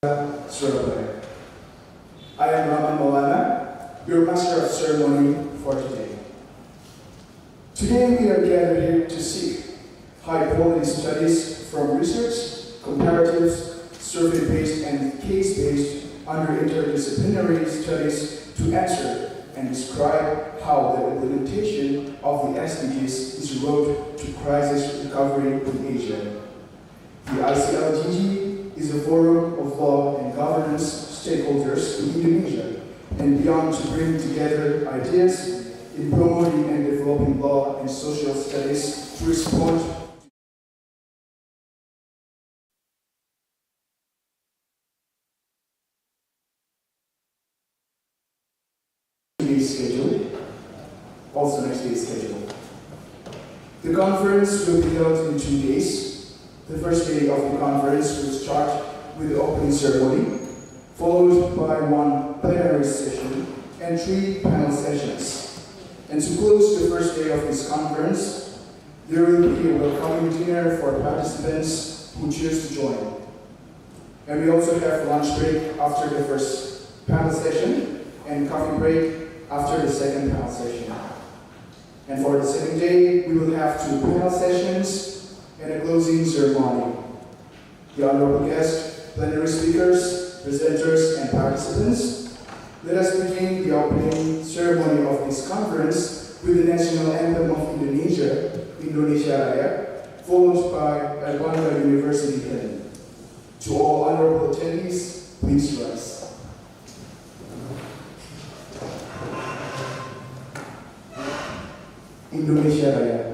Surabaya. I am Rahman Maulana, your Master of Ceremony for today. Today we are gathered here to seek high-quality studies from research, comparatives, survey-based and case-based under interdisciplinary studies to answer and describe how the implementation of the SDGs is a road to crisis recovery in Asia. The Iclgg is a forum of law and governance stakeholders in Indonesia and beyond to bring together ideas in promoting and developing law and social studies to respond to today's schedule, also next day's schedule. The conference will be held in 2 days. The first day of the conference will start with the opening ceremony, followed by one plenary session and 3 panel sessions. And to close the first day of this conference, there will be a welcoming dinner for participants who choose to join. And we also have lunch break after the first panel session and coffee break after the second panel session. And for the second day, we will have 2 panel sessions and a closing ceremony. The honorable guests, plenary speakers, presenters, and participants, let us begin the opening ceremony of this conference with the national anthem of Indonesia, Indonesia Raya, followed by Iclgg University hymn. To all honorable attendees, please rise. Indonesia Raya.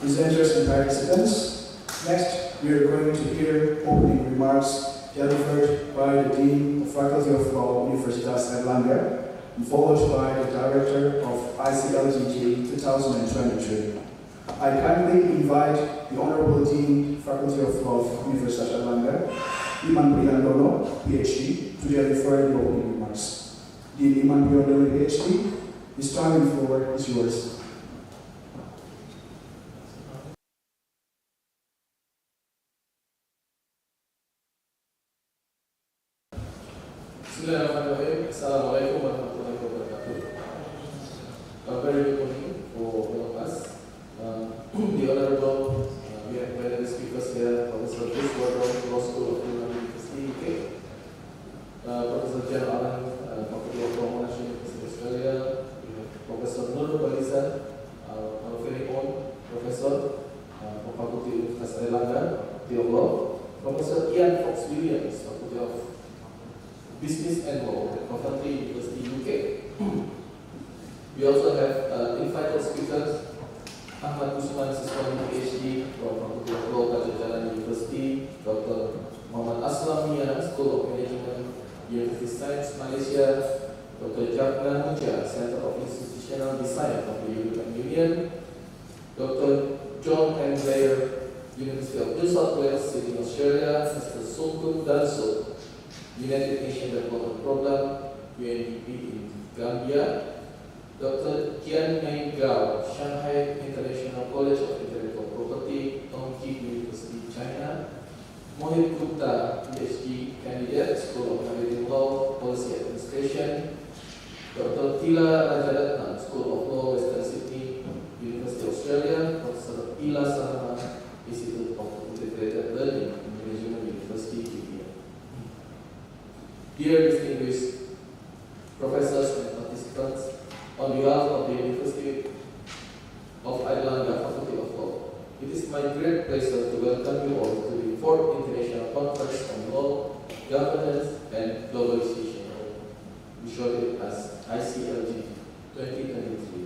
presenters and participants. Next, we are going to hear opening remarks delivered by the Dean of Faculty of Law, Universitas Airlangga, followed by the Director of Iclgg 2023. I kindly invite the Honorable Dean, Faculty of Law, Universitas Airlangga, Iman Prihandono, PhD, to deliver the opening remarks. Dean Iman Prihandono, PhD, this time and floor is yours. Bismillahirrahmanirrahim. Assalamualaikum warahmatullahi wabarakatuh. A very good morning for all of us. The Honorable, we have many speakers here, Professor Chris Gordon, Law School of University UK, Professor Jan Allen, Faculty of Law, University of Australia, Professor Nur Baliza, our very own Professor from Faculty of Universitas Airlangga, Faculty of Law, Professor Ian Fox Williams, Faculty of Business and Law at Coventry University, UK. We also have invited speakers, Ahmad Usman Siswani, PhD from Faculty of Law, Pajajaran University, Dr. Muhammad Aslam Mia, School of Management, University of Science, Malaysia, Dr. Jafna Muja, Center of Institutional Design of the European Union, Dr. John M. Blair, University of New South Wales, Sydney, Australia, Mr. Sungkun Danso, United Nations Development Program, UNDP in Gambia, Dr. Jian Mei Gao, Shanghai International College of Intellectual Property, Tongji University, China, Mohit Gupta, PhD candidate, School of Maritime Law, Policy Administration, Dr. Tila Rajaratnam, School of Law, Western Sydney, University of Australia, Professor Ila Sarma, Institute of Integrated Learning, Management University, India. Dear distinguished professors and participants, on behalf of the University of Airlangga Faculty of Law, it is my great pleasure to welcome you all to the 4th International Conference on Law, Governance and Globalization, we short it as Iclgg 2023.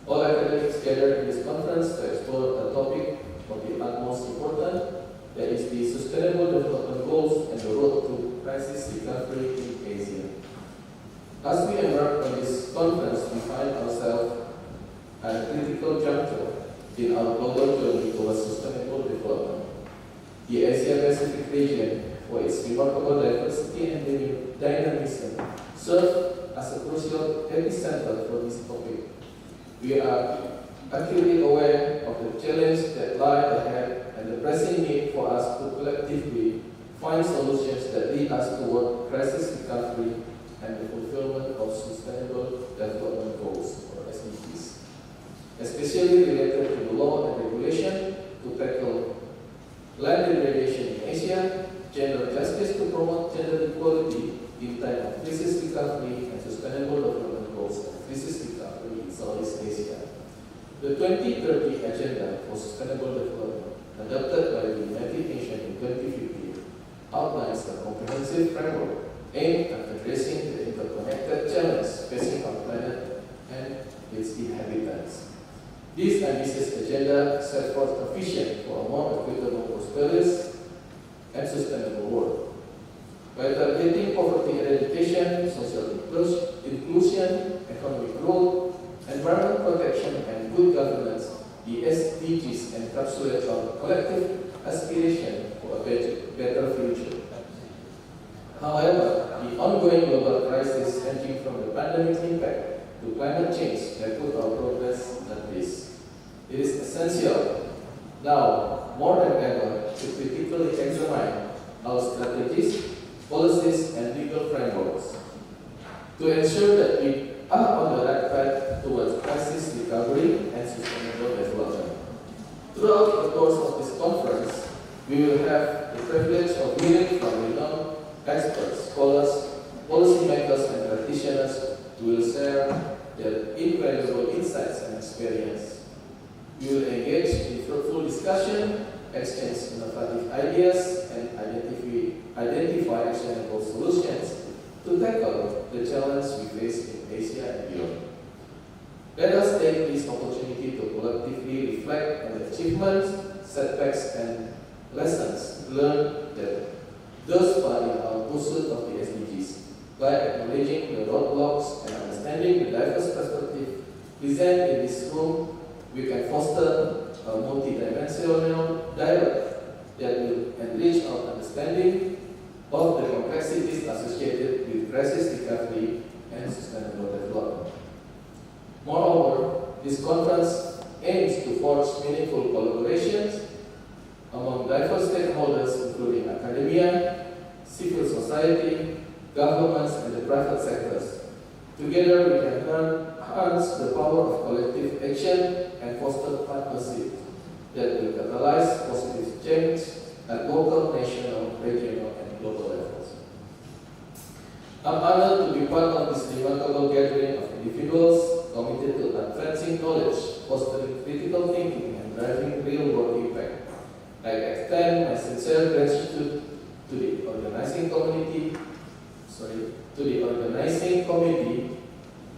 All academics gathered in this conference to explore a topic of the utmost importance, that is the Sustainable Development Goals and the road to crisis recovery in Asia. As we embark on this conference, we find ourselves at a critical juncture in our global journey towards sustainable development. The Asia-Pacific region, for its remarkable diversity and dynamism, serves as a crucial epicenter for this topic. We are acutely aware of the challenges that lie ahead and the pressing need for us to collectively find solutions that lead us toward crisis recovery and the fulfillment of Sustainable Development Goals, or SDGs, especially related to the law and regulation to tackle land degradation in Asia, gender justice to promote gender equality in time of crisis recovery, and Sustainable Development Goals and crisis recovery in Southeast Asia. The 2030 Agenda for Sustainable Development, adopted by the United Nations in 2015, outlines a comprehensive framework aimed at addressing the interconnected challenges facing our planet and its inhabitants. This ambitious agenda sets forth a vision for a more equitable, prosperous, and sustainable world. By targeting poverty eradication, social inclusion, economic growth, environment protection, and good governance, the SDGs encapsulate our collective aspiration for a better future. However, the ongoing global crisis ranging from the pandemic impact to climate change have put our progress at risk. It is essential now, more than ever, to critically examine our strategies, policies, and legal frameworks to ensure that we are on the right path towards crisis recovery and sustainable development. Throughout the course of this conference, we will have the privilege of hearing from renowned experts, scholars, policymakers, and practitioners who will share their invaluable insights and experience. We will engage in fruitful discussion, exchange innovative ideas, and identify actionable solutions to tackle the challenges we face in Asia and beyond. Let us take this opportunity to collectively reflect on the achievements, setbacks, and lessons learned that thus far in our pursuit of the SDGs. By acknowledging the roadblocks and understanding the diverse perspective present in this room, we can foster a multidimensional dialogue that will enrich our understanding of the complexities associated with crisis recovery and sustainable development. Moreover, this conference aims to forge meaningful collaborations among diverse stakeholders including academia, civil society, governments, and the private sectors. Together, we can harness the power of collective action and foster partnerships that will catalyze positive change at local, national, regional, and global levels. I'm honored to be part of this remarkable gathering of individuals committed to advancing knowledge, fostering critical thinking, and driving real-world impact. I extend my sincere gratitude to the organizing committee,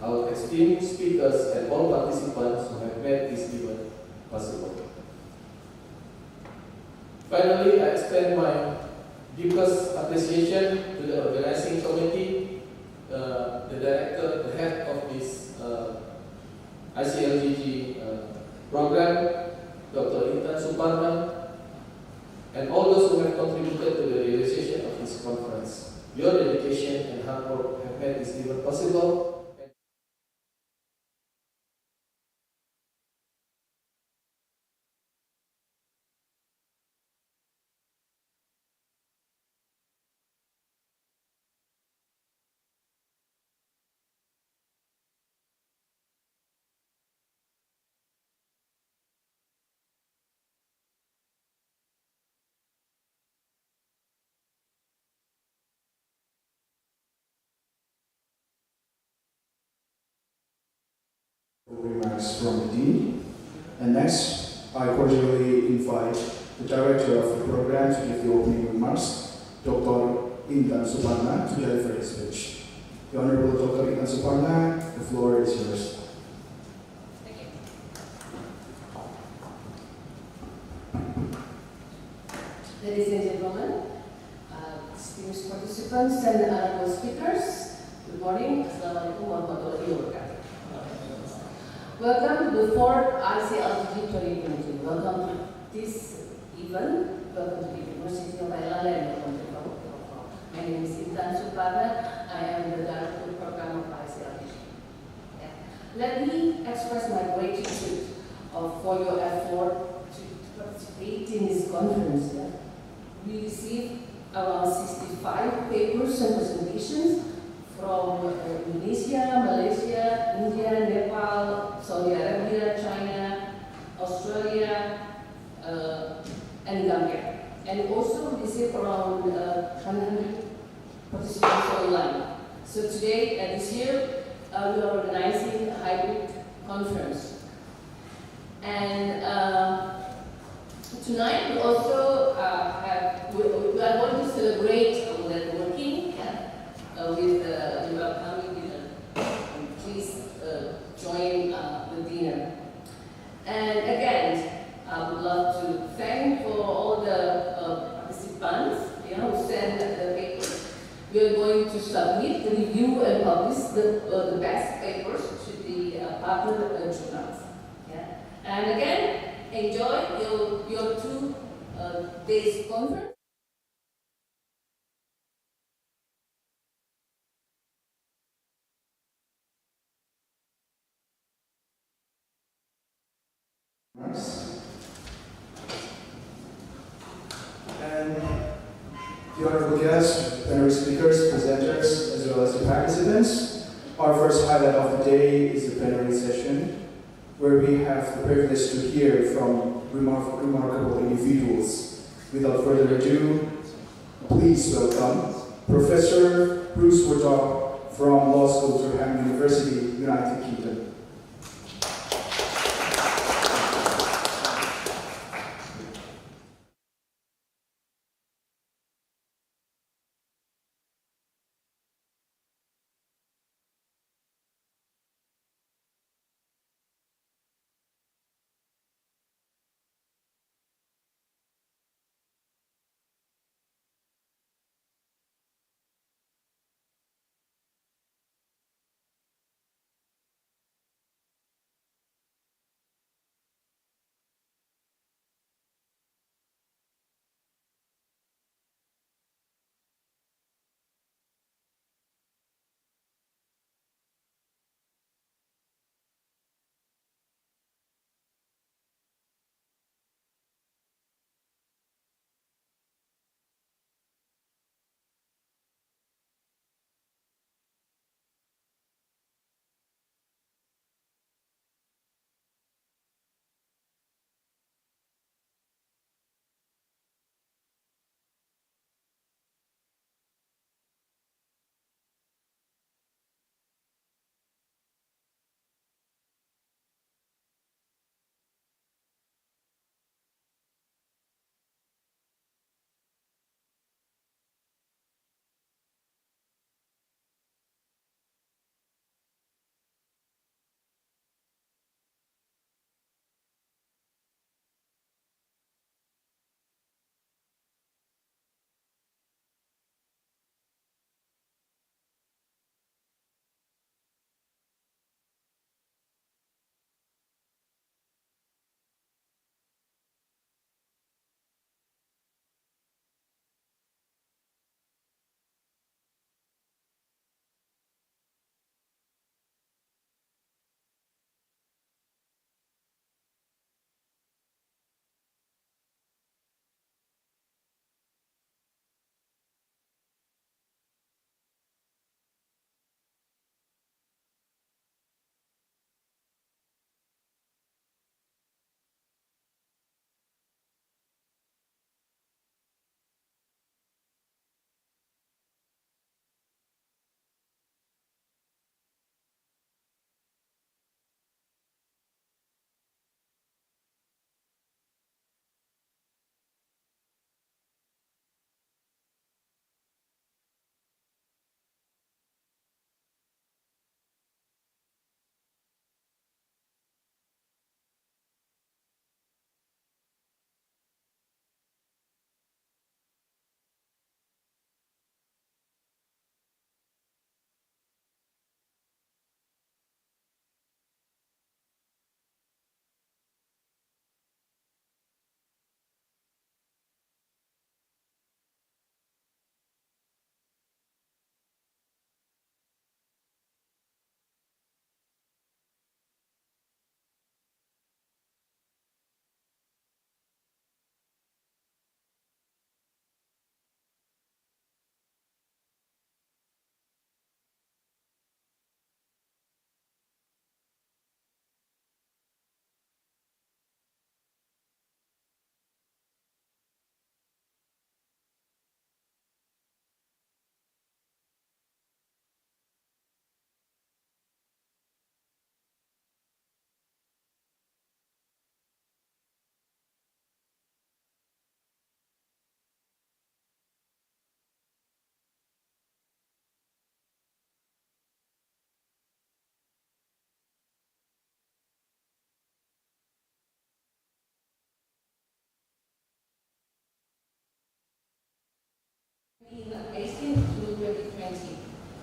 our esteemed speakers, and all participants who have made this event possible. Finally, I extend my deepest appreciation to the organizing committee, the director, the head of this Iclgg program, Dr. Intan Suparman, and all those who have contributed to the realization of this conference. Your dedication and hard work have made this event possible. Remarks from the Dean. And next, I cordially invite the Director of the program to give the opening remarks, Dr. Intan Suparna, to deliver his speech. The Honorable Dr. Intan Suparna, the floor is yours. Thank you. Ladies and gentlemen, distinguished participants and honorable speakers, good morning. Assalamualaikum warahmatullahi wabarakatuh. Welcome to the 4th Iclgg 2022. Welcome to this event. Welcome to the University of Ayala and welcome to the Faculty of Law. My name is Intan Suparna. I am the Director of Program of Iclgg. Yeah. Let me express my gratitude for your effort to participate in this conference. Yeah. We received around 65 papers and presentations from Indonesia, Malaysia, India, Nepal, Saudi Arabia, China, Australia, and Gambia. And also we received around 100 participants online. So today, this year, we are organizing a hybrid conference. And tonight we also we are going to celebrate networking. With welcoming dinner. Please join the dinner. And again, I would love to thank for all the participants who sent the papers. We are going to submit, review, and publish the best papers to the partner journals. Yeah. And again, enjoy your 2 days conference. And the honorable guests, plenary speakers, presenters, as well as the participants. Our first highlight of the day is the plenary session, where we have the privilege to hear from remarkable individuals. Without further ado, please welcome Professor Bruce Woodrow from Law School, Durham University, United Kingdom.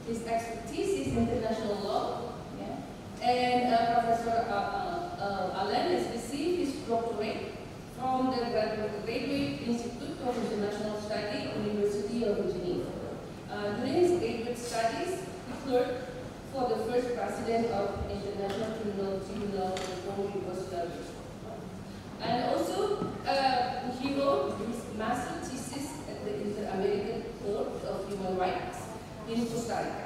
His expertise is international law, yeah. And Professor Allen has received his doctorate from the Graduate Institute of International Study, University of Geneva. During his graduate studies, he clerked for the first president of International Criminal Tribunal before Yugoslavia. And also, he wrote his master thesis at the Inter-American Court of Human Rights in Costa Rica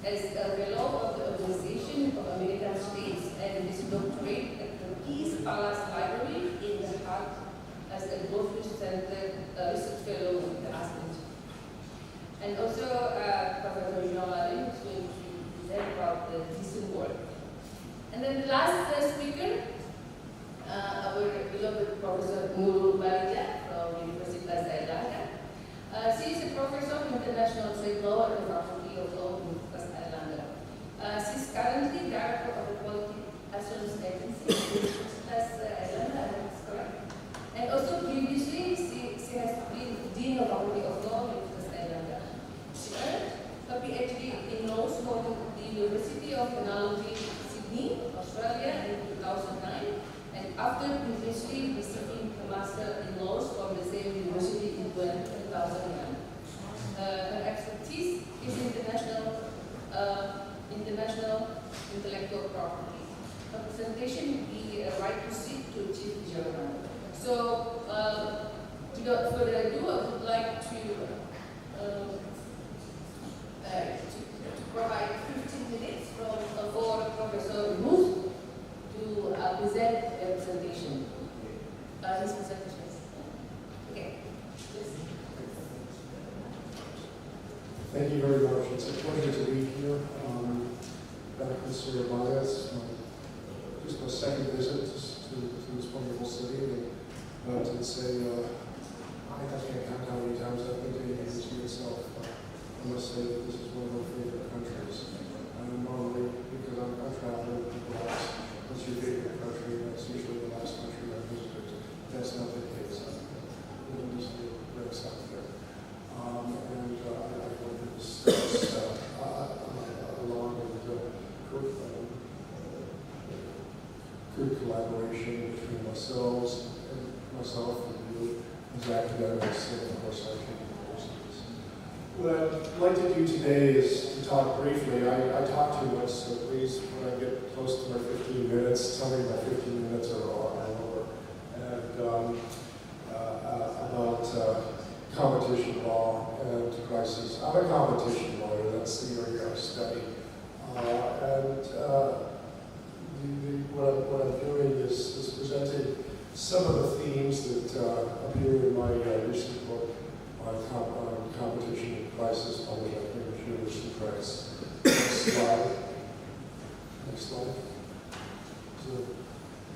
as a fellow of the Organization of American States, and his doctorate at the Peace Palace Library in The Hague as a Goldfish Center research fellow with the Argentine. And also, Professor Jean-Marie is going to present about the decent work. And then the last speaker, our beloved Professor Nurul Balija from Universitas Airlangga. She is a professor of international trade law at the Faculty of Law in Universitas Airlangga. She is currently director of the Quality Assurance Agency in Universitas Airlangga, I think that's correct. And also previously, she has been Dean of Faculty of Law in Universitas Airlangga. She earned a PhD in law from the University of Technology, Sydney, Australia in 2009. And after previously receiving a Master in Laws from the same university in 2009. Her expertise is international intellectual property. Her presentation will be a right to seek to achieve journal. So, without further ado, I would like to provide 15 minutes for Professor Moose to present a presentation. His presentation. Okay. Please. Thank you very much. It's a pleasure to be here back in Surabaya. It's just my second visit to this wonderful city. And to say, I can't count how many times I've been to the city itself. I must say that this is one of my favorite countries. And normally, because I'm traveling, people ask, what's your favorite country? And that's usually the last country I've visited. That's not the case. I live in this little red south there. And I hope that this along with good collaboration between myself and you as academics and of course our universities. What I'd like to do today is to talk briefly. I talk too much, so please, when I get close to my 15 minutes, tell me my 15 minutes are over. And about competition law and crisis. I'm a competition lawyer, that's the area I study. What I'm doing is presenting some of the themes that appear in my recent book on competition and crisis, published by Cambridge University Press. Next slide. Next slide. So,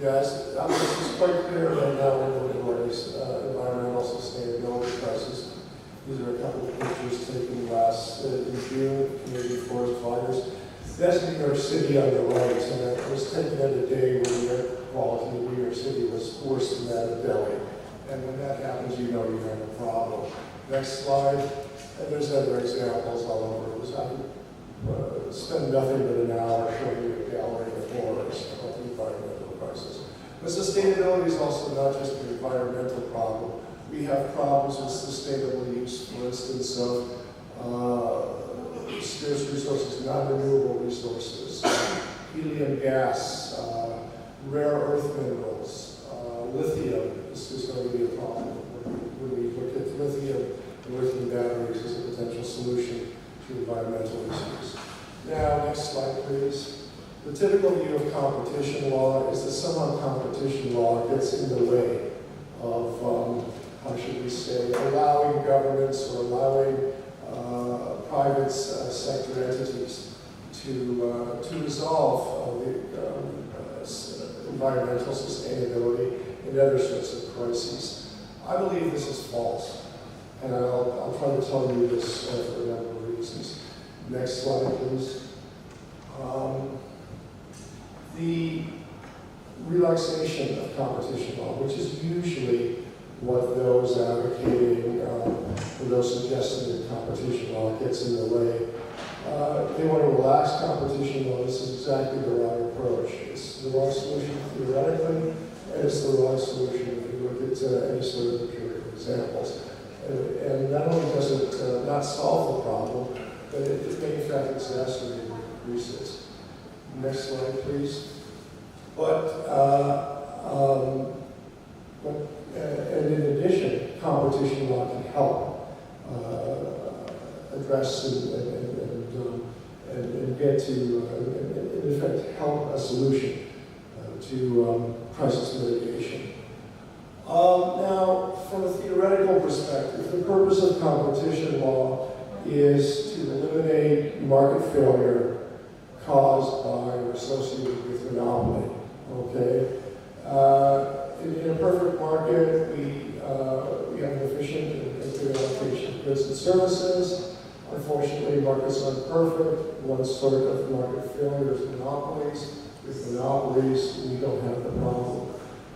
it's quite clear right now we're in the middle of this environmental sustainability crisis. These are a couple of pictures taken last in June, community forest fires. That's New York City on the right, and it was taken at a day when the air quality in New York City was worse than that of Delhi. And when that happens, you know you have a problem. Next slide. And there's other examples all over. I could spend nothing but an hour showing you a gallery of horrors of the environmental crisis. But sustainability is also not just an environmental problem. We have problems with sustainable use, for instance, of scarce resources, non-renewable resources, helium gas, rare earth minerals, lithium. This is going to be a problem when we look at lithium and lithium batteries as a potential solution to environmental issues. Now, next slide, please. The typical view of competition law is that somehow competition law gets in the way of, how should we say, allowing governments or allowing private sector entities to resolve environmental sustainability and other sorts of crises. I believe this is false, and I'll try to tell you this for a number of reasons. Next slide, please. The relaxation of competition law, which is usually what those advocating or those suggesting that competition law gets in the way They want to relax competition law. This is exactly the wrong approach. It's the wrong solution theoretically, and it's the wrong solution if you look at any sort of empirical examples. And not only does it not solve the problem, but it may in fact exacerbate and increase it. Next slide, please. And in addition, competition law can help address and get to, in effect, help a solution to crisis mitigation. Now, from a theoretical perspective, the purpose of competition law is to eliminate market failure caused by or associated with monopoly. Okay? In a perfect market, we have an efficient and good allocation of goods and services. Unfortunately, markets aren't perfect. One sort of market failure is monopolies. With monopolies, we don't have the problem.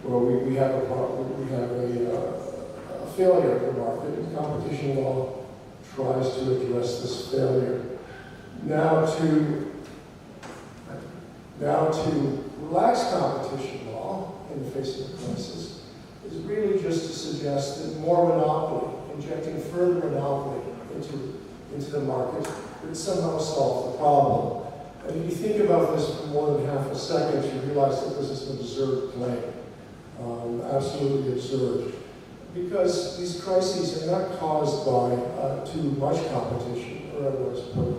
Well, we have a problem. We have a failure of the market, and competition law tries to address this failure. Now to relax competition law in the face of the crisis is really just to suggest that more monopoly, injecting further monopoly into the market, would somehow solve the problem. And if you think about this for more than half a second, you realize that this is an absurd claim. Absolutely absurd. Because these crises are not caused by too much competition, or otherwise put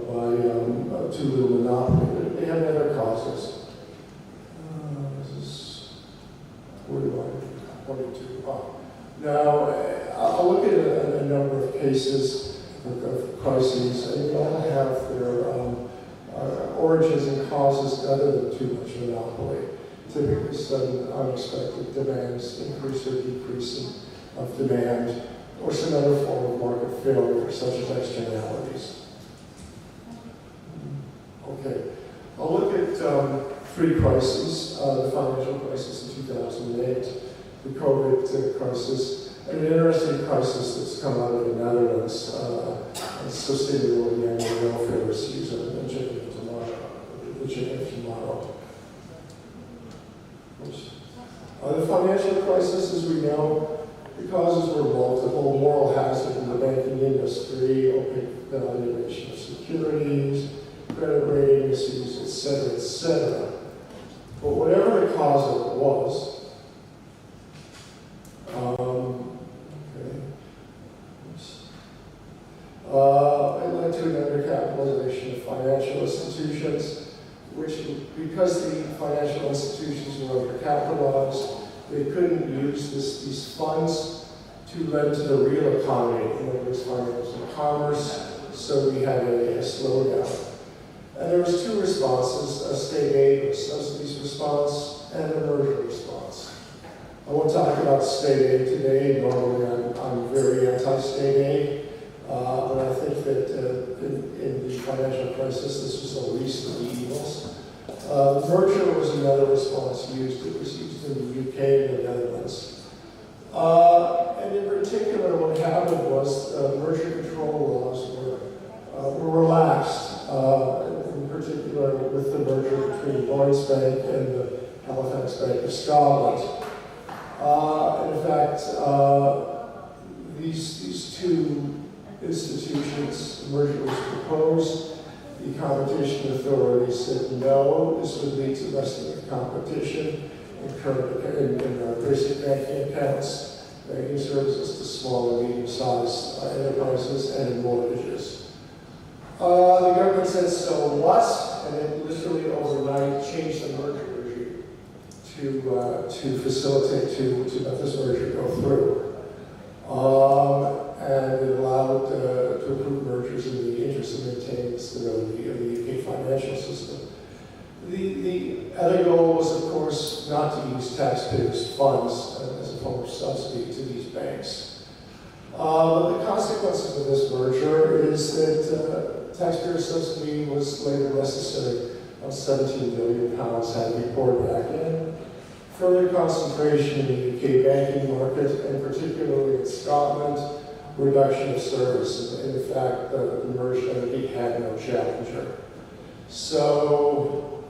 by too little monopoly. They have other causes. This is, where do I point to? Now, I'll look at a number of cases of crises, and they all have their origins and causes other than too much monopoly. Typically, sudden unexpected demands, increase or decrease of demand, or some other form of market failure, such as externalities. Okay, I'll look at three crises: the financial crisis in 2008, the COVID crisis, and an interesting crisis that's come out of the Netherlands associated with the annual welfare receipts and the tomorrow. The financial crisis, as we know, the causes were multiple: moral hazard in the banking industry, opaque valuation of securities, credit rating issues, etc., etc. But whatever the cause of it was, it led to an undercapitalization of financial institutions, which, because the financial institutions were undercapitalized, they couldn't use these funds to lend to the real economy, in other words, financial commerce, so we had a slowdown. And there was two responses: a state aid or subsidies response and a merger response. I won't talk about state aid today. Normally I'm very anti-state aid, but I think that in the financial crisis, this was the least of the evils. Merger was another response used. It was used in the UK and the Netherlands. And in particular, what happened was merger control laws were relaxed, in particular with the merger between Lloyds Bank and the Halifax Bank of Scotland. And in fact, these two institutions, merger was proposed. The competition authorities said no, this would lead to lessening of competition in basic banking accounts, banking services to small and medium-sized enterprises, and in mortgages. The government said, so what? And it literally overnight changed the merger regime to facilitate, to let this merger go through. And it allowed to approve mergers in the interest of maintaining the stability of the UK financial system. The other goal was, of course, not to use taxpayers' funds as a form of subsidy to these banks. The consequences of this merger is that taxpayer subsidy was later necessary on £17 billion had to be poured back in. Further concentration in the UK banking market, and particularly in Scotland, reduction of service. And in fact, the merged entity had no challenger. So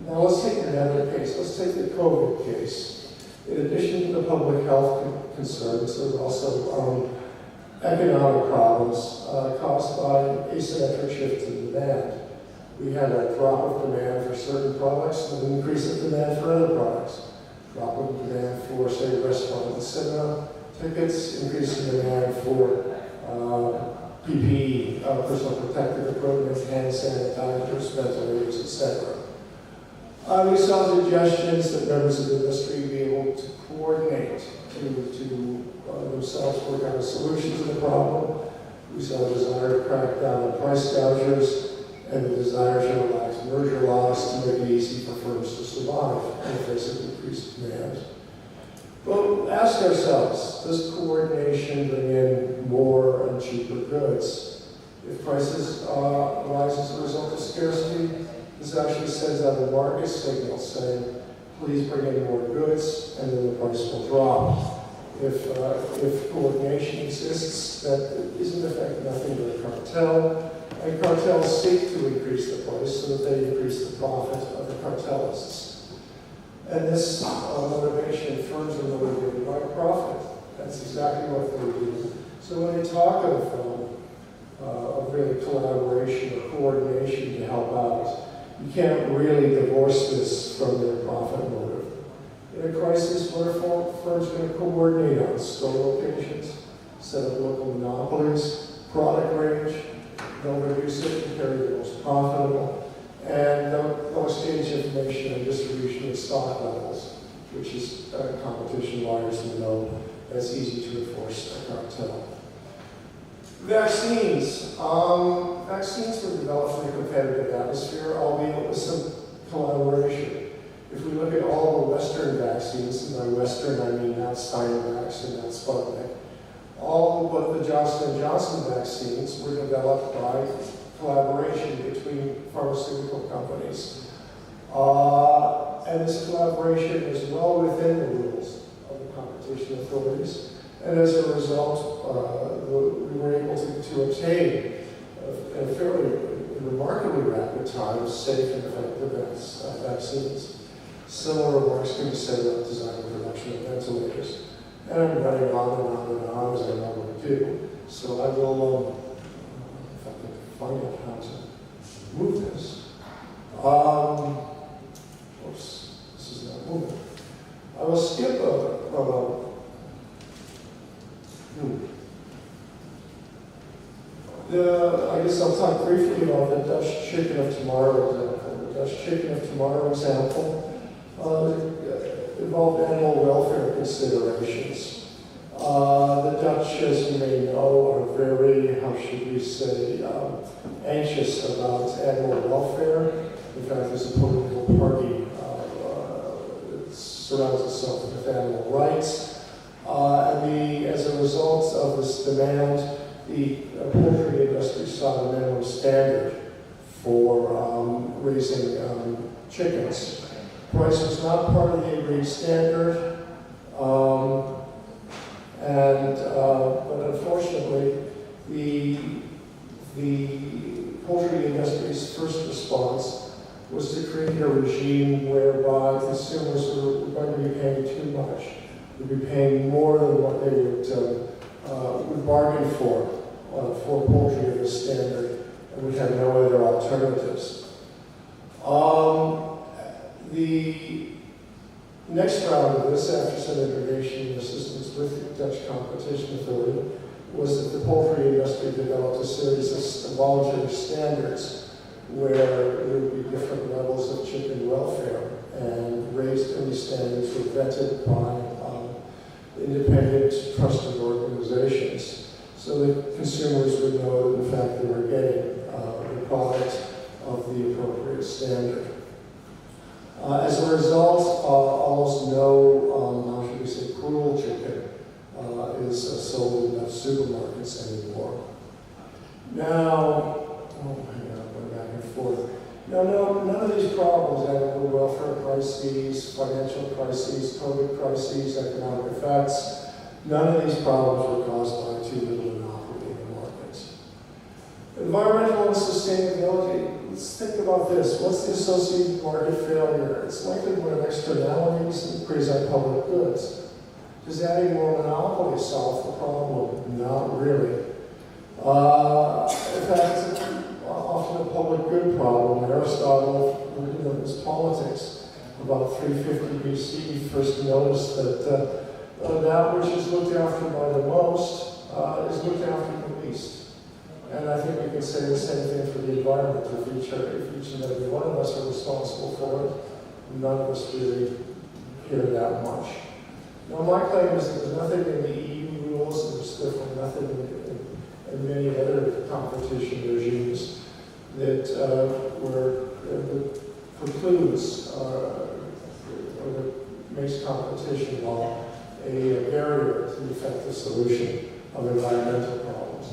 now let's take another case. Let's take the COVID case. In addition to the public health concerns, there were also economic problems caused by asymmetric shift in demand. We had a drop of demand for certain products and an increase of demand for other products. Drop of demand for, say, restaurant and cinema tickets, increase in demand for PPE, personal protective equipment, hand sanitizers, ventilators, etc. We saw suggestions that members of the industry be able to coordinate to themselves work out a solution to the problem. We saw a desire to crack down on price gougers and the desire to relax merger laws to make it easy for firms to survive in the face of increased demand. But ask ourselves, does coordination bring in more and cheaper goods? If prices rise as a result of scarcity, this actually sends out a market signal saying, please bring in more goods, and then the price will drop. If coordination exists, that is in effect nothing but a cartel, and cartels seek to increase the price so that they increase the profit of the cartelists. And this motivation, firms are motivated by profit. That's exactly what they do. So when they talk of really collaboration or coordination to help out, you can't really divorce this from their profit motive. In a crisis, what are firms going to coordinate on? Store locations, set up local monopolies, product range, they'll reduce it and carry the most profitable, and they'll exchange information and distribution of stock levels, which is competition lawyers know that's easy to enforce a cartel. Vaccines. Vaccines were developed in a competitive atmosphere, albeit with some collaboration. If we look at all the Western vaccines, and by Western I mean not Sinovac and not Sputnik, all but the Johnson & Johnson vaccines were developed by collaboration between pharmaceutical companies. And this collaboration is well within the rules of the competition authorities. And as a result, we were able to obtain in a fairly remarkably rapid time safe and effective vaccines. Similar remarks can be said about design and production of ventilators. And I'm running on and on and on as I normally do. So I will, if I can find out how to move this. Oops, this is not moving. I will skip I guess I'll talk briefly about the Dutch chicken of tomorrow example. The Dutch chicken of tomorrow example involved animal welfare considerations. The Dutch, as you may know, are very, how should we say, anxious about animal welfare. In fact, there's a political party that surrounds itself with animal rights. As a result of this demand, the poultry industry sought a minimum standard for raising chickens. Price was not part of the agreed standard, but unfortunately, the poultry industry's first response was to create a regime whereby consumers were going to be paying too much, would be paying more than what they would bargain for poultry of this standard, and would have no other alternatives. The next round of this, after some innovation and assistance with the Dutch Competition Authority, was that the poultry industry developed a series of voluntary standards where there would be different levels of chicken welfare, and these standards were vetted by independent, trusted organizations, so that consumers would know that in fact they were getting the product of the appropriate standard. As a result, almost no, how should we say, cruel chicken is sold in Dutch supermarkets anymore. Now, hang on, going back and forth. Now, none of these problems, animal welfare crises, financial crises, COVID crises, economic effects, none of these problems were caused by too little and not Environmental and sustainability. Let's think about this. What's the associated market failure? It's likely one of externalities and quasi-public goods. Does adding more monopoly solve the problem? Not really. In fact, it's often a public good problem. Aristotle, looking at his politics, about 350 BC, first noticed that that which is looked after by the most is looked after the least. And I think we can say the same thing for the environment. If each and every one of us are responsible for it, none of us really care that much. Now, my claim is that there's nothing in the EU rules, and there's definitely nothing in many other competition regimes that precludes or that makes competition law a barrier to the effective solution of environmental problems.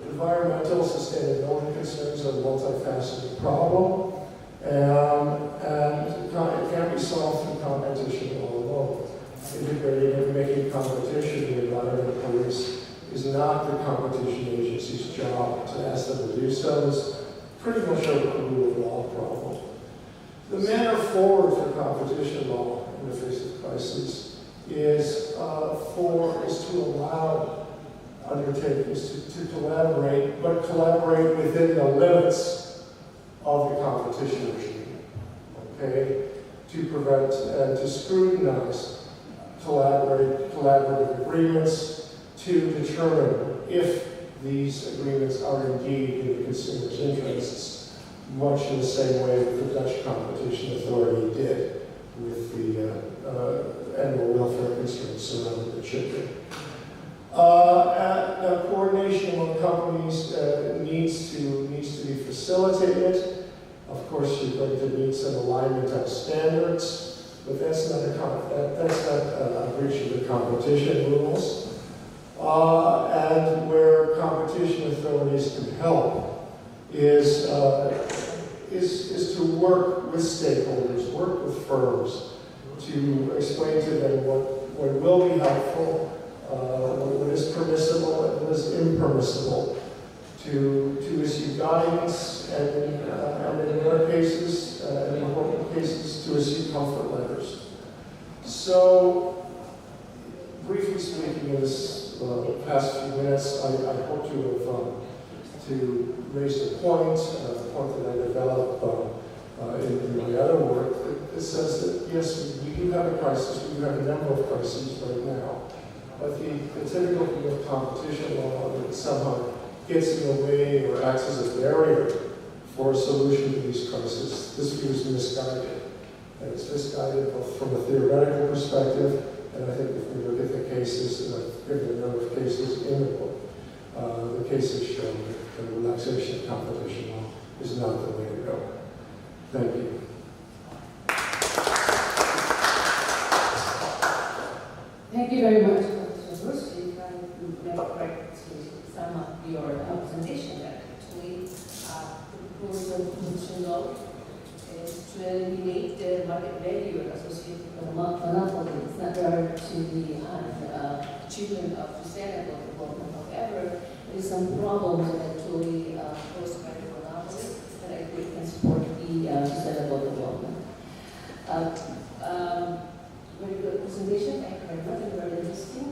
Environmental sustainability concerns are a multifaceted problem, and it can't be solved through competition law alone. Integrating and making competition the environmental police is not the competition agency's job. To ask them to do so is pretty much a rule of law problem. The manner forward for competition law in the face of crises is to allow undertakings to collaborate, but collaborate within the limits of the competition regime. Okay, to prevent and to scrutinize collaborative agreements to determine if these agreements are indeed in the consumer's interests, much in the same way that the Dutch Competition Authority did with the animal welfare concerns surrounding the chicken. Coordination among companies needs to be facilitated. Of course, you're going to need some alignment on standards, but that's not a breach of the competition rules. And where competition authorities can help is to work with stakeholders, work with firms, to explain to them what will be helpful, what is permissible and what is impermissible, to issue guidance, and in rare cases, in important cases, to issue comfort letters. So, briefly speaking, in this past few minutes, I hope to raise the point that I developed in my other work, that says that yes, we do have a crisis, we do have a number of crises right now, but the typical view of competition law that somehow gets in the way or acts as a barrier for a solution to these crises, this view is misguided. And it's misguided both from a theoretical perspective, and I think if we look at the cases, and I've given a number of cases in the book, the cases show that the relaxation of competition law is not the way to go. Thank you. Thank you very much, Dr. Bruce. If I may correct to sum up your presentation, that actually the purpose of competition law is to eliminate the market value associated with the monopolies that are to the achievement of sustainable development. However, there is some problems actually posed by the monopoly that I think can support the sustainable development. Very good presentation. Thank you very much. And very interesting.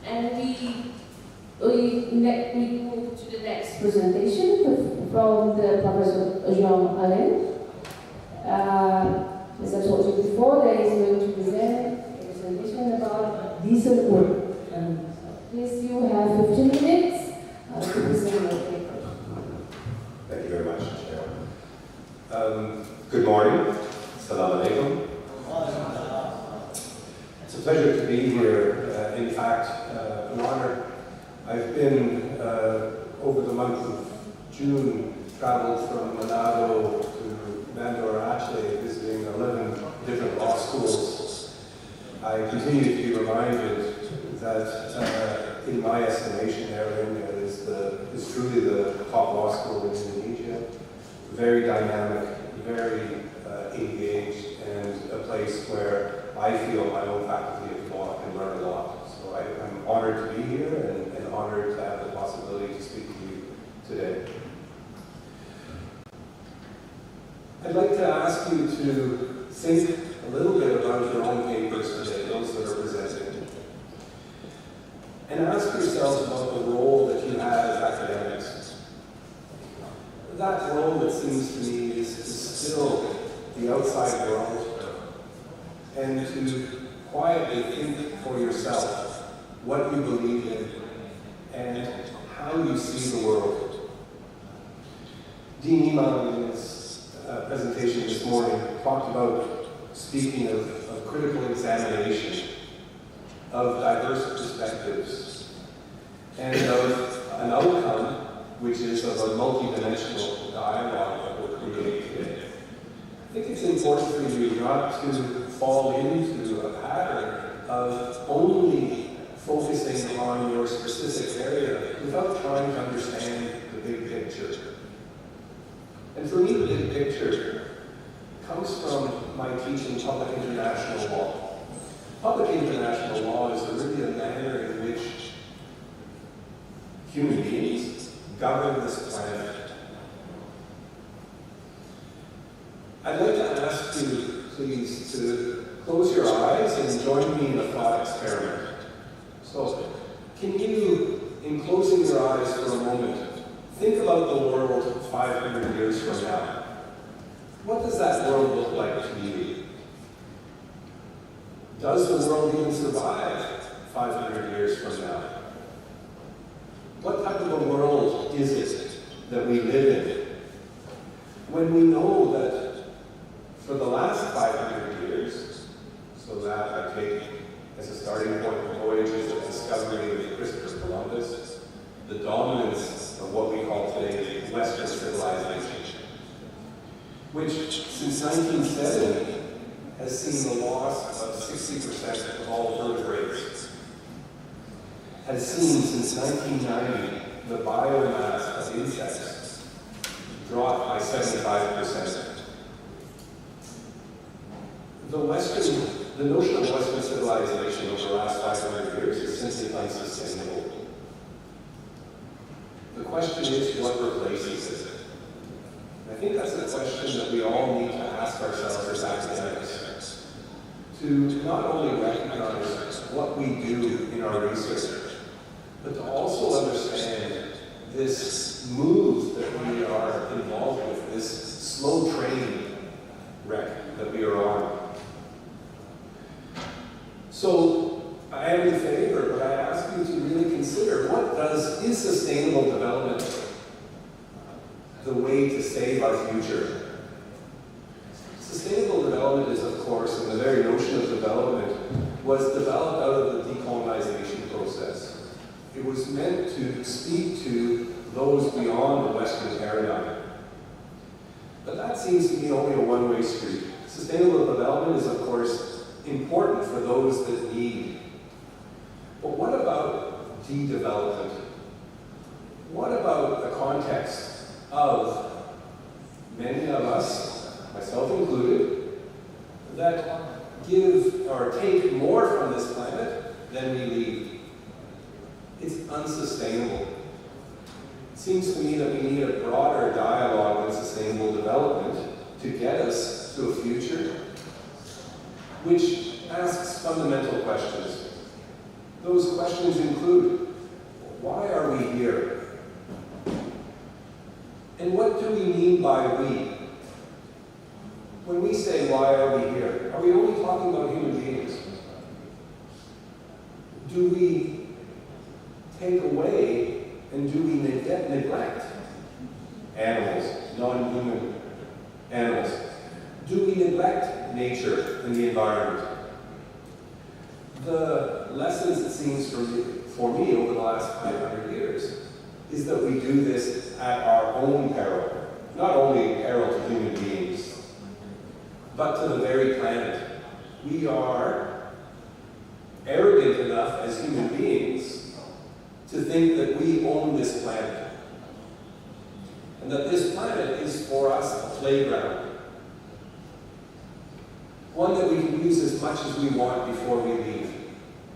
And we move to the next presentation from the Professor Jean-Alain. As I told you before, that is going to present a presentation about decent work. Please, you have 15 minutes to present your paper. Thank you very much, Chair. Good morning. Assalamu alaikum. It's a pleasure to be here. In fact, an honor. I've been, over the month of June, traveled from Manado to Bandar Aceh, visiting 11 different law schools. I continue to be reminded that, in my estimation, Air India is truly the top law school in Indonesia. Very dynamic, very engaged, and a place where I feel my own faculty of law can learn a lot. So I'm honored to be here and honored to have the possibility to speak to you today. I'd like to ask you to think a little bit about your own papers today, those that are presented, and ask yourselves about the role that you have as academics. That role, it seems to me, is to still the outside world and to quietly think for yourself what you believe in and how you see the world. Dean Iman, in his presentation this morning, talked about speaking of critical examination, of diverse perspectives, and of an outcome which is of a multidimensional dialogue that we're creating today. I think it's important for you not to fall into a pattern of only focusing on your specific area without trying to understand the big picture. And for me, the big picture comes from my teaching public international law. Public international law is really a manner in which human beings govern this planet. I'd like to ask you, please, to close your eyes and join me in a thought experiment. So, can you, in closing your eyes for a moment, think about the world 500 years from now? What does that world look like to you? Does the world even survive 500 years from now? What type of a world is it that we live in? When we know that for the last 500 years, so that I take as a starting point the voyages of discovery of Christopher Columbus, the dominance of what we call today Western civilization, which since 1970 has seen the loss of 60% of all vertebrates, has seen since 1990 the biomass of insects drop by 75%. The notion of Western civilization over the last 500 years is simply unsustainable. The question is, what replaces it? I think that's a question that we all need to ask ourselves as academics, to not only recognize what we do in our research, but to also understand this move that we are involved with, this slow train wreck that we are on. So I am in favor, but I ask you to really consider is sustainable development the way to save our future? Sustainable development is, of course, and the very notion of development was developed out of the decolonization process. It was meant to speak to those beyond the Western paradigm. But that seems to be only a one-way street. Sustainable development is, of course, important for those that need. But what about de-development? What about the context of many of us, myself included, that give or take more from this planet than we leave? It's unsustainable. It seems to me that we need a broader dialogue on sustainable development to get us to a future which asks fundamental questions. Those questions include, why are we here? And what do we mean by we? When we say, why are we here, are we only talking about human beings? Do we take away and do we neglect animals, non-human animals? Do we neglect nature and the environment? The lessons, it seems for me over the last 500 years, is that we do this at our own peril. Not only peril to human beings, but to the very planet. We are arrogant enough as human beings to think that we own this planet. And that this planet is for us a playground. One that we can use as much as we want before we leave,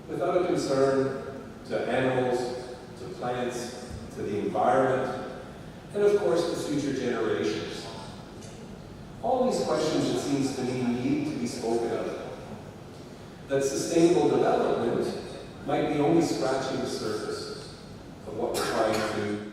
without a concern to animals, to plants, to the environment, and of course to future generations. All these questions, it seems to me, need to be spoken of. That sustainable development might be only scratching the surface of what we're trying to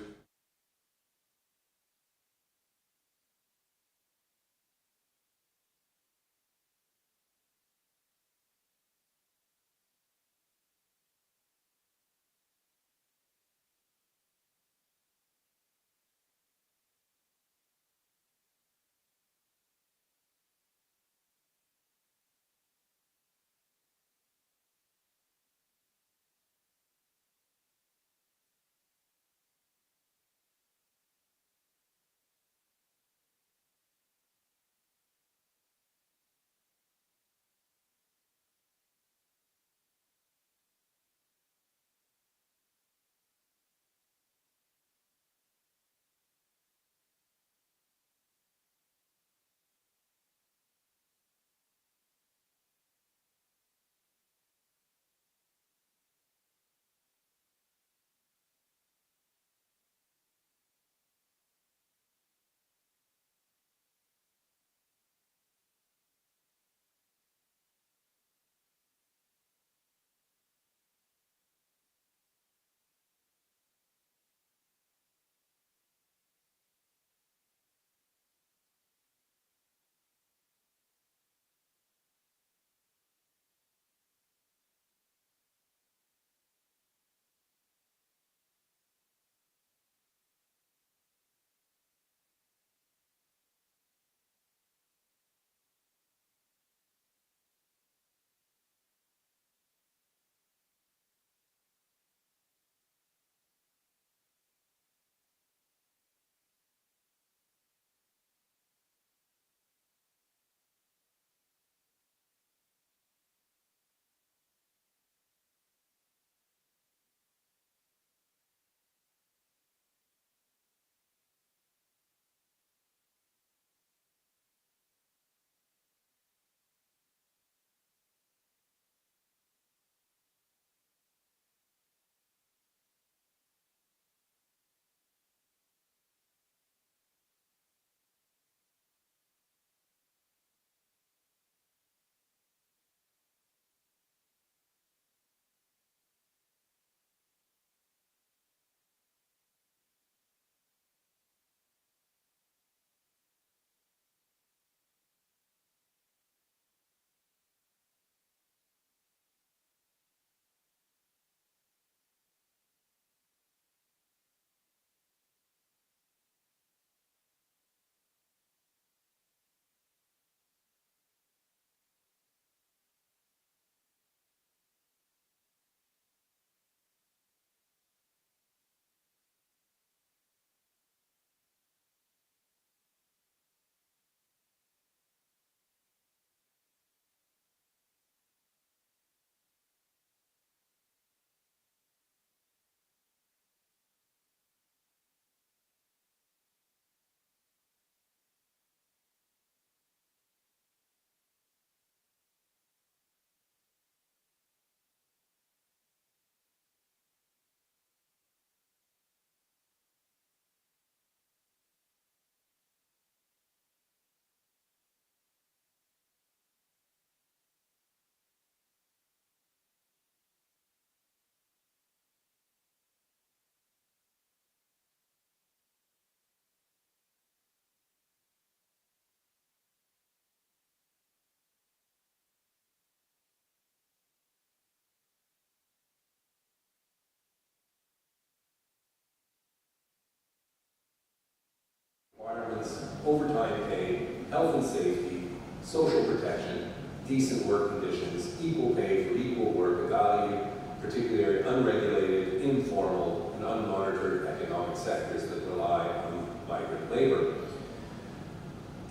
requirements, overtime pay, health and safety, social protection, decent work conditions, equal pay for equal work, a value, particularly unregulated, informal, and unmonitored economic sectors that rely on migrant labor.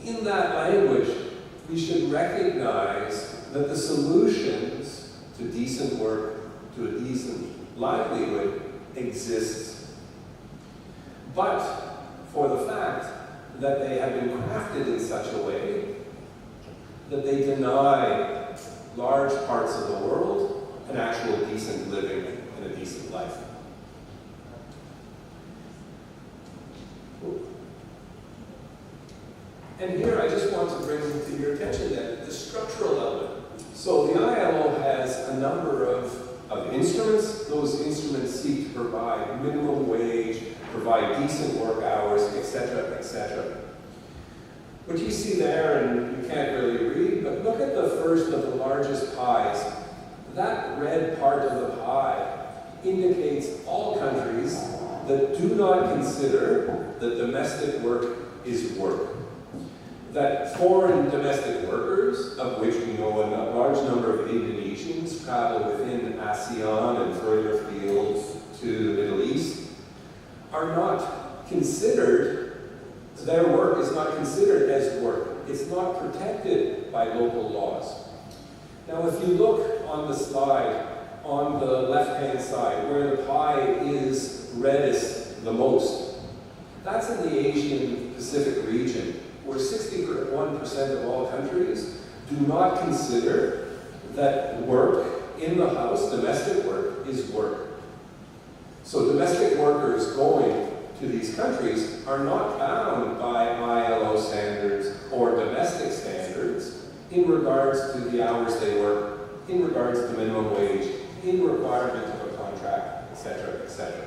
In that language, we should recognize that the solutions to decent work, to a decent livelihood, exists. But for the fact that they have been crafted in such a way that they deny large parts of the world an actual decent living and a decent life. And here I just want to bring to your attention that the structural element. So the ILO has a number of instruments. Those instruments seek to provide minimum wage, provide decent work hours, etc., etc. What you see there, and you can't really read, but look at the first of the largest pies. That red part of the pie indicates all countries that do not consider that domestic work is work. That foreign domestic workers, of which we know a large number of Indonesians travel within ASEAN and further afield to the Middle East, are not considered, their work is not considered as work. It's not protected by local laws. Now, if you look on the slide, on the left-hand side, where the pie is reddest the most, that's in the Asian Pacific region, where 61% of all countries do not consider that work in the house, domestic work, is work. So domestic workers going to these countries are not bound by ILO standards or domestic standards in regards to the hours they work, in regards to minimum wage, in requirement of a contract, etc., etc.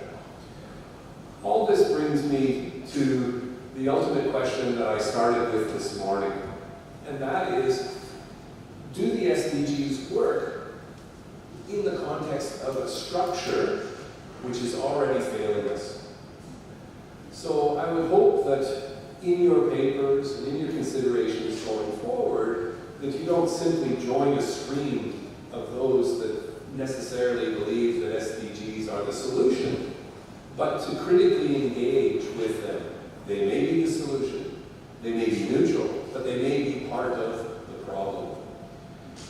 All this brings me to the ultimate question that I started with this morning, and that is, do the SDGs work in the context of a structure which is already failing us? So I would hope that in your papers and in your considerations going forward, that you don't simply join a stream of those that necessarily believe that SDGs are the solution, but to critically engage with them. They may be the solution, they may be neutral, but they may be part of the problem.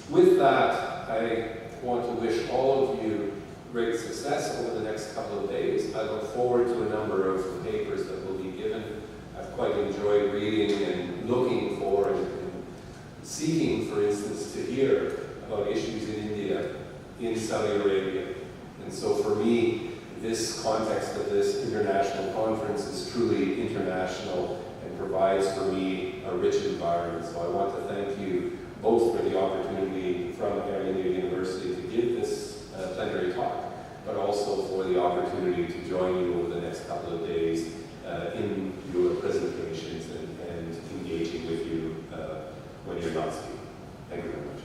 With that, I want to wish all of you great success over the next couple of days. I look forward to a number of papers that will be given. I've quite enjoyed reading and looking for and seeking, for instance, to hear about issues in India, in Saudi Arabia. And so for me, this context of this international conference is truly international and provides for me a rich environment. So I want to thank you both for the opportunity from Air India University to give this plenary talk, but also for the opportunity to join you over the next couple of days in your presentations and engaging with you when you're not speaking. Thank you very much.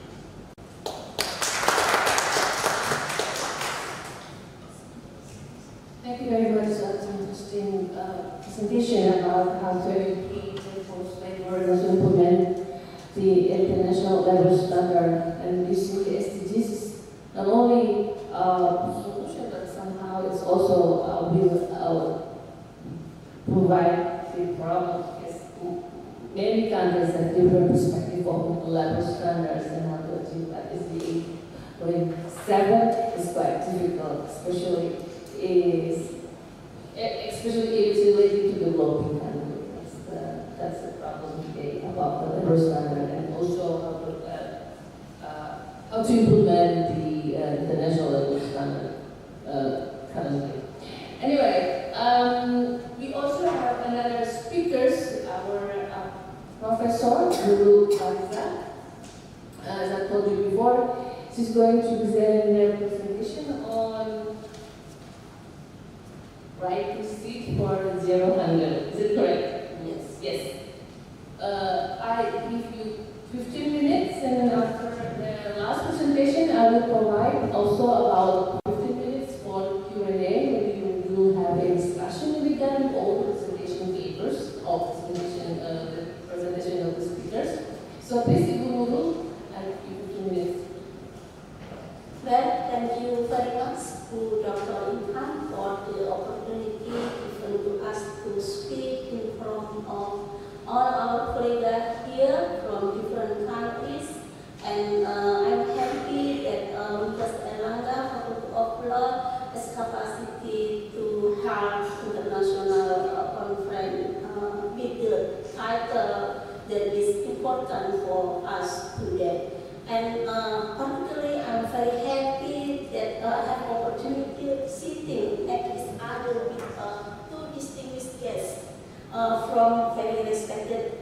Thank you very much. That's an interesting presentation about how to educate forced labor and to implement the international labor standard and using the SDGs not only a solution, but somehow it's also will provide the problem. Because many countries have different perspective of labor standards and how to achieve that. SDG.7 is quite difficult, especially it's related to developing countries. That's the problem today about the labor standard, and also how to implement the international labor standard currently. Anyway, we also have another speakers, our Professor Guru Aliza. As I told you before, she's going to present their presentation on right to seat for zero hunger. Is it correct? Yes. Yes. I give you 15 minutes, and after the last presentation, I will provide also about 15 minutes for Q&A, where you will have a discussion regarding all the presentation papers of the presentation of the speakers. So please, Ibu Nurul, I give you 15 minutes. Well, thank you very much to Dr. Ilham for the opportunity given to us to speak in front of all our colleagues here from different countries. And I'm happy that University of Iclgg Faculty of Law has capacity to have international conference with the title that is important for us today. And particularly, I'm very happy that I have opportunity sitting at this other with two distinguished guests from very respected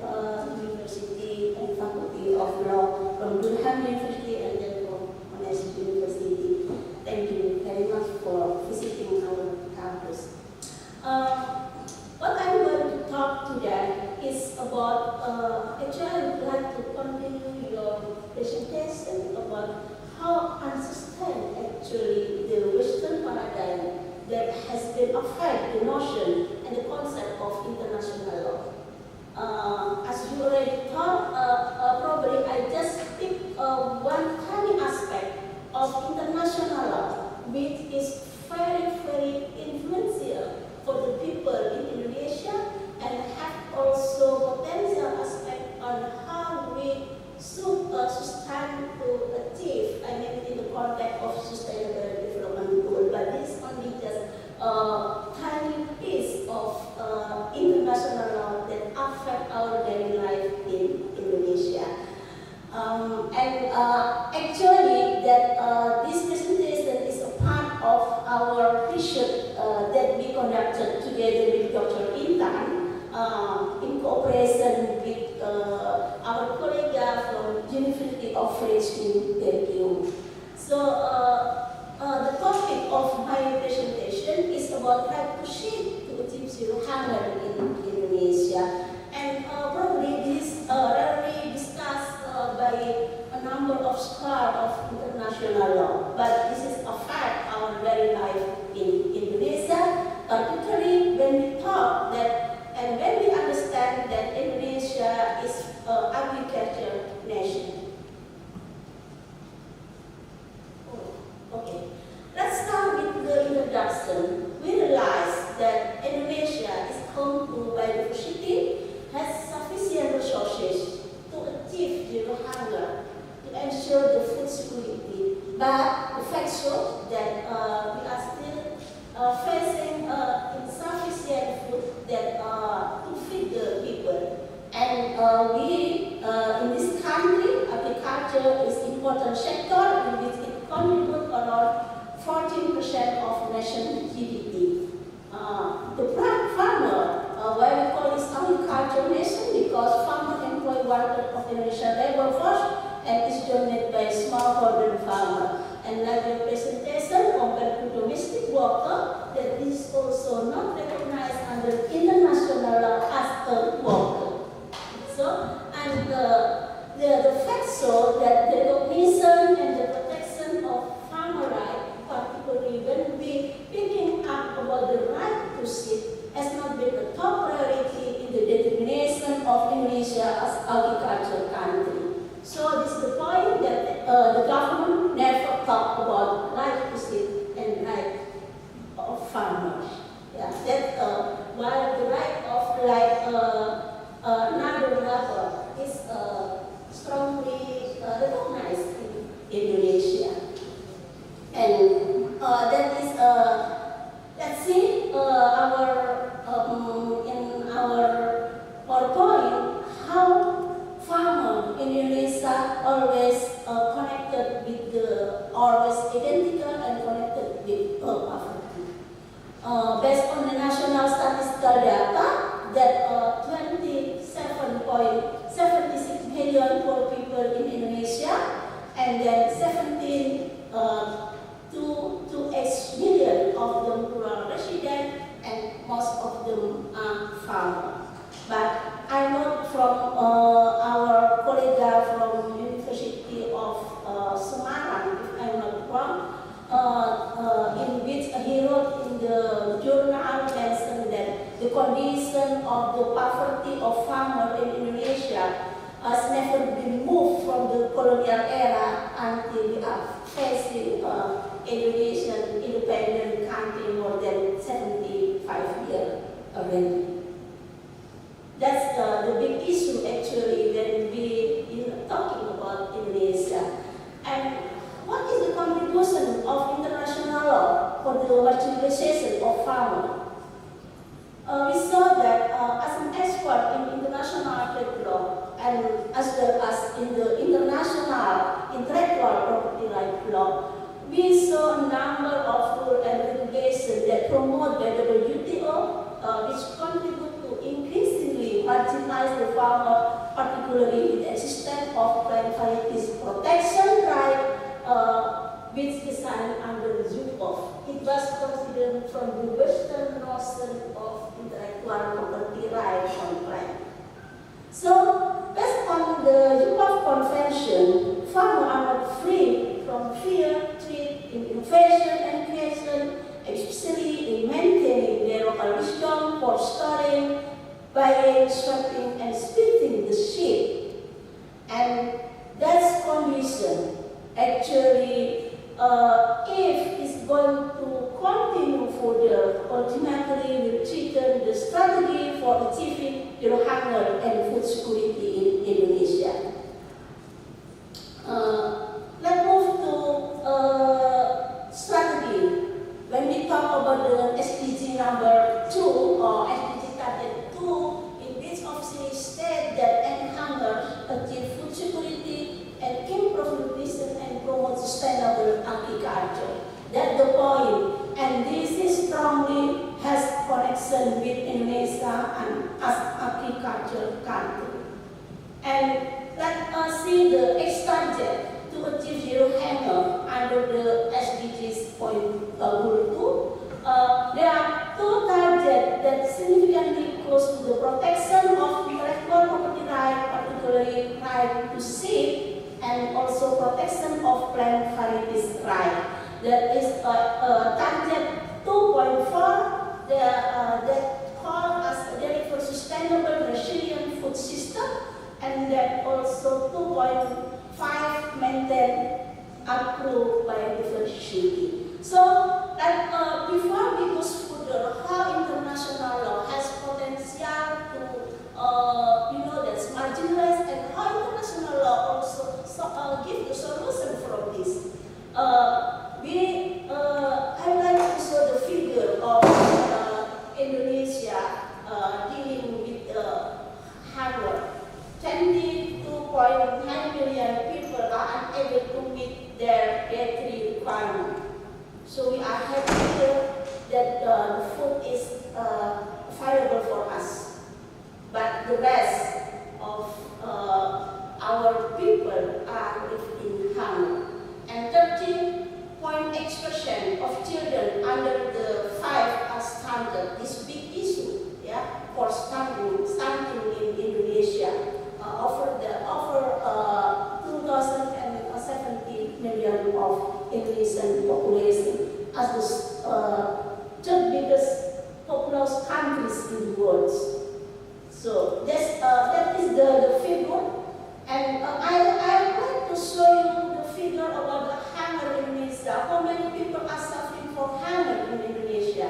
actually the Western paradigm that has been affect the notion and the concept of international law. As you already thought, probably I just pick one tiny aspect of international law, which is very, very influential for the people in Indonesia and have also potential aspect on how we should stand to achieve, I mean in the context of sustainable development goal, but this is only just a tiny piece of international law that affect our daily life in Indonesia. Actually, that this presentation is a part of our research that we conducted together with Dr. Intan in cooperation with our colleague from University of French in Belgium. So the topic of my presentation is about right to seek to achieve zero hunger in Indonesia. And probably this is rarely discussed by a number of scholars of international law, but this is a fact our daily life in Indonesia, particularly when we talk that and when we understand that Indonesia is an agriculture nation. Okay, let's start with the introduction. We realize that Indonesia is home to biodiversity, has sufficient resources to achieve zero hunger, to ensure the food security. But the fact shows that we are still facing insufficient food that to feed the people. And we in this country, agriculture is important sector in which it contributes around 14% of national GDP. The farmer, why we call this agriculture nation, because farmers employ 1/3 of Indonesian labor force and is dominated by smallholder farmer. And like the presentation compared to domestic worker, that is also not recognized under international law as a worker. So, and the fact show that the recognition and the protection of farmer rights, particularly when we picking up about the right to seed, has not been a top priority in the determination of Indonesia as agricultural country. So this is the point that the government never talked about right to seed and right of farmers. Yeah, that while the right of another level is strongly recognized in Indonesia, and that is let's see in our PowerPoint how farmer in Indonesia always connected with always identical and connected with poverty. Based on the national statistical data, that 27.76 million poor people in Indonesia, and then 17 to 8 million of them rural residents, and most of them are farmers. But I know from our colleague from University of Semarang, if I'm not wrong, in which he wrote in the journal mentioned that the condition of the poverty of farmers in Indonesia has never been moved from the colonial era until we are facing Indonesian independent country more than 75 years already. That's the big issue actually when we talking about Indonesia. And what is the contribution of international law for the marginalization of farmers? We saw that as an expert in international trade law and as well as in the international intellectual property right law, we saw a number of rules and regulations that promote the WTO, which contribute to increasingly marginalize the farmer, particularly with the existence of plant varieties protection right, which is designed under the ZUPOF. It was considered from the Western notion of intellectual property right on plant. So, based on the ZUPOF Convention, farmers are not free from fear, threat, innovation and creation, especially in maintaining their local wisdom for storing, buying, swapping, and splitting the seed. And that's condition. Actually, if it's going to continue further, ultimately will threaten the strategy for achieving zero hunger and food security in Indonesia. Let's move to strategy. When we talk about the SDG number 2 or SDG target 2, in which officially state that end hunger, achieve food security, and improve nutrition and promote sustainable agriculture. That's the point. And this is strongly has connection with Indonesia and as agriculture country. And let us see the X target to achieve zero hunger under the SDGs point goal 2. There are two targets that significantly close to the protection of intellectual property right, particularly right to seed, and also protection of plant varieties right. That is target 2.4 that call as deliver sustainable resilient food system, and that also 2.5 maintain approved biodiversity. So that before we go further, how international law has potential to that's marginalized, and how international law also give the solution from this. I like to show the figure of Indonesia dealing with hunger. 22.9 million people are unable to meet their dietary requirement. So we are happy here that the food is available for us. But the rest of our people are living in hunger. And 13.8% of children under the 5 are stunted. This big issue, for stunting in Indonesia. Over 2,070 million of Indonesian population as the third biggest populous countries in the world. So that is the figure, and I like to show you the figure about the hunger in Indonesia. How many people are suffering from hunger in Indonesia?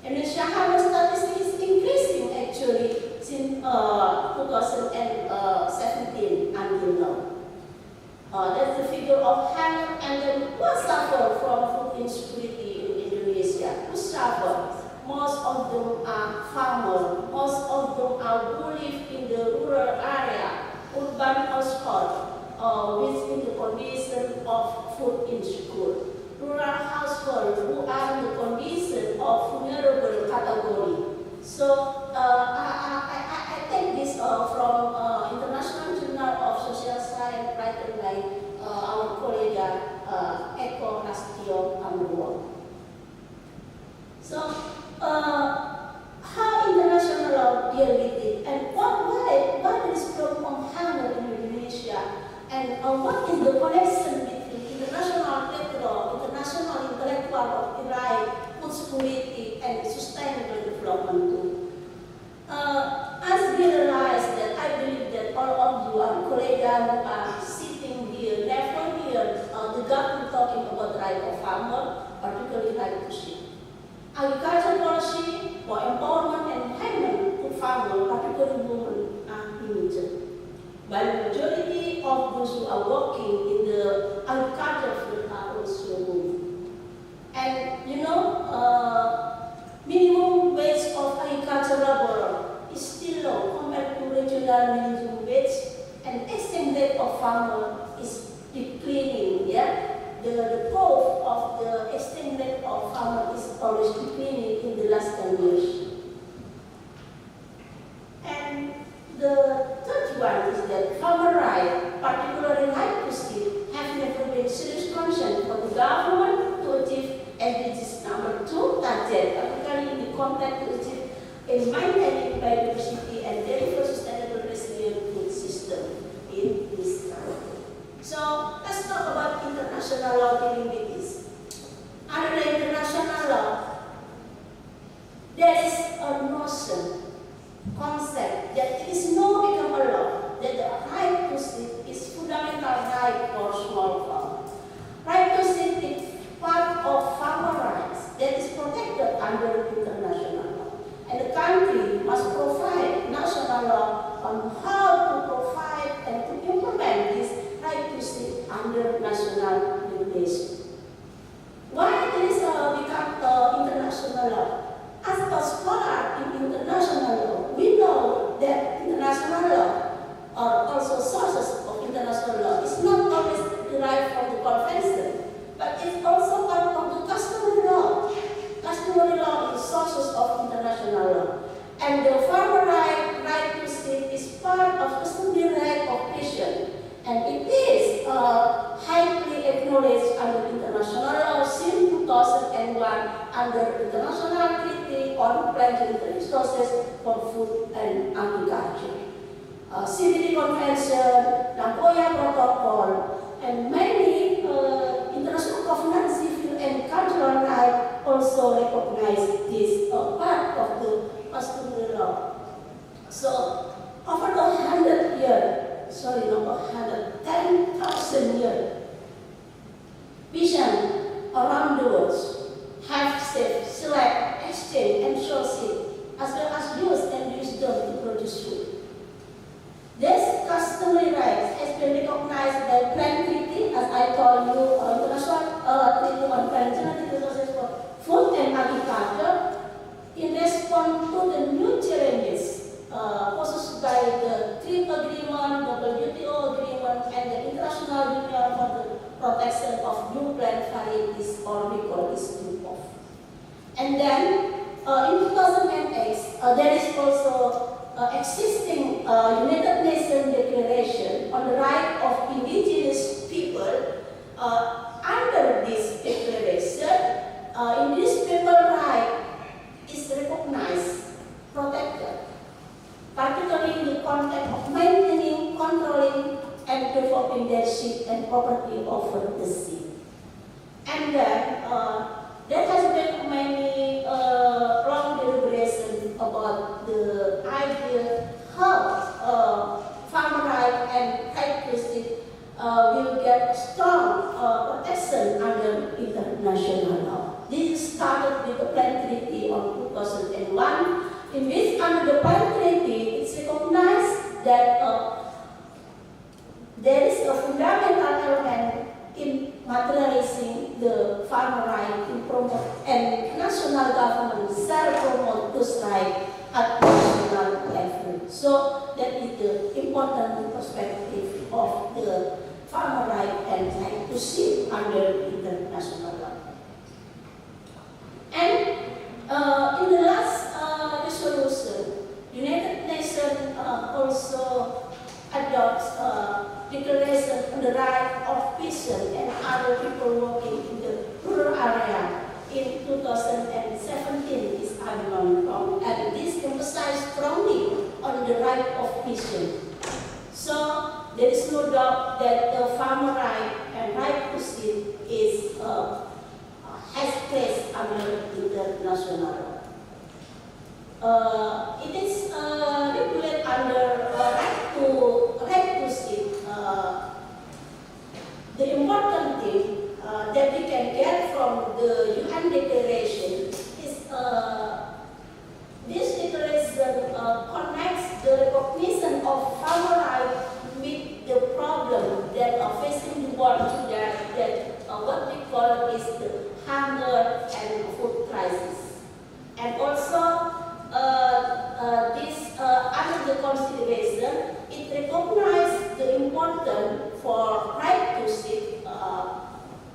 Indonesia hunger statistic is increasing actually since 2017 until now. That's the figure of hunger, and then who suffer from food insecurity in Indonesia? Who suffer? Most of them are farmers. Most of them are who live in the rural area, urban household, which in the condition of food insecure. Rural households who are in the condition of vulnerable category. So I take this from International Journal of Social Science, written by our colleague Iclgg. So how international law deal with it, and why this problem of hunger in Indonesia, and what is the connection between international trade law, international intellectual property right, food security, and sustainable development too. As we realize that, I believe that all of you are colleagues who are sitting here, never hear the government talking about right of farmer, particularly right to seed. Agriculture policy for empowerment and payment to farmers, particularly women, are limited. But the majority of those who are working in the agriculture field are also women. And minimum wage of agriculture laborer is still low compared to regional minimum wage, and exchange rate of farmer is declining. The growth of the exchange rate of farmer is always declining in the last 10 years. And the third one is that farmer rights, particularly right to seed, have never been serious concern for the government to achieve SDGs number 2 target, particularly in the context to achieve in maintaining biodiversity and deliver sustainable resilient food system in this country. So let's talk about international law dealing with this. that the country must provide national law on how to provide and to implement this right to sit under national regulation. Why this become international law? As a scholar in international law, we know that international law, or also sources of international law, is not always derived from the convention, but it's also part of the customary law. Customary law is sources of international law. And the farmer right to sit is part of customary right of patient. And it is highly acknowledged under international law since 2001 under International Treaty on Planetary Resources for Food and Agriculture. CBD Convention, Nagoya Protocol, and many international covenants, civil and cultural rights also recognize this part of the customary law. So, over the 100 years, sorry, not 100, 10,000 years, vision around the world have saved, select, exchange, and sourcing, as well as use and wisdom to produce food. This customary rights has been recognized by Plan Treaty, as I told you, International Treaty on Planetary Resources for Food and Agriculture, in response to the new challenges posed by the TRIP agreement, WTO agreement, and the International Union for the Protection of New Plant Varieties, or we call this UPOV. And then, in 2008, there is also existing United Nations Declaration on the right of indigenous people. Under this declaration, indigenous right is recognized, protected, particularly in the context of maintaining, controlling, and developing their sea and property over the sea. And then there has been many long deliberations about the idea how farmer right and right to sit will get strong protection under international law. This started with the Plan Treaty of 2001, in which under the Plan Treaty it's recognized that there is a fundamental element in materializing the farmer right to promote, and national government shall promote those rights at national level. So that is the important perspective of the farmer right and right to sit under international law. And in the last resolution, United Nations also adopts declaration on the right of peasants and other people working in the rural area in 2017 is unknown, and this emphasized strongly on the right of peasants. So there is no doubt that the farmer right and right to sit is has place under international law. It is regulated under right to sit. The important thing that we can get from the UN declaration is this declaration connects the recognition of farmer rights with the problem that are facing the world today, that what we call is the hunger and food crisis. And also this under the consideration, it recognizes the importance for right to sit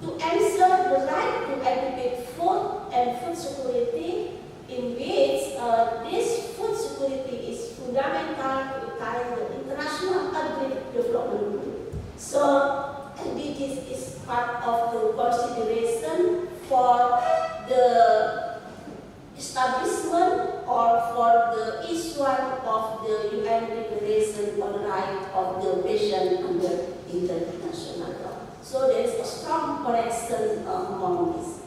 to answer the right to adequate food and food security, in which this food security is fundamental to carry the international agreed development goal. So this is part of the consideration for the establishment or for the issuance of the UN Declaration on the Right of the Patient under international law. So there is a strong connection among these.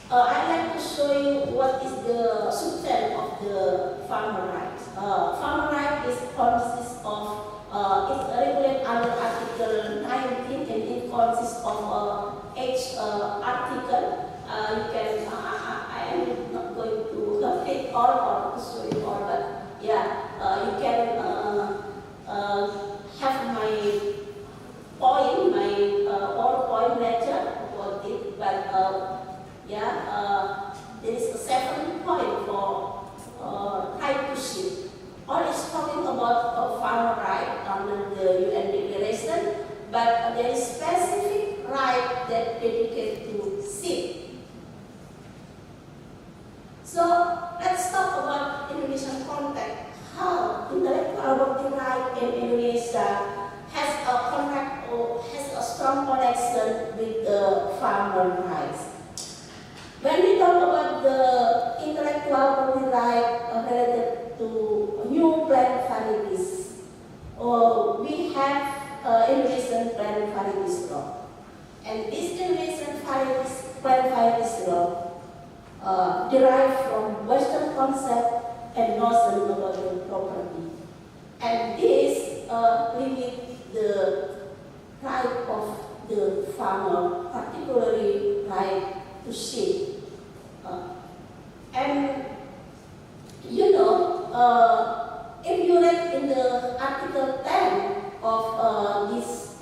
I'd like to show you what is the substance of the farmer rights. Farmer right consists of, it's regulated under Article 19, and it consists of 8 articles. You can, I am not going to read it all or to show you all, but yeah, you can have my point, my PowerPoint lecture about it, but there is a 7 point for right to sit. All is talking about farmer right under the UN Declaration, but there is specific right that dedicated to sit. So let's talk about Indonesian context. How intellectual property right in Indonesia has a connect or has a strong connection with the farmer rights. When we talk about the intellectual property right related to new plant varieties, we have Indonesian plant varieties law, and this Indonesian plant varieties law derived from Western concept and notion about the property, and this limit the right of the farmer, particularly right to seed. And you know, if you read in the Article 10 of this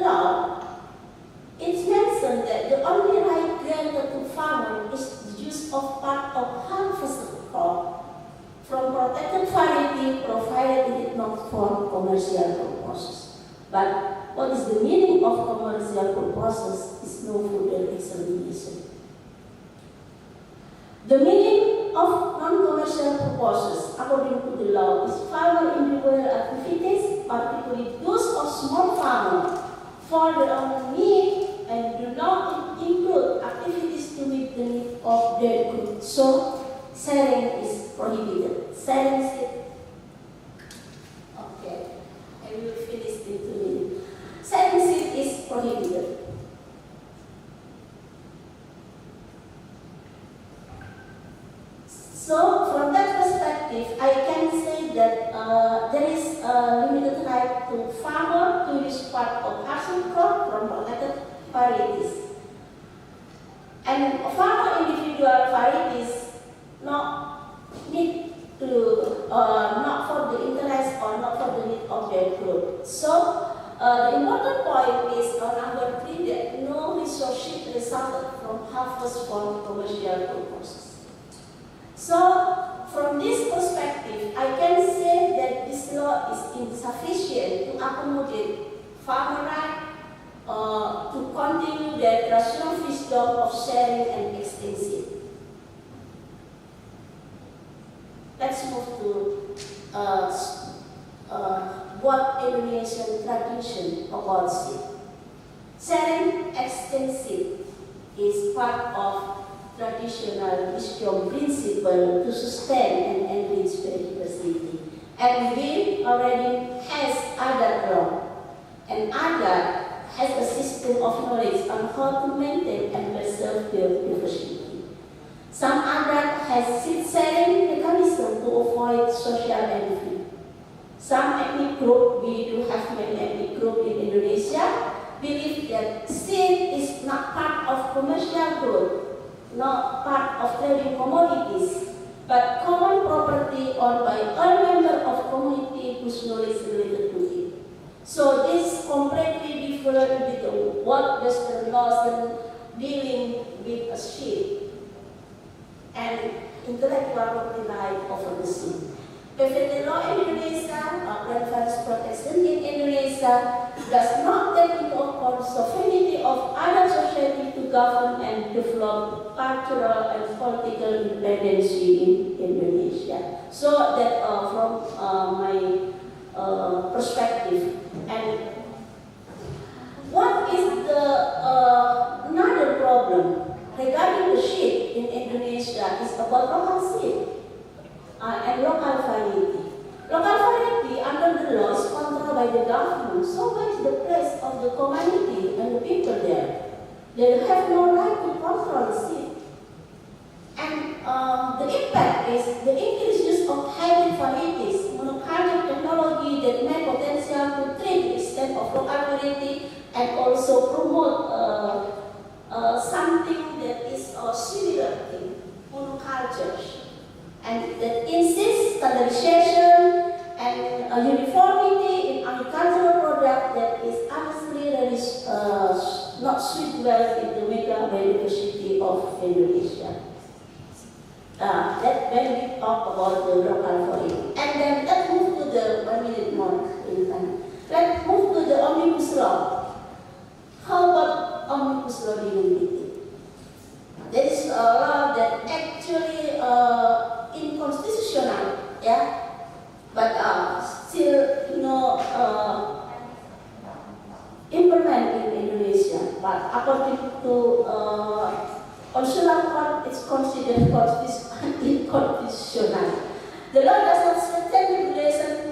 law, it's mentioned that the only right granted to farmer is the use of part of harvested crop from protected variety, provided it is not for commercial purposes. But what is the meaning of commercial purposes is no further examination. The meaning of non-commercial purposes, according to the law, is farmer individual activities, particularly those of small farmers, for their own need and do not include activities to meet the need of their group. So, selling is prohibited. Selling is okay. I will finish in 2 minutes. Selling seed is prohibited. So, from that perspective, I can say that there is a limited right to farmer to use part of harvested crop from protected varieties. And farmer individual varieties not need to, not for the interest or not for the need of their group. So, the important point is number 3, that no resource resulted from harvest for commercial purposes. So, from this perspective, I can say that this law is insufficient to accommodate farmer right to continue their rational wisdom of sharing and extension. Let's move to what Indonesian tradition about seed. Sharing extensive is part of traditional wisdom principle to sustain and enrich biodiversity. And we already has other law, and other has a system of knowledge on how to maintain and preserve biodiversity. Some other has seed sharing mechanism to avoid social envy. Some ethnic group, we do have many ethnic group in Indonesia, believe that seed is not part of commercial growth, not part of trading commodities, but common property owned by all members of community whose knowledge related to it. So this completely different with what Western laws dealing with a seed and intellectual property right over the seed. PVT law in Indonesia, plant variety protection in Indonesia, does not take into account sovereignty of other society to govern and develop cultural and political independence in Indonesia. So that from my perspective. And what is the another problem regarding the seed in Indonesia is about local seed. And local variety. Local variety under the law is controlled by the government. So where is the place of the community and the people there? They have no right to control the seed. And the impact is the increased use of hybrid varieties, monoculture technology that may potential to treat the extent of local variety and also promote something that is similar in monoculture. sweet wealth in the mega biodiversity of Indonesia. That when we talk about the local foreign. And then let's move to the 1 minute more. Let's move to the Omnibus Law. How about Omnibus Law delivery? There is a law that actually inconstitutional, yeah, but still, implement in Indonesia. But according to Consular Court, it's considered inconstitutional. The law does not strengthen regulation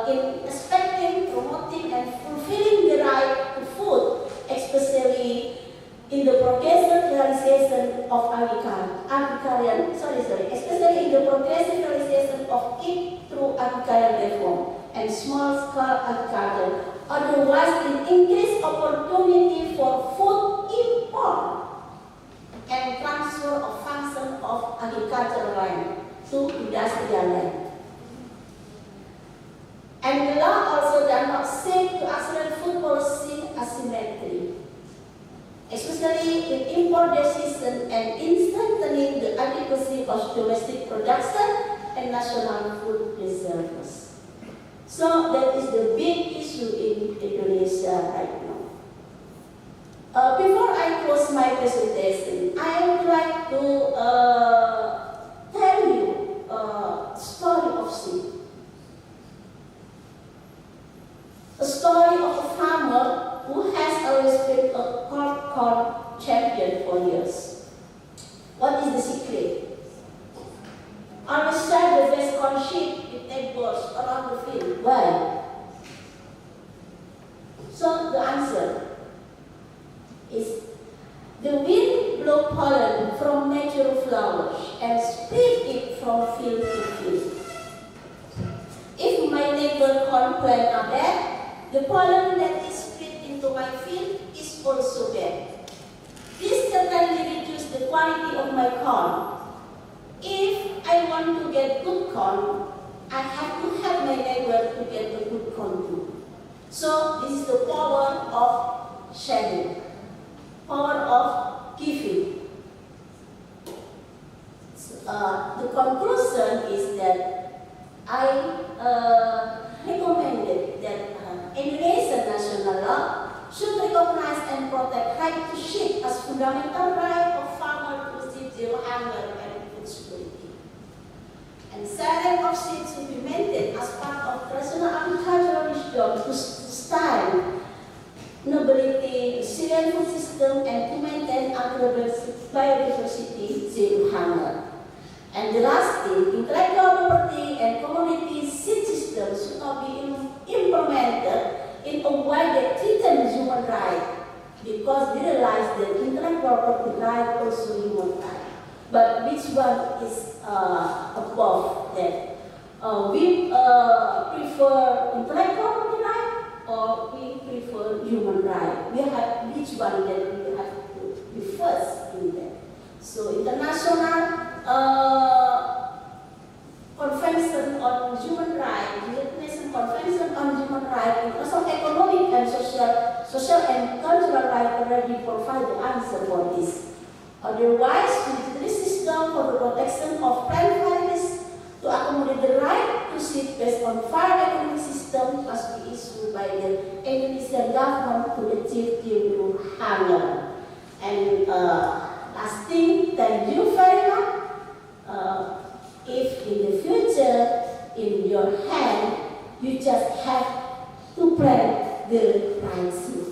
in respecting, promoting, and fulfilling the right to food, especially in the progressive realization of especially in the progressive realization of it through agrarian reform and small-scale agriculture. Otherwise, it increased opportunity for food import and transfer of function of agricultural land to industrial land. And the law also does not seek to accelerate food policy asymmetry, especially in import decision and in strengthening the adequacy of domestic production and national food reserves. So that is the big issue in Indonesia right now. Before I close my presentation, I would like to tell you a story of sheep. A story of a farmer who has always been a corn champion for years. What is the secret? Always share the best corn sheep with neighbors around the field. Why? So the answer is the wind blow pollen from natural flowers and spread it from field to field. If my neighbor corn plant are bad, the pollen that is spread into my field is also bad. This certainly reduces the quality of my corn. If I want to get good corn, I have to help my neighbor to get the good corn too. So this is the power of sharing, power of giving. The conclusion is that I recommended that Indonesian national law should recognize and protect right to sheep as fundamental right of farmer to receive zero hunger and food security. And silence of sheep should be maintained as part of traditional agricultural wisdom to sustain nobility, resilient food system, and to maintain biodiversity, zero hunger. And the last thing, intellectual property and community seed systems should not be implemented in a way that threatens human rights, because we realize that intellectual property right also human right. But which one is above that? We prefer intellectual property right, or we prefer human right? We have which one that we have to be first in that. So international Convention on Human Rights, United Nations Convention on Human Rights, and also economic and social and cultural rights already provide the answer for this. Otherwise, the system for the protection of plant varieties to accommodate the right to seed based on fair economic system must be issued by the Indonesian government to achieve zero hunger. And last thing, thank you very much. If in the future, in your hand, you just have to plant the right seed.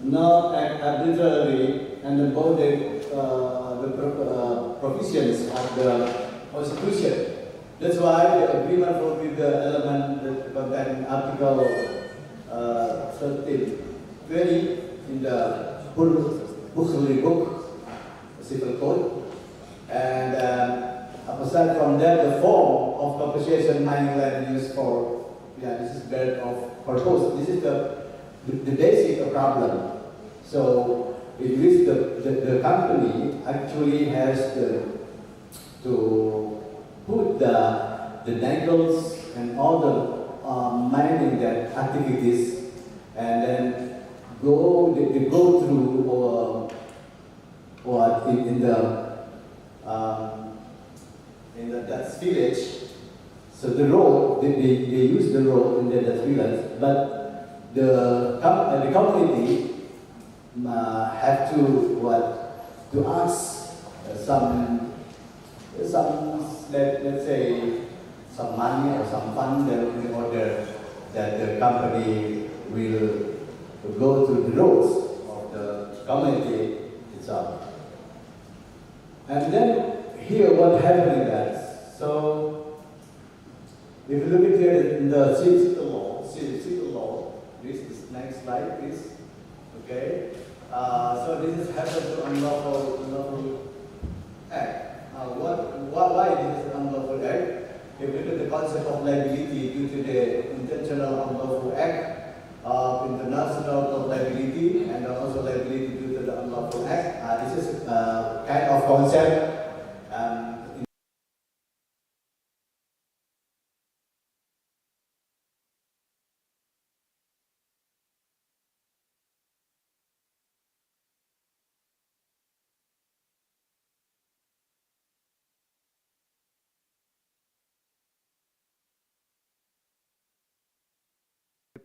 not act arbitrarily and above provisions of the Constitution. That's why the agreement with the element that contain Article 13, 20 in the Bukhari book, Civil Code, and aside from that, the form of compensation mining land used for, this is bad of purpose. This is the basic problem. So it is the company actually has to put the dangles and all the mining that activities, and then they go through what in the Dutch village. So the road they use the road in the Dutch village, but the community have to ask some let's say some money or some fund in order that the company will go through the roads of the community itself. And then here what happening that, so if you look at here in the civil law, this is next slide please. Okay, so this is happened to unlawful act. Why this is unlawful act? If you look at the concept of liability due to the intentional unlawful act, international liability, and also liability due to the unlawful act, this is kind of concept.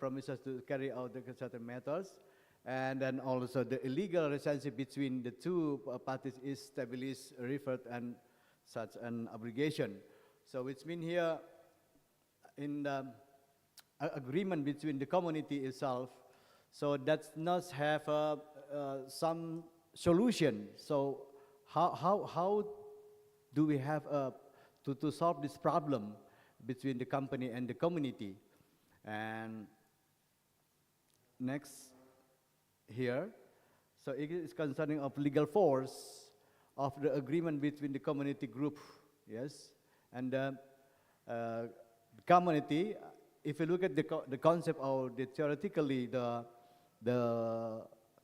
Promises to carry out the certain methods, and then also the illegal relationship between the two parties is established, referred, and such an obligation. So which means here in the agreement between the community itself, so that does have some solution. So how do we have to solve this problem between the company and the community? And next here, so it is concerning of legal force of the agreement between the community group, yes, and the community. If you look at the concept of theoretically the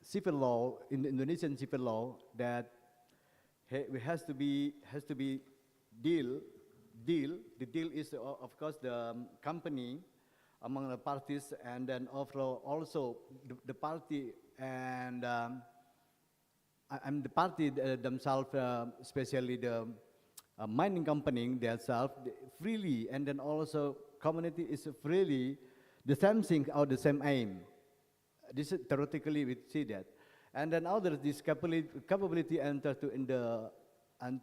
civil law in the Indonesian civil law, that has to be deal. The deal is of course the company among the parties, and then also the party and the party themselves, especially the mining company themselves, freely, and then also community is freely the same thing or the same aim. This is theoretically we see that, and then others this capability enter into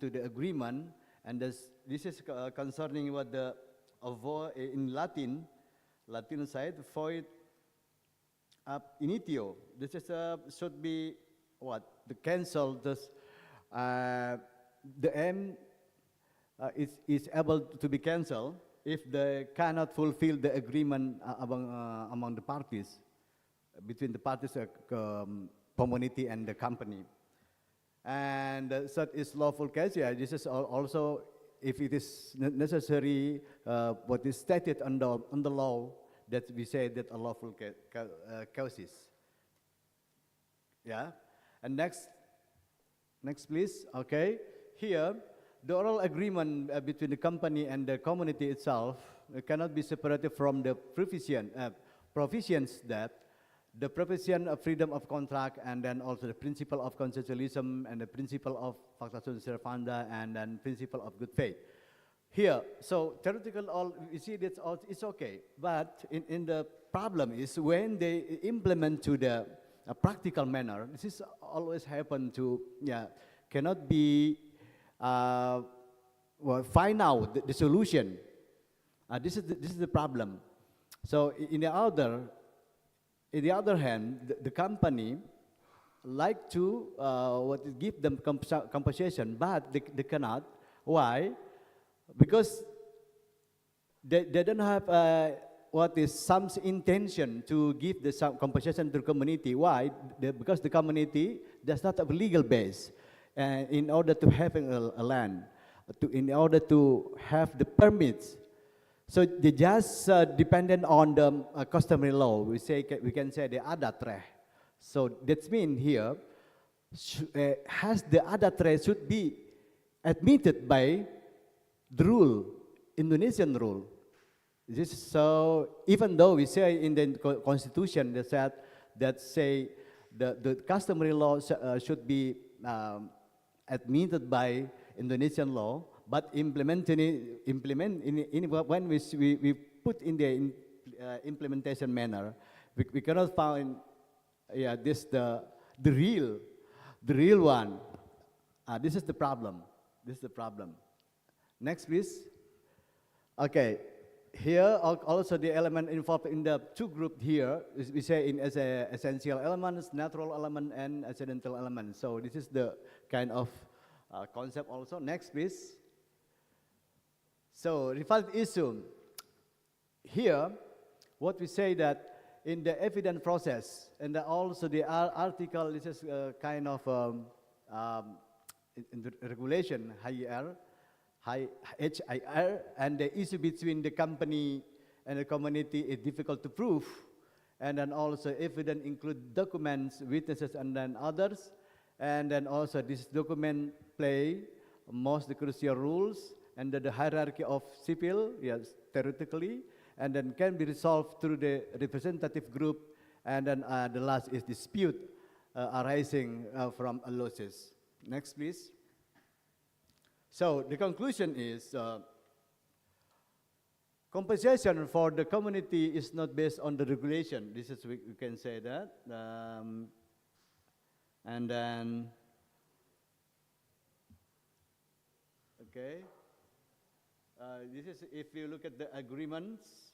the agreement, and this is concerning what the in Latin side, void ab initio. This is should be what the cancel. This the aim is able to be cancelled if they cannot fulfill the agreement among the parties, between the parties, community and the company. And third is lawful case. Yeah, this is also if it is necessary, what is stated on the law, that we say that a lawful causes. Yeah, and next please. Okay, here the oral agreement between the company and the community itself cannot be separated from the provisions that the provision of freedom of contract, and then also the principle of consensualism, and the principle of facta sunt servanda, and then principle of good faith. Here, so theoretical, all you see that's all, it's okay, but in the problem is when they implement to the practical manner. This is always happen to cannot be find out the solution. This is the problem. So in the order, on the other hand, the company like to give them compensation, but they cannot. Why? Because they don't have what is some intention to give the some compensation to the community. Why? Because the community does not have a legal base, in order to have a land, in order to have the permits. So they just dependent on the customary law. We can say the adat reh. So that means here, has the adat reh should be admitted by the rule, Indonesian rule. So even though we say in the constitution that say the customary law should be admitted by Indonesian law, but when we put in the implementation manner, we cannot find this the real one. This is the problem. This is the problem. Next, please. Okay. Here also the element involved in the two groups here, we say in as essential elements, natural element, and accidental element. So this is the kind of concept also. Next, please. So default issue. Here, what we say that in the evidence process, and also the article, this is kind of in the regulation, HIR, and the issue between the company and the community is difficult to prove. And then also evidence include documents, witnesses, and then others. And then also this document play most the crucial rules and the hierarchy of civil, yes, theoretically, and then can be resolved through the representative group. And then the last is dispute arising from losses. Next, please. So the conclusion is compensation for the community is not based on the regulation. This is, we can say that. And then, okay. This is, if you look at the agreements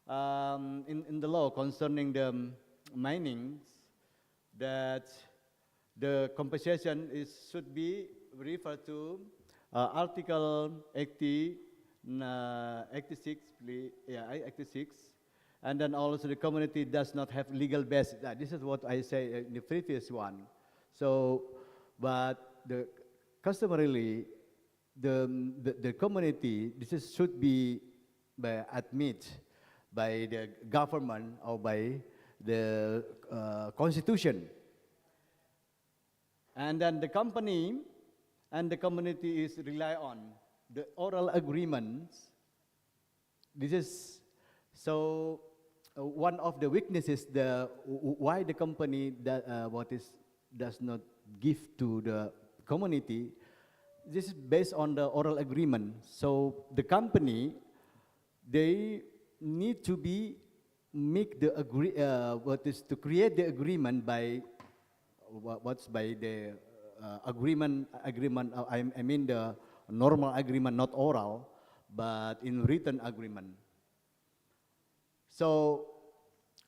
in the law concerning the minings, that the compensation should be referred to Article 86, 86, and then also the community does not have legal basis. This is what I say in the previous one. So, but the customarily, the community, should be admitted by the government or by the constitution. And then the company and the community is rely on the oral agreements. This is so one of the weaknesses why the company does not give to the community. This is based on the oral agreement. So the company, they need to make the to create the agreement by by the agreement. I mean the normal agreement, not oral, but in written agreement. So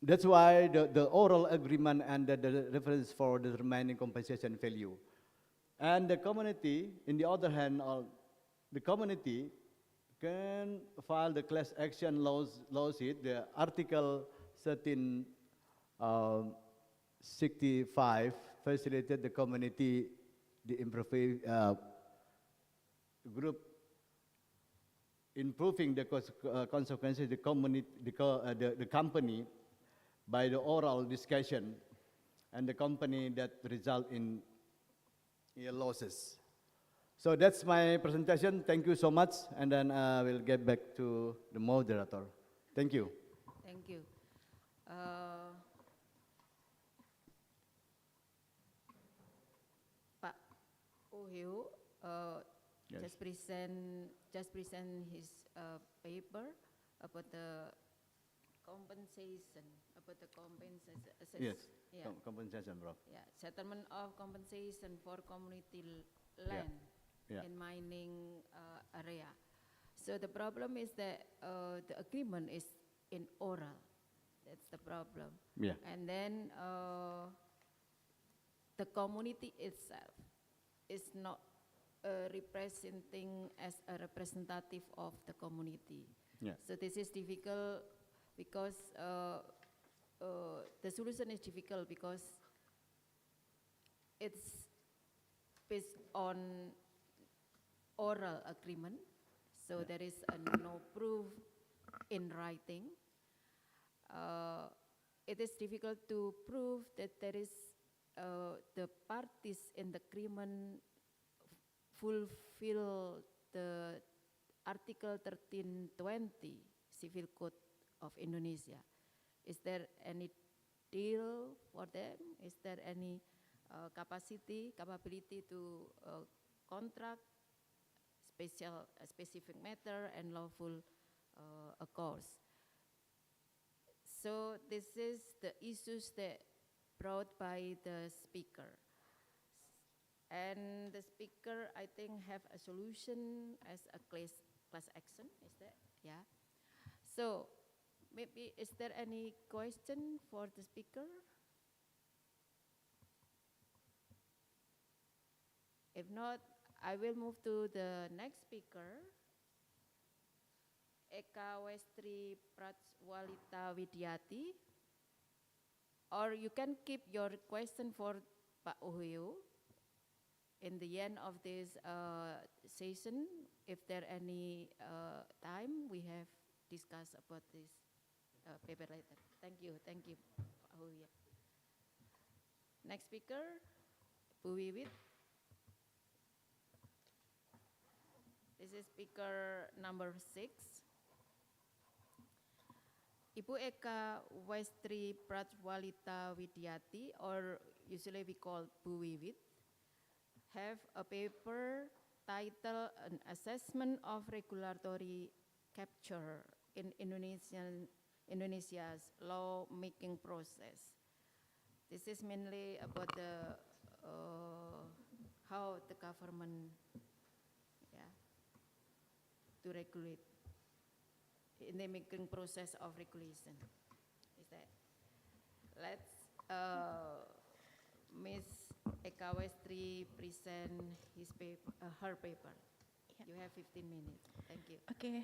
that's why the oral agreement and the reference for the remaining compensation value. And the community, in the other hand, the community can file the class action lawsuit. The Article 1365 facilitated the community, the group improving the consequences of the community, the company by the oral discussion, and the company that result in losses. So that's my presentation. Thank you so much, and then we'll get back to the moderator. Thank you. Thank you. Pak Uhyu Yes. just present his paper about the compensation, Yes. Yeah. Compensation, bro. Yeah, settlement of compensation for community land Yeah. in mining area. So the problem is that the agreement is in oral. That's the problem. Yeah. And then the community itself is not representing as a representative of the community. Yeah. So this is difficult because the solution is difficult because it's based on oral agreement. So Yeah. there is no proof in writing. It is difficult to prove that there is the parties in the agreement fulfill the Article 1320 Civil Code of Indonesia. Is there any deal for them? Is there any capability to contract specific matter and lawful accords? So this is the issues that brought by the speaker. And the speaker, I think, have a solution as a class action, is that? Yeah. So maybe, is there any question for the speaker? If not, I will move to the next speaker, Eka Westri Prajwalita Widyati. Or you can keep your question for Pak Ohyo. In the end of this session, if there any time, we have discussed about this paper later. Thank you, Pak Ohyo. Next speaker, Bu Wiwit. This is speaker number 6. Ibu Eka Westri Prajwalita Widyati, or usually we call Bu Wiwit, have a paper titled An Assessment of Regulatory Capture in Indonesia's Law-Making Process. This is mainly about the how the government to regulate in the making process of regulation. Is that? Let's Ms. Eka Westri present her paper. Yeah. You have 15 minutes. Thank you. Okay,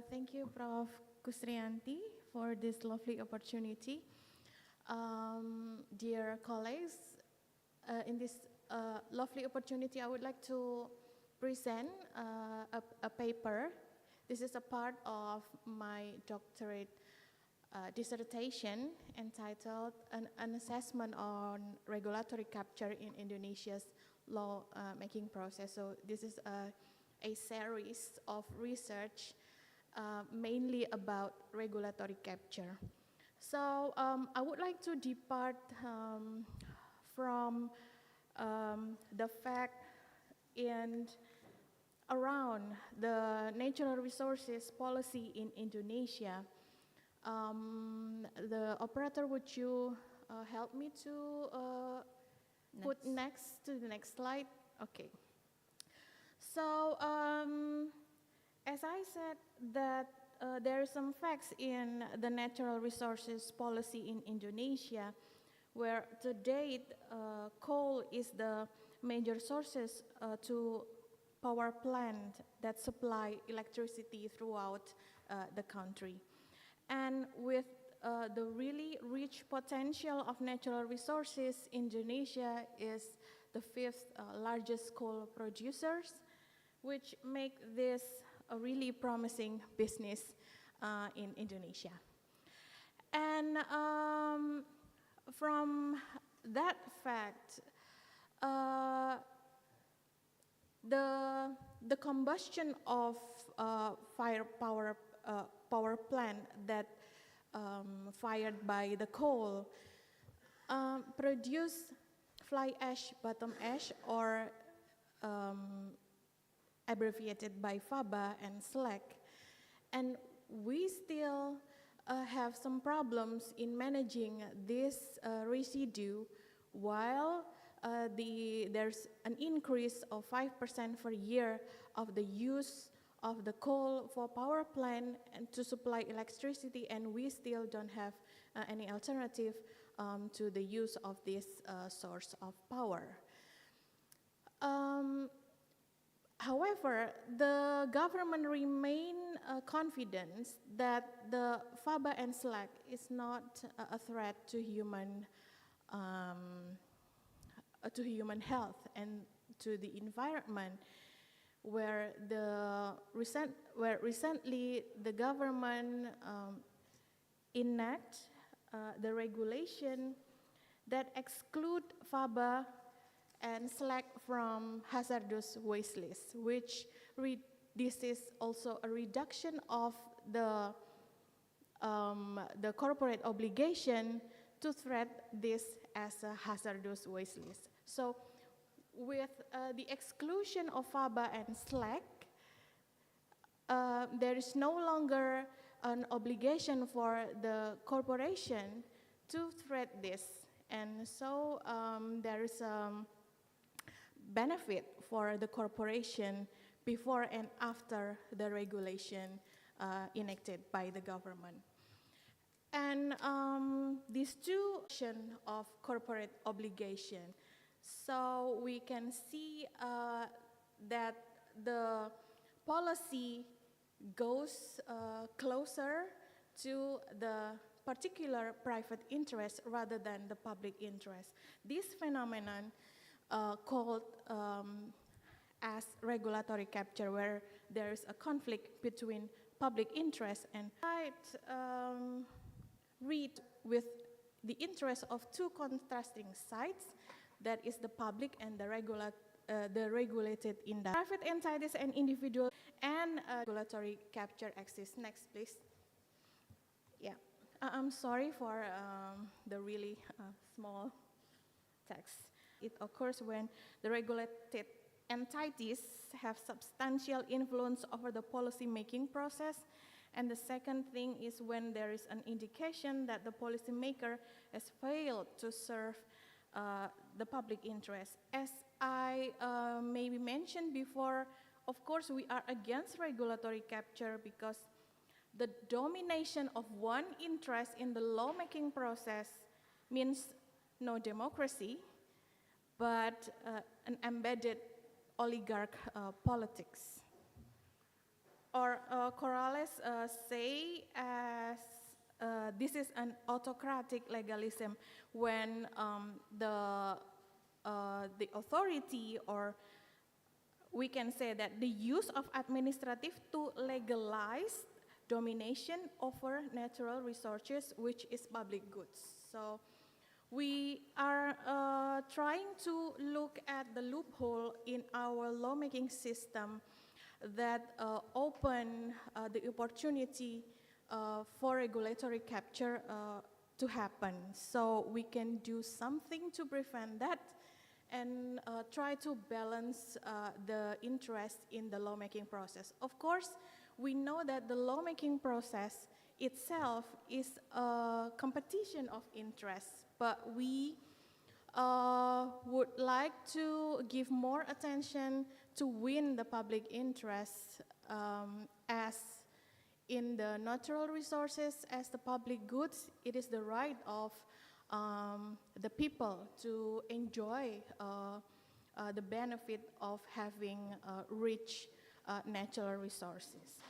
thank you, Prof. Kusrianti, for this lovely opportunity. Dear colleagues, in this lovely opportunity, I would like to present a paper. This is a part of my doctorate dissertation entitled An Assessment on Regulatory Capture in Indonesia's Law-Making Process. So this is a series of research mainly about regulatory capture. So I would like to depart from the fact around the natural resources policy in Indonesia. The operator, would you help me to put next to the next slide? Okay. So as I said that there are some facts in the natural resources policy in Indonesia, where to date coal is the major sources to power plant that supply electricity throughout the country. And with the really rich potential of natural resources, Indonesia is the 5th largest coal producers, which make this a really promising business in Indonesia. And from that fact, the combustion of power plant that fired by the coal produce fly ash, bottom ash, or abbreviated by FABA and slag. And we still have some problems in managing this residue, while there's an increase of 5% per year of the use of the coal for power plant and to supply electricity, and we still don't have any alternative to the use of this source of power. However, the government remain confident that the FABA and SLAC is not a threat to human health and to the environment, where recently the government enact the regulation that exclude FABA and SLAC from hazardous waste list, which this is also a reduction of the corporate obligation to treat this as a hazardous waste list. So with the exclusion of FABA and SLAC, there is no longer an obligation for the corporation to treat this. And so there is a benefit for the corporation before and after the regulation enacted by the government. And these two of corporate obligation. So we can see that the policy goes closer to the particular private interest rather than the public interest. This phenomenon called as regulatory capture, where there is a conflict between public interest and read with the interest of two contrasting sides, that is the public and the regulated industry. Private entities and individual and regulatory capture exists. Next, please. Yeah, I'm sorry for the really small text. It occurs when the regulated entities have substantial influence over the policy-making process. And the second thing is when there is an indication that the policymaker has failed to serve the public interest. As I maybe mentioned before, of course we are against regulatory capture because the domination of one interest in the lawmaking process means no democracy, but an embedded oligarch politics. Or Corrales say as this is an autocratic legalism when the authority, or we can say that the use of administrative to legalize domination over natural resources, which is public goods. So we are trying to look at the loophole in our lawmaking system that open the opportunity for regulatory capture to happen. So we can do something to prevent that and try to balance the interest in the lawmaking process. Of course, we know that the lawmaking process itself is a competition of interests, but we would like to give more attention to win the public interest as in the natural resources, as the public goods. It is the right of the people to enjoy the benefit of having rich natural resources.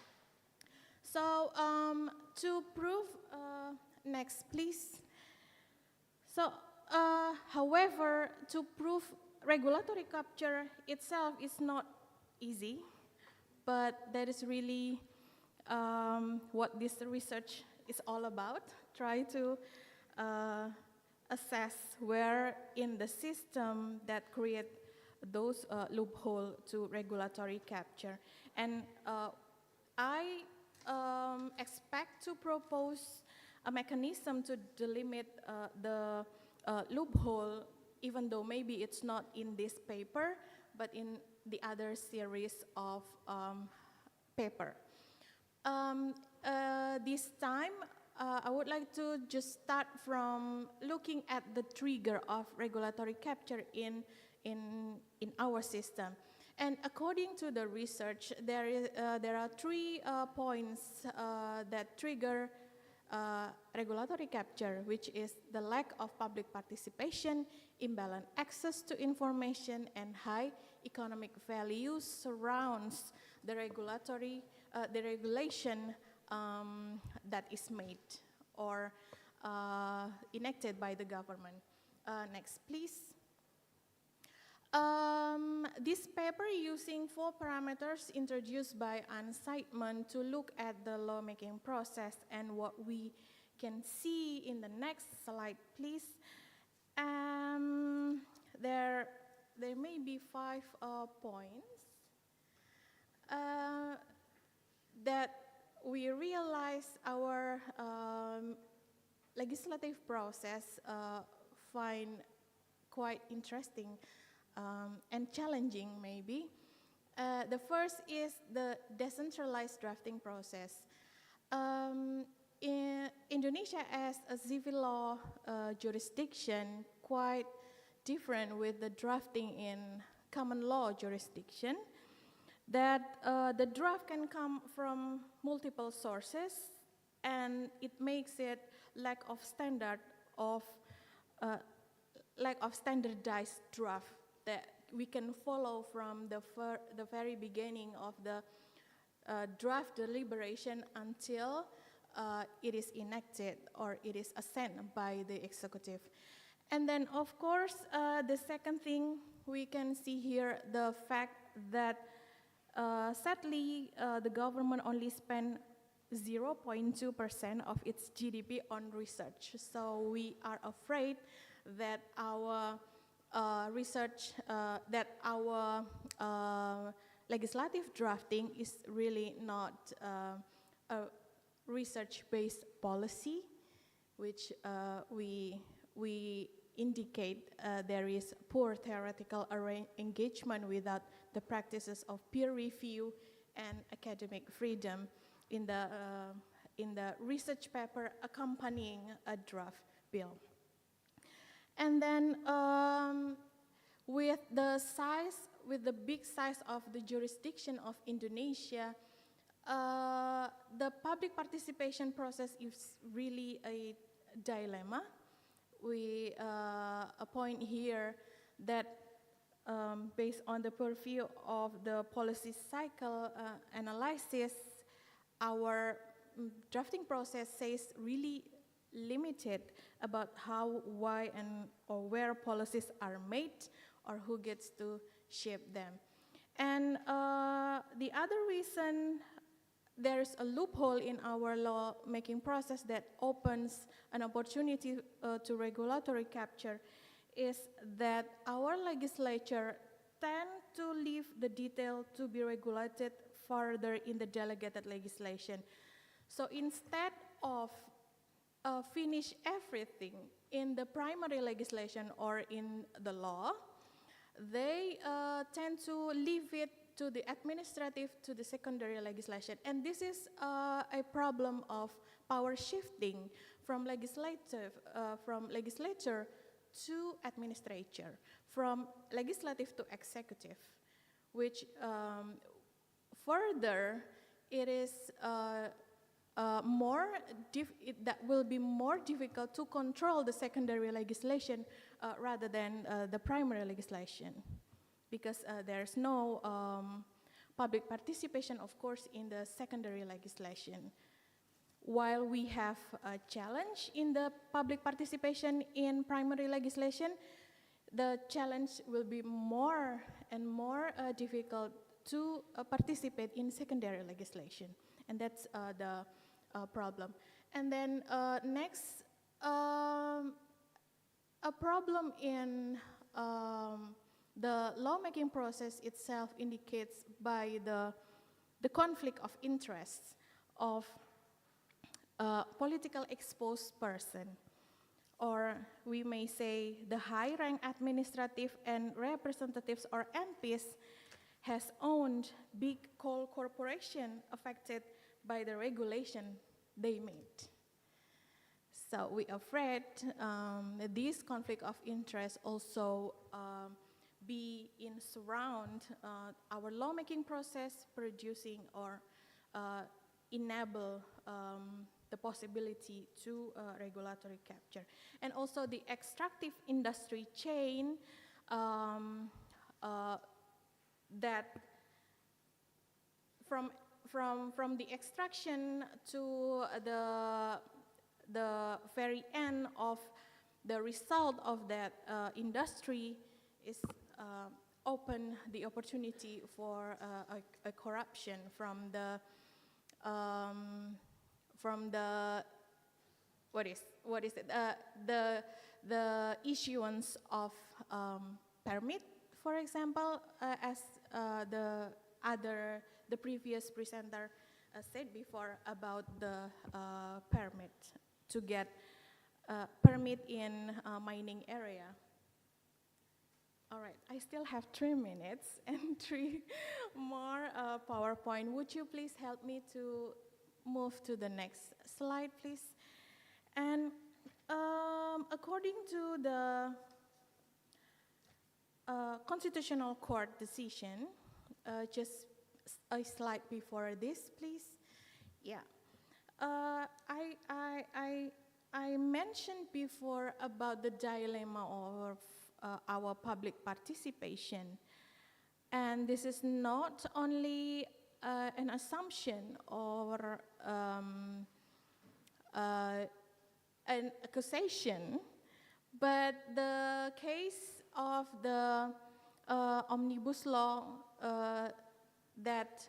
So to prove, next please. So however, to prove regulatory capture itself is not easy, but that is really what this research is all about. Try to assess where in the system that create those loopholes to regulatory capture. And I expect to propose a mechanism to delimit the loophole, even though maybe it's not in this paper, but in the other series of paper. This time, I would like to just start from looking at the trigger of regulatory capture in our system. And according to the research, there are three points that trigger regulatory capture, which is the lack of public participation, imbalanced access to information, and high economic value surrounds the regulation that is made or enacted by the government. Next, please. This paper using 4 parameters introduced by Anne Seidman to look at the lawmaking process, and what we can see in the next slide, please. There may be 5 points that we realize our legislative process find quite interesting and challenging, maybe. The first is the decentralized drafting process. In Indonesia, as a civil law jurisdiction, quite different with the drafting in common law jurisdiction, that the draft can come from multiple sources, and it makes it lack of standardized draft that we can follow from the very beginning of the draft deliberation until it is enacted or it is assented by the executive. And then, of course, the second thing we can see here, the fact that sadly the government only spent 0.2% of its GDP on research. So we are afraid that our legislative drafting is really not a research-based policy, which we indicate there is poor theoretical engagement without the practices of peer review and academic freedom in the research paper accompanying a draft bill. And then with the big size of the jurisdiction of Indonesia, the public participation process is really a dilemma. We point here that based on the purview of the policy cycle analysis, our drafting process says really limited about how, why, and or where policies are made or who gets to shape them. And the other reason there's a loophole in our law-making process that opens an opportunity to regulatory capture is that our legislature tend to leave the detail to be regulated further in the delegated legislation. So instead of finish everything in the primary legislation or in the law, they tend to leave it to the administrative, to the secondary legislation. And this is a problem of power shifting from legislature to administrature, from legislative to executive, which further it is that will be more difficult to control the secondary legislation rather than the primary legislation, because there's no public participation, of course, in the secondary legislation. While we have a challenge in the public participation in primary legislation, the challenge will be more and more difficult to participate in secondary legislation. And that's the problem. And then next, a problem in the lawmaking process itself indicates by the conflict of interests of political exposed person, or we may say the high-rank administrative and representatives or MPs has owned big coal corporation affected by the regulation they made. So we are afraid this conflict of interest also be in surround our lawmaking process, producing or enable the possibility to regulatory capture. And also the extractive industry chain that from the extraction to the very end of the result of that industry is open the opportunity for a corruption from the what is it the issuance of permit, for example, as the previous presenter said before about the permit to get permit in mining area. All right, I still have 3 minutes and 3 more PowerPoint. Would you please help me to move to the next slide, please? And according to the Constitutional Court decision, just a slide before this, please. Yeah, I mentioned before about the dilemma of our public participation, and this is not only an assumption or an accusation, but the case of the omnibus law that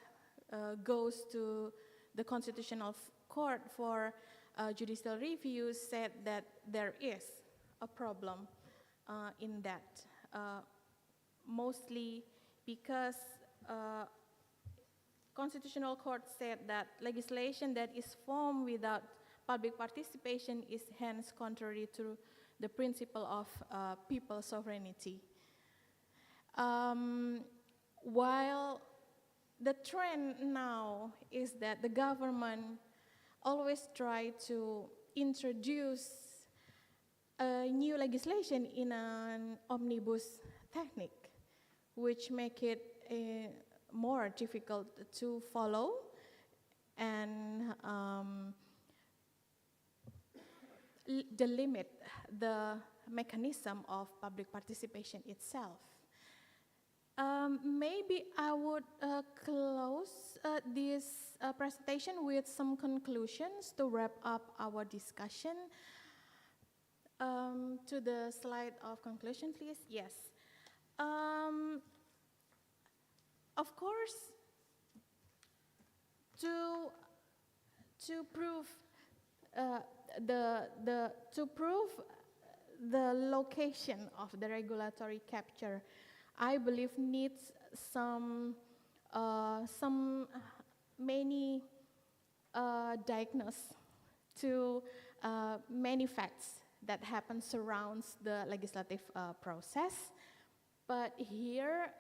goes to the Constitutional Court for judicial review said that there is a problem in that, mostly because Constitutional Court said that legislation that is formed without public participation is hence contrary to the principle of people sovereignty. While the trend now is that the government always try to introduce a new legislation in an omnibus technique, which make it more difficult to follow and delimit the mechanism of public participation itself. Maybe I would close this presentation with some conclusions to wrap up our discussion. To the slide of conclusion, please. Yes. Of course, to prove the location of the regulatory capture, I believe needs many diagnose to many facts that happen surrounds the legislative process. But here,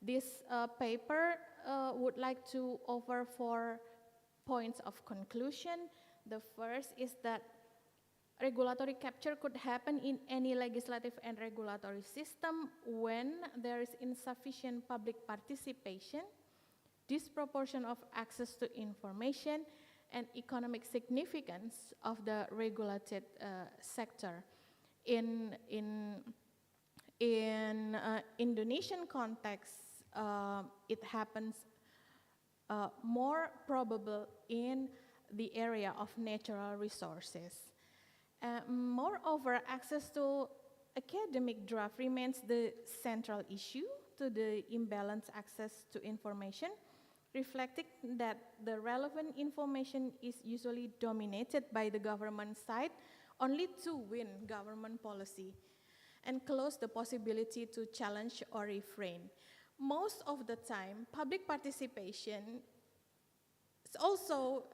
this paper would like to offer 4 points of conclusion. The first is that regulatory capture could happen in any legislative and regulatory system when there is insufficient public participation, disproportion of access to information, and economic significance of the regulated sector. In Indonesian context, it happens more probable in the area of natural resources. Moreover, access to academic draft remains the central issue to the imbalanced access to information, reflecting that the relevant information is usually dominated by the government side only to win government policy and close the possibility to challenge or refrain. Most of the time, public participation is also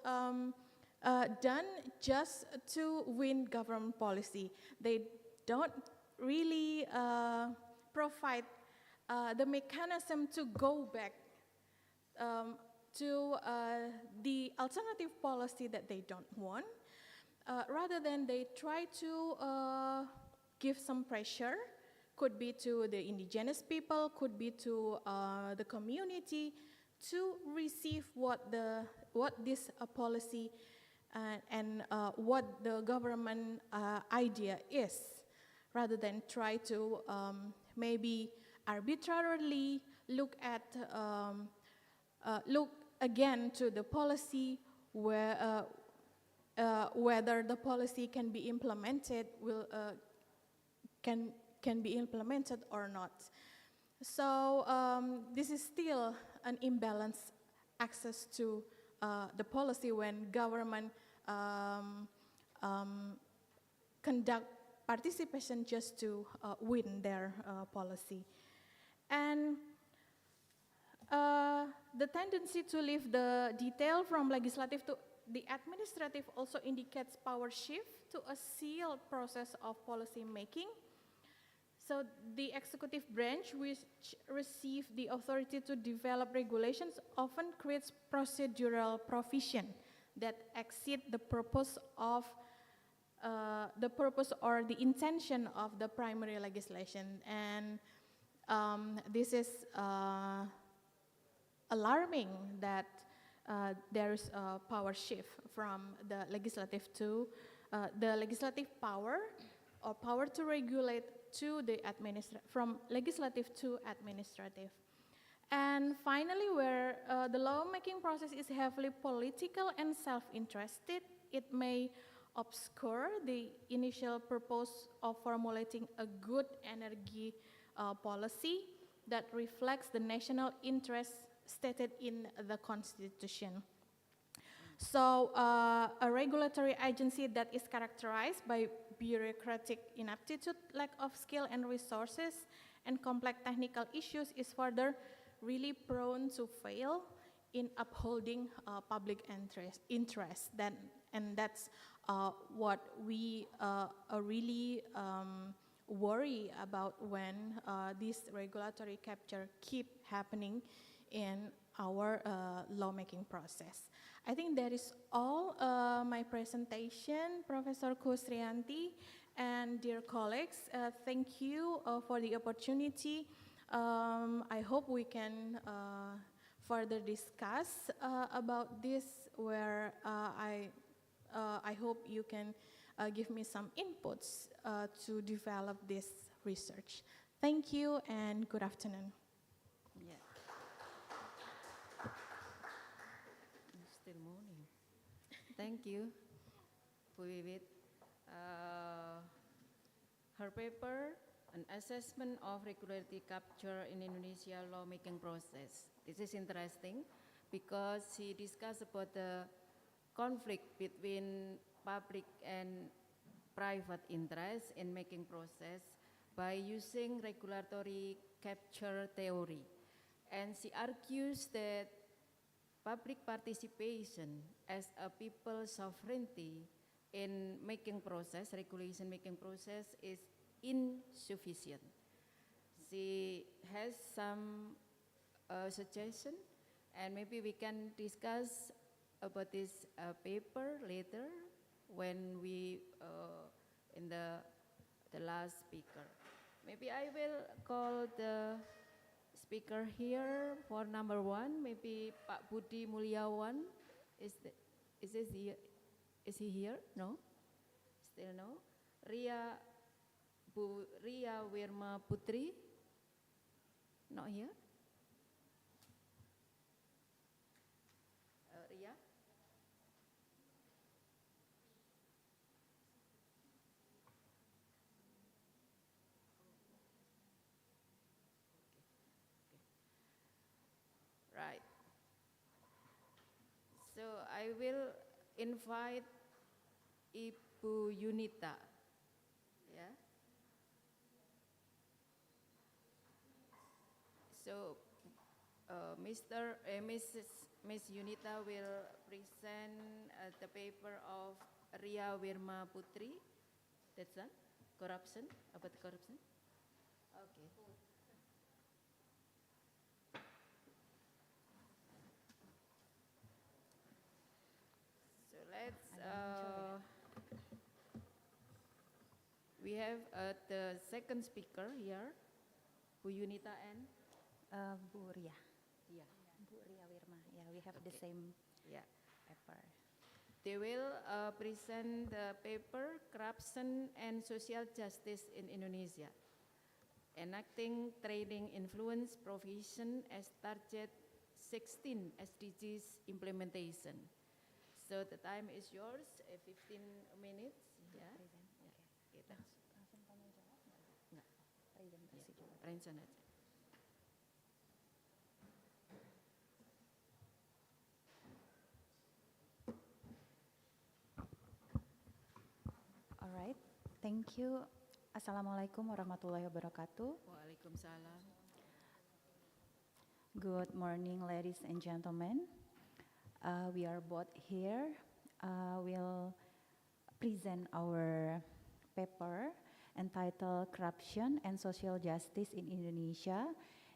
done just to win government policy. They don't really provide the mechanism to go back to the alternative policy that they don't want. Rather than they try to give some pressure, could be to the indigenous people, could be to the community, to receive what the what this policy and what the government idea is, rather than try to maybe arbitrarily look again to the policy where whether the policy can be implemented can be implemented or not. So this is still an imbalanced access to the policy when government conduct participation just to win their policy. And the tendency to leave the detail from legislative to the administrative also indicates power shift to a sealed process of policy making. So the executive branch, which receive the authority to develop regulations, often creates procedural provision that exceed the purpose of or the intention of the primary legislation. And this is alarming that there is a power shift from the legislative to the legislative power or power to regulate to the from legislative to administrative. And finally, where the lawmaking process is heavily political and self-interested, it may obscure the initial purpose of formulating a good energy policy that reflects the national interest stated in the Constitution. So a regulatory agency that is characterized by bureaucratic inaptitude, lack of skill and resources, and complex technical issues is further really prone to fail in upholding public interest. And that's what we really worry about when this regulatory capture keep happening in our lawmaking process. I think that is all my presentation, Professor Kusrianti and dear colleagues. Thank you for the opportunity. I hope we can further discuss about this, where I hope you can give me some inputs to develop this research. Thank you and good afternoon. Yeah. Still morning. Thank you, Bu Wiwit. Her paper, An Assessment of Regulatory Capture in Indonesia Lawmaking Process. This is interesting because she discussed about the conflict between public and private interest in making process by using regulatory capture theory. And she argues that public participation as a people's sovereignty in making process, regulation making process, is insufficient. She has some suggestion, and maybe we can discuss about this paper later when we in the last speaker. Maybe I will call the speaker here for number 1. Maybe Pak Budi Mulyawan is he here? No, still no. Bu Ria Wirma Putri, not here. Ria. Right. So I will invite Ibu Yunita. Yeah. So Miss Yunita will present the paper of Ria Wirma Putri. That's that. Corruption, about corruption. Okay. So let's. We have the second speaker here, Bu Yunita and Bu Ria. Yeah. Bu Ria Wirma. Yeah, we have the Okay. same. Yeah. paper. They will present the paper Corruption and Social Justice in Indonesia, enacting trading influence provision as target 16 SDGs implementation. So the time is yours, 15 minutes. Ya. Kita. Enggak, presentasi dulu. Presentasi. All right, thank you. Assalamualaikum warahmatullahi wabarakatuh. Waalaikumsalam. Good morning, ladies and gentlemen. We are both here. We'll present our paper entitled Corruption and Social Justice in Indonesia,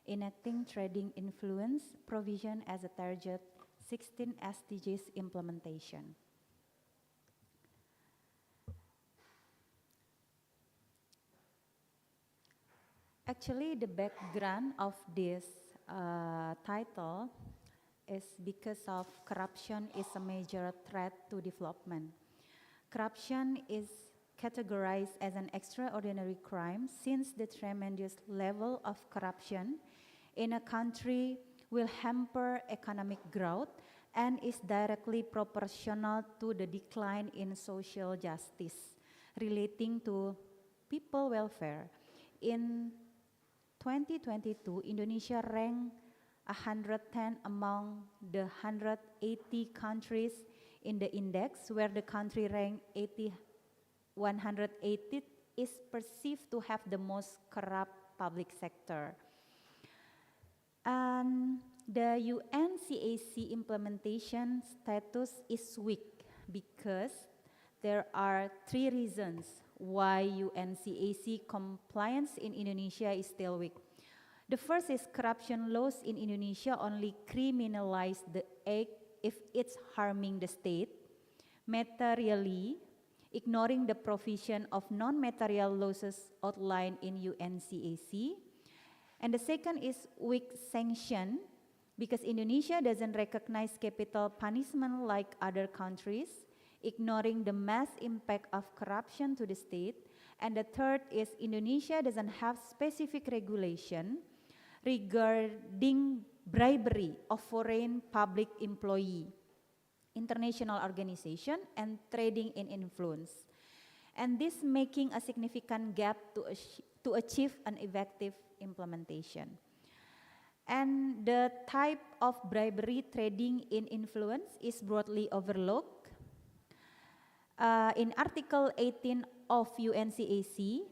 Enacting Trading Influence Provision as a Target 16 SDGs Implementation. Actually, the background of this title is because of corruption is a major threat to development. Corruption is categorized as an extraordinary crime since the tremendous level of corruption in a country will hamper economic growth and is directly proportional to the decline in social justice relating to people welfare. In 2022, Indonesia ranked 110 among the 180 countries in the index, where the country ranked 180 is perceived to have the most corrupt public sector. And the UNCAC implementation status is weak because there are 3 reasons why UNCAC compliance in Indonesia is still weak. The first is corruption laws in Indonesia only criminalize the act if it's harming the state, materially, ignoring the provision of non-material losses outlined in UNCAC. And the second is weak sanction, because Indonesia doesn't recognize capital punishment like other countries, ignoring the mass impact of corruption to the state. And the third is Indonesia doesn't have specific regulation regarding bribery of foreign public employee, international organization, and trading in influence. And this making a significant gap to achieve an effective implementation. And the type of bribery trading in influence is broadly overlooked. In Article 18 of UNCAC,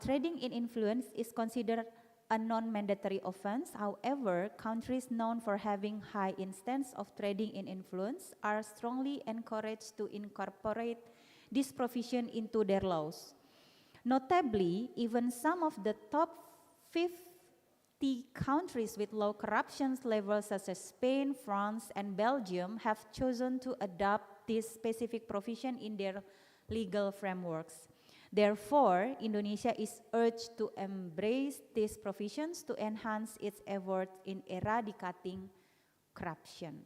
trading in influence is considered a non-mandatory offense. However, countries known for having high instance of trading in influence are strongly encouraged to incorporate this provision into their laws. Notably, even some of the top 50 countries with low corruption levels such as Spain, France, and Belgium have chosen to adopt this specific provision in their legal frameworks. Therefore, Indonesia is urged to embrace these provisions to enhance its efforts in eradicating corruption.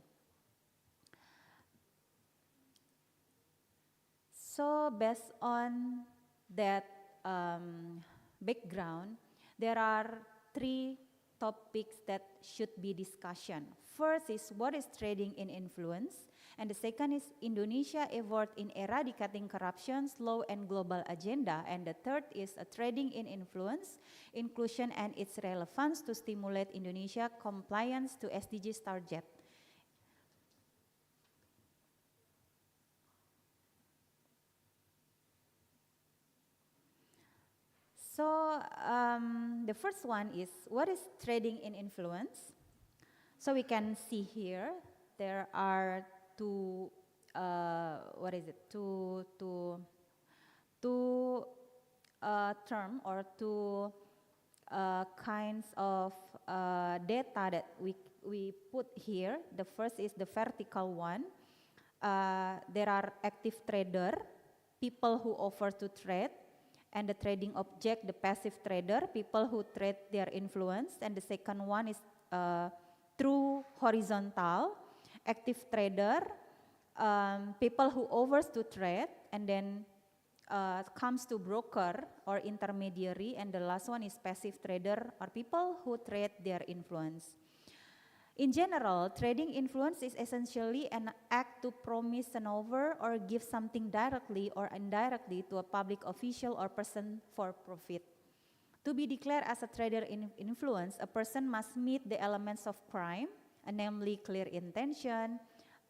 So, based on that background, there are 3 topics that should be discussed. First is what is trading in influence, and the second is Indonesia effort in eradicating corruption, law and global agenda, and the third is a trading in influence, inclusion and its relevance to stimulate Indonesia compliance to SDGs target. So the first one is what is trading in influence? So we can see here there are two term or two kinds of data that we put here. The first is the vertical one. There are active trader, people who offer to trade, and the trading object, the passive trader, people who trade their influence. And the second one is through horizontal, active trader, people who overs to trade, and then comes to broker or intermediary, and the last one is passive trader or people who trade their influence. In general, trading influence is essentially an act to promise an over or give something directly or indirectly to a public official or person for profit. To be declared as a trader in influence, a person must meet the elements of crime, namely clear intention,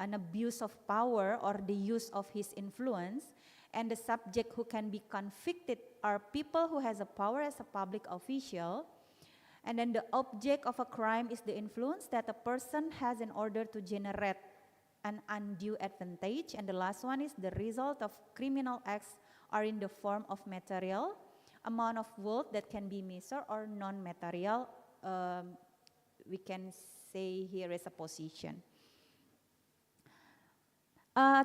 an abuse of power or the use of his influence, and the subject who can be convicted are people who has a power as a public official. And then the object of a crime is the influence that a person has in order to generate an undue advantage. And the last one is the result of criminal acts are in the form of material, amount of wealth that can be measured, or non-material, we can say here is a position.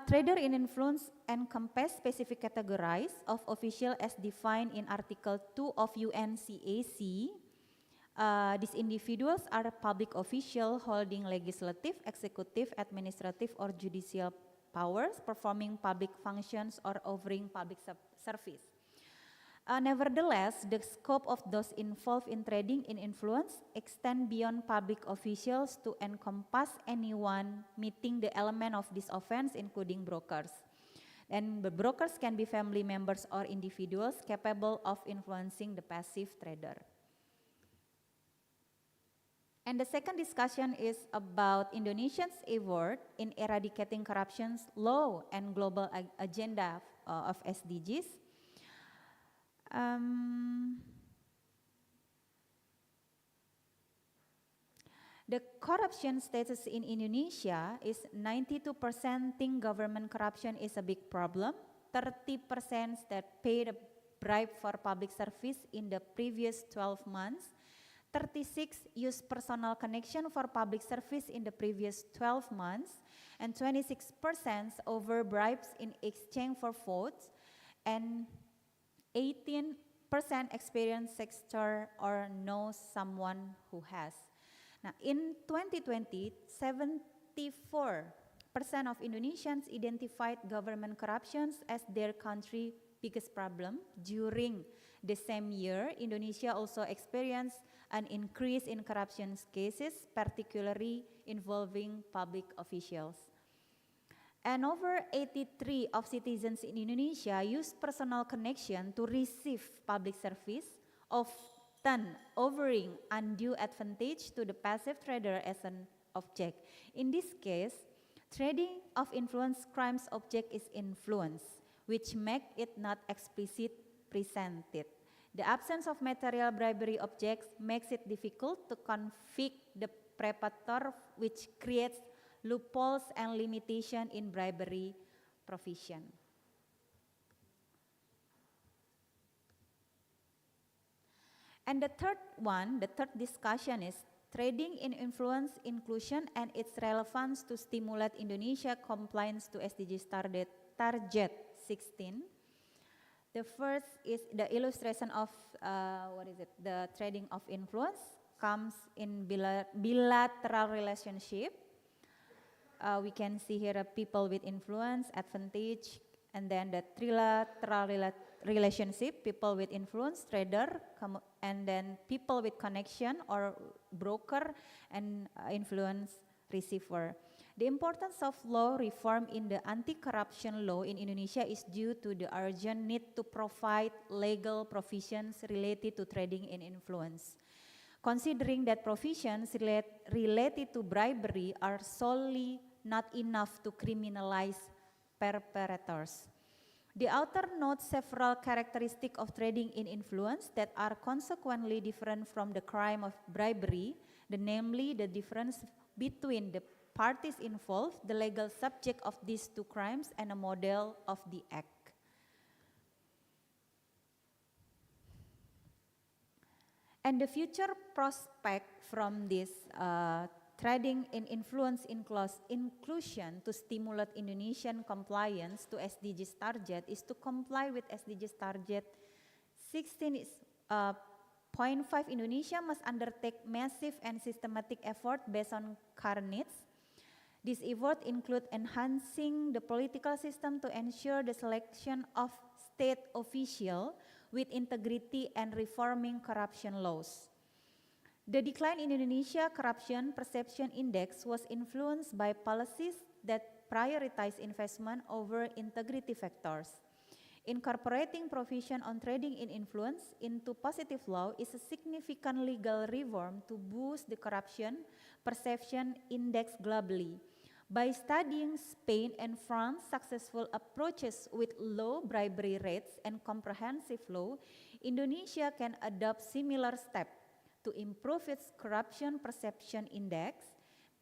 Trader in influence encompass specific categories of official as defined in Article 2 of UNCAC. These individuals are public officials holding legislative, executive, administrative, or judicial powers, performing public functions, or offering public service. Nevertheless, the scope of those involved in trading in influence extend beyond public officials to encompass anyone meeting the element of this offense, including brokers. And the brokers can be family members or individuals capable of influencing the passive trader. And the second discussion is about Indonesia's effort in eradicating corruption's law and global agenda of SDGs. The corruption status in Indonesia is 92% think government corruption is a big problem, 30% that paid a bribe for public service in the previous 12 months, 36 use personal connection for public service in the previous 12 months, and 26% over bribes in exchange for votes, and 18% experience sector or know someone who has. Now, in 2020, 74% of Indonesians identified government corruptions as their country's biggest problem. During the same year, Indonesia also experienced an increase in corruption cases, particularly involving public officials. And over 83% of citizens in Indonesia use personal connection to receive public service, often offering undue advantage to the passive trader as an object. In this case, trading of influence crimes object is influence, which make it not explicit presented. The absence of material bribery objects makes it difficult to convict the perpetrator, which creates loopholes and limitation in bribery provision. And the third discussion is trading in influence inclusion and its relevance to stimulate Indonesia compliance to SDGs target 16. The first is the illustration of the trading of influence comes in bilateral relationship. We can see here people with influence, advantage, and then the trilateral relationship, people with influence, trader, and then people with connection or broker and influence receiver. The importance of law reform in the anti-corruption law in Indonesia is due to the urgent need to provide legal provisions related to trading in influence. Considering that provisions related to bribery are solely not enough to criminalize perpetrators. The author notes several characteristics of trading in influence that are consequently different from the crime of bribery, namely the difference between the parties involved, the legal subject of these two crimes, and a model of the act. And the future prospect from this trading in influence inclusion to stimulate Indonesian compliance to SDGs target is to comply with SDGs target 16.5. Indonesia must undertake massive and systematic effort based on current needs. These efforts include enhancing the political system to ensure the selection of state officials with integrity and reforming corruption laws. The decline in Indonesia Corruption Perception Index was influenced by policies that prioritize investment over integrity factors. Incorporating provision on trading in influence into positive law is a significant legal reform to boost the corruption perception index globally. By studying Spain and France's successful approaches with low bribery rates and comprehensive law, Indonesia can adopt similar steps to improve its corruption perception index,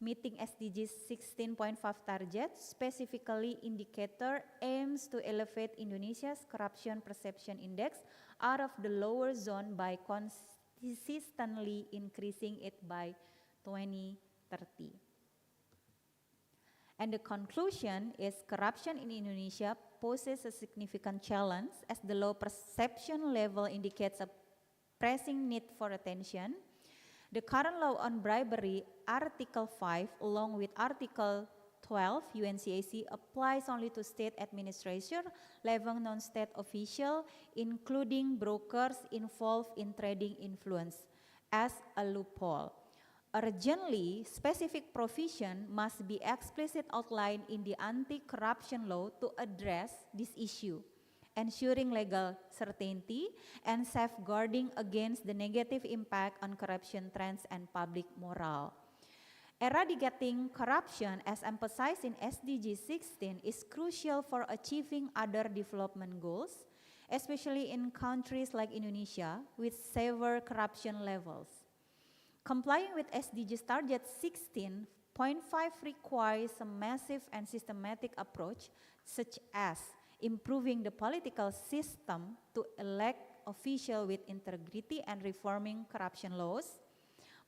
meeting SDG 16.5 target. Specifically, indicator aims to elevate Indonesia's corruption perception index out of the lower zone by consistently increasing it by 2030. And the conclusion is corruption in Indonesia poses a significant challenge as the low perception level indicates a pressing need for attention. The current law on bribery, Article 5, along with Article 12, UNCAC, applies only to state administration level non-state official, including brokers involved in trading influence, as a loophole. Urgently, specific provision must be explicitly outlined in the anti-corruption law to address this issue, ensuring legal certainty and safeguarding against the negative impact on corruption trends and public morale. Eradicating corruption, as emphasized in SDG 16, is crucial for achieving other development goals, especially in countries like Indonesia with severe corruption levels. Complying with SDGs target 16.5 requires a massive and systematic approach, such as improving the political system to elect officials with integrity and reforming corruption laws.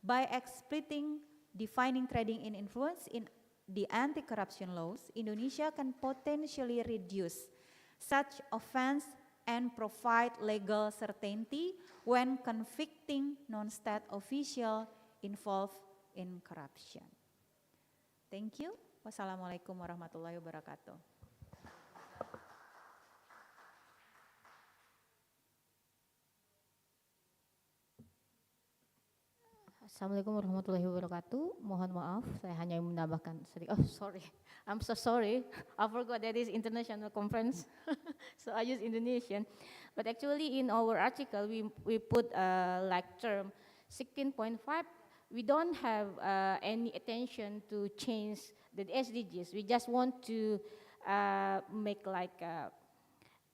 By explicitly defining trading in influence in the anti-corruption laws, Indonesia can potentially reduce such offense and provide legal certainty when convicting non-state officials involved in corruption. Thank you. Wassalamualaikum warahmatullahi wabarakatuh. Assalamualaikum warahmatullahi wabarakatuh. Mohon maaf, saya hanya menambahkan sedikit. Oh, sorry. I'm so sorry. I forgot that is international conference. So I use Indonesian. But actually in our article, we put like term 16.5. We don't have any attention to change the SDGs. We just want to make like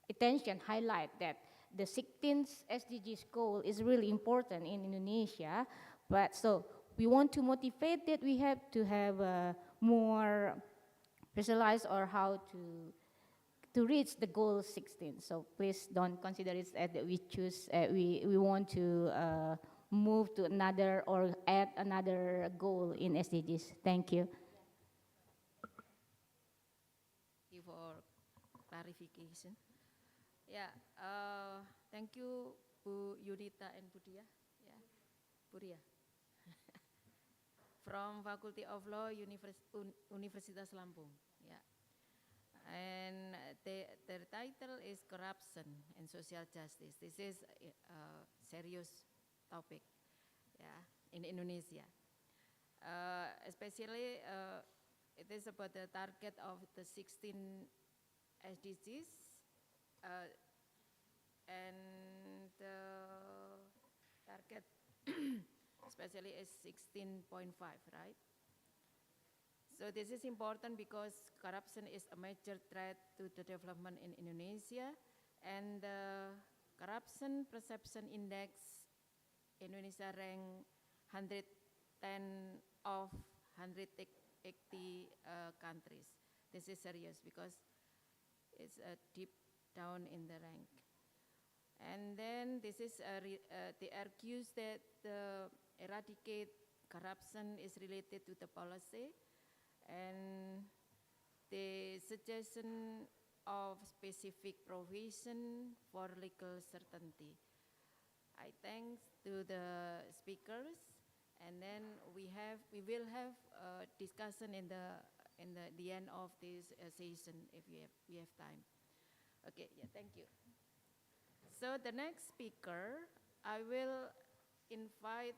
attention, highlight that the 16th SDGs goal is really important in Indonesia. But so we want to motivate that we have to have more precise or how to reach the goal 16. So please don't consider it that we choose, we want to move to another or add another goal in SDGs. Thank you. Thank you for clarification. Yeah, thank you Bu Yunita and Budia. Yeah, Buria. From Faculty of Law, Universitas Lampung. Yeah. And their title is Corruption and Social Justice. This is a serious topic, yeah, in Indonesia. Especially, it is about the target of the 16 SDGs, and the target especially is 16.5, right? So this is important because corruption is a major threat to the development in Indonesia, and the Corruption Perception Index, Indonesia ranked 110 of 180 countries. This is serious because it's deep down in the rank. And then this is they argues that the eradicate corruption is related to the policy, and the suggestion of specific provision for legal certainty. I thank to the speakers, and then we will have a discussion in in the end of this session if we have time. Okay, yeah, thank you. So the next speaker, I will invite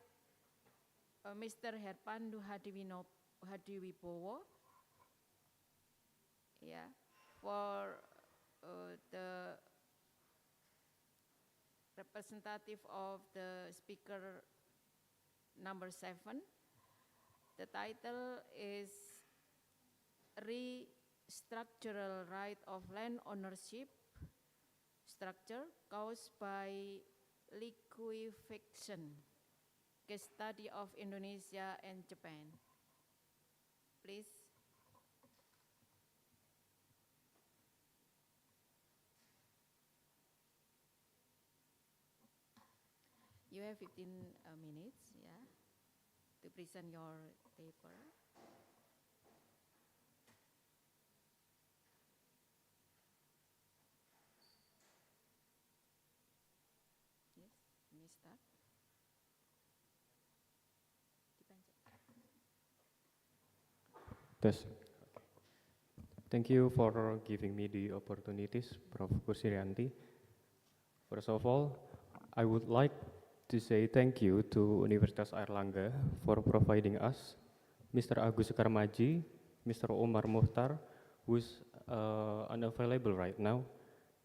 Mr. Herpandu Hadiwibowo, yeah, for the representative of the speaker number 7. The title is Restructural Right of Land Ownership Structure Caused by Liquefaction, Case Study of Indonesia and Japan. Please. You have 15 minutes, yeah, to present your paper. Yes, can you start? Yes. Thank you for giving me the opportunities, Prof. Kusirianti. First of all, I would like to say thank you to Universitas Airlangga for providing us Mr. Agus Karmaji, Mr. Omar Muhtar, who is unavailable right now,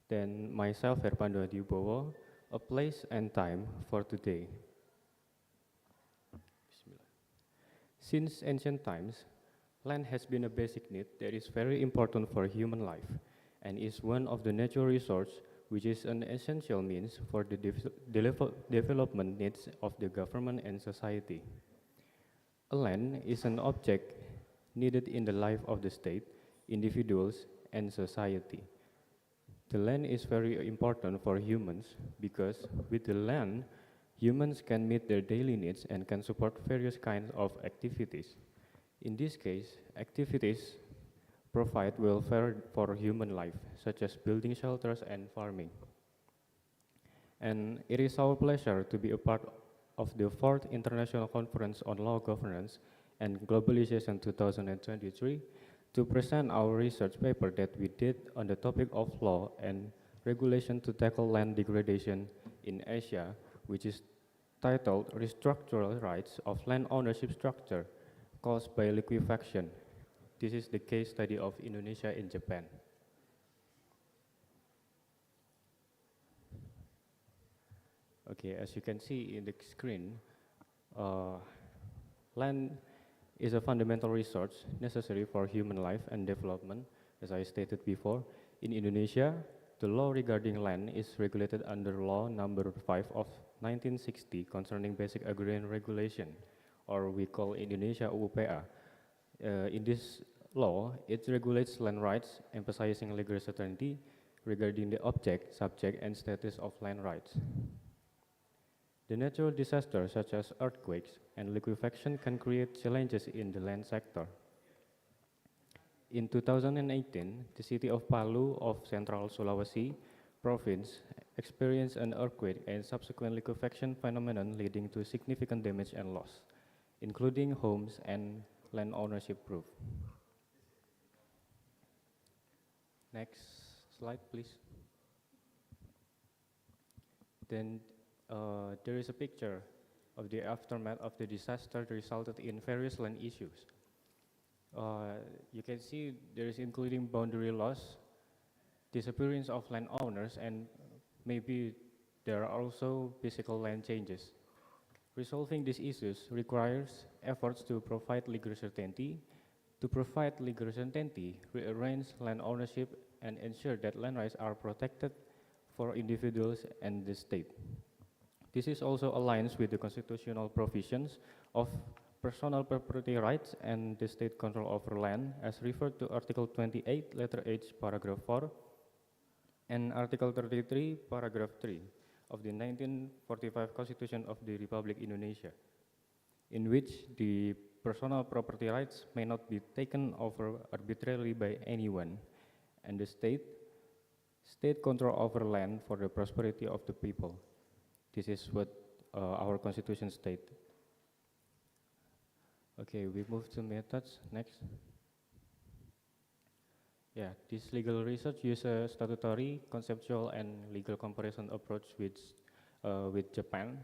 then myself, Herpandu Hadiwibowo, a place and time for today. Since ancient times, land has been a basic need that is very important for human life and is one of the natural resources which is an essential means for the development needs of the government and society. A land is an object needed in the life of the state, individuals, and society. The land is very important for humans because with the land, humans can meet their daily needs and can support various kinds of activities. In this case, activities provide welfare for human life, such as building shelters and farming. And it is our pleasure to be a part of the 4th International Conference on Law Governance and Globalization 2023 to present our research paper that we did on the topic of law and regulation to tackle land degradation in Asia, which is titled Restructural Rights of Land Ownership Structure Caused by Liquefaction. This is the case study of Indonesia in Japan. Okay, as you can see in the screen, land is a fundamental resource necessary for human life and development, as I stated before. In Indonesia, the law regarding land is regulated under Law Number 5 of 1960 concerning Basic Agrarian Regulation, or we call Indonesia UUPA. In this law, it regulates land rights, emphasizing legal certainty regarding the object, subject, and status of land rights. The natural disasters such as earthquakes and liquefaction can create challenges in the land sector. In 2018, the city of Palu of Central Sulawesi province experienced an earthquake and subsequent liquefaction phenomenon leading to significant damage and loss, including homes and land ownership proof. Next slide, please. Then there is a picture of the aftermath of the disaster that resulted in various land issues. You can see there is including boundary loss, disappearance of land owners, and maybe there are also physical land changes. Resolving these issues requires efforts to provide legal certainty. To provide legal certainty, rearrange land ownership and ensure that land rights are protected for individuals and the state. This is also aligns with the constitutional provisions of personal property rights and the state control over land as referred to Article 28, letter H, paragraph 4, and Article 33, paragraph 3 of the 1945 Constitution of the Republic Indonesia, in which the personal property rights may not be taken over arbitrarily by anyone, and the state control over land for the prosperity of the people. This is what our Constitution states. Okay, we move to methods next. Yeah, this legal research uses a statutory, conceptual, and legal comparison approach with Japan.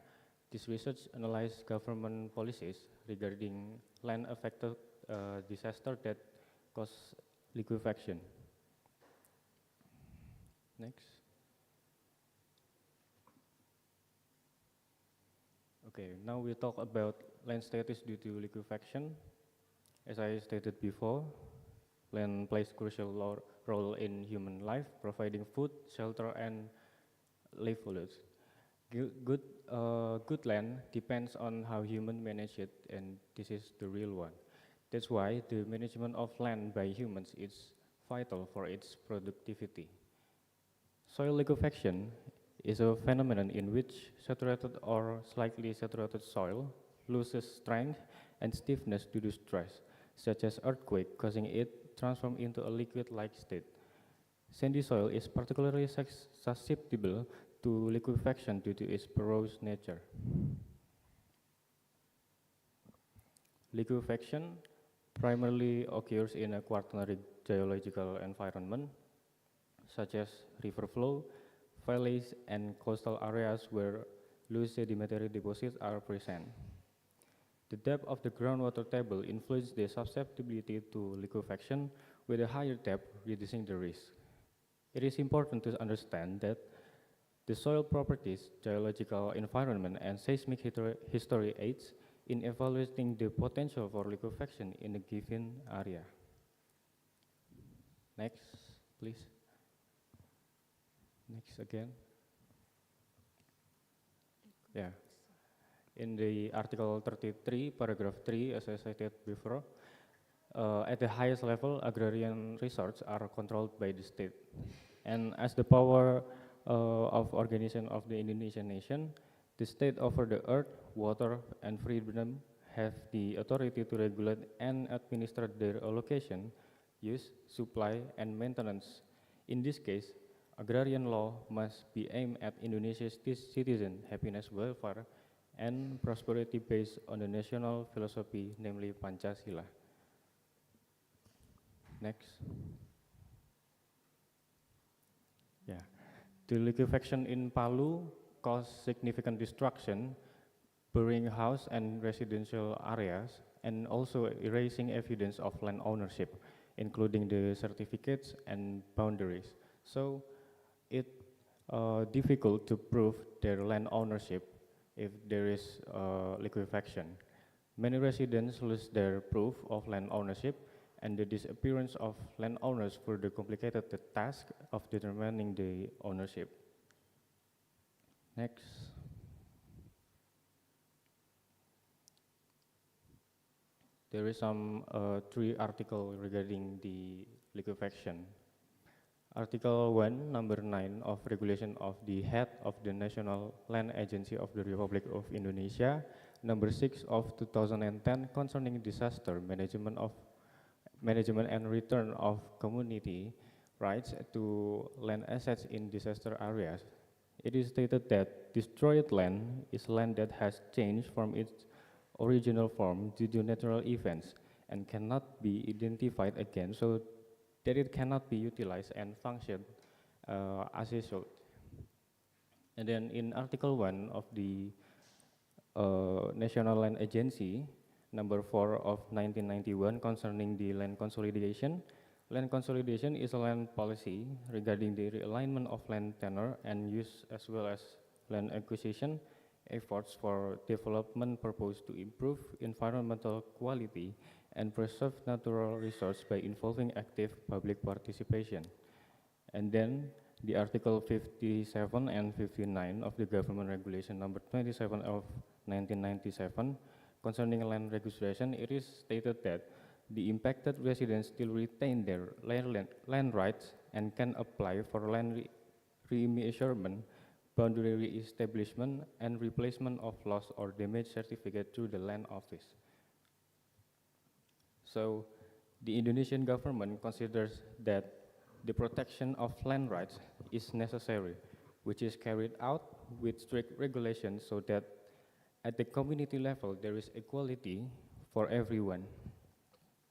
This research analyzes government policies regarding land-affected disaster that cause liquefaction. Next. Okay, now we talk about land status due to liquefaction. As I stated before, land plays crucial role in human life, providing food, shelter, and livelihoods. Good land depends on how humans manage it, and this is the real one. That's why the management of land by humans is vital for its productivity. Soil liquefaction is a phenomenon in which saturated or slightly saturated soil loses strength and stiffness due to stress, such as earthquake, causing it transform into a liquid-like state. Sandy soil is particularly susceptible to liquefaction due to its porous nature. Liquefaction primarily occurs in a quaternary geological environment, such as river flow, valleys, and coastal areas where loose sedimentary deposits are present. The depth of the groundwater table influences the susceptibility to liquefaction, with a higher depth reducing the risk. It is important to understand that the soil properties, geological environment, and seismic history aids in evaluating the potential for liquefaction in a given area. Next, please. Next again. Yeah. In the Article 33, paragraph 3, as I stated before, at the highest level, agrarian resources are controlled by the state. And as the power of organization of the Indonesian nation, the state over the earth, water, and freedom have the authority to regulate and administer their allocation, use, supply, and maintenance. In this case, agrarian law must be aimed at Indonesia's citizen happiness, welfare, and prosperity based on the national philosophy, namely Pancasila. Next. Yeah. The liquefaction in Palu caused significant destruction, burying house and residential areas, and also erasing evidence of land ownership, including the certificates and boundaries. So it's difficult to prove their land ownership if there is liquefaction. Many residents lose their proof of land ownership, and the disappearance of landowners further complicated the task of determining the ownership. Next. There is some three articles regarding the liquefaction. Article 1, number 9 of Regulation of the Head of the National Land Agency of the Republic of Indonesia, number 6 of 2010 concerning disaster management and return of community rights to land assets in disaster areas. It is stated that destroyed land is land that has changed from its original form due to natural events and cannot be identified again, so that it cannot be utilized and function as it should. And then in Article 1 of the National Land Agency, number 4 of 1991 concerning the land consolidation. Land consolidation is a land policy regarding the realignment of land tenure and use, as well as land acquisition efforts for development purpose to improve environmental quality and preserve natural resources by involving active public participation. And then the Article 57 and 59 of the Government Regulation number 27 of 1997 concerning land registration, it is stated that the impacted residents still retain their land rights and can apply for land remeasurement, boundary re-establishment, and replacement of lost or damaged certificate through the land office. So the Indonesian government considers that the protection of land rights is necessary, which is carried out with strict regulations so that at the community level there is equality for everyone.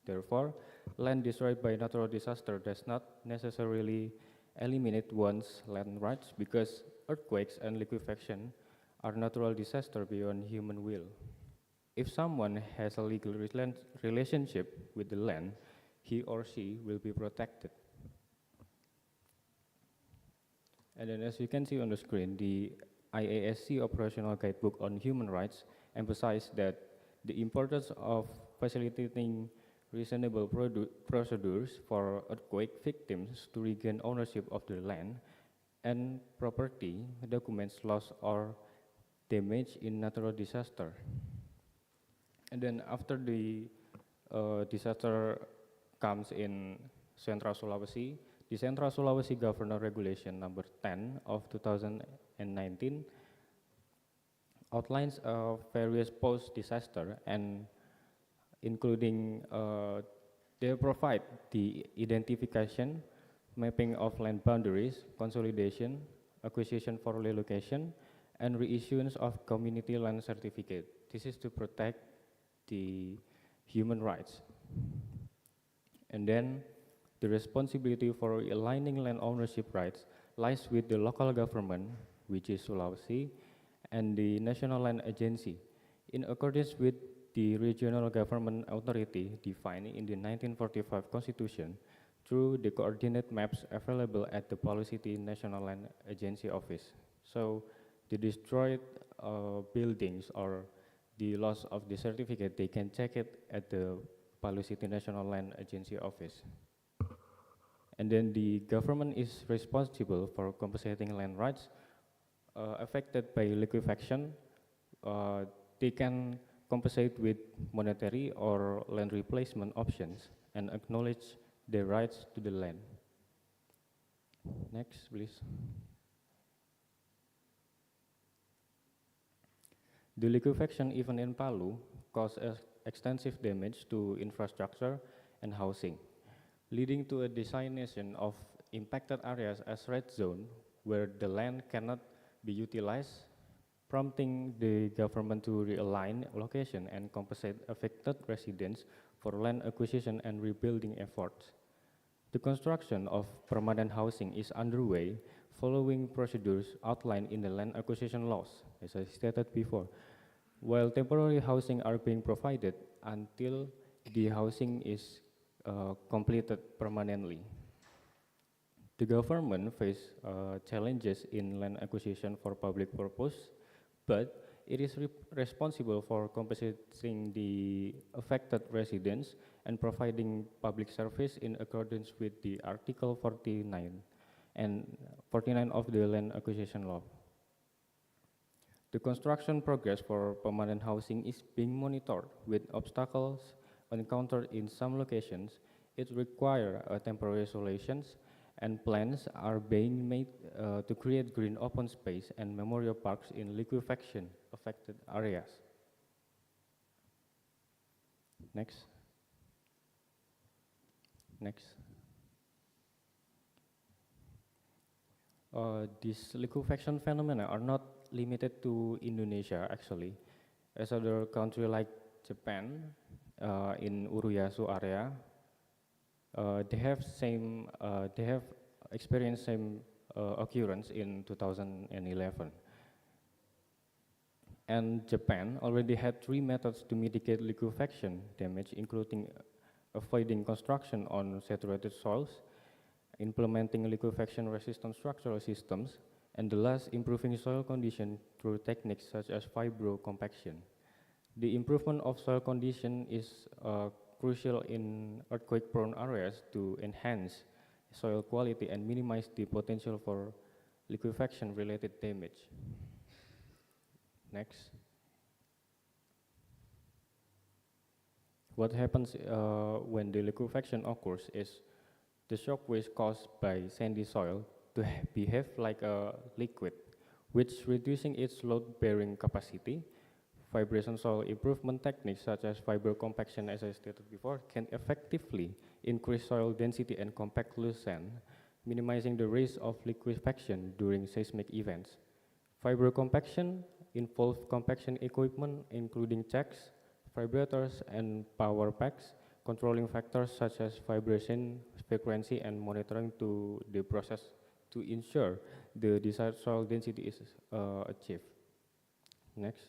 Therefore, land destroyed by natural disaster does not necessarily eliminate one's land rights, because earthquakes and liquefaction are natural disasters beyond human will. If someone has a legal relationship with the land, he or she will be protected. And then, as you can see on the screen, the IASC Operational Guidebook on Human Rights emphasizes that the importance of facilitating reasonable procedures for earthquake victims to regain ownership of their land and property documents lost or damaged in natural disaster. And then after the disaster comes in Central Sulawesi, the Central Sulawesi Governor Regulation number 10 of 2019 outlines various post-disaster, and including they provide the identification, mapping of land boundaries, consolidation, acquisition for relocation, and reissuance of community land certificate. This is to protect the human rights. And then the responsibility for aligning land ownership rights lies with the local government, which is Sulawesi, and the National Land Agency, in accordance with the regional government authority defined in the 1945 Constitution through the coordinate maps available at the Palu City National Land Agency office. So the destroyed buildings or the loss of the certificate, they can check it at the Palu City National Land Agency office. And then the government is responsible for compensating land rights affected by liquefaction. They can compensate with monetary or land replacement options and acknowledge their rights to the land. Next, please. The liquefaction event in Palu caused extensive damage to infrastructure and housing, leading to a designation of impacted areas as red zone, where the land cannot be utilized, prompting the government to realign location and compensate affected residents for land acquisition and rebuilding efforts. The construction of permanent housing is underway following procedures outlined in the land acquisition laws, as I stated before, while temporary housing are being provided until the housing is completed permanently. The government faces challenges in land acquisition for public purpose, but it is responsible for compensating the affected residents and providing public service in accordance with the Article 49 of the Land Acquisition Law. The construction progress for permanent housing is being monitored, with obstacles encountered in some locations. It requires temporary solutions, and plans are being made to create green open space and memorial parks in liquefaction affected areas. Next. These liquefaction phenomena are not limited to Indonesia, actually. As other countries like Japan, in Urayasu area, they have experienced same occurrence in 2011. And Japan already had 3 methods to mitigate liquefaction damage, including avoiding construction on saturated soils, implementing liquefaction resistant structural systems, and the last, improving soil condition through techniques such as fibro compaction. The improvement of soil condition is crucial in earthquake-prone areas to enhance soil quality and minimize the potential for liquefaction-related damage. Next. What happens when the liquefaction occurs is the shock waves caused by sandy soil to behave like a liquid, which reducing its load-bearing capacity. Vibration soil improvement techniques such as fibro compaction, as I stated before, can effectively increase soil density and compact loose sand, minimizing the risk of liquefaction during seismic events. Fibro compaction involves compaction equipment including checks, vibrators, and power packs, controlling factors such as vibration, frequency, and monitoring to the process to ensure the desired soil density is achieved. Next.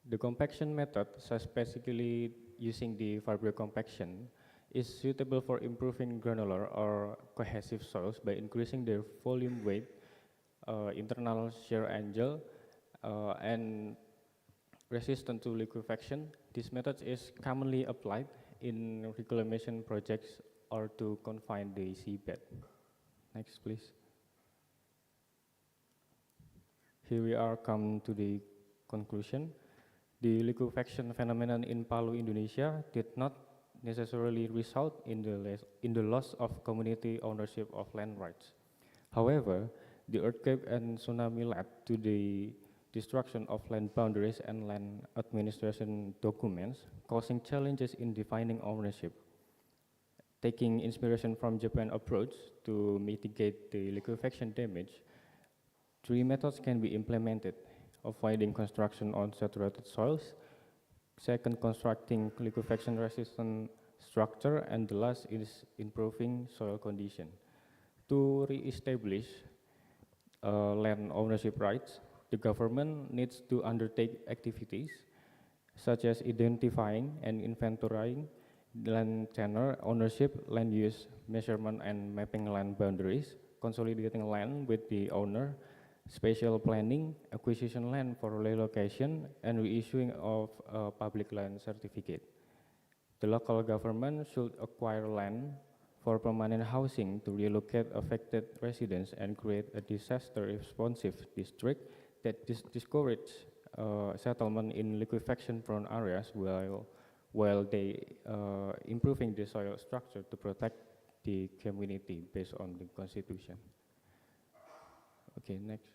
The compaction method, such basically using the fiber compaction, is suitable for improving granular or cohesive soils by increasing their volume weight, internal shear angle, and resistant to liquefaction. This method is commonly applied in reclamation projects or to confine the seabed. Next, please. Here we are come to the conclusion. The liquefaction phenomenon in Palu, Indonesia did not necessarily result in the loss of community ownership of land rights. However, the earthquake and tsunami led to the destruction of land boundaries and land administration documents, causing challenges in defining ownership. Taking inspiration from Japan's approach to mitigate the liquefaction damage, 3 methods can be implemented: avoiding construction on saturated soils, second, constructing liquefaction resistant structure, and the last is improving soil condition. To re-establish land ownership rights, the government needs to undertake activities such as identifying and inventorying land tenure, ownership, land use, measurement, and mapping land boundaries, consolidating land with the owner, spatial planning, acquisition land for relocation, and reissuing of a public land certificate. The local government should acquire land for permanent housing to relocate affected residents and create a disaster-responsive district that discourage settlement in liquefaction-prone areas while they improving the soil structure to protect the community based on the constitution. Okay, next.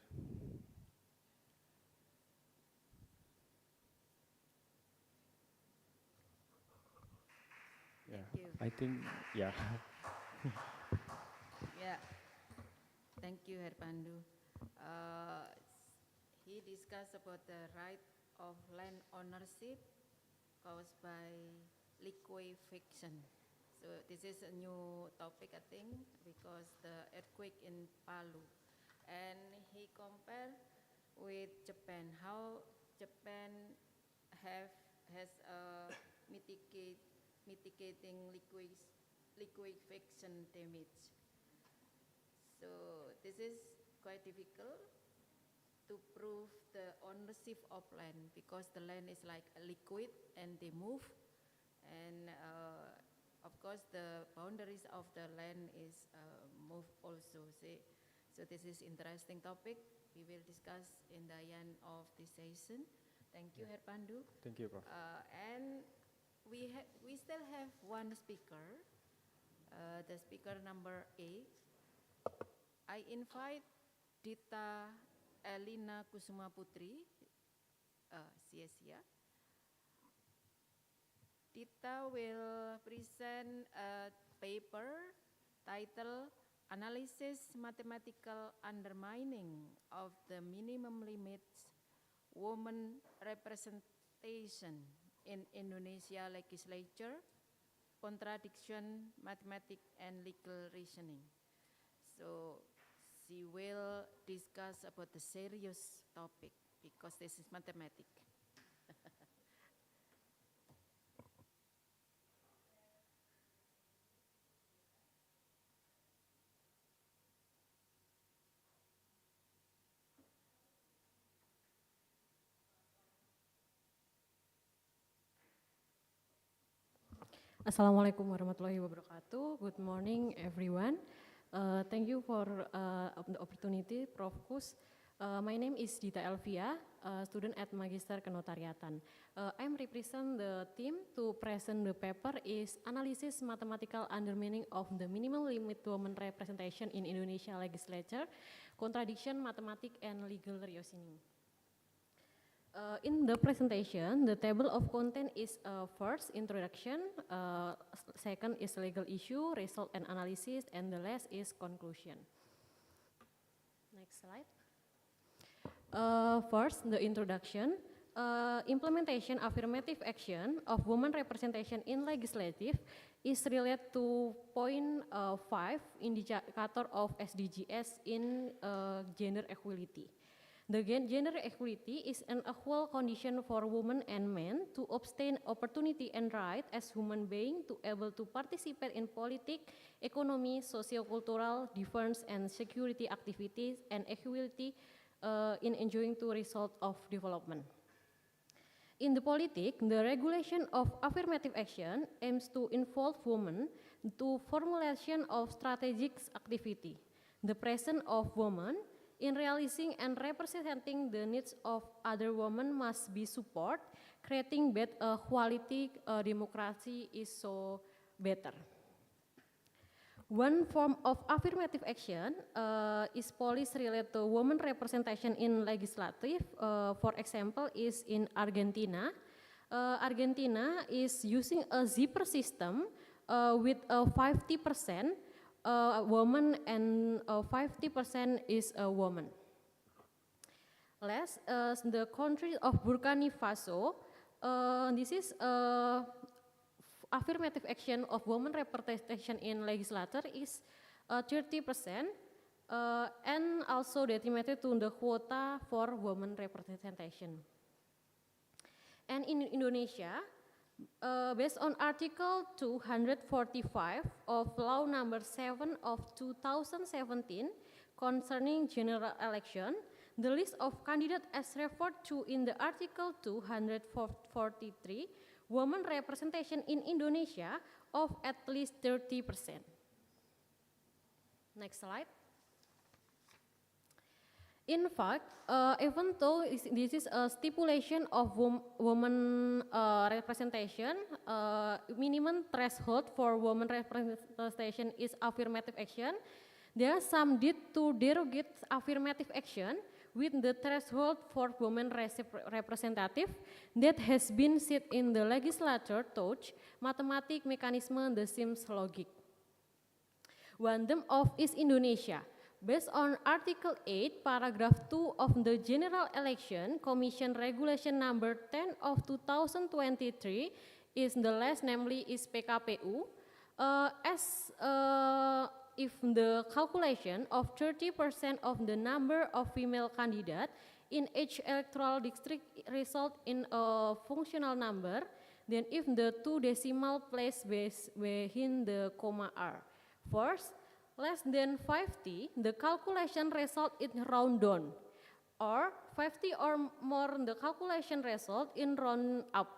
Yeah, Thank you. I think, yeah. Yeah, thank you, Herpandu. He discussed about the right of land ownership caused by liquefaction. So this is a new topic, I think, because the earthquake in Palu. And he compared with Japan, how Japan has mitigating liquefaction damage. So this is quite difficult to prove the ownership of land because the land is like a liquid and they move, and of course the boundaries of the land is move also. So this is interesting topic. We will discuss in the end of this session. Thank you, Herpandu. Thank you, Prof. And we still have one speaker, the speaker number 8. I invite Dita Elina Kusuma Putri. She is here. Dita will present a paper titled Analysis Mathematical Undermining of the Minimum Limits Women Representation in Indonesia Legislature, Contradiction, Mathematics, and Legal Reasoning. So she will discuss about the serious topic because this is mathematics. Assalamualaikum warahmatullahi wabarakatuh. Good morning, everyone. Thank you for the opportunity, Prof. Kus. My name is Dita Elvia, a student at Magister Kenotariatan. I'm represent the team to present the paper is Analysis Mathematical Undermining of the Minimum Limit Women Representation in Indonesia Legislature, Contradiction, Mathematics, and Legal Reasoning. In the presentation, the table of content is first introduction, second is legal issue, result and analysis, and the last is conclusion. Next slide. First, the introduction. implementation affirmative action of women representation in legislative is related to point 5 indicator of SDGs in gender equality. The gender equality is an equal condition for women and men to obtain opportunity and right as human beings to able to participate in politics, economy, socio-cultural, defense, and security activities, and equality in enjoying the result of development. In the politics, the regulation of affirmative action aims to involve women to formulation of strategic activity. The presence of women in realizing and representing the needs of other women must be support, creating better quality democracy is so better. One form of affirmative action is policy related to women representation in legislative. For example, is in Argentina. Argentina is using a zipper system with a 50% woman and 50% is a woman. Last, the country of Burkina Faso, this is affirmative action of women representation in legislature is 30% and also detrimental to the quota for women representation. And in Indonesia, based on Article 245 of Law Number 7 of 2017 concerning general election, the list of candidates as referred to in the Article 243 women representation in Indonesia of at least 30%. Next slide. In fact, even though this is a stipulation of women representation, minimum threshold for women representation is affirmative action. There are some need to derogate affirmative action with the threshold for women representative that has been set in the legislature touch mathematic mechanism the seems logic. One of is Indonesia. Based on Article 8, Paragraph 2 of the General Election Commission Regulation Number 10 of 2023 is the last, namely is PKPU, if the calculation of 30% of the number of female candidates in each electoral district result in a functional number, then if the two decimal place within the comma are. First, less than 50, the calculation result in round down, or 50 or more, the calculation result in round up.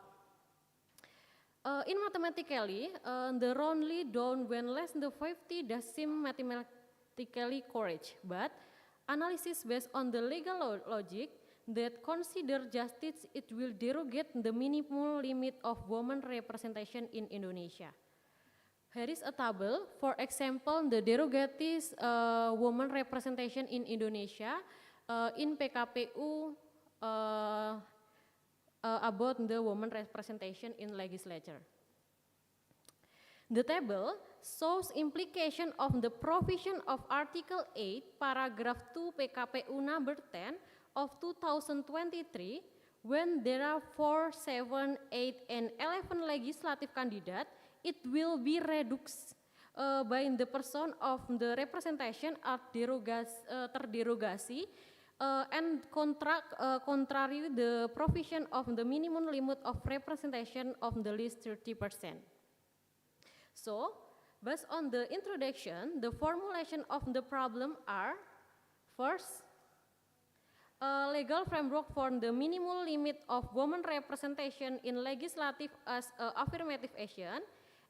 In mathematically, the roundly down when less than 50 does seem mathematically correct, but analysis based on the legal logic that consider justice, it will derogate the minimum limit of women representation in Indonesia. Here is a table, for example, the derogative women representation in Indonesia in PKPU about the women representation in legislature. The table shows implication of the provision of Article 8, Paragraph 2 PKPU number 10 of 2023 when there are 4, 7, 8, and 11 legislative candidates. It will be reduced by the person of the representation are terderogasi and contrary the provision of the minimum limit of representation of the list 30%. So, based on the introduction, the formulation of the problem are, first, a legal framework for the minimum limit of women representation in legislative as affirmative action,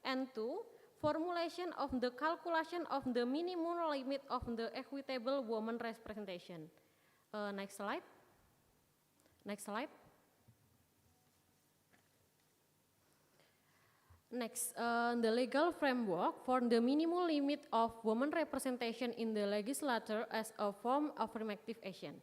and 2, formulation of the calculation of the minimum limit of the equitable women representation. Next slide. Next slide. Next, the legal framework for the minimum limit of women representation in the legislature as a form of affirmative action.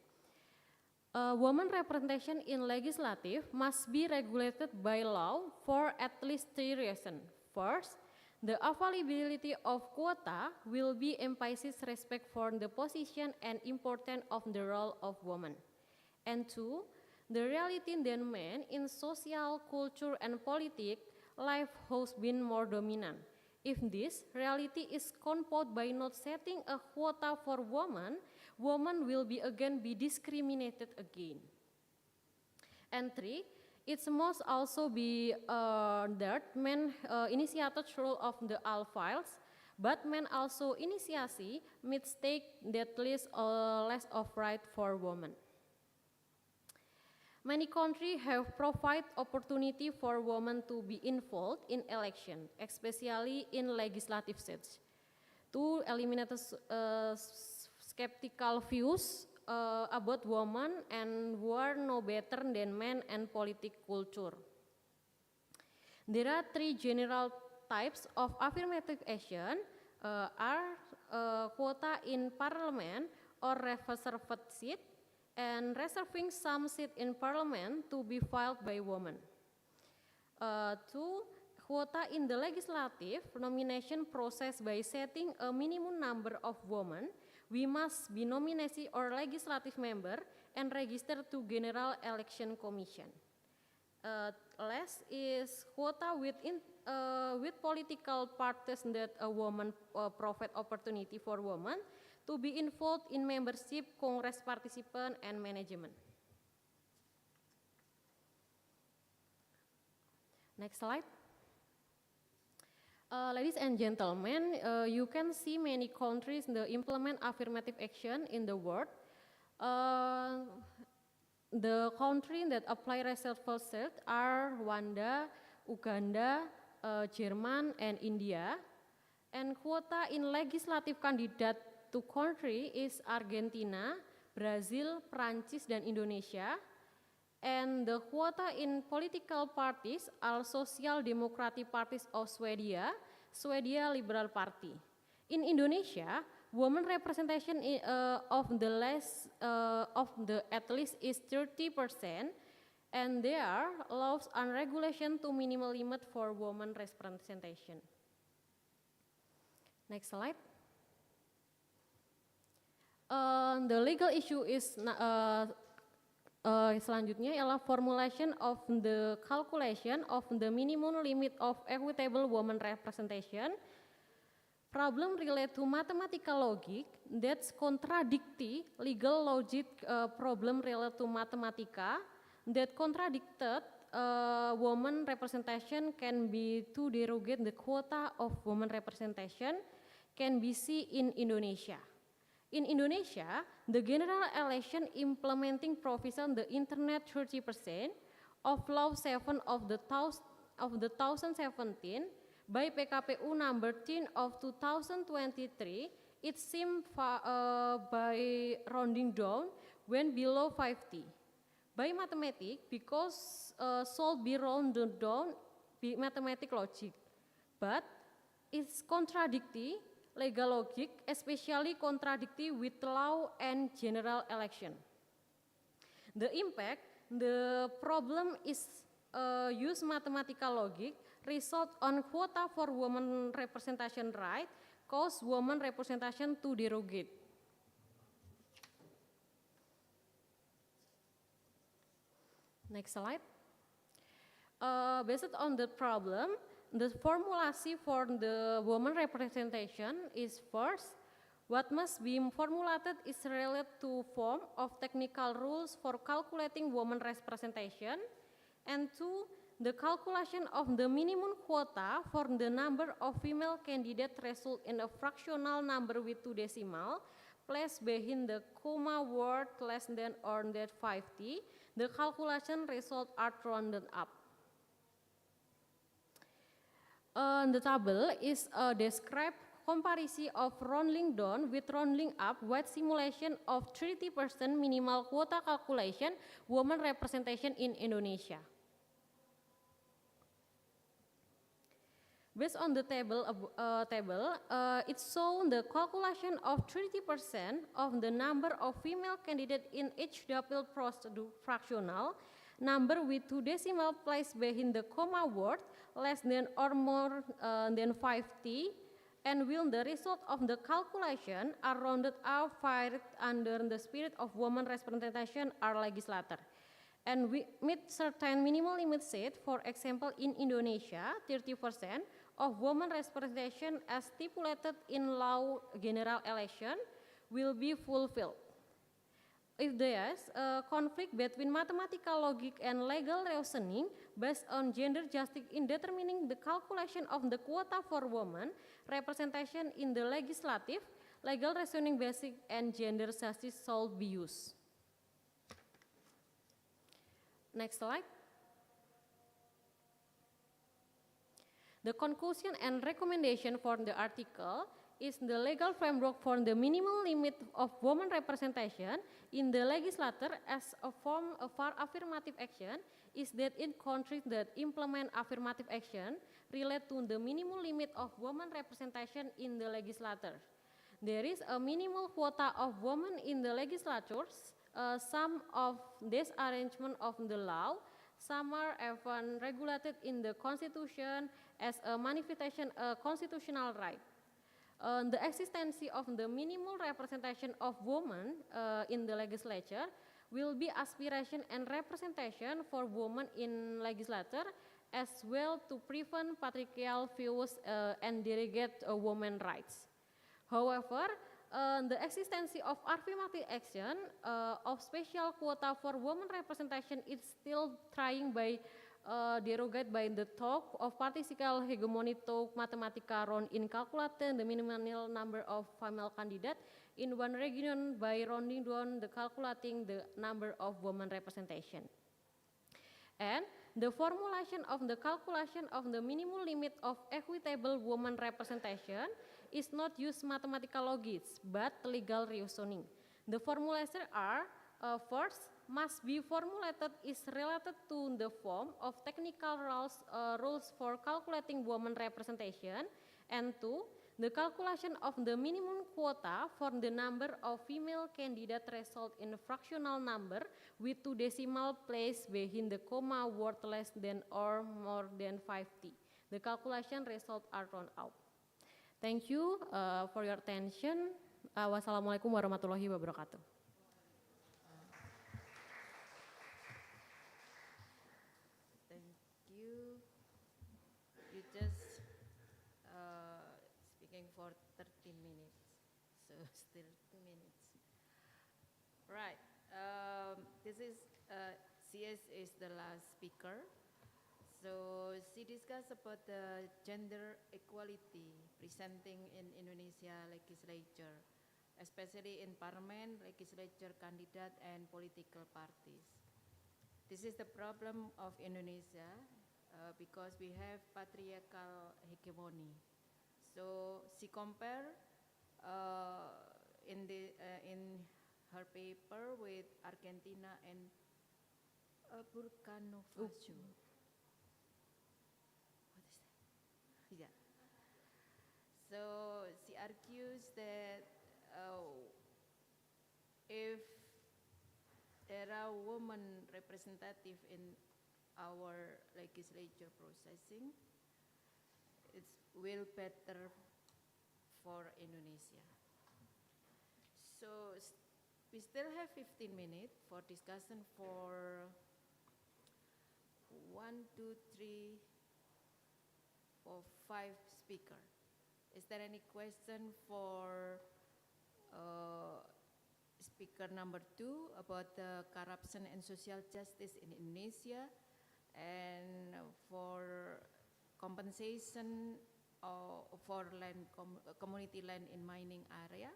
Women representation in legislative must be regulated by law for at least 3 reasons. First, the availability of quota will be emphasized respect for the position and importance of the role of women. And 2, The reality than men in social, culture, and politics life has been more dominant. If this reality is compounded by not setting a quota for women, women will be discriminated again. And three, it must also be that men initiated role of the all files, but men also initiasi mistake that leaves less of right for women. Many countries have provided opportunity for women to be involved in election, especially in legislative stage, to eliminate skeptical views about women and who are no better than men and politic culture. There are three general types of affirmative action are quota in parliament or reserved seat, and reserving some seat in parliament to be filed by women. Two, quota in the legislative nomination process by setting a minimum number of women. We must be nominated or legislative member and register to General Election Commission. Last is quota with political parties that a woman provide opportunity for women to be involved in membership, Congress participant, and management. Next slide. Ladies and gentlemen, you can see many countries that implement affirmative action in the world. The countries that apply reserved seat are Rwanda, Uganda, Germany, and India. And quota in legislative candidate to country is Argentina, Brazil, Prancis, dan Indonesia. And the quota in political parties are Social Democratic Parties of Sweden, Sweden Liberal Party. In Indonesia, women representation of the at least is 30%, and there are laws and regulations to minimal limit for women representation. Next slide. The legal issue is selanjutnya ialah formulation of the calculation of the minimum limit of equitable women representation. Problem relate to mathematical logic that's contradicting legal logic problem relate to mathematica that contradicted women representation can be to derogate the quota of women representation can be seen in Indonesia. In Indonesia, the general election implementing provision the internet 30% of Law 7 of the 2017 by PKPU number 10 of 2023, it seemed by rounding down when below 50. By mathematics, because should be rounded down by mathematical logic, but it's contradicting legal logic, especially contradicting with law and general election. The impact, the problem is use mathematical logic, result on quota for women representation right, cause women representation to derogate. Next slide. Based on the problem, the formulation for the woman representation is first, what must be formulated is related to form of technical rules for calculating woman representation, and two, the calculation of the minimum quota for the number of female candidates result in a fractional number with two decimal placed behind the comma word less than or than 50. The calculation result are rounded up. The table is a described comparison of rounding down with rounding up with simulation of 30% minimal quota calculation women representation in Indonesia. Based on the table, it shows the calculation of 30% of the number of female candidates in each double fractional number with two decimal placed behind the comma word less than or more than 50, and will the result of the calculation are rounded out fired under the spirit of women representation are legislator. and we meet certain minimal limit set. For example, in Indonesia, 30% of women representation as stipulated in law general election will be fulfilled. If there's a conflict between mathematical logic and legal reasoning based on gender justice in determining the calculation of the quota for women representation in the legislative, legal reasoning basic and gender justice shall be used. Next slide. The conclusion and recommendation for the article is the legal framework for the minimal limit of women representation in the legislature as a form of affirmative action is that in countries that implement affirmative action relate to the minimal limit of women representation in the legislature. There is a minimal quota of women in the legislatures. Some of this arrangement of the law, some are even regulated in the Constitution as a manifestation of constitutional right. The existence of the minimal representation of women in the legislature will be aspiration and representation for women in legislature as well to prevent patriarchal views and derogate women rights. However, the existence of affirmative action of special quota for women representation is still trying by derogate by the talk of partial hegemony talk mathematica round in calculating the minimal number of female candidates in one region by rounding down the calculating the number of women representation. And the formulation of the calculation of the minimum limit of equitable women representation is not use mathematical logics but legal reasoning. The formulations are first, must be formulated is related to the form of technical rules for calculating women representation, and two, the calculation of the minimum quota for the number of female candidates result in a fractional number with two decimal places behind the comma word less than or more than 50. The calculation result are round out. Thank you for your attention. Wassalamualaikum warahmatullahi wabarakatuh. You just speaking for 13 minutes, so still 2 minutes. Right, this is, CS is the last speaker. So she discussed about the gender equality presenting in Indonesia legislature, especially in parliament, legislature candidate and political parties. This is the problem of Indonesia. Because we have patriarchal hegemony. So she compared in her paper with Argentina and Burkina Faso. What is that? Yeah. So she argues that if there are women representative in our legislature processing, it will better for Indonesia. So we still have 15 minutes for discussion for 1, 2, 3, 4, 5 speakers. Is there any question for speaker number 2 about the corruption and social justice in Indonesia? And for compensation for land community land in mining area,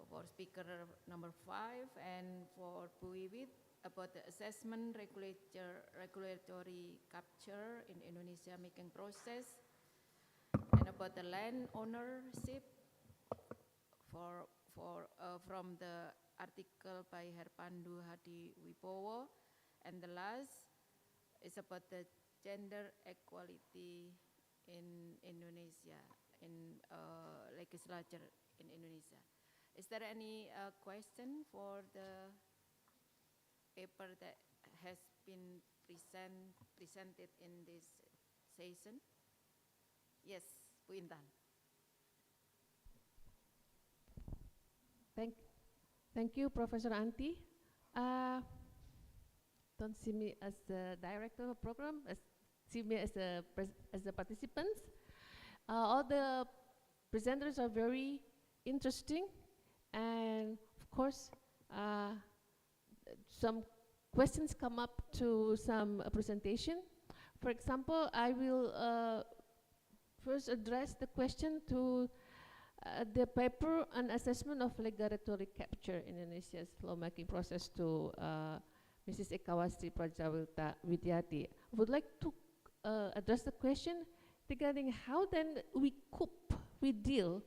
for speaker number 5, and for Bu Wiwit about the assessment regulatory capture in Indonesia making process, and about the land ownership from the article by Herpandu Hadi Wibowo, and the last is about the gender equality in Indonesia, in legislature in Indonesia. Is there any question for the paper that has been presented in this session? Yes, Bu Intan. Thank you, Professor Anti. don't see me as the director of program, see me as the participants. All the presenters are very interesting, and of course, some questions come up to some presentation. For example, I will first address the question to the paper on assessment of regulatory capture in Indonesia's lawmaking process to Mrs. Ekawasti Prajawilta Widyati. I would like to address the question regarding how then we cope, we deal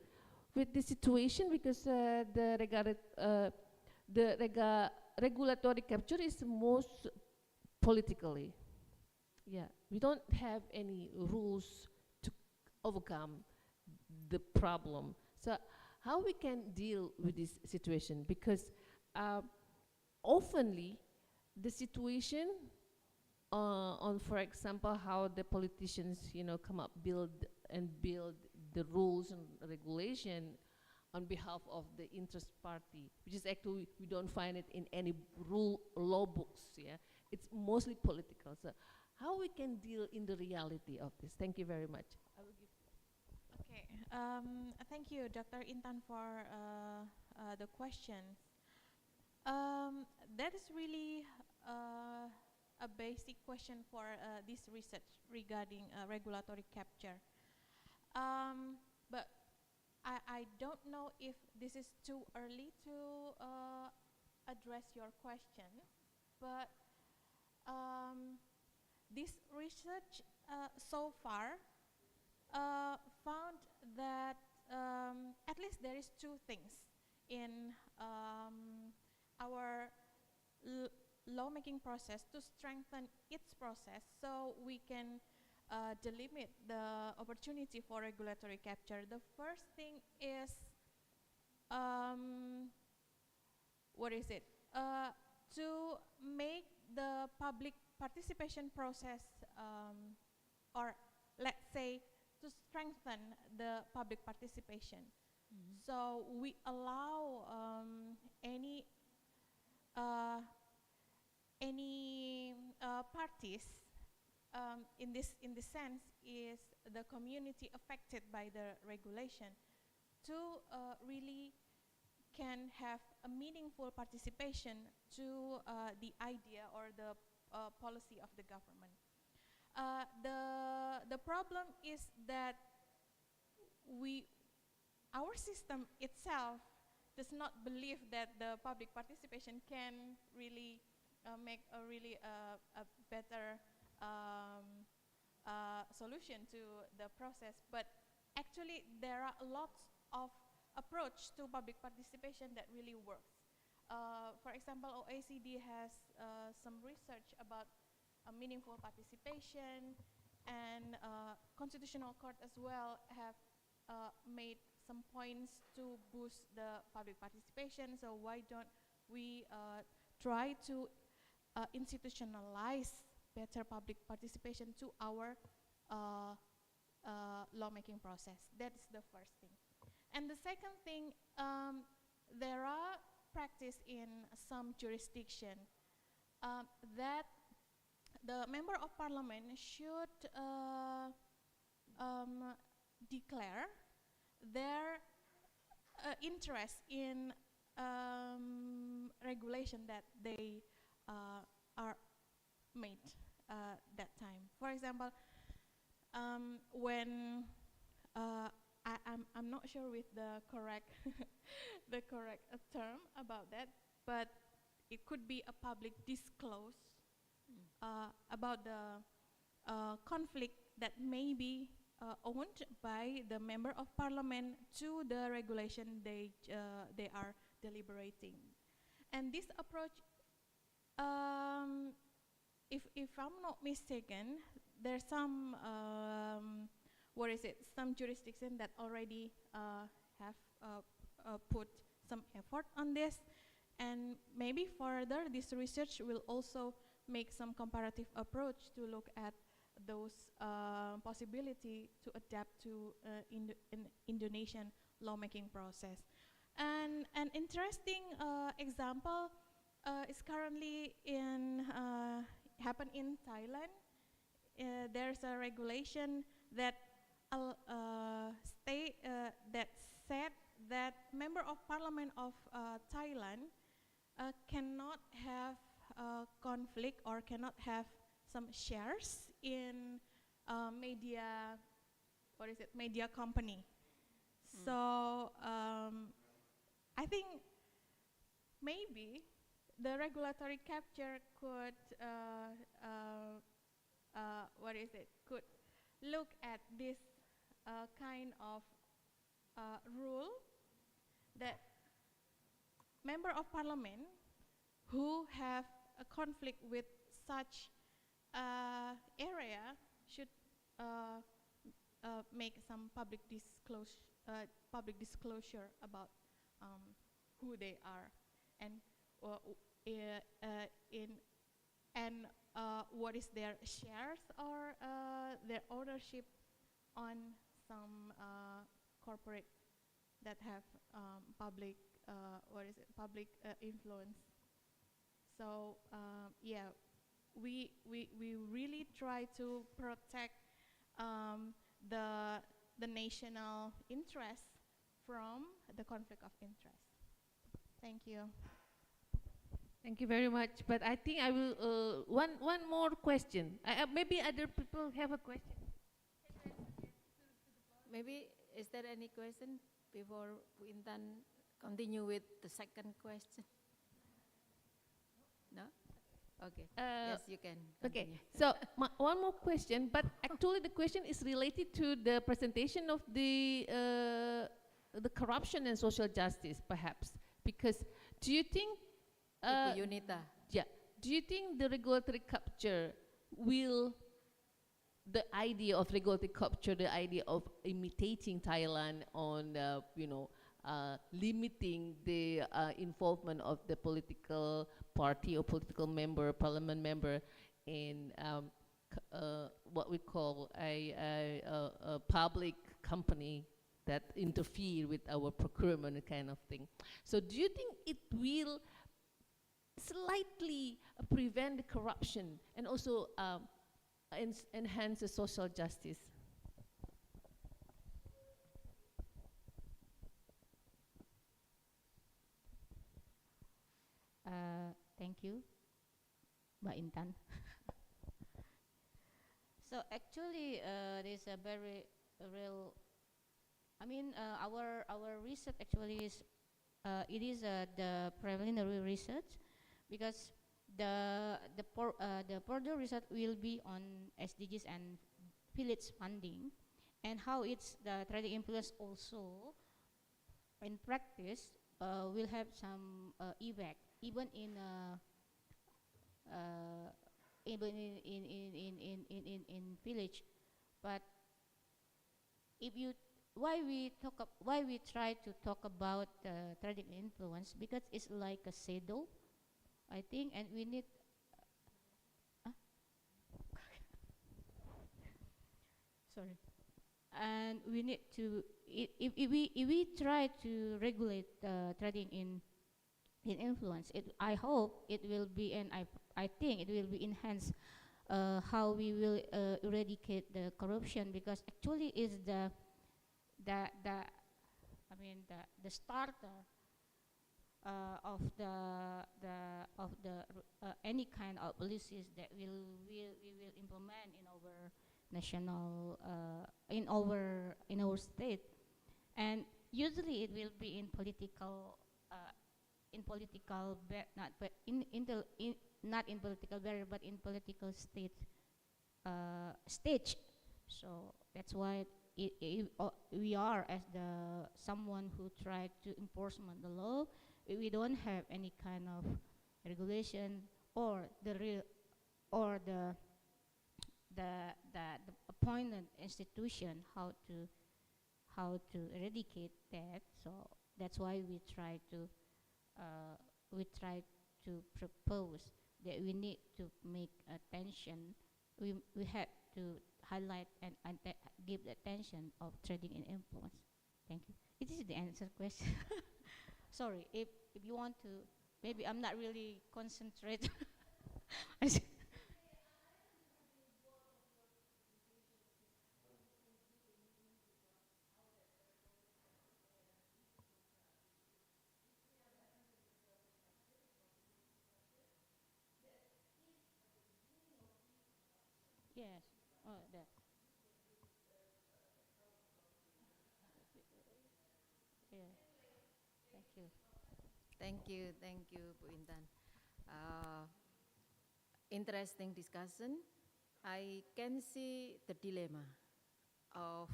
with the situation, because the regulatory capture is most politically. Yeah, we don't have any rules to overcome the problem. So how we can deal with this situation? Because oftenly the situation on, for example, how the politicians, come up, build the rules and regulation on behalf of the interest party, which is actually, we don't find it in any law books, yeah? It's mostly political. So how we can deal in the reality of this? Thank you very much. I will give. Okay, thank you, Dr. Intan, for the questions. That is really a basic question for this research regarding regulatory capture. But I don't know if this is too early to address your question, but this research so far found that at least there is two things in our lawmaking process to strengthen its process, so we can delimit the opportunity for regulatory capture. The first thing is, what is it? To make the public participation process, or let's say, to strengthen the public participation. So we allow any parties in this sense is the community affected by the regulation to really can have a meaningful participation to the idea or the policy of the government. The problem is that our system itself does not believe that the public participation can really make a really a better solution to the process. But actually, there are lots of approach to public participation that really works. For example, OECD has some research about meaningful participation, and Constitutional Court as well have made some points to boost the public participation. So why don't we try to institutionalize better public participation to our lawmaking process? That is the first thing. And the second thing, there are practice in some jurisdiction that the member of parliament should declare their interest in regulation that they are made that time. For example, when I'm not sure with the correct the correct term about that, but it could be a public disclose about the conflict that may be owned by the member of parliament to the regulation they are deliberating. And this approach, if I'm not mistaken, there's some some jurisdiction that already have put some effort on this, and maybe further this research will also make some comparative approach to look at those possibility to adapt to Indonesian lawmaking process. And an interesting example is currently in happen in Thailand. There's a regulation that that said that member of parliament of Thailand cannot have conflict or cannot have some shares in media, what is it, media company. So I think maybe the regulatory capture could could look at this kind of rule that member of parliament who have a conflict with such area should make some public disclosure about who they are and what is their shares or their ownership on some corporate that have public public influence. So yeah, we really try to protect the national interest from the conflict of interest. Thank you. Thank you very much. But I think I will one more question. Maybe other people have a question. Maybe is there any question before we then continue with the second question? No? Okay. Yes, you can. Okay. Continue. So one more question, but actually the question is related to the presentation of the corruption and social justice, perhaps, because do you think? Ibu Yunita. Yeah. Do you think the regulatory capture will, the idea of regulatory capture, the idea of imitating Thailand on, limiting the involvement of the political party or political member, parliament member in what we call a public company that interfere with our procurement kind of thing. So do you think it will slightly prevent the corruption and also enhance the social justice? Thank you, Mbak Intan. So actually, there's a very real. I mean, our research actually is it is the preliminary research, because the further research will be on SDGs and village funding, and how it's the trading influence also in practice will have some effect even in village. But if you why we try to talk about trading influence, because it's like a shadow, I think, and we need sorry, and we need to if we try to regulate trading in influence, I hope it will be, and I think it will be enhanced how we will eradicate the corruption, because actually is the starter of any kind of policies that we will implement in our national in our state, and usually it will be in political not in political barrier, but in political stage. So that's why we are as the someone who tried to enforcement the law. We don't have any kind of regulation or the appointed institution how to eradicate that. So that's why we try to propose that we need to make attention. We have to highlight and give the attention of trading in influence. Thank you. It is the answer question. Sorry, if you want to maybe I'm not really concentrate. Yes. Oh, that. Yeah. Thank you. Thank you, Bu Intan. Interesting discussion. I can see the dilemma of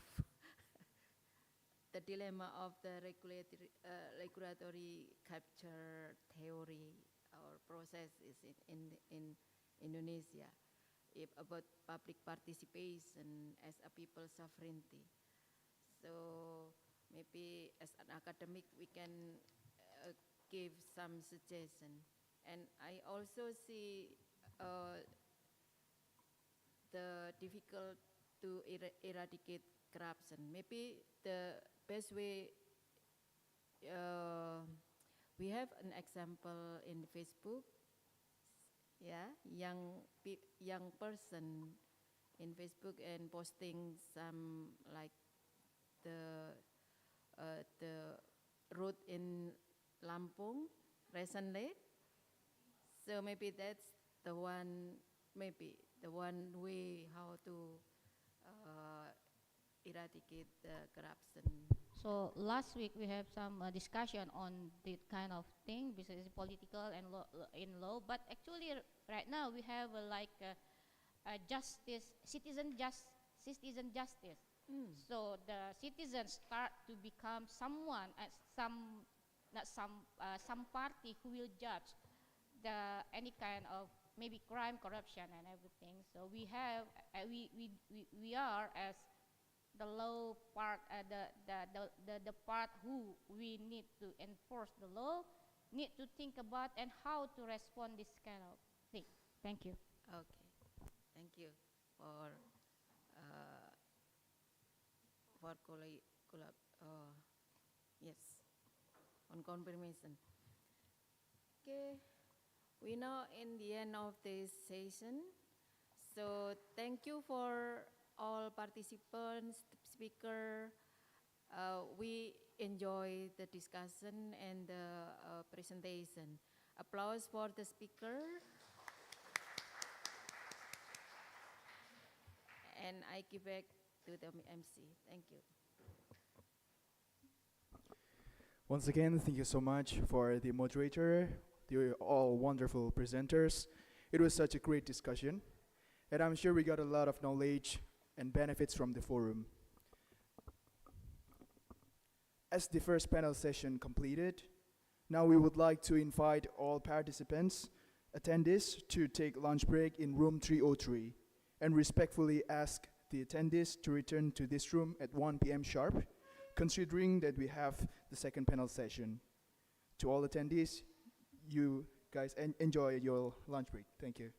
the dilemma of the regulatory capture theory or process is in Indonesia, if about public participation as a people sovereignty. So maybe as an academic we can give some suggestion. And I also see the difficult to eradicate corruption. Maybe the best way, we have an example in Facebook, yeah, young person in Facebook and posting some like the route in Lampung recently. So maybe that's the one, maybe the one way how to eradicate the corruption. So last week we have some discussion on that kind of thing, because it's political and in law. But actually, right now we have a justice, citizen justice. So the citizens start to become someone, some party who will judge any kind of maybe crime, corruption, and everything. So we have we are as the law part, the part who we need to enforce the law, need to think about and how to respond this kind of thing. Thank you. Okay, thank you for yes, on confirmation. Okay, we now in the end of this session. So thank you for all participants, speaker. We enjoy the discussion and the presentation. Applause for the speaker. And I give back to the MC. Thank you. Once again, thank you so much for the moderator, the all wonderful presenters. It was such a great discussion, and I'm sure we got a lot of knowledge and benefits from the forum. As the first panel session completed, now we would like to invite all participants, attendees, to take lunch break in room 303, and respectfully ask the attendees to return to this room at 1 p.m. sharp, considering that we have the second panel session. To all attendees, you guys enjoy your lunch break. Thank you.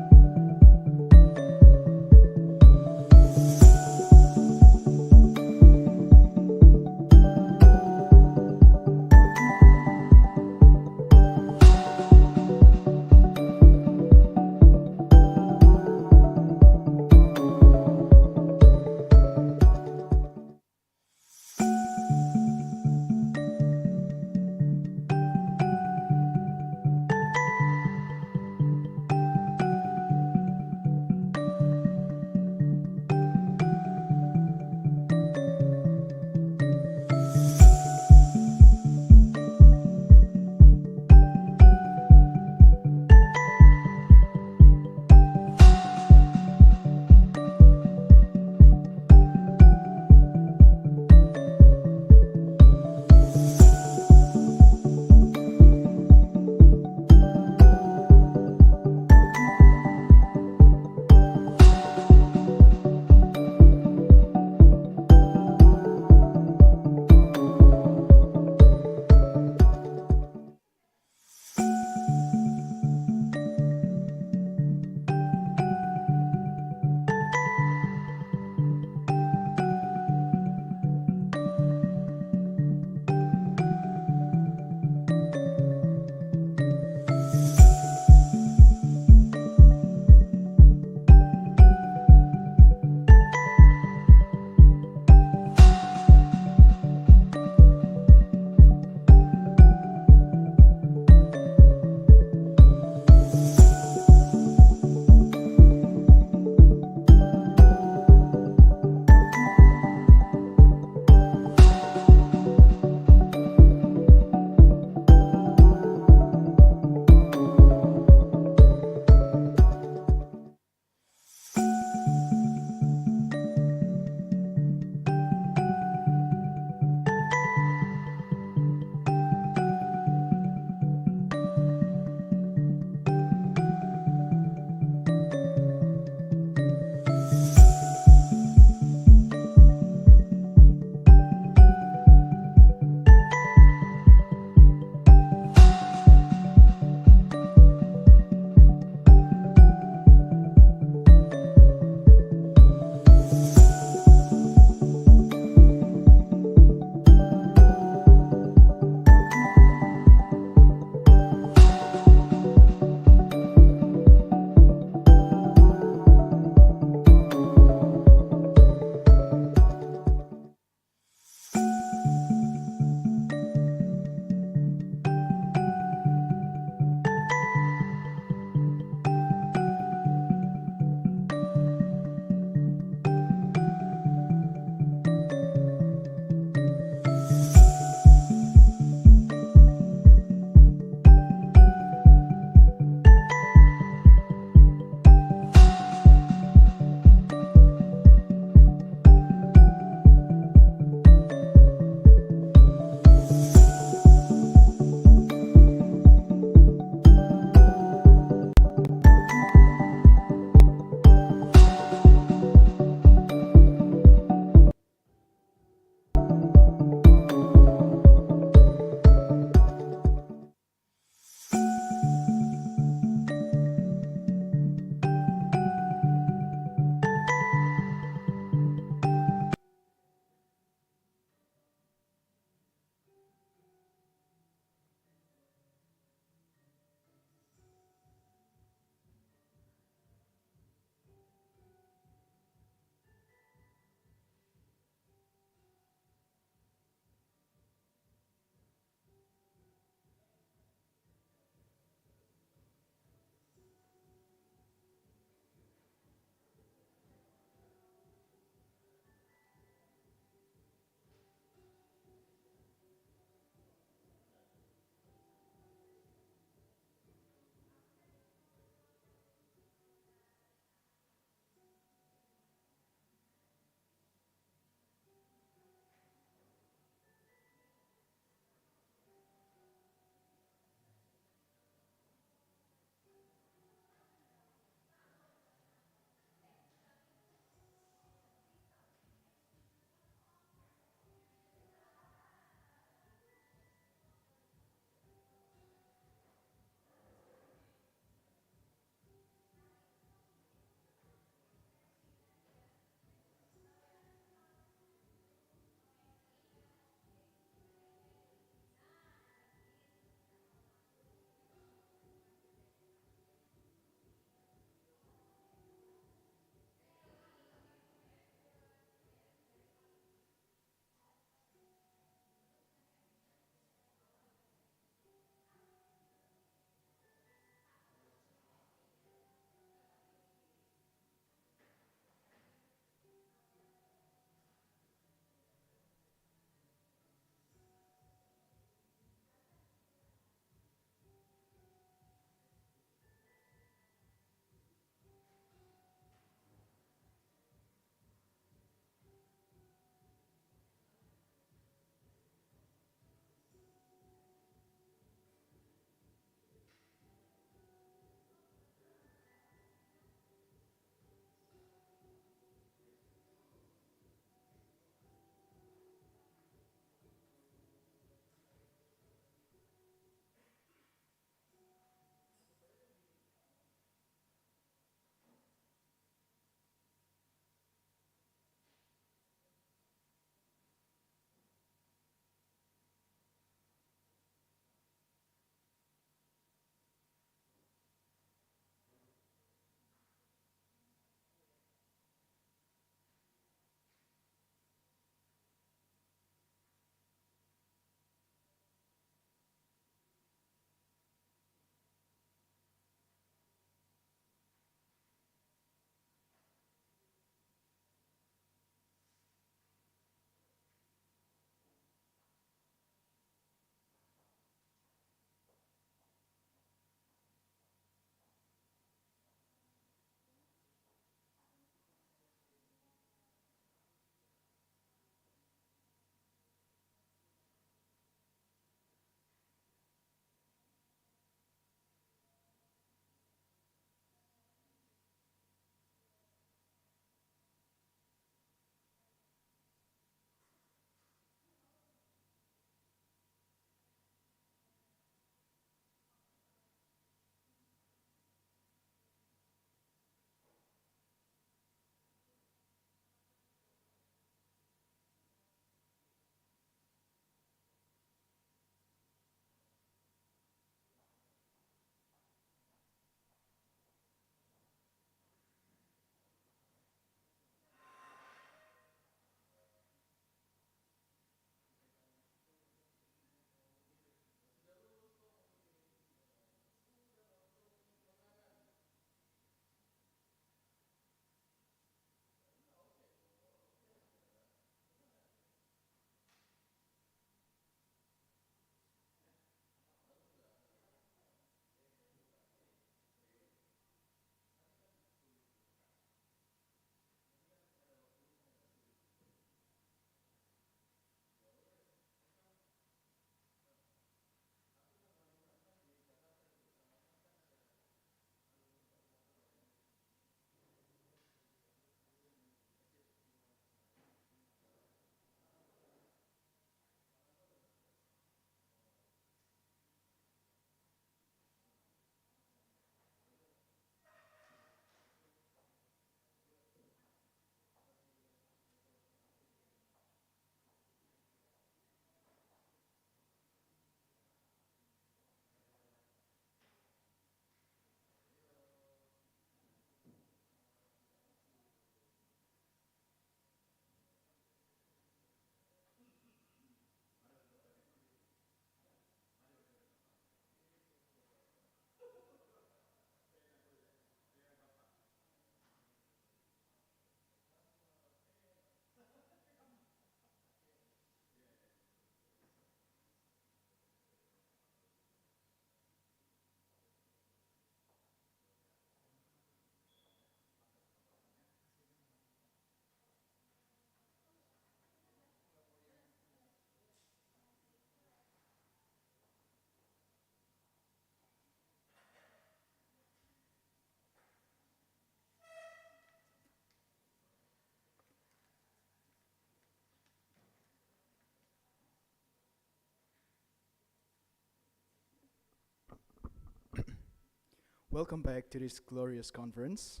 Welcome back to this glorious conference.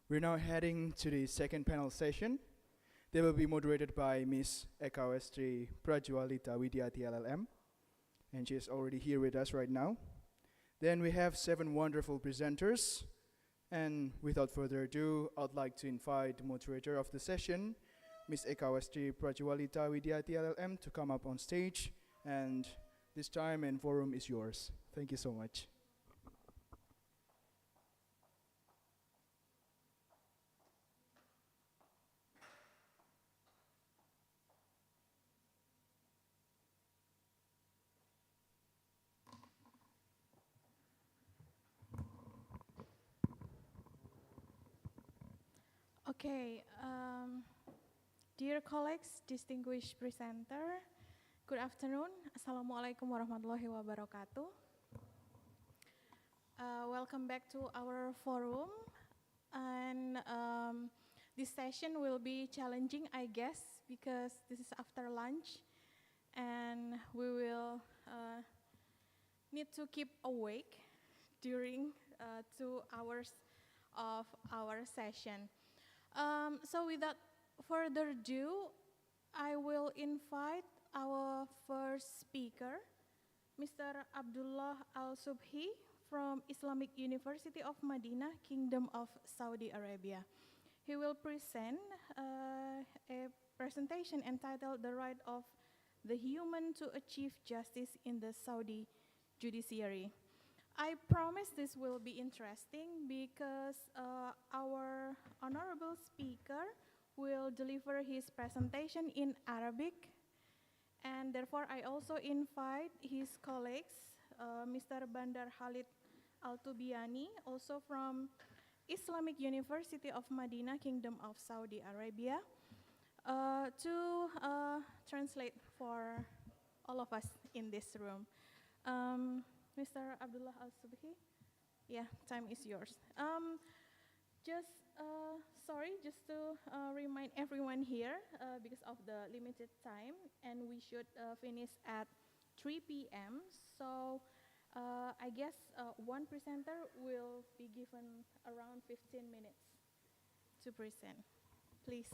We're now heading to the second panel session. They will be moderated by Ms. Iclgg Prajualita Widyati LLM, and she is already here with us right now. Then we have 7 wonderful presenters, and without further ado, I'd like to invite the moderator of the session, Ms. Iclgg Prajualita Widyati LLM, to come up on stage, and this time and forum is yours. Thank you so much. Okay, dear colleagues, distinguished presenter, good afternoon. Assalamualaikum warahmatullahi wabarakatuh. Welcome back to our forum, and this session will be challenging, I guess, because this is after lunch, and we will need to keep awake during 2 hours of our session. So without further ado, I will invite our first speaker, Mr. Abdullah Al-Subhi from Islamic University of Medina, Kingdom of Saudi Arabia. He will present a presentation entitled The Right of the Human to Achieve Justice in the Saudi Judiciary. I promise this will be interesting because our honorable speaker will deliver his presentation in Arabic, and therefore I also invite his colleagues, Mr. Bandar Khalid Al-Tubiani, also from Islamic University of Medina, Kingdom of Saudi Arabia, to translate for all of us in this room. Mr. Abdullah Al-Subhi, yeah, time is yours. Just to remind everyone here, because of the limited time, and we should finish at 3 p.m. So I guess one presenter will be given around 15 minutes to present. Please.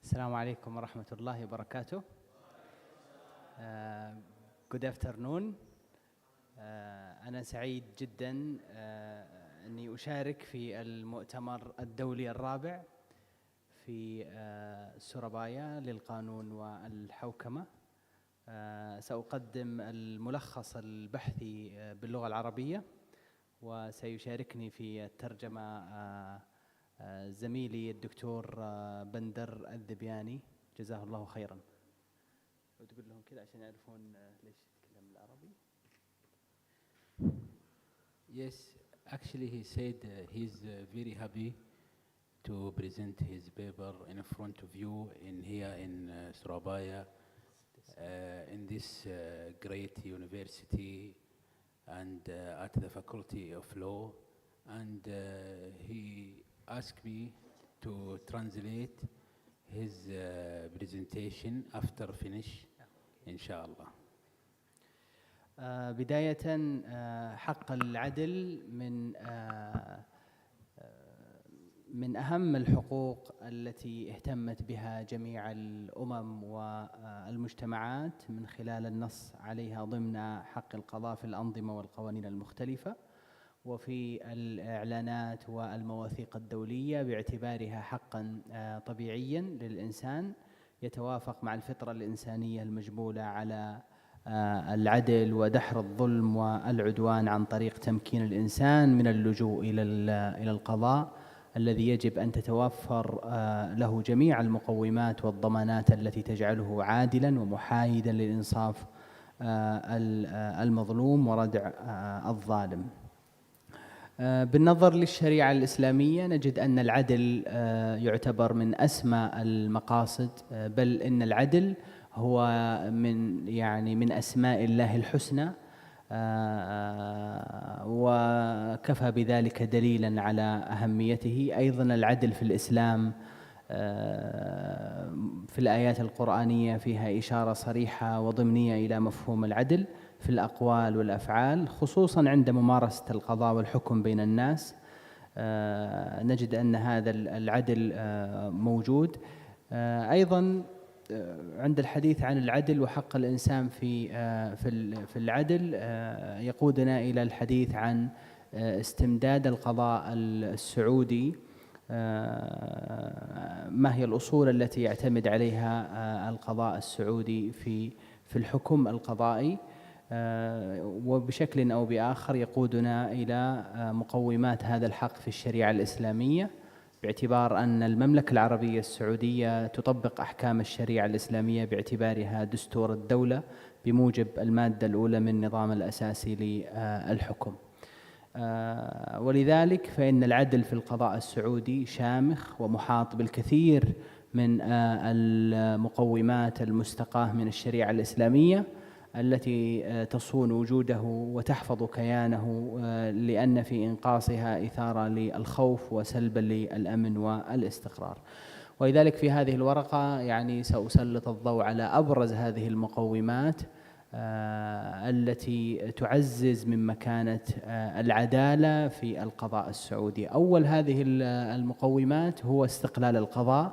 Assalamu alaikum wa rahmatullahi wa barakatuh. Good afternoon. أنا سعيد جدا أني أشارك في المؤتمر الدولي الرابع في سورابايا للقانون والحوكمة. سأقدم الملخص البحثي باللغة العربية، وسيشاركني في الترجمة زميلي الدكتور بندر الذبياني، جزاه الله خيرا. وتقول لهم كذا عشان يعرفون ليش تتكلم العربي. Yes, actually he said he's very happy to present his paper in front of you here in Surabaya, in this great university and at the Faculty of Law, and he asked me to translate his presentation after finish, inshallah. بداية حق العدل من أهم الحقوق التي اهتمت بها جميع الأمم والمجتمعات من خلال النص عليها ضمن حق القضاء في الأنظمة والقوانين المختلفة، وفي الإعلانات والمواثيق الدولية باعتبارها حقا طبيعيا للإنسان يتوافق مع الفطرة الإنسانية المجبولة على العدل ودحر الظلم والعدوان عن طريق تمكين الإنسان من اللجوء إلى القضاء الذي يجب أن تتوفر له جميع المقومات والضمانات التي تجعله عادلا ومحايدا للإنصاف المظلوم وردع الظالم. بالنظر للشريعة الإسلامية نجد أن العدل يعتبر من أسمى المقاصد، بل إن العدل هو من أسماء الله الحسنى، وكفى بذلك دليلا على أهميته. أيضا العدل في الإسلام في الآيات القرآنية فيها إشارة صريحة وضمنية إلى مفهوم العدل في الأقوال والأفعال، خصوصا عند ممارسة القضاء والحكم بين الناس. نجد أن هذا العدل موجود. أيضا عند الحديث عن العدل وحق الإنسان في العدل يقودنا إلى الحديث عن استمداد القضاء السعودي. ما هي الأصول التي يعتمد عليها القضاء السعودي في الحكم القضائي، وبشكل أو بآخر يقودنا إلى مقومات هذا الحق في الشريعة الإسلامية، باعتبار أن المملكة العربية السعودية تطبق أحكام الشريعة الإسلامية باعتبارها دستور الدولة بموجب المادة الأولى من النظام الأساسي للحكم. ولذلك فإن العدل في القضاء السعودي شامخ ومحاط بالكثير من المقومات المستقاة من الشريعة الإسلامية التي تصون وجوده وتحفظ كيانه، لأن في إنقاصها إثارة للخوف وسلبا للأمن والاستقرار. ولذلك في هذه الورقة يعني سأسلط الضوء على أبرز هذه المقومات التي تعزز من مكانة العدالة في القضاء السعودي. أول هذه المقومات هو استقلال القضاء.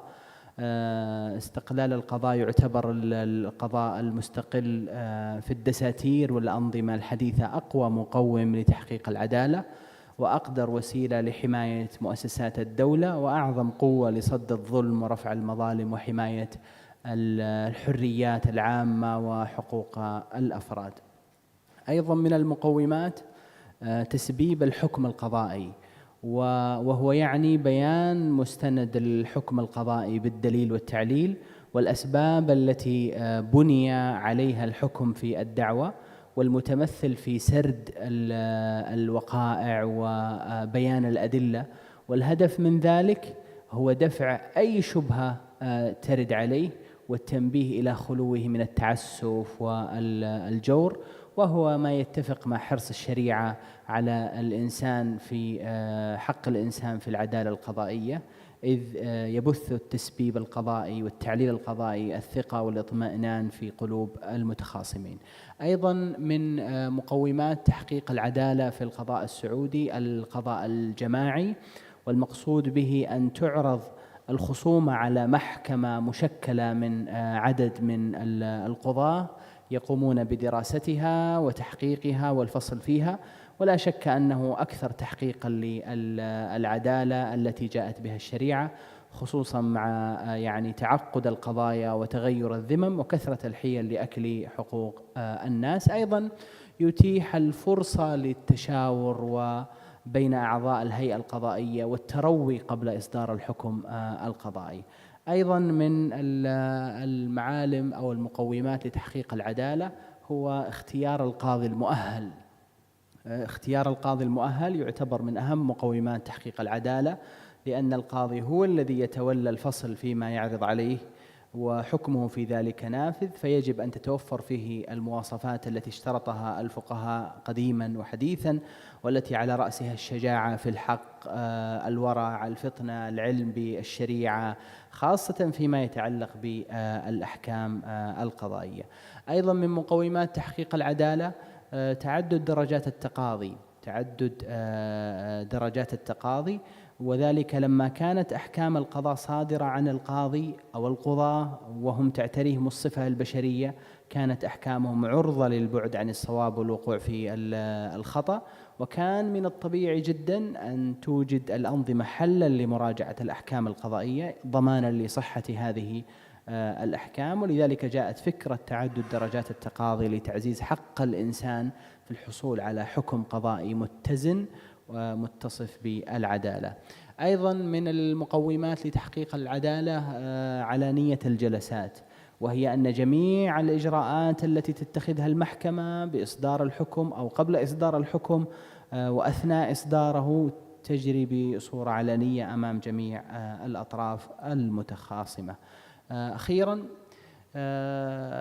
استقلال القضاء يعتبر القضاء المستقل في الدساتير والأنظمة الحديثة أقوى مقوم لتحقيق العدالة، وأقدر وسيلة لحماية مؤسسات الدولة، وأعظم قوة لصد الظلم ورفع المظالم وحماية الحريات العامة وحقوق الأفراد. أيضا من المقومات تسبيب الحكم القضائي، وهو يعني بيان مستند الحكم القضائي بالدليل والتعليل والأسباب التي بني عليها الحكم في الدعوة، والمتمثل في سرد الوقائع وبيان الأدلة. والهدف من ذلك هو دفع أي شبهة ترد عليه والتنبيه إلى خلوه من التعسف والجور، وهو ما يتفق مع حرص الشريعة على الإنسان في حق الإنسان في العدالة القضائية، إذ يبث التسبيب القضائي والتعليل القضائي الثقة والاطمئنان في قلوب المتخاصمين. أيضا من مقومات تحقيق العدالة في القضاء السعودي القضاء الجماعي، والمقصود به أن تعرض الخصومة على محكمة مشكلة من عدد من القضاة يقومون بدراستها وتحقيقها والفصل فيها، ولا شك أنه أكثر تحقيقا للعدالة التي جاءت بها الشريعة، خصوصا مع يعني تعقد القضايا وتغير الذمم وكثرة الحيل لأكل حقوق الناس. أيضا يتيح الفرصة للتشاور بين أعضاء الهيئة القضائية والتروي قبل إصدار الحكم القضائي. أيضا من المعالم أو المقومات لتحقيق العدالة هو اختيار القاضي المؤهل. اختيار القاضي المؤهل يعتبر من أهم مقومات تحقيق العدالة، لأن القاضي هو الذي يتولى الفصل فيما يعرض عليه، وحكمه في ذلك نافذ، فيجب أن تتوفر فيه المواصفات التي اشترطها الفقهاء قديما وحديثا، والتي على رأسها الشجاعة في الحق، الورع، الفطنة، العلم بالشريعة، خاصة فيما يتعلق بالأحكام القضائية. أيضا من مقومات تحقيق العدالة تعدد درجات التقاضي، وذلك لما كانت أحكام القضاء صادرة عن القاضي أو القضاة وهم تعتريهم الصفة البشرية، كانت أحكامهم عرضة للبعد عن الصواب والوقوع في الخطأ، وكان من الطبيعي جدا أن توجد الأنظمة حلا لمراجعة الأحكام القضائية ضمانا لصحة هذه الأحكام. ولذلك جاءت فكرة تعدد درجات التقاضي لتعزيز حق الإنسان في الحصول على حكم قضائي متزن ومتصف بالعدالة. أيضا من المقومات لتحقيق العدالة علانية الجلسات، وهي أن جميع الإجراءات التي تتخذها المحكمة بإصدار الحكم أو قبل إصدار الحكم وأثناء إصداره تجري بصورة علنية أمام جميع الأطراف المتخاصمة. أخيرا،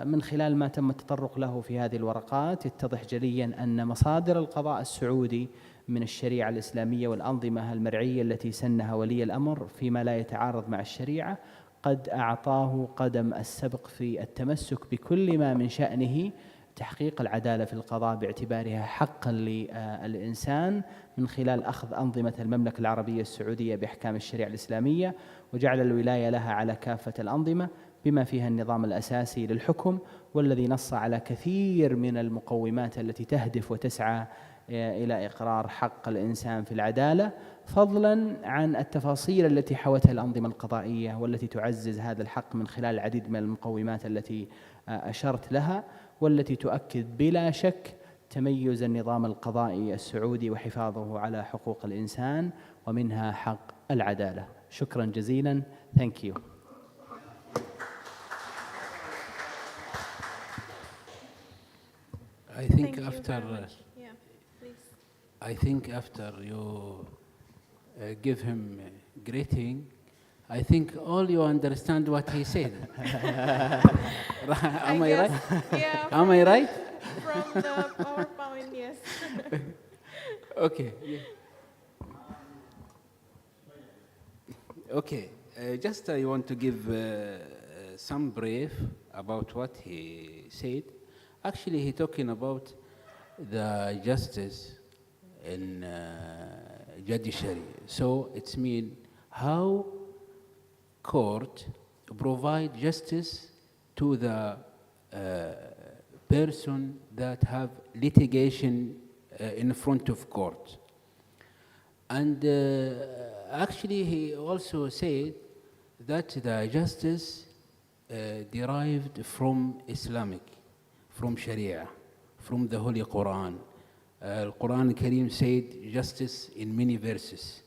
من خلال ما تم التطرق له في هذه الورقات يتضح جليا أن مصادر القضاء السعودي من الشريعة الإسلامية والأنظمة المرعية التي سنها ولي الأمر فيما لا يتعارض مع الشريعة، قد أعطاه قدم السبق في التمسك بكل ما من شأنه تحقيق العدالة في القضاء باعتبارها حقا للإنسان من خلال أخذ أنظمة المملكة العربية السعودية بأحكام الشريعة الإسلامية، وجعل الولاية لها على كافة الأنظمة بما فيها النظام الأساسي للحكم، والذي نص على كثير من المقومات التي تهدف وتسعى إلى إقرار حق الإنسان في العدالة، فضلا عن التفاصيل التي حوتها الأنظمة القضائية والتي تعزز هذا الحق من خلال العديد من المقومات التي أشرت لها، والتي تؤكد بلا شك تميز النظام القضائي السعودي وحفاظه على حقوق الإنسان ومنها حق العدالة. شكرا جزيلا. Thank you. I think Thank you after very much. Yeah, please. I think after you give him greeting, I think all you understand what he said. Am I right? Yeah. Am I right? From the PowerPoint, yes. Okay. Yeah. Okay. Just I want to give some brief about what he said. Actually, he talking about the justice in judiciary. So it's mean how court provide justice to the person that have litigation in front of court. And actually, he also said that the justice derived from Islamic, from Sharia, from the Holy Quran. Al-Quran Kareem said justice in many verses.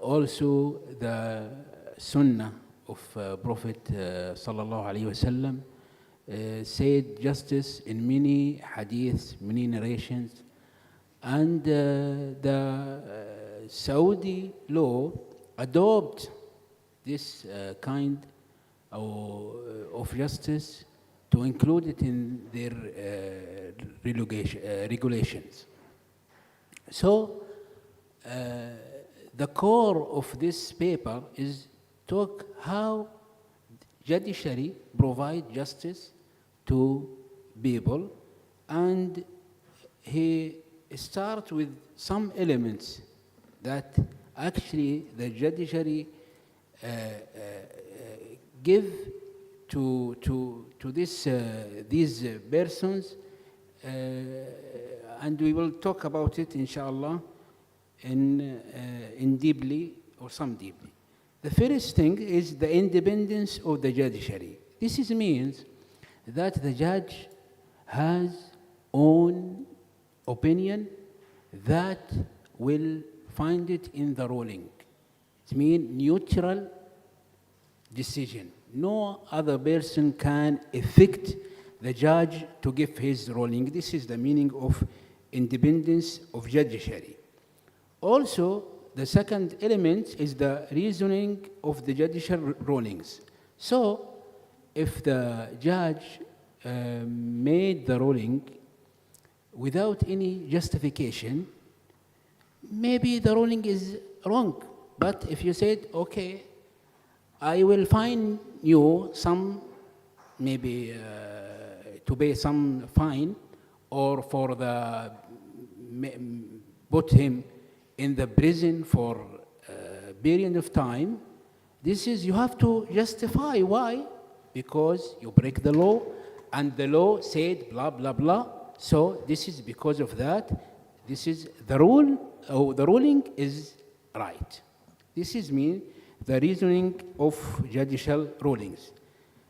Also, the Sunnah of Prophet sallallahu alaihi wasallam said justice in many hadiths, many narrations, and the Saudi law adopt this kind of justice to include it in their regulations. So the core of this paper is talk how judiciary provide justice to people, and he start with some elements that actually the judiciary give to these persons, and we will talk about it inshallah in deeply or some deeply. The first thing is the independence of the judiciary. This means that the judge has own opinion that will find it in the ruling. It means neutral decision. No other person can affect the judge to give his ruling. This is the meaning of independence of judiciary. Also, the second element is the reasoning of the judicial rulings. So, if the judge made the ruling without any justification, maybe the ruling is wrong. But if you said, okay, I will fine you some, maybe to pay some fine, or for the put him in the prison for a period of time, this is, you have to justify why, because you break the law, and the law said blah, blah, blah, so this is because of that, this is the rule, or the ruling is right. This is mean the reasoning of judicial rulings.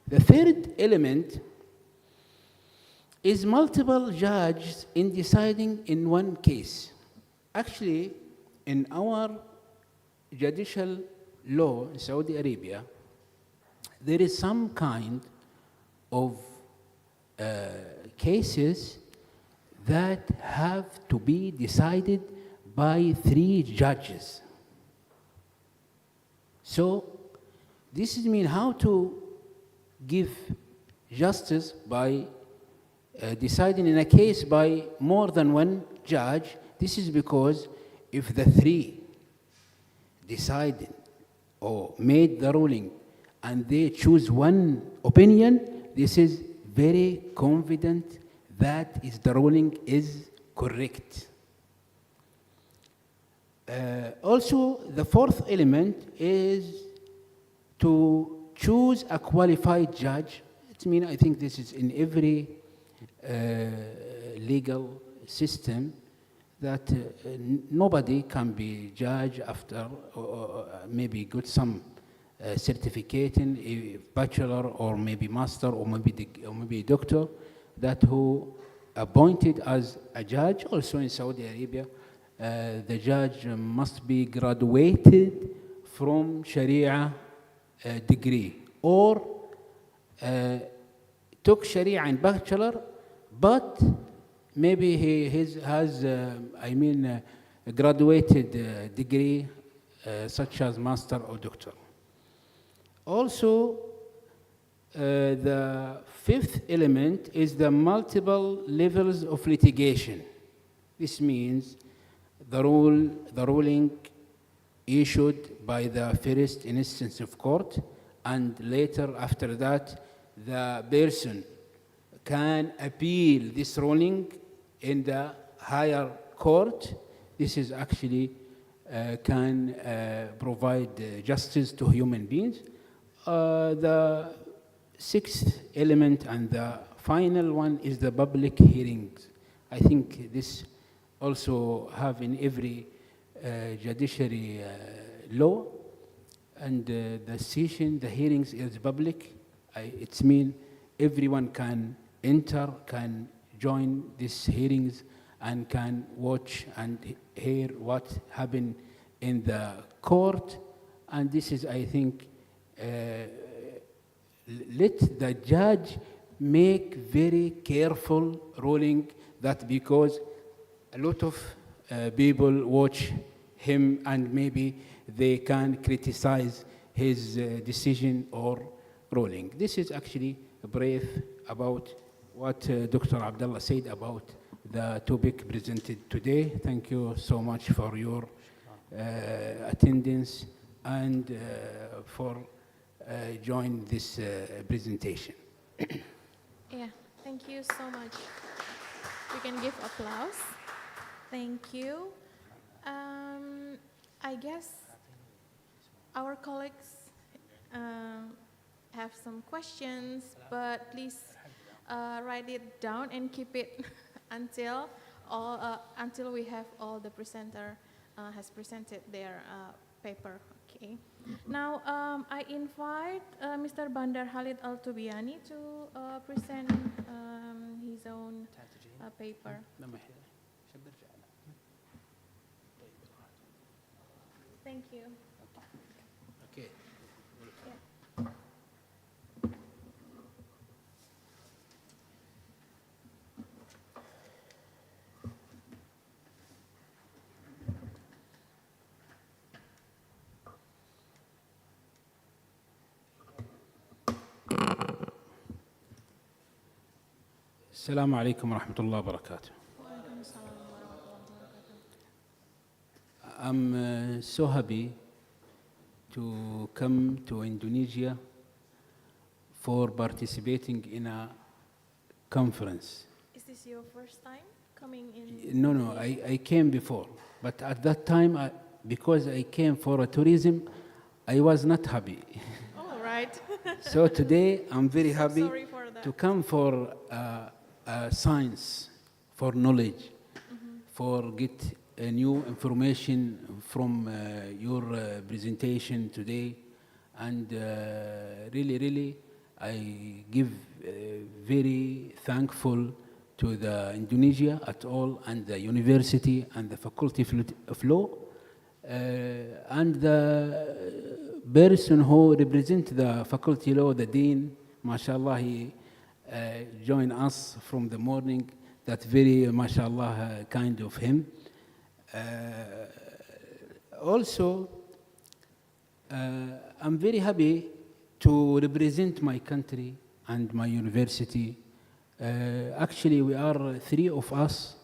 The third element is multiple judges in deciding in one case. Actually, in our judicial law in Saudi Arabia, there is some kind of cases that have to be decided by 3 judges. So this means how to give justice by deciding in a case by more than one judge. This is because if the three decided or made the ruling and they choose one opinion, this is very confident that is the ruling is correct. Also, the fourth element is to choose a qualified judge. I think this is in every legal system, that nobody can be judged after maybe got some certificate in a bachelor or maybe master or maybe doctor, that who appointed as a judge. Also in Saudi Arabia, the judge must be graduated from Sharia degree, or took Sharia in bachelor, but maybe he has a graduated degree such as master or doctor. Also, the fifth element is the multiple levels of litigation. This means the ruling issued by the first instance of court, and later after that, the person can appeal this ruling in the higher court. This is actually can provide justice to human beings. The sixth element and the final one is the public hearings. I think this also have in every judiciary law, and the session, the hearings is public. It means everyone can enter, can join these hearings, and can watch and hear what happened in the court. And this is, I think, let the judge make very careful ruling, that because a lot of people watch him and maybe they can criticize his decision or ruling. This is actually brief about what Dr. Abdullah said about the topic presented today. Thank you so much for your attendance and for joining this presentation. Yeah, thank you so much. We can give applause. Thank you. I guess our colleagues have some questions, but please write it down and keep it until we have all the presenter has presented their paper. Okay. Now I invite Mr. Bandar Khalid Al-Tubiani to present his own paper. Thank you. Okay. Yeah. السلام عليكم ورحمة الله وبركاته. I'm so happy to come to Indonesia for participating in a conference. Is this your first time coming in? No, I came before, but at that time, because I came for a tourism, I was not happy. All right. So today, I'm very happy Sorry for that. to come for science, for knowledge, for get new information from your presentation today, and really, I give very thankful to the Indonesia at all, and the university and the faculty of law, and the person who represent the faculty law, the dean, mashallah, he joined us from the morning. That's very, mashallah, kind of him. Also, I'm very happy to represent my country and my university. Actually, we are three of us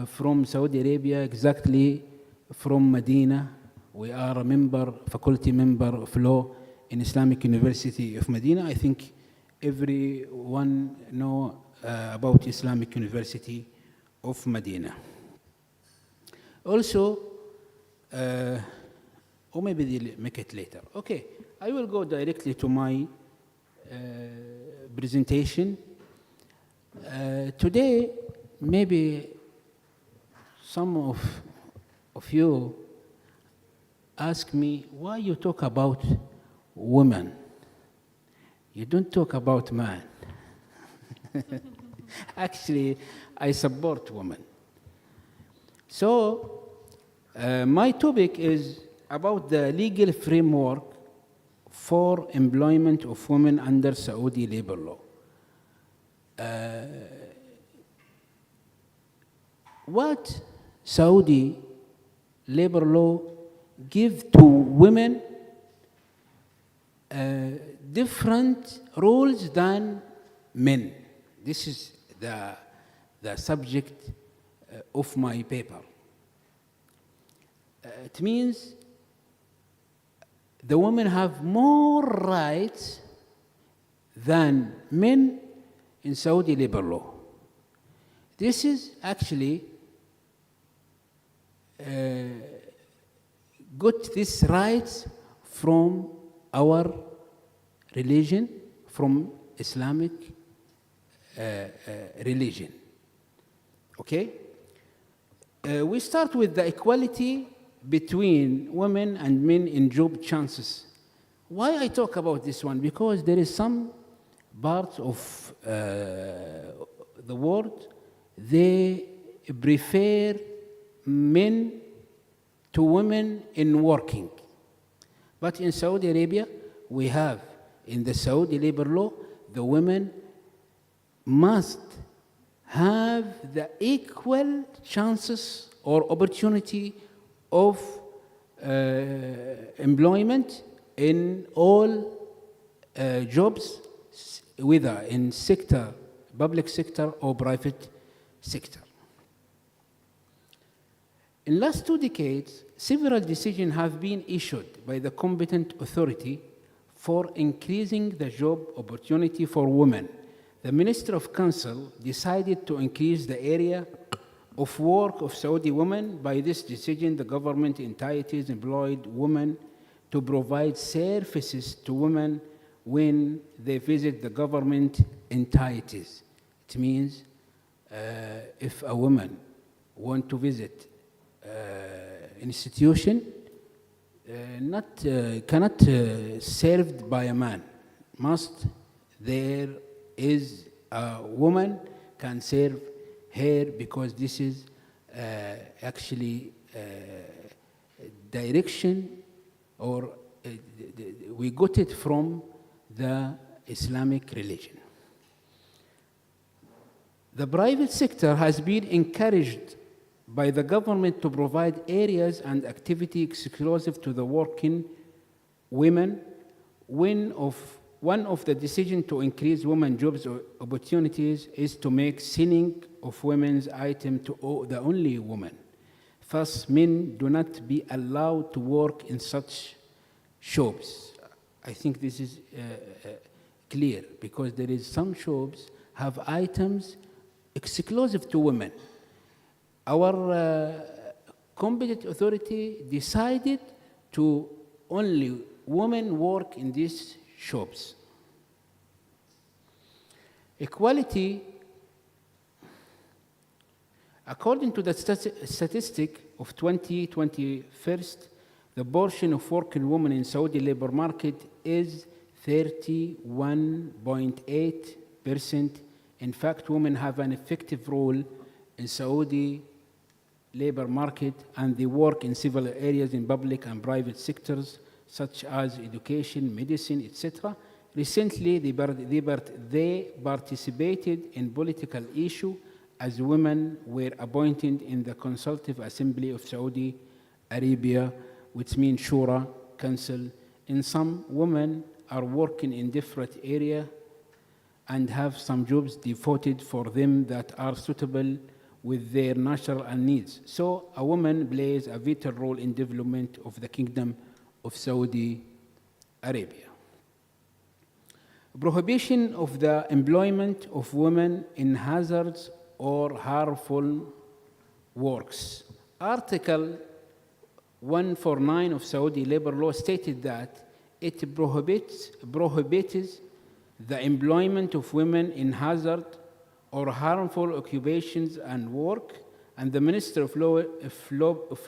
from Saudi Arabia, exactly from Medina. We are a member, faculty member of law in Islamic University of Medina. I think everyone know about Islamic University of Medina. Also, or maybe they'll make it later. Okay, I will go directly to my presentation. Today, maybe some of you ask me, why you talk about women? You don't talk about man. Actually, I support women. So, my topic is about the legal framework for employment of women under Saudi labor law. What Saudi labor law give to women different roles than men. This is the subject of my paper. It means the women have more rights than men in Saudi labor law. This is actually got these rights from our religion, from Islamic religion. Okay? We start with the equality between women and men in job chances. Why I talk about this one? Because there is some parts of the world, they prefer men to women in working. But in Saudi Arabia, we have in the Saudi labor law, the women must have the equal chances or opportunity of employment in all jobs, whether in sector, public sector or private sector. In last 2 decades, several decisions have been issued by the competent authority for increasing the job opportunity for women. The Minister of Council decided to increase the area of work of Saudi women. By this decision, the government entities employed women to provide services to women when they visit the government entities. It means if a woman wants to visit institution, cannot served by a man. Must there is a woman can serve her, because this is actually direction, or we got it from the Islamic religion. The private sector has been encouraged by the government to provide areas and activity exclusive to the working women. One of the decisions to increase women jobs or opportunities is to make selling of women's items to the only women. Thus, men do not be allowed to work in such shops. I think this is clear, because there is some shops have items exclusive to women. Our competent authority decided to only women work in these shops. Equality, according to the statistic of 2021, the portion of working women in Saudi labor market is 31.8%. In fact, women have an effective role in Saudi labor market, and they work in several areas in public and private sectors, such as education, medicine, etc. Recently, they participated in political issues as women were appointed in the Consultative Assembly of Saudi Arabia, which means Shura Council. And some women are working in different areas and have some jobs devoted for them that are suitable with their natural needs. So a woman plays a vital role in development of the Kingdom of Saudi Arabia. Prohibition of the employment of women in hazardous or harmful works. Article 149 of Saudi labor law stated that it prohibits the employment of women in hazard or harmful occupations and work, and the Minister of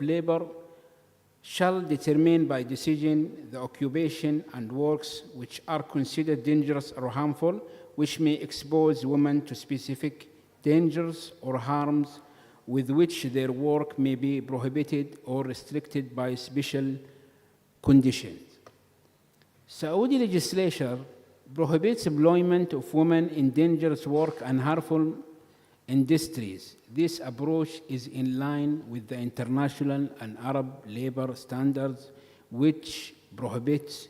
Labor shall determine by decision the occupation and works which are considered dangerous or harmful, which may expose women to specific dangers or harms with which their work may be prohibited or restricted by special conditions. Saudi legislature prohibits employment of women in dangerous work and harmful industries. This approach is in line with the international and Arab labor standards, which prohibits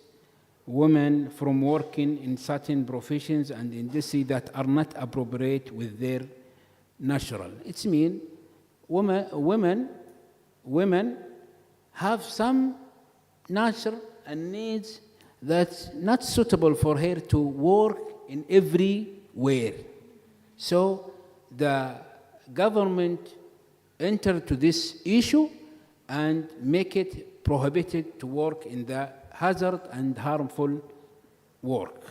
women from working in certain professions and industries that are not appropriate with their natural. It means women have some natural and needs that's not suitable for her to work in everywhere. So the government entered to this issue and make it prohibited to work in the hazard and harmful work.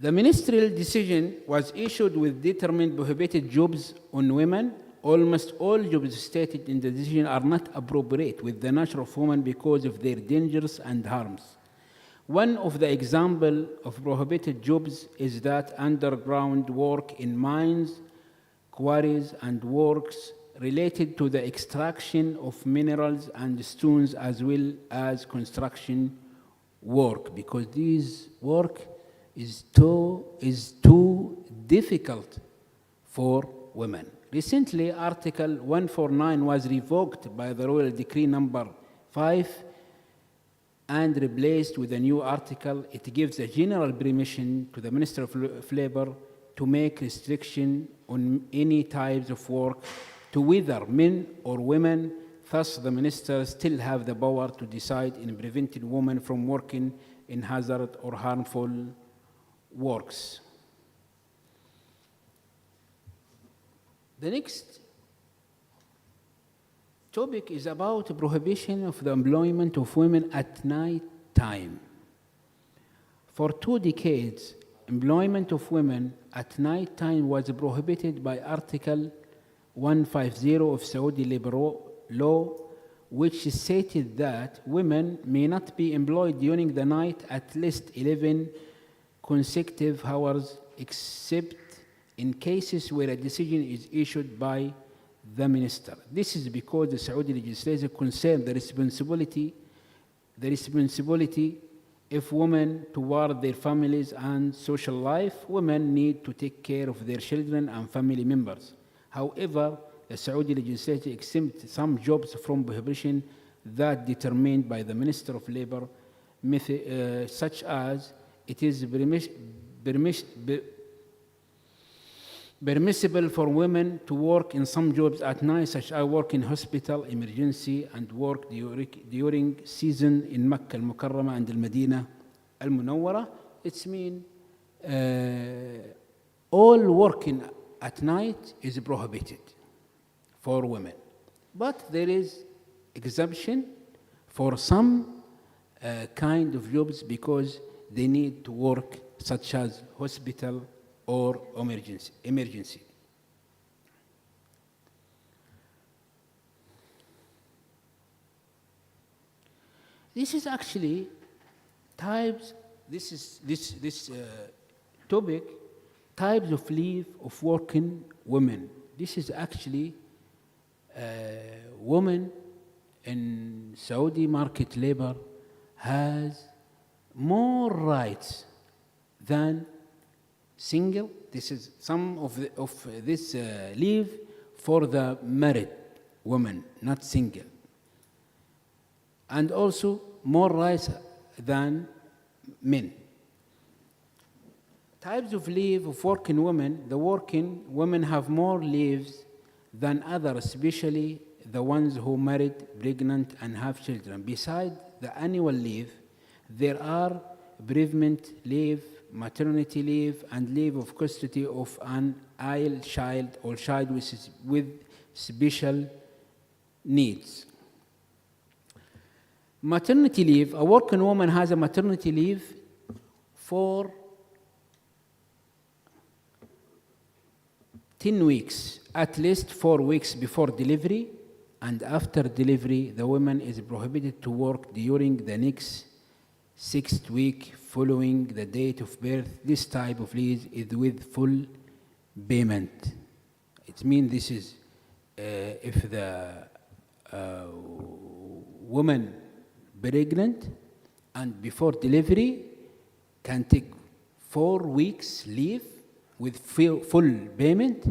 The ministerial decision was issued with determined prohibited jobs on women. Almost all jobs stated in the decision are not appropriate with the nature of women because of their dangers and harms. One of the examples of prohibited jobs is that underground work in mines, quarries, and works related to the extraction of minerals and stones, as well as construction work, because this work is too difficult for women. Recently, Article 149 was revoked by the Royal Decree number 5 and replaced with a new article. It gives a general permission to the Minister of Labor to make restriction on any types of work to whether men or women. Thus, the minister still have the power to decide in preventing women from working in hazard or harmful works. The next topic is about prohibition of the employment of women at night time. For 2 decades, employment of women at night time was prohibited by Article 150 of Saudi labor law, which stated that women may not be employed during the night at least 11 consecutive hours, except in cases where a decision is issued by the minister. This is because the Saudi legislation concerns the responsibility of women toward their families and social life. Women need to take care of their children and family members. However, the Saudi legislation exempts some jobs from prohibition that determined by the Minister of Labor, such as it is permissible for women to work in some jobs at night, such as work in hospital, emergency, and work during season in Makkah al-Mukarramah and al-Madinah al-Munawwara. It means all working at night is prohibited for women. But there is exemption for some kind of jobs because they need to work, such as hospital or emergency. This is actually types. This topic, types of leave of working women. This is actually women in Saudi market labor has more rights than single. This is some of this leave for the married woman, not single, and also more rights than men. types of leave of working women, the working women have more leaves than others, especially the ones who married, pregnant, and have children. Besides the annual leave, there are bereavement leave, maternity leave, and leave of custody of an ill child or child with special needs. Maternity leave, a working woman has a maternity leave for 10 weeks, at least 4 weeks before delivery, and after delivery, the woman is prohibited to work during the next 6th week following the date of birth. This type of leave is with full payment. It means this is if the woman pregnant and before delivery can take 4 weeks leave with full payment,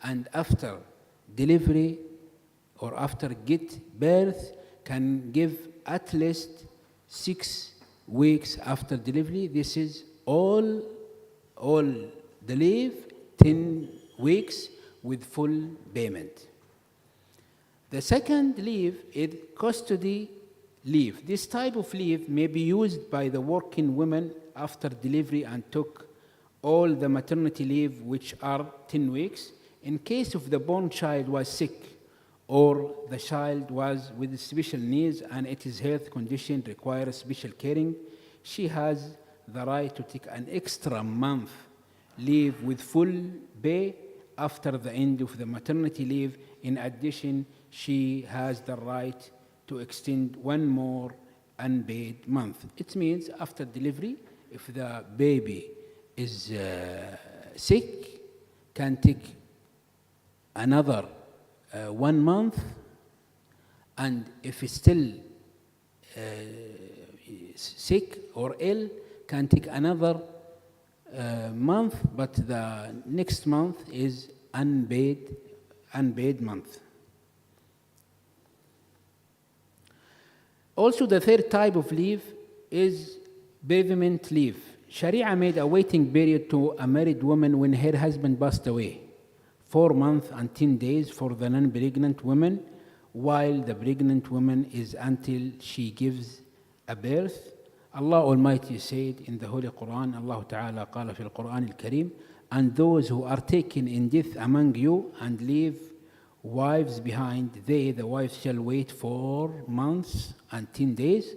and after delivery or after get birth can give at least 6 weeks after delivery. This is all the leave, 10 weeks with full payment. The second leave is custody leave. This type of leave may be used by the working women after delivery and took all the maternity leave, which are 10 weeks, in case of the born child was sick or the child was with special needs and its health condition requires special caring, she has the right to take an extra month leave with full pay after the end of the maternity leave. In addition, she has the right to extend one more unpaid month. It means after delivery, if the baby is sick, can take another 1 month, and if it's still sick or ill, can take another month, but the next month is unpaid month. Also, the third type of leave is bereavement leave. Sharia made a waiting period to a married woman when her husband passed away, 4 months and 10 days for the non-pregnant woman, while the pregnant woman is until she gives a birth. Allah Almighty said in the Holy Quran, Allah Ta'ala قال في القرآن الكريم, and those who are taken in death among you and leave wives behind, they, the wives, shall wait 4 months and 10 days,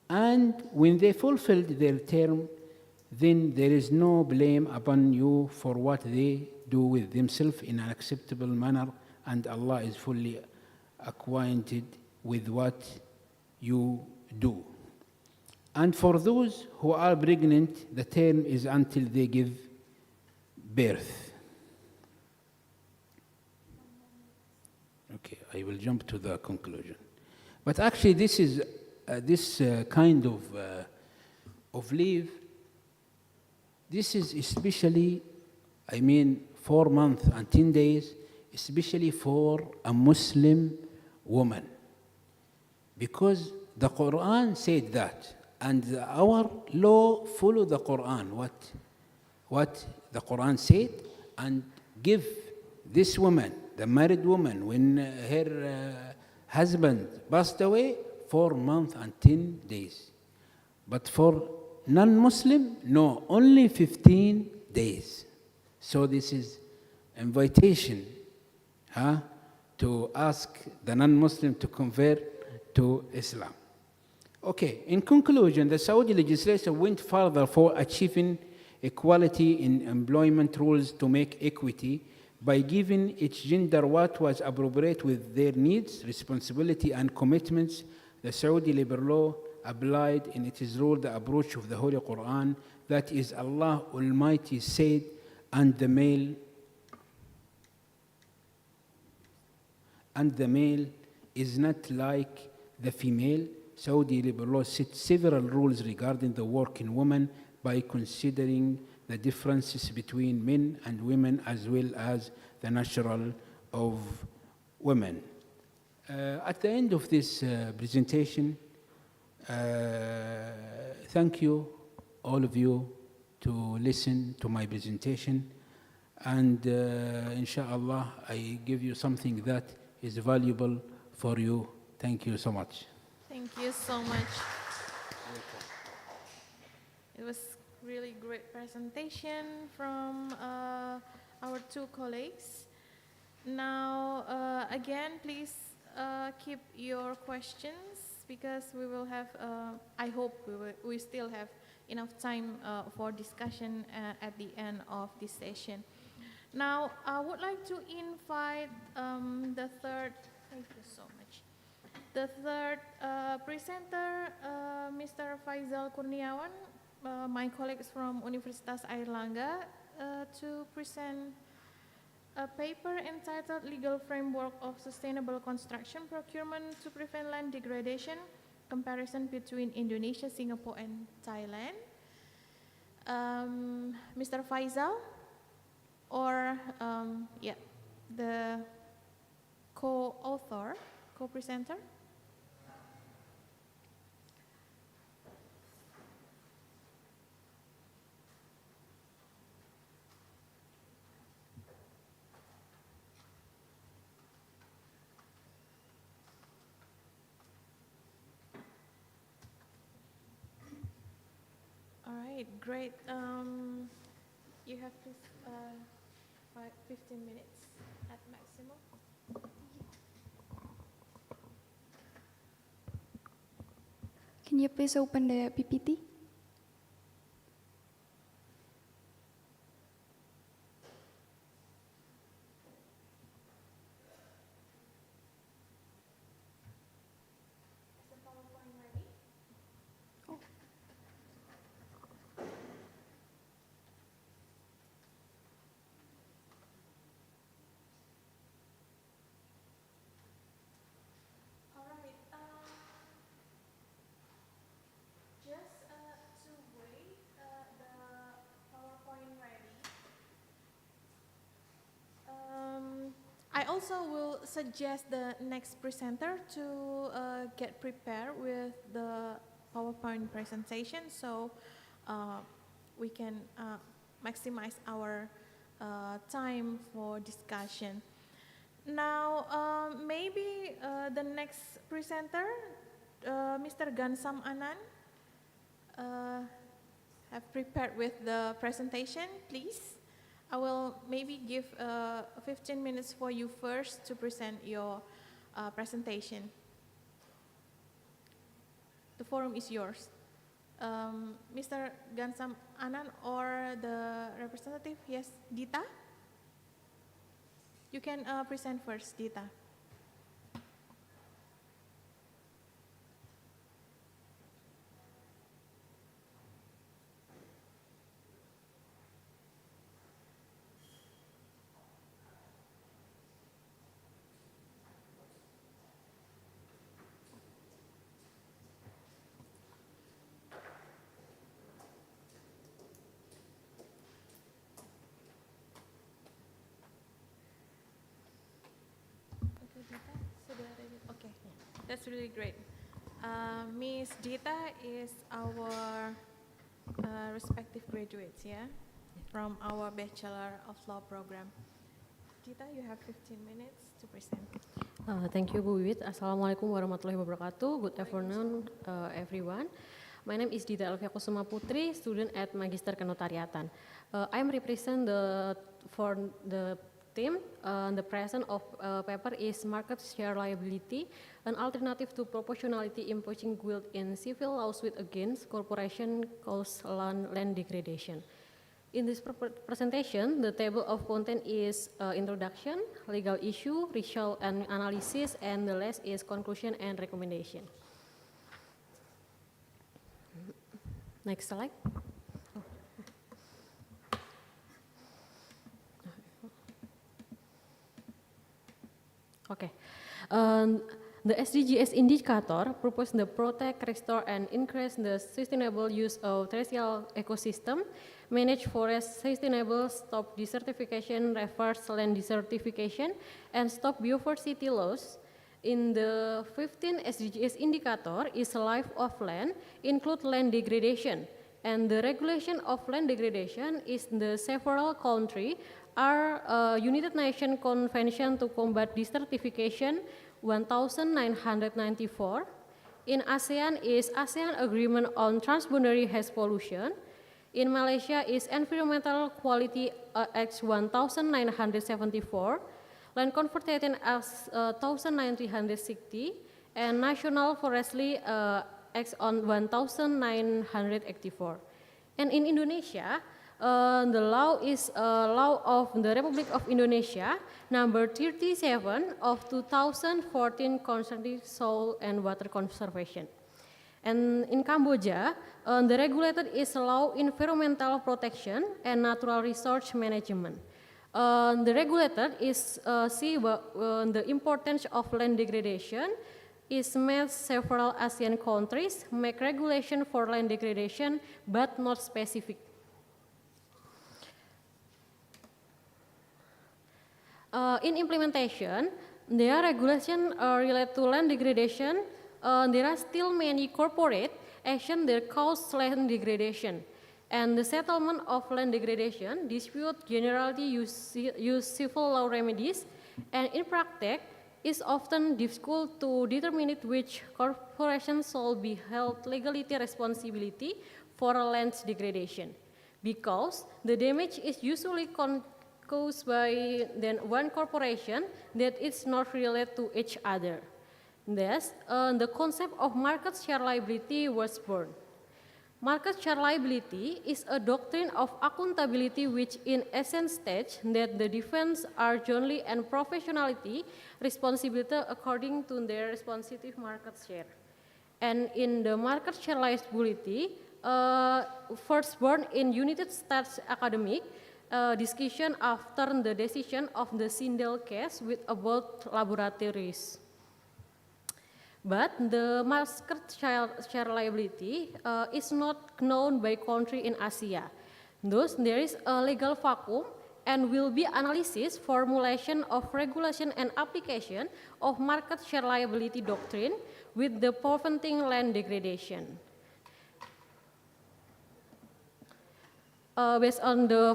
and when they fulfilled their term, then there is no blame upon you for what they do with themselves in an acceptable manner, and Allah is fully acquainted with what you do. And for those who are pregnant, the term is until they give birth. Okay, I will jump to the conclusion. But actually, this is this kind of leave. This is especially, 4 months and 10 days, especially for a Muslim woman, because the Quran said that, and our law follow the Quran. What the Quran said, and give this woman, the married woman, when her husband passed away, 4 months and 10 days. But for non-Muslim, no, only 15 days. So this is invitation to ask the non-Muslim to convert to Islam. Okay, in conclusion, the Saudi legislation went further for achieving equality in employment rules to make equity by giving each gender what was appropriate with their needs, responsibility, and commitments. The Saudi labor law applied in its rule the approach of the Holy Quran, that is, Allah Almighty said, and the male is not like the female. Saudi labor law set several rules regarding the working woman by considering the differences between men and women as well as the natural of women. At the end of this presentation, thank you, all of you, to listen to my presentation. And inshallah, I give you something that is valuable for you. Thank you so much. Thank you so much. It was really great presentation from our two colleagues. Now, again, please keep your questions because we will have, I hope we still have enough time for discussion at the end of this session. Now, I would like to invite the third, thank you so much. The third presenter, Mr. Faisal Kurniawan, my colleagues from Universitas Airlangga, to present a paper entitled Legal Framework of Sustainable Construction Procurement to Prevent Land Degradation, Comparison between Indonesia, Singapore, and Thailand. Mr. Faisal, or the co-author, co-presenter. All right, great. You have 15 minutes at maximum. Can you please open the PPT? I also will suggest the next presenter to get prepared with the PowerPoint presentation so we can maximize our time for discussion. Now, maybe the next presenter, Mr. Gansam Anand, have prepared with the presentation, please. I will maybe give 15 minutes for you first to present your presentation. The forum is yours. Mr. Gansam Anand or the representative, yes, Dita? You can present first, Dita. Okay, that's really great. Miss Dita is our respective graduates, yeah, from our Bachelor of Law program. Dita, you have 15 minutes to present. Thank you, Bu Wiwit. Assalamualaikum warahmatullahi wabarakatuh. Good afternoon, everyone. My name is Dita Elvia Kusuma Putri, student at Magister Kenotariatan. I'm represent for the team. The present of paper is Market Share Liability, an alternative to proportionality imposing guilt in civil lawsuit against corporation cause land degradation. In this presentation, the table of content is introduction, legal issue, result and analysis, and the last is conclusion and recommendation. Next slide. Okay. The SDGs indicator propose to protect, restore, and increase the sustainable use of terrestrial ecosystem, manage forest sustainable, stop desertification, reverse land desertification, and stop biodiversity loss. In the 15 SDGs indicator is life of land, include land degradation, And the regulation of land degradation is the several countries are United Nations Convention to Combat Desertification 1994. In ASEAN is ASEAN Agreement on Transboundary Haze Pollution. In Malaysia is Environmental Quality Act 1974, Land Conservation Act 1960, and National Forestry Act on 1984. And in Indonesia, the law is law of the Republic of Indonesia, number 37 of 2014 concerning soil and water conservation. And in Cambodia, the regulated is law environmental protection and natural resource management. The regulated is see the importance of land degradation is made several ASEAN countries make regulation for land degradation but not specific. In implementation, there are regulations related to land degradation. There are still many corporate action that cause land degradation. And the settlement of land degradation dispute generally use civil law remedies, and in practice, it's often difficult to determine which corporation shall be held legality responsibility for land degradation, because the damage is usually caused by then one corporation that is not related to each other. Thus, the concept of market share liability was born. Market share liability is a doctrine of accountability which in essence states that the defense are jointly and professionality responsibility according to their respective market share. And in the market share liability, first born in United States academic discussion after the decision of the Sindel case with about laboratories. But the market share liability is not known by country in Asia. Thus, there is a legal vacuum and will be analysis, formulation of regulation and application of market share liability doctrine with the preventing land degradation. Based on the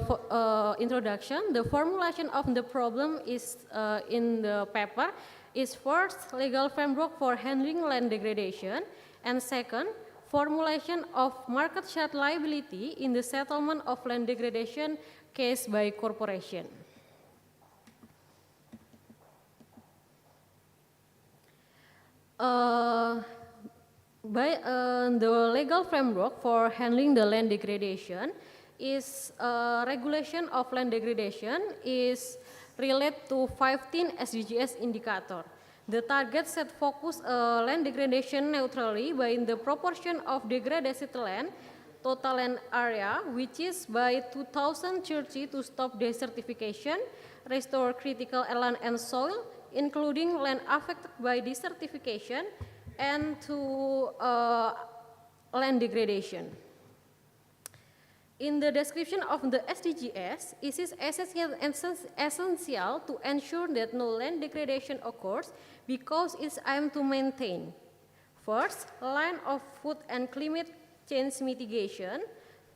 introduction, the formulation of the problem is in the paper is first legal framework for handling land degradation, and second, formulation of market share liability in the settlement of land degradation case by corporation. The legal framework for handling the land degradation is regulation of land degradation is related to 15 SDGs indicator. The target set focus land degradation neutrally by the proportion of degraded land total land area, which is by 2030 to stop desertification, restore critical land and soil, including land affected by desertification, and to land degradation. In the description of the SDGs, it is essential to ensure that no land degradation occurs because it's aimed to maintain, first, land of food and climate change mitigation,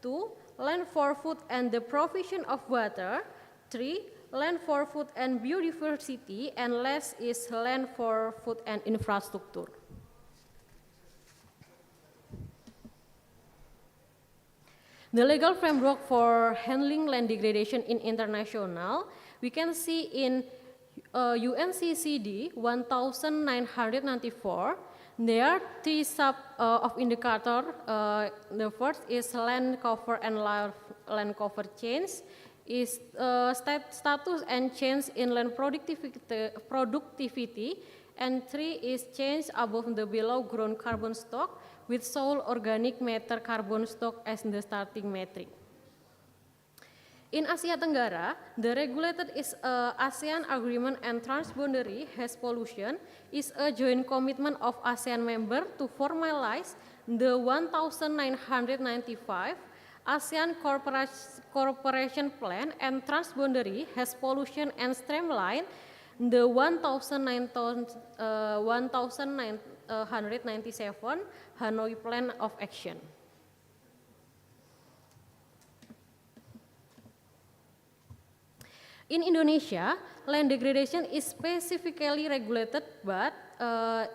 2, land for food and the provision of water, 3, land for food and biodiversity, and last is land for food and infrastructure. The legal framework for handling land degradation in international, we can see in UNCCD 1994, there are 3 sub of indicator. The first is land cover and land cover change, is status and change in land productivity, and 3 is change above the below ground carbon stock with soil organic matter carbon stock as the starting metric. In Asia Tenggara, the regulated is ASEAN Agreement and Transboundary Haze Pollution is a joint commitment of ASEAN member to formalize the 1995 ASEAN Cooperation Plan and Transboundary Haze Pollution and streamline the 1997 Hanoi Plan of Action. In Indonesia, land degradation is specifically regulated but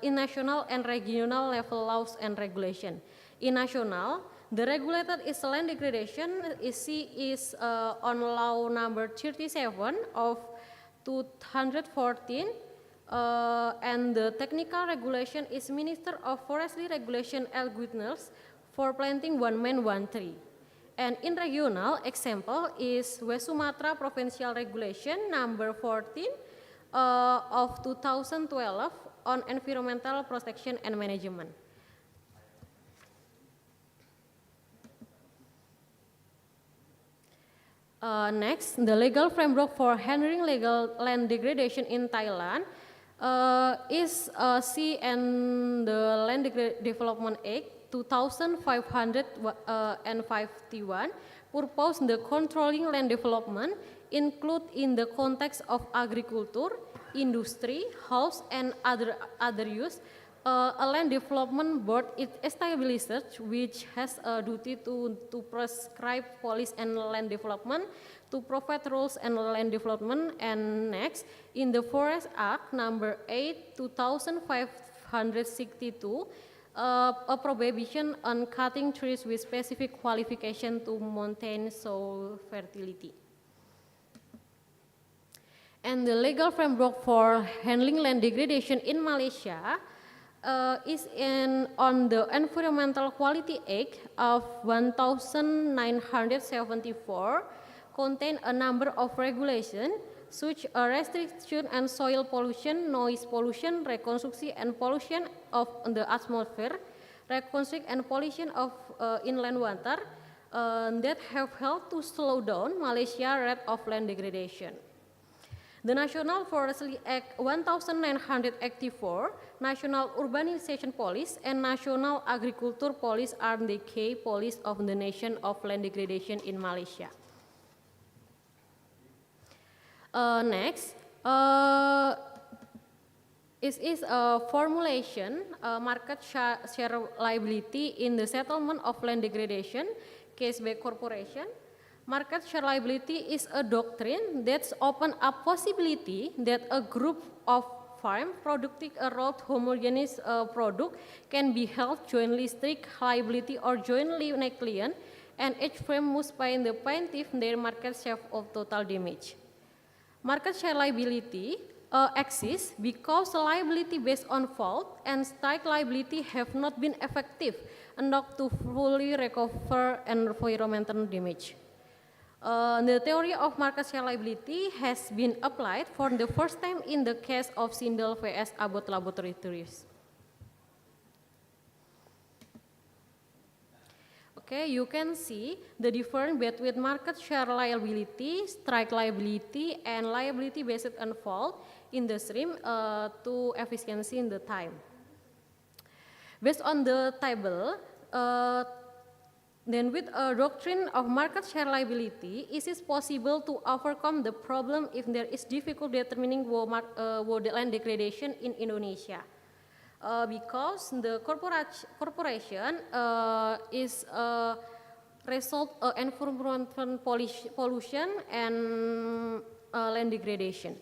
in national and regional level laws and regulation. In national, the regulated is land degradation is on law number 37 of 214 and the technical regulation is Minister of Forestry Regulation Iclgg for planting one man one tree. And in regional, example is West Sumatra Provincial Regulation number 14 of 2012 on environmental protection and management. Next, the legal framework for handling legal land degradation in Thailand is and the Land Development Act 2551 purpose the controlling land development include in the context of agriculture, industry, house and other use. A land development board is established which has a duty to prescribe policy and land development, to provide rules and land development. And next, in the Forest Act number 8 2562, a prohibition on cutting trees with specific qualification to maintain soil fertility. And the legal framework for handling land degradation in Malaysia is on the Environmental Quality Act of 1974, contain a number of regulations such as restriction and soil pollution, noise pollution, reconstruction and pollution of the atmosphere, reconstruction and pollution of inland water that have helped to slow down Malaysia's rate of land degradation. The National Forestry Act 1984, National Urbanization Policy, and National Agriculture Policy are the key policies of the nation of land degradation in Malaysia. Next, is a formulation market share liability in the settlement of land degradation case by corporation. Market share liability is a doctrine that opens up possibility that a group of farms producing a raw homogeneous product can be held jointly strict liability or jointly negligent, and each firm must pay the plaintiff their market share of total damage. Market share liability exists because liability based on fault and strike liability have not been effective enough to fully recover environmental damage. The theory of market share liability has been applied for the first time in the case of Sindel vs. Abbott Laboratories. Okay, you can see the difference between market share liability, strike liability, and liability based on fault in the stream to efficiency in the time. Based on the table, then with a doctrine of market share liability, it is possible to overcome the problem if there is difficult determining the land degradation in Indonesia. Because the corporation is a result of environmental pollution and land degradation.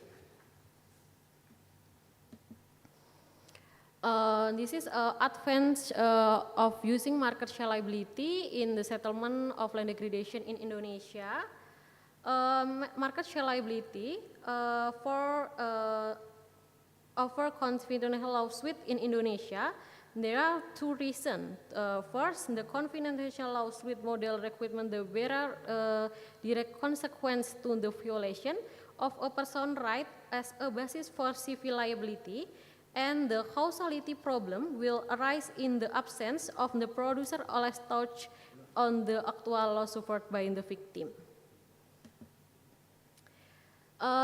This is advance of using market share liability in the settlement of land degradation in Indonesia. Market share liability for over confidential lawsuit in Indonesia, there are two reasons. First, the confidential lawsuit model requirement the bearer direct consequence to the violation of a person's right as a basis for civil liability, and the causality problem will arise in the absence of the producer or touch on the actual loss suffered by the victim.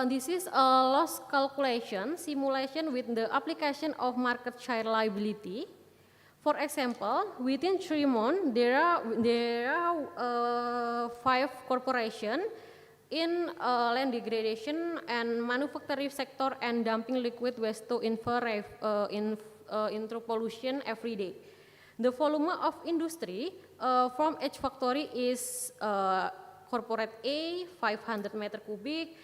This is a loss calculation simulation with the application of market share liability. For example, within 3 months, there are 5 corporations in land degradation and manufacturing sector and dumping liquid waste to into pollution every day. The volume of industry from each factory is corporate A 500 meter cubic,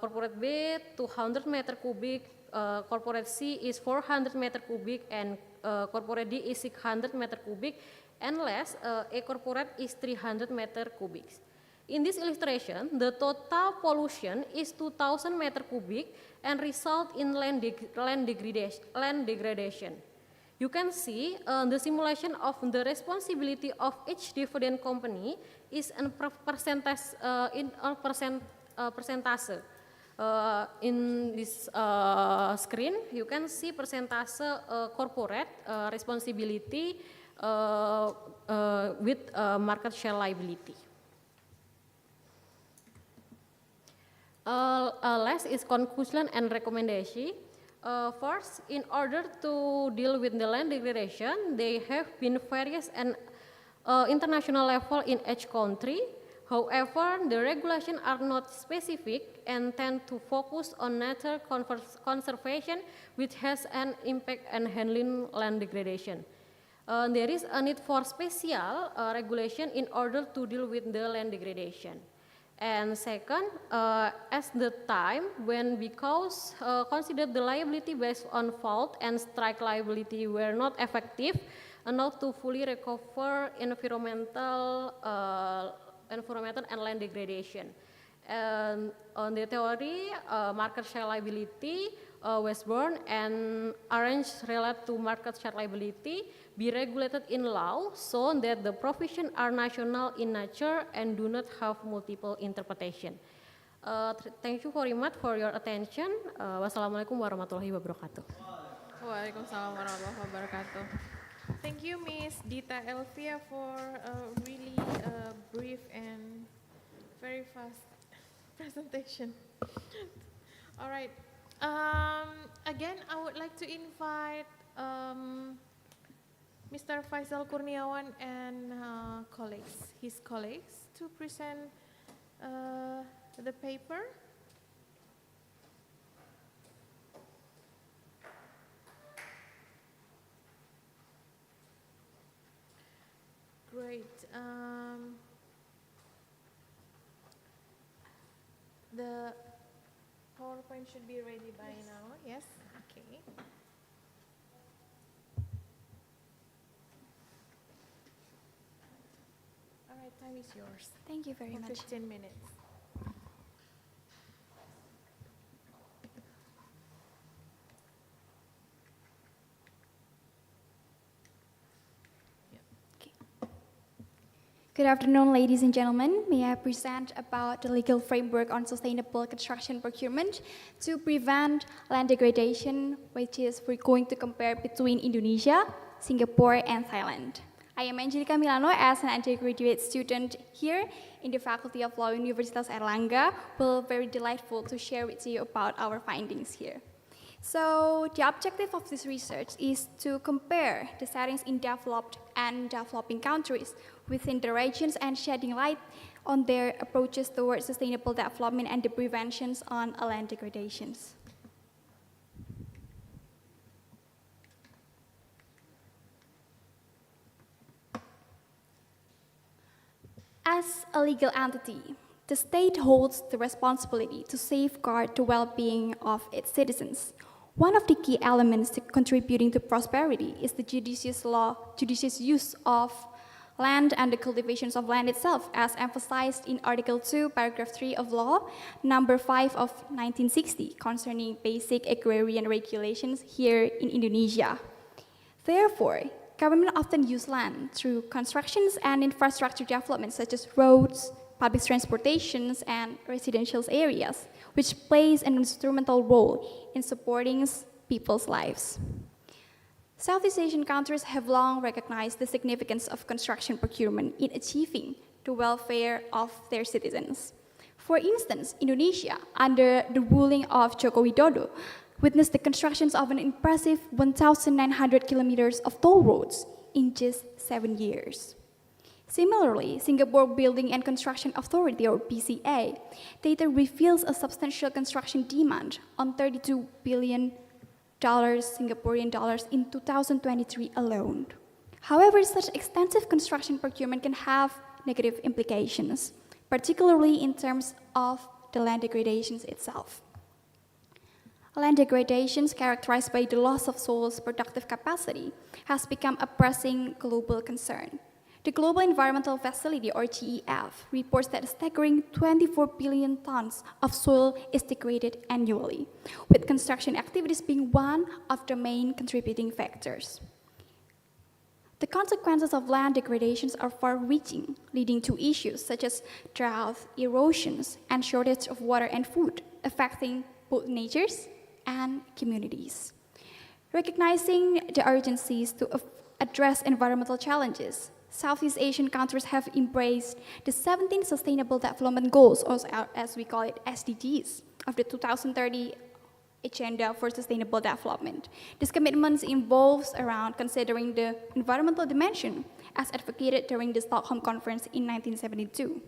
corporate B 200 meter cubic, corporate C is 400 meter cubic, and corporate D is 600 meter cubic, and last, a corporate is 300 meter cubic. In this illustration, the total pollution is 2,000 meter cubic and result in land degradation. You can see the simulation of the responsibility of each dividend company is in percentage percentage. In this screen, you can see percentage corporate responsibility with market share liability. Last is conclusion and recommendation. First, in order to deal with the land degradation, they have been various and international level in each country. However, the regulations are not specific and tend to focus on nature conservation, which has an impact on handling land degradation. There is a need for special regulation in order to deal with the land degradation. And second, as the time when because considered the liability based on fault and strike liability were not effective enough to fully recover environmental and land degradation. And on the theory, market share liability, Westbourne and Orange relate to market share liability be regulated in law so that the provisions are national in nature and do not have multiple interpretation. Thank you very much for your attention. Wassalamualaikum warahmatullahi wabarakatuh. Waalaikumsalam warahmatullahi wabarakatuh. Thank you, Miss Dita Elvia, for a really brief and very fast presentation. All right. Again, I would like to invite Mr. Faisal Kurniawan and his colleagues to present the paper. Great. The PowerPoint should be ready by now. Yes? Okay. All right, time is yours. Thank you very much. 15 minutes. Good afternoon, ladies and gentlemen. May I present about the legal framework on sustainable construction procurement to prevent land degradation, which is we're going to compare between Indonesia, Singapore, and Thailand. I am Angelica Milano as an undergraduate student here in the Faculty of Law, Universitas Airlangga. We're very delightful to share with you about our findings here. So the objective of this research is to compare the settings in developed and developing countries within the regions and shedding light on their approaches towards sustainable development and the preventions on land degradations. As a legal entity, the state holds the responsibility to safeguard the well-being of its citizens. One of the key elements to contributing to prosperity is the judicious use of land and the cultivations of land itself, as emphasized in Article 2, Paragraph 3 of Law Number 5 of 1960, concerning basic agrarian regulations here in Indonesia. Therefore, government often use land through constructions and infrastructure development such as roads, public transportations, and residential areas, which plays an instrumental role in supporting people's lives. Southeast Asian countries have long recognized the significance of construction procurement in achieving the welfare of their citizens. For instance, Indonesia, under the ruling of Joko Widodo, witnessed the constructions of an impressive 1,900 kilometers of toll roads in just 7 years. Similarly, Singapore Building and Construction Authority, or BCA, data reveals a substantial construction demand on $32 billion Singaporean dollars in 2023 alone. However, such extensive construction procurement can have negative implications, particularly in terms of the land degradations itself. Land degradations characterized by the loss of soil's productive capacity has become a pressing global concern. The Global Environmental Facility, or GEF, reports that a staggering 24 billion tons of soil is degraded annually, with construction activities being one of the main contributing factors. The consequences of land degradations are far-reaching, leading to issues such as drought, erosions, and shortage of water and food, affecting both natures and communities. Recognizing the urgencies to address environmental challenges, Southeast Asian countries have embraced the 17 Sustainable Development Goals, or as we call it, SDGs, of the 2030 Agenda for Sustainable Development. This commitment involves around considering the environmental dimension as advocated during the Stockholm Conference in 1972.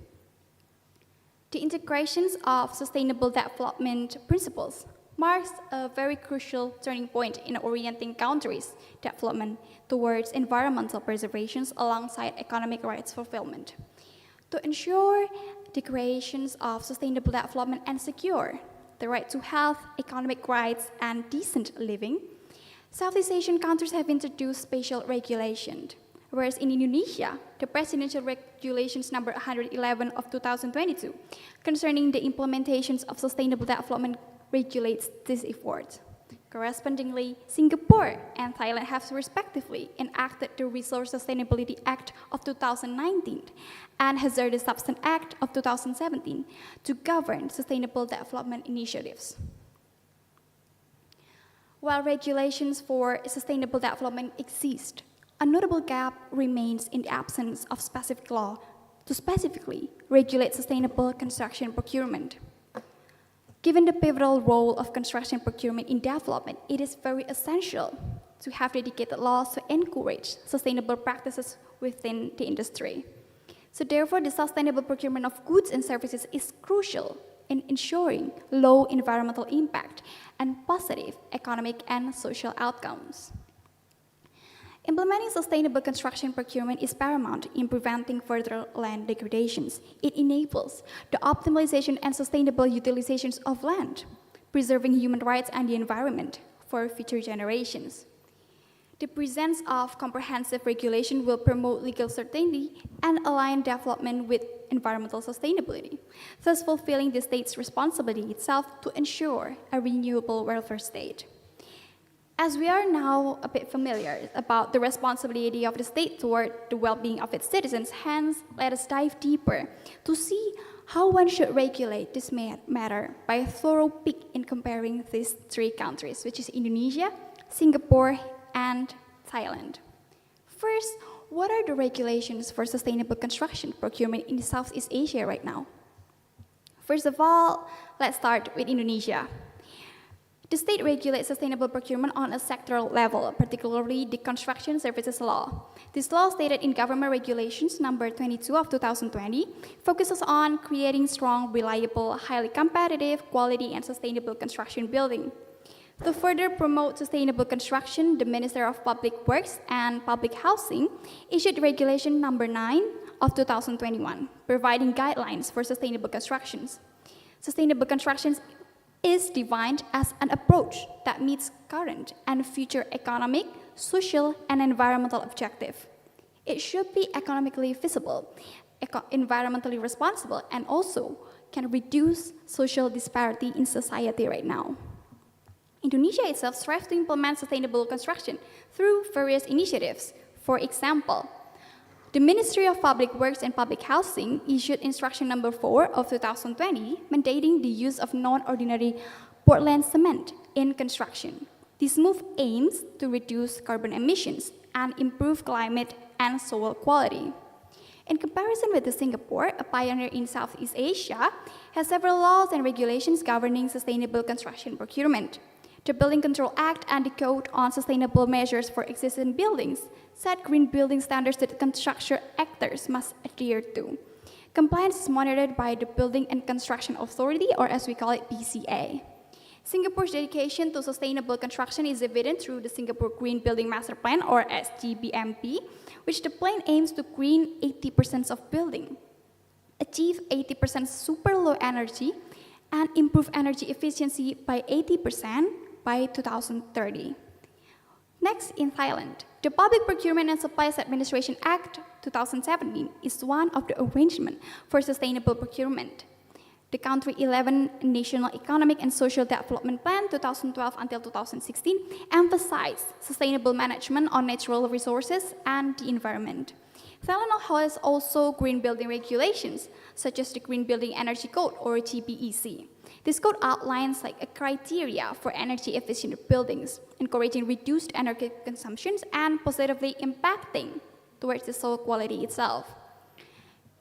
The integrations of sustainable development principles marks a very crucial turning point in orienting countries' development towards environmental preservation alongside economic rights fulfillment. To ensure the creations of sustainable development and secure the right to health, economic rights, and decent living, Southeast Asian countries have introduced special regulations. Whereas in Indonesia, the Presidential Regulations number 111 of 2022 concerning the implementations of sustainable development regulates this effort. Correspondingly, Singapore and Thailand have respectively enacted the Resource Sustainability Act of 2019 and Hazardous Substance Act of 2017 to govern sustainable development initiatives. While regulations for sustainable development exist, a notable gap remains in the absence of specific law to specifically regulate sustainable construction procurement. Given the pivotal role of construction procurement in development, it is very essential to have dedicated laws to encourage sustainable practices within the industry. So therefore, the sustainable procurement of goods and services is crucial in ensuring low environmental impact and positive economic and social outcomes. Implementing sustainable construction procurement is paramount in preventing further land degradations. It enables the optimization and sustainable utilizations of land, preserving human rights and the environment for future generations. The presence of comprehensive regulation will promote legal certainty and align development with environmental sustainability, thus fulfilling the state's responsibility itself to ensure a renewable welfare state. As we are now a bit familiar about the responsibility of the state toward the well-being of its citizens, hence let us dive deeper to see how one should regulate this matter by a thorough peek in comparing these three countries, which is Indonesia, Singapore, and Thailand. First, what are the regulations for sustainable construction procurement in Southeast Asia right now? First of all, let's start with Indonesia. The state regulates sustainable procurement on a sectoral level, particularly the Construction Services Law. This law, stated in Government Regulations number 22 of 2020, focuses on creating strong, reliable, highly competitive, quality, and sustainable construction building. To further promote sustainable construction, the Minister of Public Works and Public Housing issued Regulation number 9 of 2021, providing guidelines for sustainable constructions. Sustainable constructions is defined as an approach that meets current and future economic, social, and environmental objectives. It should be economically feasible, environmentally responsible, and also can reduce social disparity in society right now. Indonesia itself strives to implement sustainable construction through various initiatives. For example, the Ministry of Public Works and Public Housing issued Instruction number 4 of 2020, mandating the use of non-ordinary Portland cement in construction. This move aims to reduce carbon emissions and improve climate and soil quality. In comparison with Singapore, a pioneer in Southeast Asia, has several laws and regulations governing sustainable construction procurement. The Building Control Act and the Code on Sustainable Measures for Existing Buildings set green building standards that construction actors must adhere to. Compliance is monitored by the Building and Construction Authority, or as we call it, BCA. Singapore's dedication to sustainable construction is evident through the Singapore Green Building Master Plan, or SGBMP, which the plan aims to green 80% of building, achieve 80% super low energy, and improve energy efficiency by 80% by 2030. Next, in Thailand, the Public Procurement and Supplies Administration Act 2017 is one of the arrangements for sustainable procurement. The country 11 National Economic and Social Development Plan 2012 until 2016 emphasized sustainable management on natural resources and the environment. Thailand has also green building regulations, such as the Green Building Energy Code, or GBEC. This code outlines a criteria for energy efficient buildings, encouraging reduced energy consumptions and positively impacting towards the soil quality itself.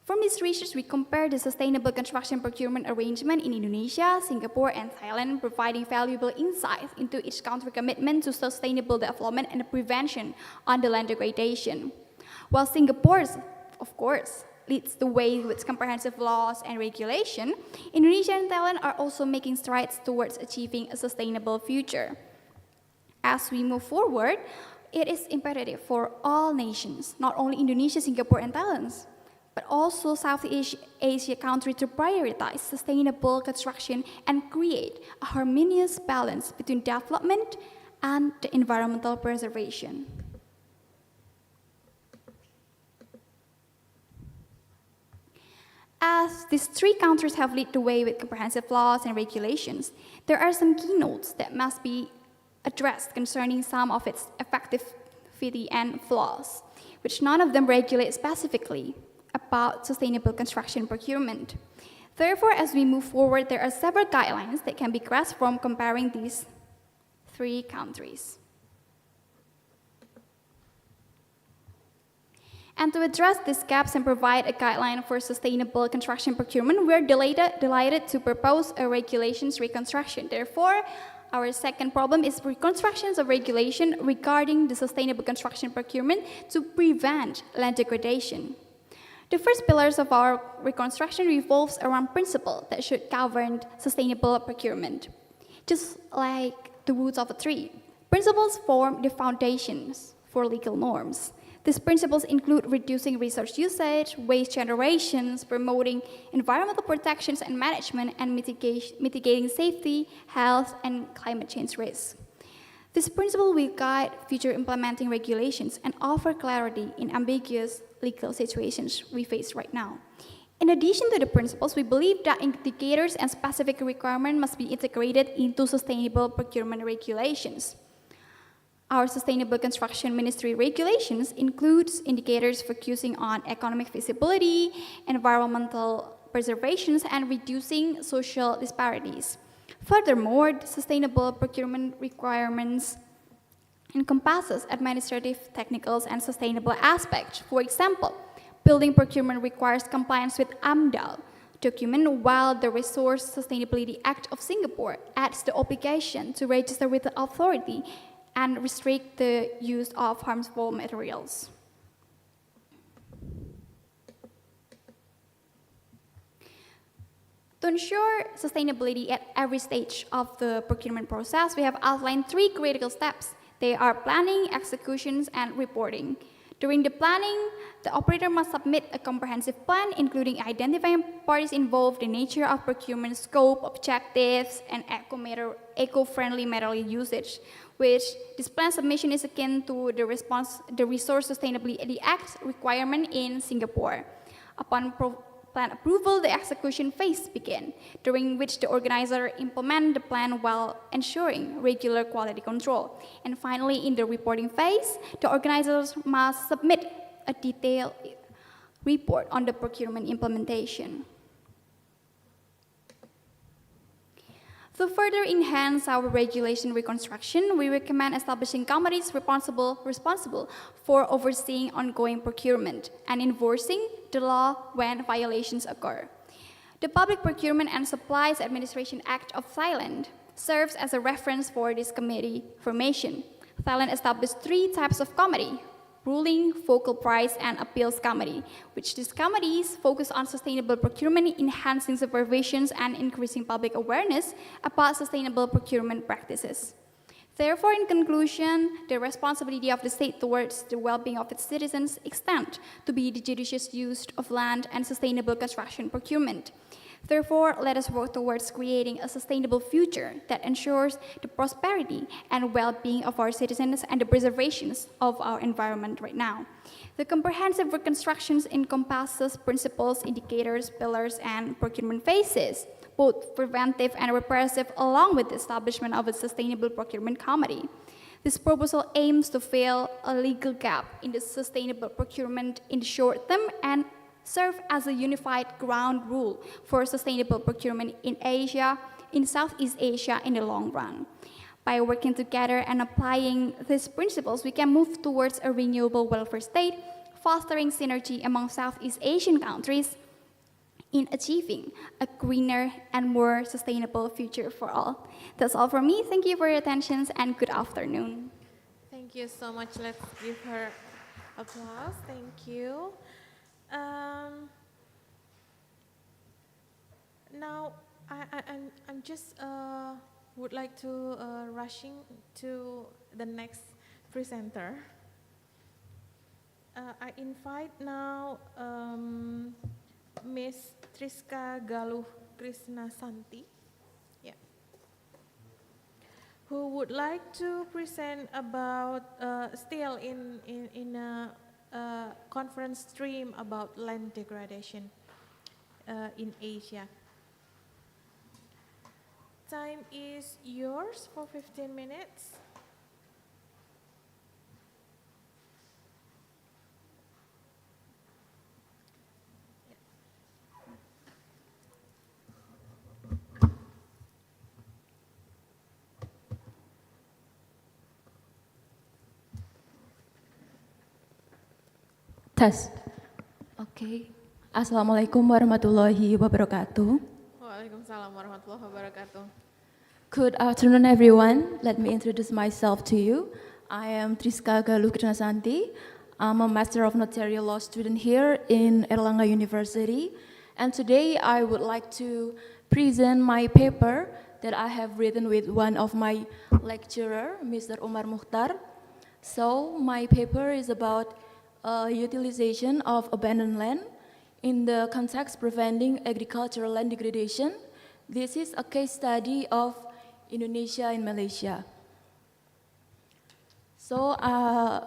From this research, we compared the sustainable construction procurement arrangement in Indonesia, Singapore, and Thailand, providing valuable insights into each country's commitment to sustainable development and the prevention on the land degradation. While Singapore, of course, leads the way with comprehensive laws and regulation, Indonesia and Thailand are also making strides towards achieving a sustainable future. As we move forward, it is imperative for all nations, not only Indonesia, Singapore, and Thailand, but also Southeast Asia countries, to prioritize sustainable construction and create a harmonious balance between development and the environmental preservation. As these three countries have led the way with comprehensive laws and regulations, there are some keynotes that must be addressed concerning some of its effectivity and flaws, which none of them regulate specifically about sustainable construction procurement. Therefore, as we move forward, there are several guidelines that can be grasped from comparing these three countries. And to address these gaps and provide a guideline for sustainable construction procurement, we're delighted to propose a regulations reconstruction. Therefore, our second problem is reconstructions of regulation regarding the sustainable construction procurement to prevent land degradation. The first pillars of our reconstruction revolves around principles that should govern sustainable procurement. Just like the roots of a tree, principles form the foundations for legal norms. These principles include reducing resource usage, waste generations, promoting environmental protections and management, and mitigating safety, health, and climate change risks. This principle will guide future implementing regulations and offer clarity in ambiguous legal situations we face right now. In addition to the principles, we believe that indicators and specific requirements must be integrated into sustainable procurement regulations. Our Sustainable Construction Ministry regulations includes indicators focusing on economic feasibility, environmental preservation, and reducing social disparities. Furthermore, the sustainable procurement requirements encompasses administrative, technical, and sustainable aspects. For example, building procurement requires compliance with AMDAL document, while the Resource Sustainability Act of Singapore adds the obligation to register with the authority and restrict the use of harmful materials. To ensure sustainability at every stage of the procurement process, we have outlined three critical steps. They are planning, executions, and reporting. During the planning, the operator must submit a comprehensive plan, including identifying parties involved, the nature of procurement scope, objectives, and eco-friendly material usage, which this plan submission is akin to the Resource Sustainability Act requirement in Singapore. Upon plan approval, the execution phase begins, during which the organizer implements the plan while ensuring regular quality control. And finally, in the reporting phase, the organizers must submit a detailed report on the procurement implementation. To further enhance our regulation reconstruction, we recommend establishing committees responsible for overseeing ongoing procurement and enforcing the law when violations occur. The Public Procurement and Supplies Administration Act of Thailand serves as a reference for this committee formation. Thailand established three types of committee: ruling, focal price, and appeals committee, which these committees focus on sustainable procurement, enhancing supervisions, and increasing public awareness about sustainable procurement practices. Therefore, in conclusion, the responsibility of the state towards the well-being of its citizens extend to be the judicious use of land and sustainable construction procurement. Therefore, let us work towards creating a sustainable future that ensures the prosperity and well-being of our citizens and the preservation of our environment right now. The comprehensive reconstructions encompasses principles, indicators, pillars, and procurement phases, both preventive and repressive, along with the establishment of a sustainable procurement committee. This proposal aims to fill a legal gap in the sustainable procurement in the short term and serve as a unified ground rule for sustainable procurement in Asia, in Southeast Asia in the long run. By working together and applying these principles, we can move towards a renewable welfare state, fostering synergy among Southeast Asian countries in achieving a greener and more sustainable future for all. That's all from me. Thank you for your attention and good afternoon. Thank you so much. Let's give her applause. Thank you. Now, I'm just would like to rushing to the next presenter. I invite now Miss Triska Galuh Krisnasanti, yeah, who would like to present about still in a conference stream about land degradation in Asia. Time is yours for 15 minutes. Tes. Oke. Assalamualaikum warahmatullahi wabarakatuh. Waalaikumsalam warahmatullahi wabarakatuh. Good afternoon, everyone. Let me introduce myself to you. I am Triska Galuh Krisnasanti. I'm a Master of Notarial Law student here in Iclgg University. And today I would like to present my paper that I have written with one of my lecturer, Mr. Umar Mukhtar. So my paper is about utilization of abandoned land in the context preventing agricultural land degradation. This is a case study of Indonesia and Malaysia. So I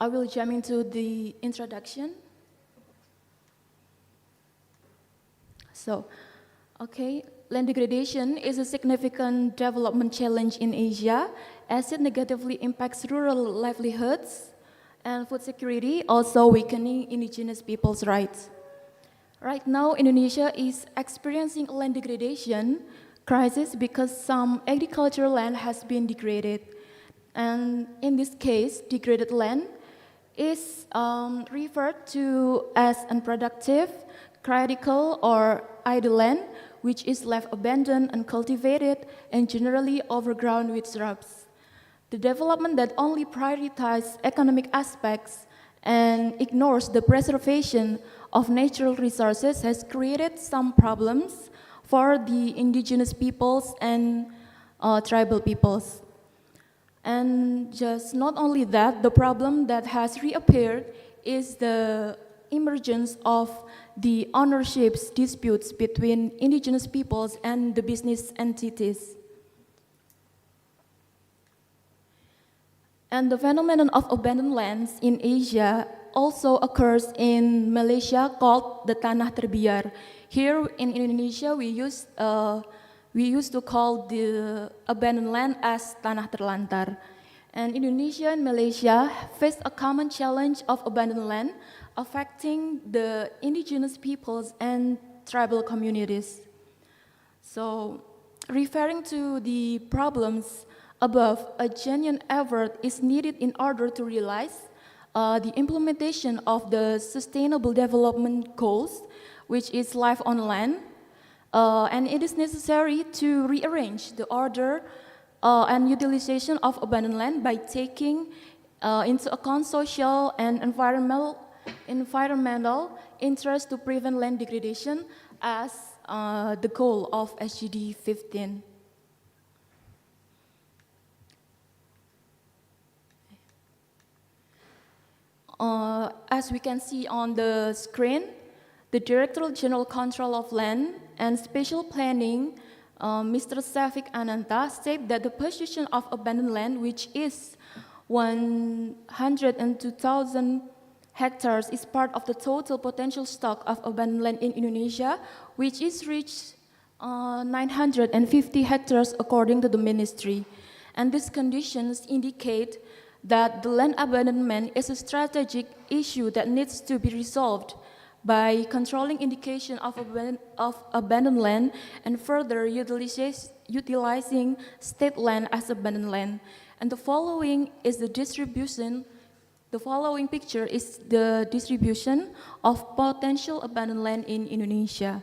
will jump into the introduction. So, okay, land degradation is a significant development challenge in Asia as it negatively impacts rural livelihoods and food security, also weakening indigenous people's rights. Right now, Indonesia is experiencing a land degradation crisis because some agricultural land has been degraded. And in this case, degraded land is referred to as unproductive, critical, or idle land, which is left abandoned, uncultivated, and generally overgrown with shrubs. The development that only prioritizes economic aspects and ignores the preservation of natural resources has created some problems for the indigenous peoples and tribal peoples. And just not only that, the problem that has reappeared is the emergence of the ownership disputes between indigenous peoples and the business entities. And the phenomenon of abandoned lands in Asia also occurs in Malaysia called the tanah terbiar. Here in Indonesia, we used to call the abandoned land as tanah terlantar. And Indonesia and Malaysia face a common challenge of abandoned land affecting the indigenous peoples and tribal communities. So, referring to the problems above, a genuine effort is needed in order to realize the implementation of the Sustainable Development Goals, which is life on land, and it is necessary to rearrange the order and utilization of abandoned land by taking into account social and environmental interests to prevent land degradation as the goal of SDG 15. As we can see on the screen, the Director General Control of Land and Spatial Planning, Mr. Safik Ananta, said that the position of abandoned land, which is 102,000 hectares, is part of the total potential stock of abandoned land in Indonesia, which is reached 950 hectares according to the ministry. And these conditions indicate that the land abandonment is a strategic issue that needs to be resolved by controlling indication of abandoned land and further utilizing state land as abandoned land. And the following is the distribution. The following picture is the distribution of potential abandoned land in Indonesia.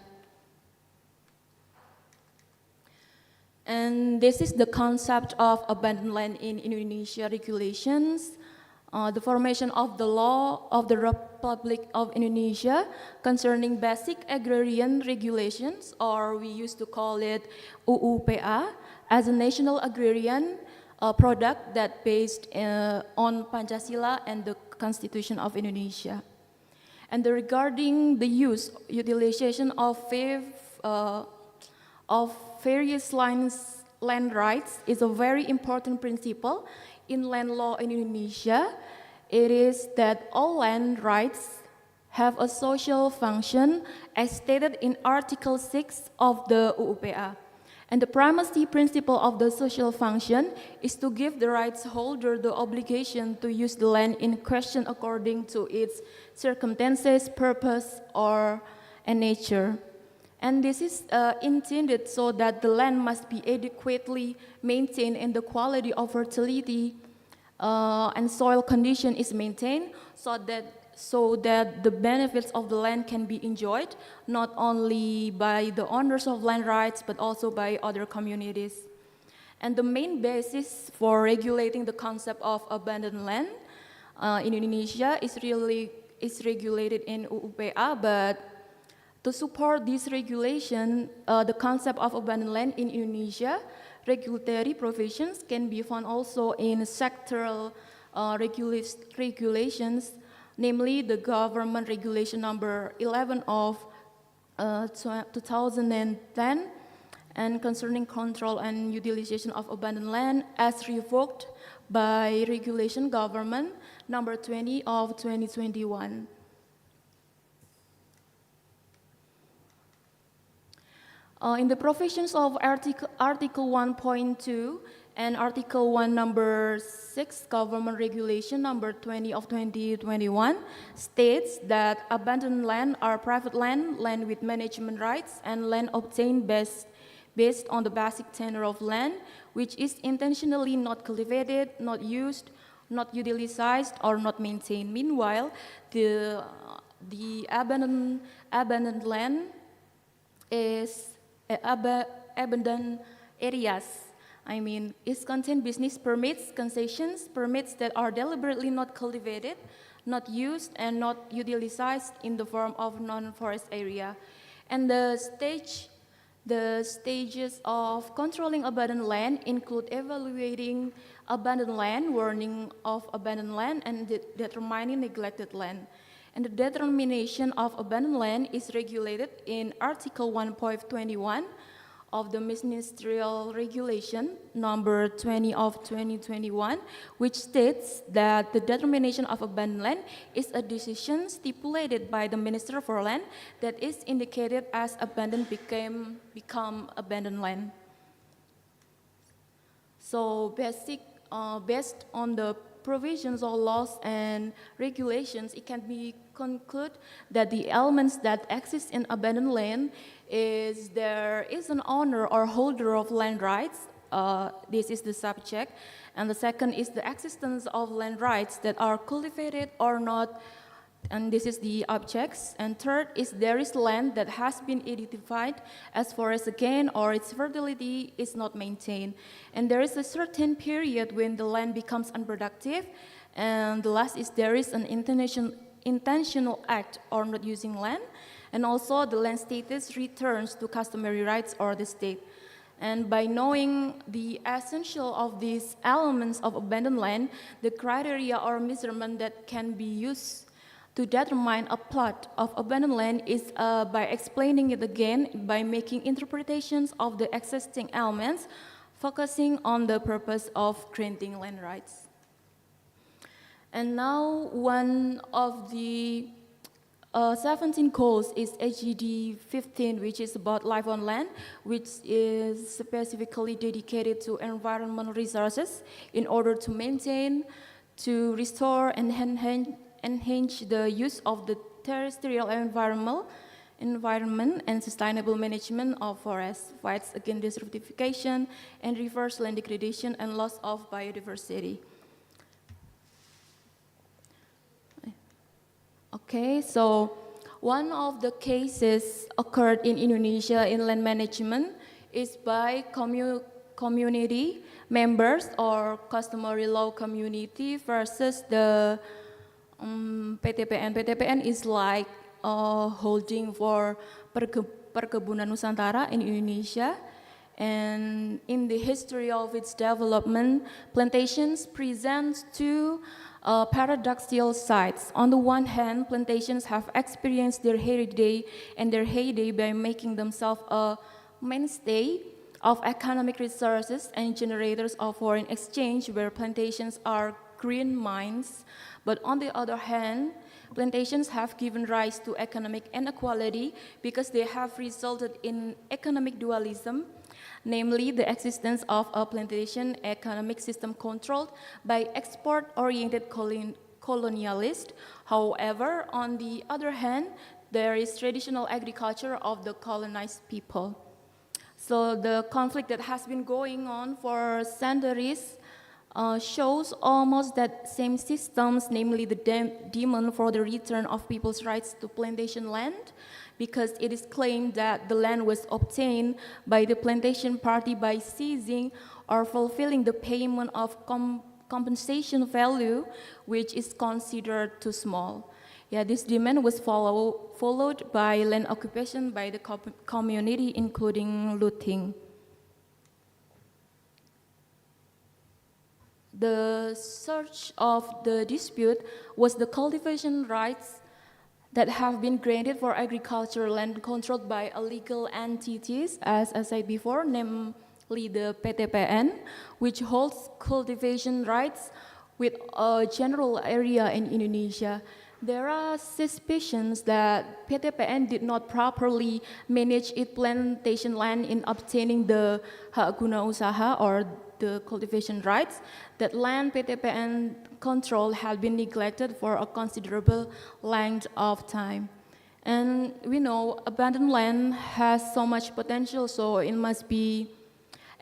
And this is the concept of abandoned land in Indonesia regulations, the formation of the law of the Republic of Indonesia concerning basic agrarian regulations, or we used to call it UUPA, as a national agrarian product that based on Pancasila and the Constitution of Indonesia. And regarding the utilization of various land rights is a very important principle in land law in Indonesia. It is that all land rights have a social function as stated in Article 6 of the UUPA. And the primacy principle of the social function is to give the rights holder the obligation to use the land in question according to its circumstances, purpose, and nature. And this is intended so that the land must be adequately maintained and the quality of fertility and soil condition is maintained so that the benefits of the land can be enjoyed not only by the owners of land rights but also by other communities. And the main basis for regulating the concept of abandoned land in Indonesia is regulated in UUPA, but to support this regulation, the concept of abandoned land in Indonesia, regulatory provisions can be found also in sectoral regulations, namely the Government Regulation Number 11 of 2010, and concerning control and utilization of abandoned land as revoked by Regulation Government Number 20 of 2021. In the provisions of Article 1.2 and Article 1 number 6 Government Regulation number 20 of 2021 states that abandoned land are private land, land with management rights, and land obtained based on the basic tenure of land, which is intentionally not cultivated, not used, not utilized, or not maintained. Meanwhile, the abandoned land is abandoned areas. It contains business permits, concessions, permits that are deliberately not cultivated, not used, and not utilized in the form of non-forest area. And the stages of controlling abandoned land include evaluating abandoned land, warning of abandoned land, and determining neglected land. And the determination of abandoned land is regulated in Article 1.21 of the Ministerial Regulation number 20 of 2021, which states that the determination of abandoned land is a decision stipulated by the Minister for Land that is indicated as abandoned become abandoned land. So based on the provisions or laws and regulations, it can be concluded that the elements that exist in abandoned land is there is an owner or holder of land rights. This is the subject. And the second is the existence of land rights that are cultivated or not, and this is the objects. And third is there is land that has been identified as forest again or its fertility is not maintained. And there is a certain period when the land becomes unproductive. And the last is there is an intentional act or not using land. And also the land status returns to customary rights or the state. And by knowing the essential of these elements of abandoned land, the criteria or measurement that can be used to determine a plot of abandoned land is by explaining it again, by making interpretations of the existing elements, focusing on the purpose of granting land rights. And now one of the 17 goals is HGD 15, which is about life on land, which is specifically dedicated to environmental resources in order to maintain, to restore, and enhance the use of the terrestrial environment and sustainable management of forests, fights against desertification, and reverse land degradation and loss of biodiversity. Okay, so one of the cases occurred in Indonesia in land management is by community members or customary law community versus the PTPN. PTPN is like holding for perkebunan Nusantara in Indonesia. And in the history of its development, plantations present two paradoxical sides. On the one hand, plantations have experienced their heyday by making themselves a mainstay of economic resources and generators of foreign exchange, where plantations are green mines. But on the other hand, plantations have given rise to economic inequality because they have resulted in economic dualism, namely the existence of a plantation economic system controlled by export-oriented colonialists. However, on the other hand, there is traditional agriculture of the colonized people. So the conflict that has been going on for centuries shows almost that same systems, namely the demand for the return of people's rights to plantation land, because it is claimed that the land was obtained by the plantation party by seizing or fulfilling the payment of compensation value, which is considered too small. Yeah, this demand was followed by land occupation by the community, including looting. The source of the dispute was the cultivation rights that have been granted for agricultural land controlled by illegal entities, as I said before, namely the PTPN, which holds cultivation rights with a general area in Indonesia. There are suspicions that PTPN did not properly manage its plantation land in obtaining the hak guna usaha or the cultivation rights. That land PTPN control had been neglected for a considerable length of time. And we know abandoned land has so much potential, so it must be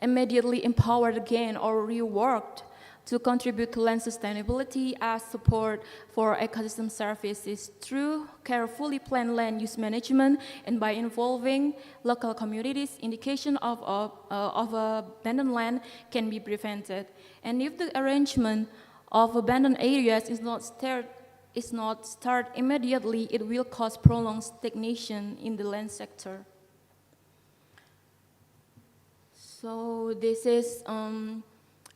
immediately empowered again or reworked to contribute to land sustainability as support for ecosystem services through carefully planned land use management and by involving local communities. Indication of abandoned land can be prevented. And if the arrangement of abandoned areas is not start immediately, it will cause prolonged stagnation in the land sector. So this is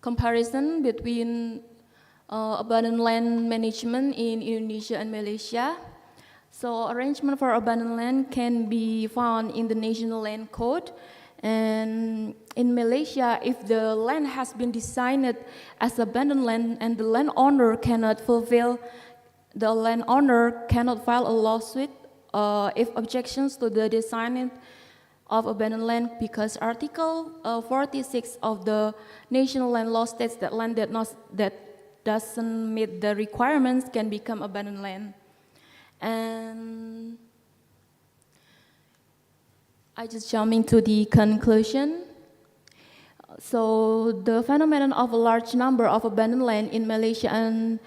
comparison between abandoned land management in Indonesia and Malaysia. So arrangement for abandoned land can be found in the National Land Code. And in Malaysia, if the land has been designed as abandoned land and the landowner cannot file a lawsuit if objections to the design of abandoned land, because Article 46 of the National Land Law states that land that doesn't meet the requirements can become abandoned land. And I just jump into the conclusion. So the phenomenon of a large number of abandoned land in Malaysia and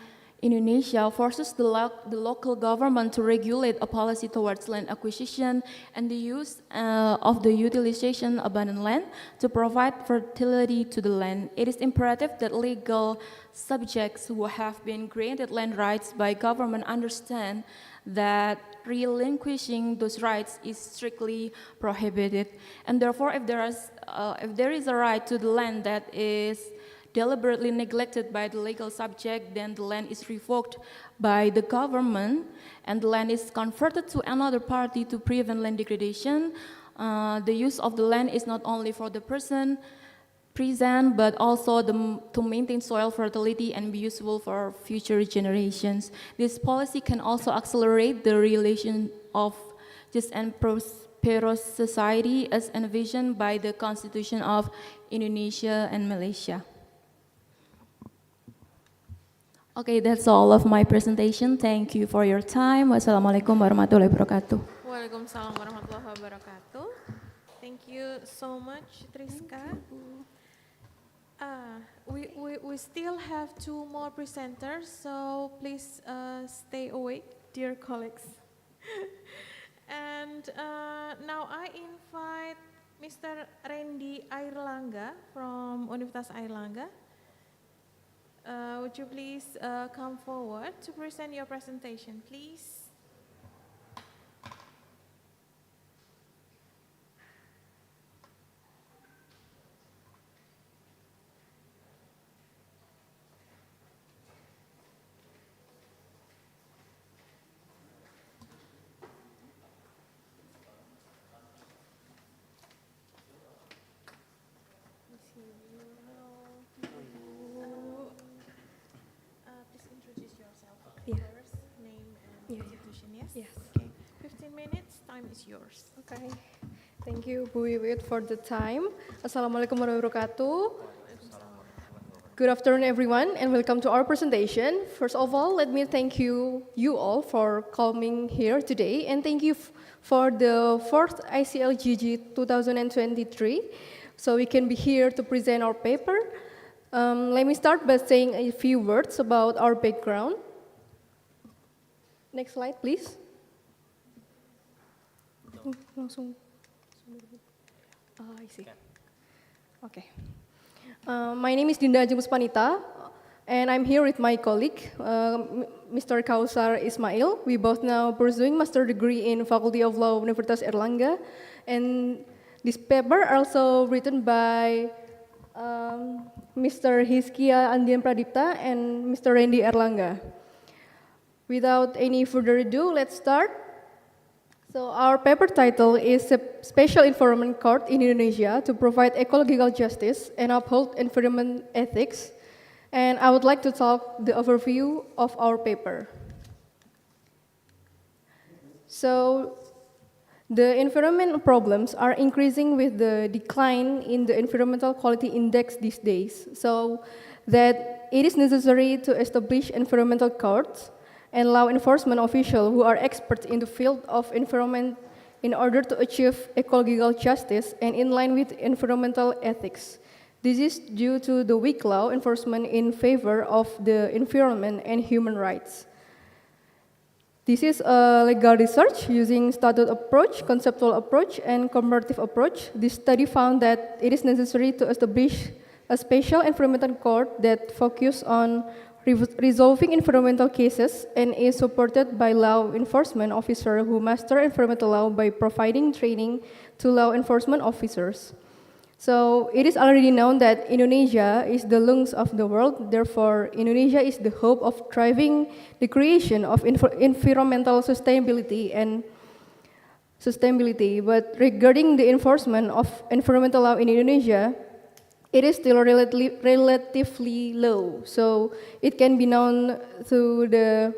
Indonesia forces the local government to regulate a policy towards land acquisition and the use of the utilization abandoned land to provide fertility to the land. It is imperative that legal subjects who have been granted land rights by government understand that relinquishing those rights is strictly prohibited. And therefore, if there is a right to the land that is deliberately neglected by the legal subject, then the land is revoked by the government and the land is converted to another party to prevent land degradation. The use of the land is not only for the person present, but also to maintain soil fertility and be useful for future generations. This policy can also accelerate the realization of just and prosperous society as envisioned by the Constitution of Indonesia and Malaysia. Okay, that's all of my presentation. Thank you for your time. Wassalamualaikum warahmatullahi wabarakatuh. Waalaikumsalam warahmatullahi wabarakatuh. Thank you so much, Triska. We still have 2 more presenters, so please stay awake, dear colleagues. And now I invite Mr. Randy Iclgg from Universitas Iclgg. Would you please come forward to present your presentation, please? Please introduce yourself first, name and institution, yes? Yes. Okay, 15 minutes, time is yours. Okay, thank you Bu Wiwit for the time. Assalamualaikum warahmatullahi wabarakatuh. Good afternoon everyone and welcome to our presentation. First of all, let me thank you all for coming here today and thank you for the 4th Iclgg 2023. So we can be here to present our paper. Let me start by saying a few words about our background. Next slide, please. I see. Okay. My name is Dinda Ajeng Puspanita, and I'm here with my colleague, Mr. Kausar Ismail. We both now pursuing master degree in Faculty of Law, Universitas Airlangga, and this paper also written by Mr. Hiskia Andian Pradipta and Mr. Randy Iclgg. Without any further ado, let's start. So our paper title is Special Environment Court in Indonesia to provide ecological justice and uphold environment ethics. And I would like to talk the overview of our paper. So the environment problems are increasing with the decline in the environmental quality index these days, so that it is necessary to establish environmental courts and law enforcement officials who are experts in the field of environment in order to achieve ecological justice and in line with environmental ethics. This is due to the weak law enforcement in favor of the environment and human rights. This is a legal research using statute approach, conceptual approach, and comparative approach. This study found that it is necessary to establish a special environmental court that focuses on resolving environmental cases and is supported by law enforcement officers who master environmental law by providing training to law enforcement officers. So it is already known that Indonesia is the lungs of the world. Therefore, Indonesia is the hope of driving the creation of environmental sustainability. But regarding the enforcement of environmental law in Indonesia, it is still relatively low. So it can be known through the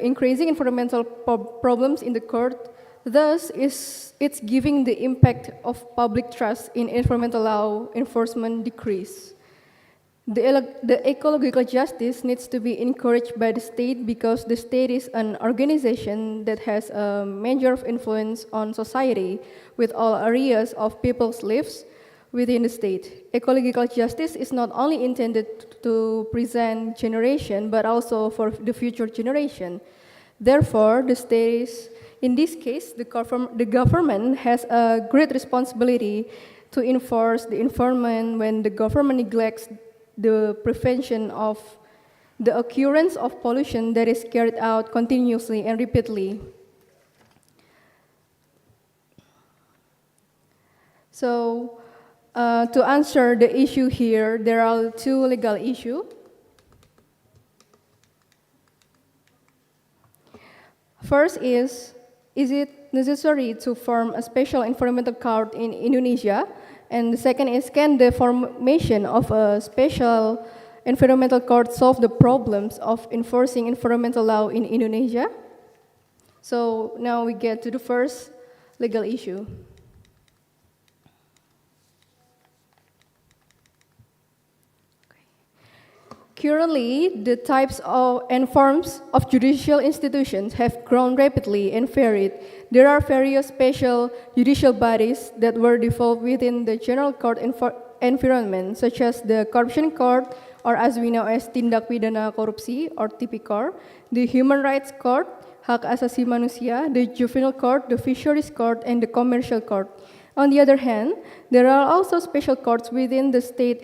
increasing environmental problems in the court. Thus, it's giving the impact of public trust in environmental law enforcement decrease. The ecological justice needs to be encouraged by the state because the state is an organization that has a major influence on society with all areas of people's lives within the state. Ecological justice is not only intended to present generation but also for the future generation. Therefore, the state is, in this case, the government has a great responsibility to enforce the environment when the government neglects the prevention of the occurrence of pollution that is carried out continuously and repeatedly. So To answer the issue here, there are two legal issues. First is it necessary to form a special environmental court in Indonesia? And the second is, can the formation of a special environmental court solve the problems of enforcing environmental law in Indonesia? So now we get to the first legal issue. Currently, the types and forms of judicial institutions have grown rapidly and varied. There are various special judicial bodies that were developed within the general court environment, such as the Corruption Court, or as we know as Tindak Pidana Korupsi, or Tipikor, the Human Rights Court, Hak Asasi Manusia, the Juvenile Court, the Fisheries Court, and the Commercial Court. On the other hand, there are also special courts within the state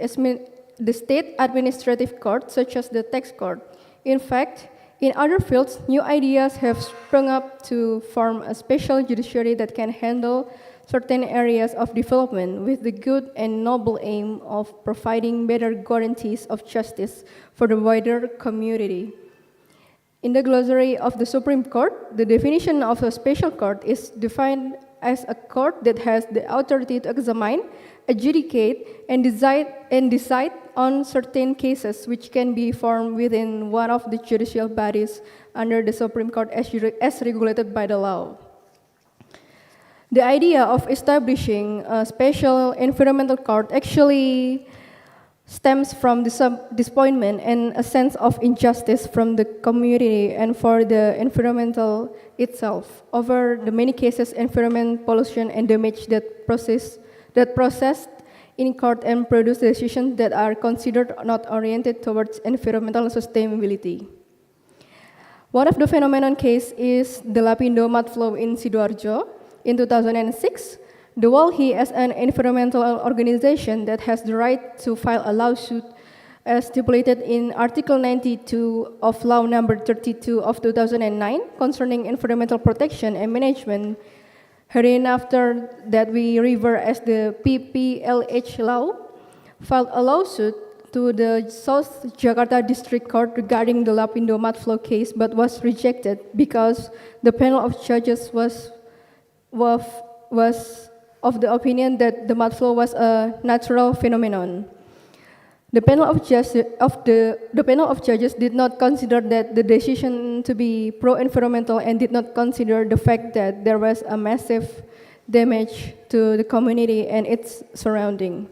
administrative court, such as the tax court. In fact, in other fields, new ideas have sprung up to form a special judiciary that can handle certain areas of development with the good and noble aim of providing better guarantees of justice for the wider community. In the glossary of the Supreme Court, the definition of a special court is defined as a court that has the authority to examine, adjudicate, and decide on certain cases which can be formed within one of the judicial bodies under the Supreme Court as regulated by the law. The idea of establishing a special environmental court actually stems from disappointment and a sense of injustice from the community and for the environmental itself over the many cases environment pollution and damage that processed in court and produce decisions that are considered not oriented towards environmental sustainability. One of the phenomenon case is the Lapindo mudflow in Sidoarjo in 2006. The WALHI as an environmental organization that has the right to file a lawsuit as stipulated in Article 92 of Law Number 32 of 2009 concerning environmental protection and management. Hereinafter that we revert as the PPLH law, filed a lawsuit to the South Jakarta District Court regarding the Lapindo mudflow case, but was rejected because the panel of judges was of the opinion that the mudflow was a natural phenomenon. The panel of judges did not consider that the decision to be pro-environmental and did not consider the fact that there was a massive damage to the community and its surrounding.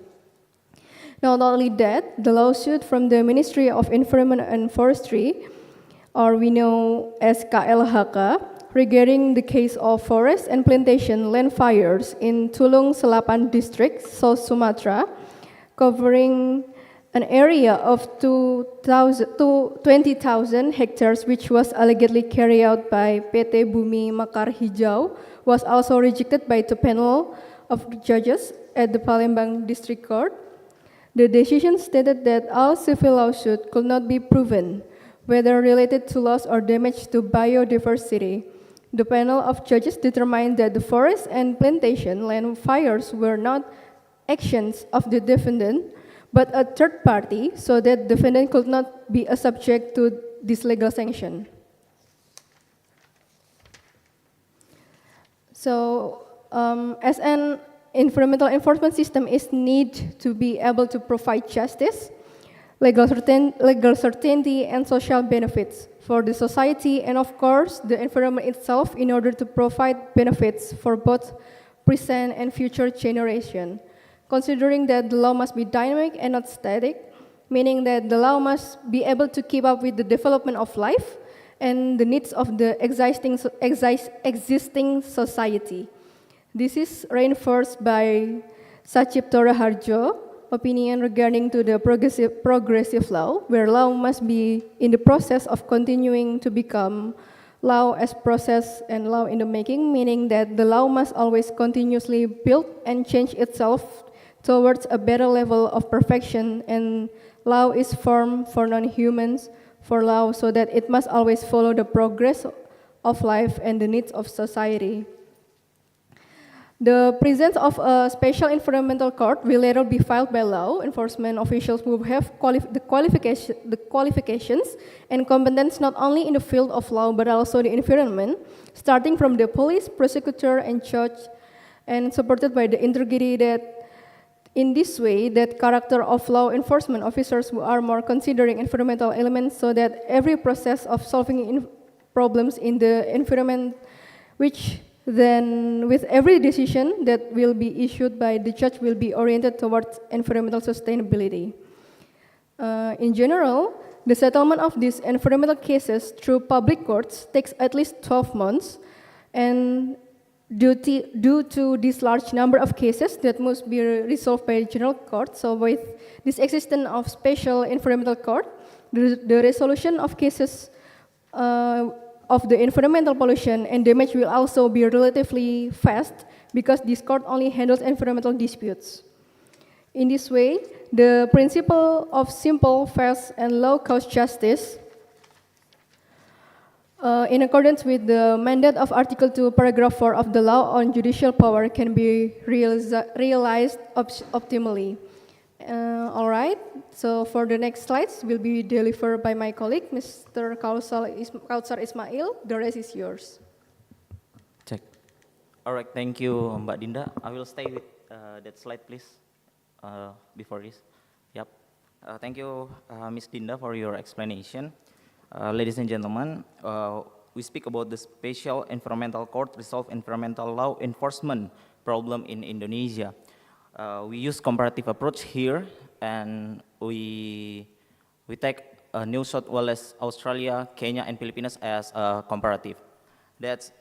Not only that, the lawsuit from the Ministry of Environment and Forestry, or we know as KLHK, regarding the case of forest and plantation land fires in Tulung Selapan district, South Sumatra, covering an area of 20,000 hectares, which was allegedly carried out by PT Bumi Mekar Hijau, was also rejected by the panel of judges at the Palembang District Court. The decision stated that all civil lawsuits could not be proven, whether related to loss or damage to biodiversity. The panel of judges determined that the forest and plantation land fires were not actions of the defendant, but a third party, so that defendant could not be a subject to this legal sanction. So, as an environmental enforcement system is need to be able to provide justice, legal certainty, and social benefits for the society, and of course, the environment itself in order to provide benefits for both present and future generation. Considering that the law must be dynamic and not static, meaning that the law must be able to keep up with the development of life and the needs of the existing society. This is reinforced by Sachipto Raharjo opinion regarding to the progressive law, where law must be in the process of continuing to become law as process and law in the making, meaning that the law must always continuously build and change itself towards a better level of perfection, and law is formed for non-humans, for law, so that it must always follow the progress of life and the needs of society. The presence of a special environmental court will later be filed by law enforcement officials who have the qualifications and competence not only in the field of law but also the environment, starting from the police, prosecutor, and judge, and supported by the integrity that in this way, that character of law enforcement officers who are more considering environmental elements so that every process of solving problems in the environment, which then with every decision that will be issued by the judge will be oriented towards environmental sustainability. In general, the settlement of these environmental cases through public courts takes at least 12 months, and due to this large number of cases that must be resolved by general court, so with this existence of special environmental court, the resolution of cases of the environmental pollution and damage will also be relatively fast because this court only handles environmental disputes. In this way, the principle of simple, fast, and low-cost justice, in accordance with the mandate of Article 2, Paragraph 4 of the Law on Judicial Power, can be realized optimally. All right, so for the next slides will be delivered by my colleague, Mr. Kautsar Ismail. The rest is yours. Check. All right, thank you, Mbak Dinda. I will stay with that slide, please, before this. Yep. Thank you, Ms. Dinda, for your explanation. Ladies and gentlemen, we speak about the Special Environmental Court resolve environmental law enforcement problem in Indonesia. We use comparative approach here, and we take New South Wales, Australia, Kenya, and Philippines as comparative. That's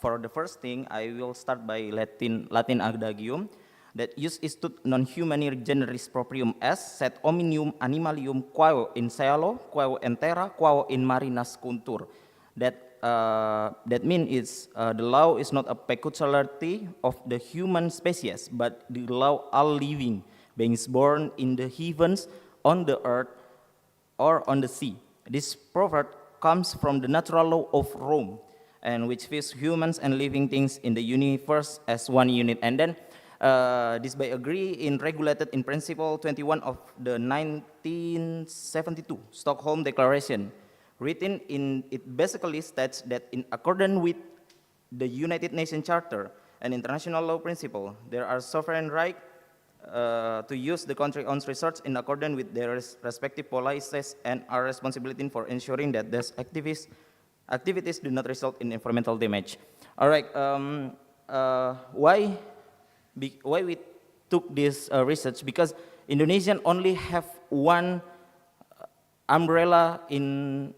for the first thing. I will start by Latin adagium that use istut non humani generis proprium est, sed omnium animalium quae in cielo, quae in terra, quae in marinas contur. That means it's the law is not a peculiarity of the human species, but the law all living beings born in the heavens, on the earth, or on the sea. This proverb comes from the natural law of Rome, and which views humans and living things in the universe as one unit. And then this by agree in regulated in principle 21 of the 1972 Stockholm Declaration. Written in, it basically states that in accordance with the United Nations Charter and international law principle, there are sovereign right to use the country own resources in accordance with their respective policies and are responsibility for ensuring that these activities do not result in environmental damage. All right, why we took this research? Because Indonesian only have one umbrella in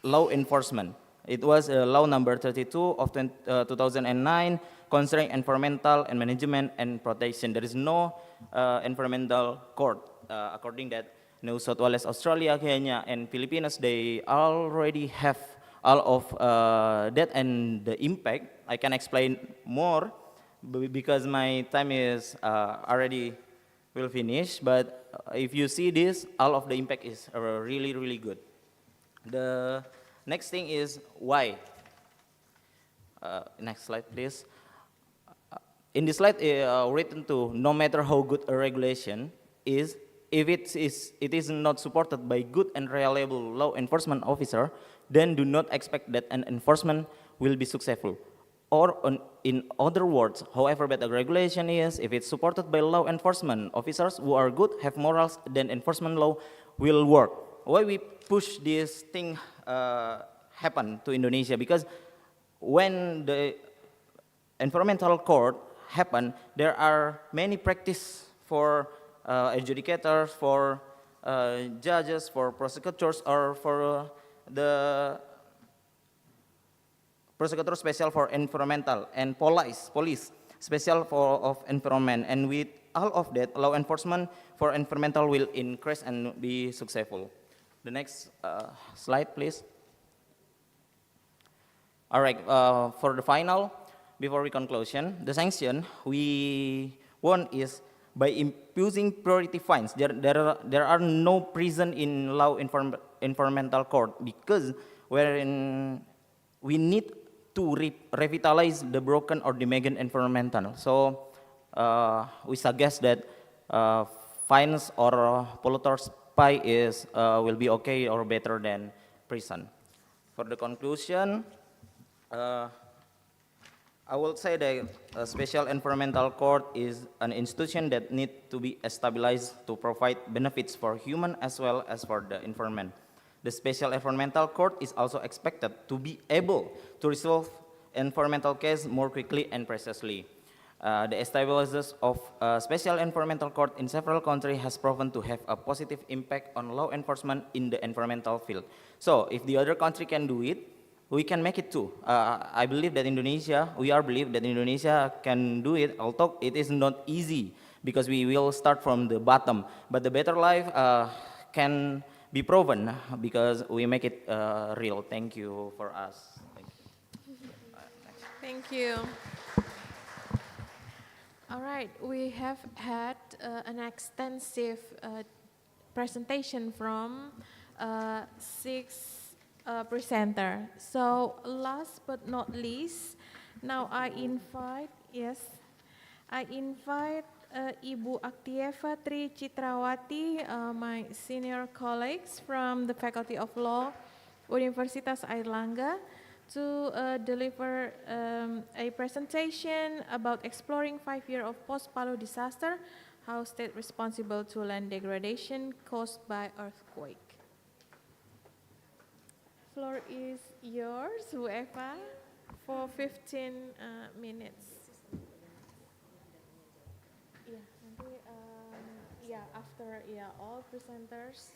law enforcement. It was law number 32 of 2009 concerning environmental and management and protection. There is no environmental court. According that New South Wales, Australia, Kenya, and Philippines, they already have all of that and the impact. I can explain more because my time is already will finish. But if you see this, all of the impact is really, really good. The next thing is why. Next slide, please. In this slide, written to no matter how good a regulation is, if it is not supported by good and reliable law enforcement officer, then do not expect that an enforcement will be successful. Or in other words, however bad a regulation is, if it's supported by law enforcement officers who are good, have morals, then enforcement law will work. Why we push this thing happen to Indonesia? Because when the environmental court happen, there are many practice for adjudicators, for judges, for prosecutors, or for the prosecutor special for environmental and police special for of environment. And with all of that, law enforcement for environmental will increase and be successful. The next slide, please. All right, for the final, before we conclusion, the sanction we want is by imposing priority fines. There are no prison in law environmental court because wherein we need to revitalize the broken or damaged environmental. So we suggest that fines or polluters pay is will be okay or better than prison. For the conclusion, I will say that a special environmental court is an institution that needs to be stabilized to provide benefits for human as well as for the environment. The special environmental court is also expected to be able to resolve environmental cases more quickly and precisely. The establishment of a special environmental court in several countries has proven to have a positive impact on law enforcement in the environmental field. So if the other country can do it, we can make it too. I believe that Indonesia can do it, although it is not easy because we will start from the bottom. But the better life can be proven because we make it real. Thank you for us. Thank you. Thank you. All right, we have had an extensive presentation from 6 presenters. So last but not least, now I invite Ibu Aktieva Tri Citrawati, my senior colleagues from the Faculty of Law, Universitas Airlangga, to deliver a presentation about exploring 5 years of post-Palu disaster, how state responsible to land degradation caused by earthquake. Floor is yours, whoever, for 15 minutes. After all presenters,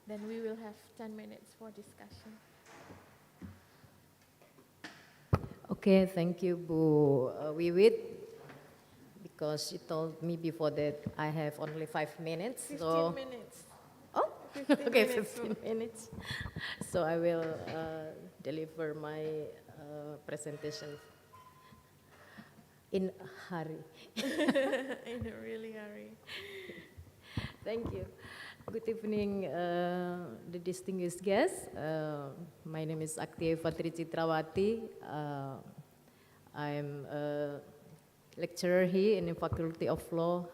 then we will have 10 minutes for discussion. Okay, thank you, Bu Wiwit, because you told me before that I have only 5 minutes. 15 minutes. Oh, 15 okay, minutes. 15 minutes. So I will deliver my presentation in a hurry. In a really hurry. Thank you. Good evening, the distinguished guests. My name is Aktieva Tri Citrawati. I'm a lecturer here in the Faculty of Law,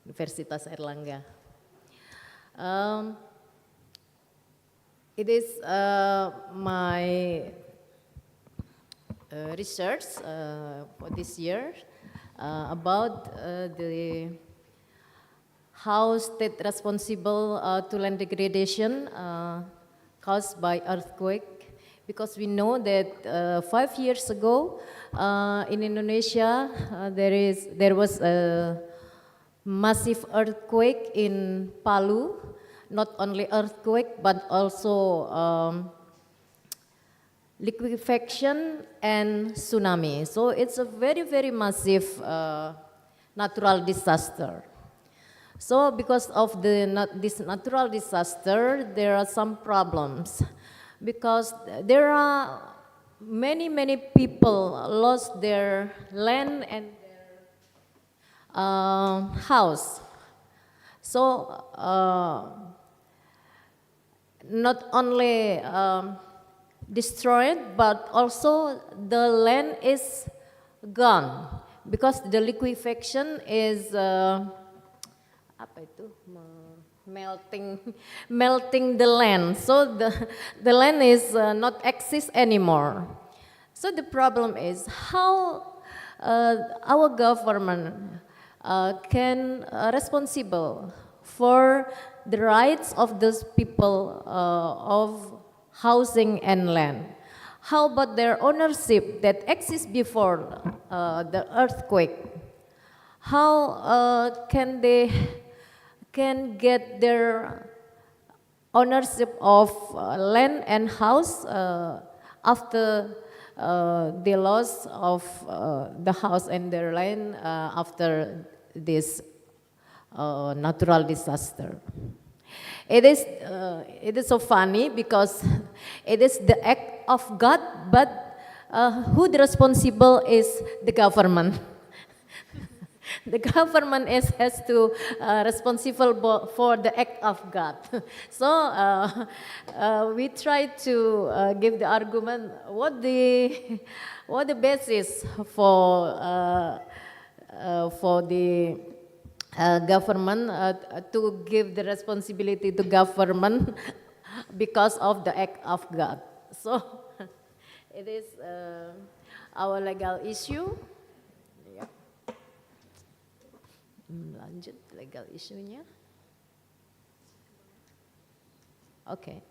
Universitas Airlangga. It is my research for this year about the how state responsible to land degradation caused by earthquake, because we know that 5 years ago in Indonesia there was a massive earthquake in Palu. Not only earthquake but also liquefaction and tsunami. So it's a very, very massive natural disaster. So because of this natural disaster, there are some problems, because there are many people lost their land and their house. So not only destroyed, but also the land is gone, because the liquefaction is melting the land, so the land is not exist anymore. So the problem is how our government can responsible for the rights of those people of housing and land. How about their ownership that exists before the earthquake? How can they get their ownership of land and house after the loss of the house and their land after this natural disaster? It is so funny because it is the act of God, but who the responsible is the government. the government has to responsible for the act of God. So we try to give the argument what the basis for the government to give the responsibility to government because of the act of God. So it is our legal issue. Yep. Lanjut legal issue-nya. Okay.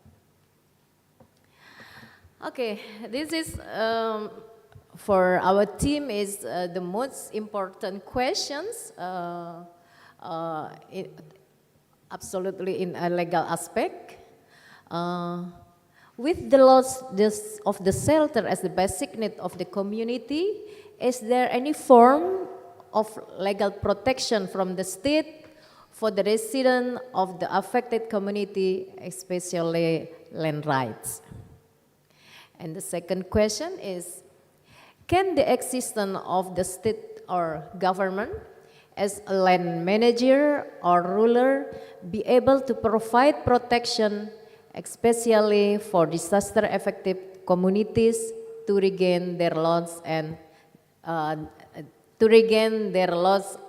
Okay, this is for our team is the most important questions, absolutely in a legal aspect. With the loss of the shelter as the basic need of the community, is there any form of legal protection from the state for the resident of the affected community, especially land rights? And the second question is, can the existence of the state or government as a land manager or ruler be able to provide protection, especially for disaster-affected communities to regain their lost and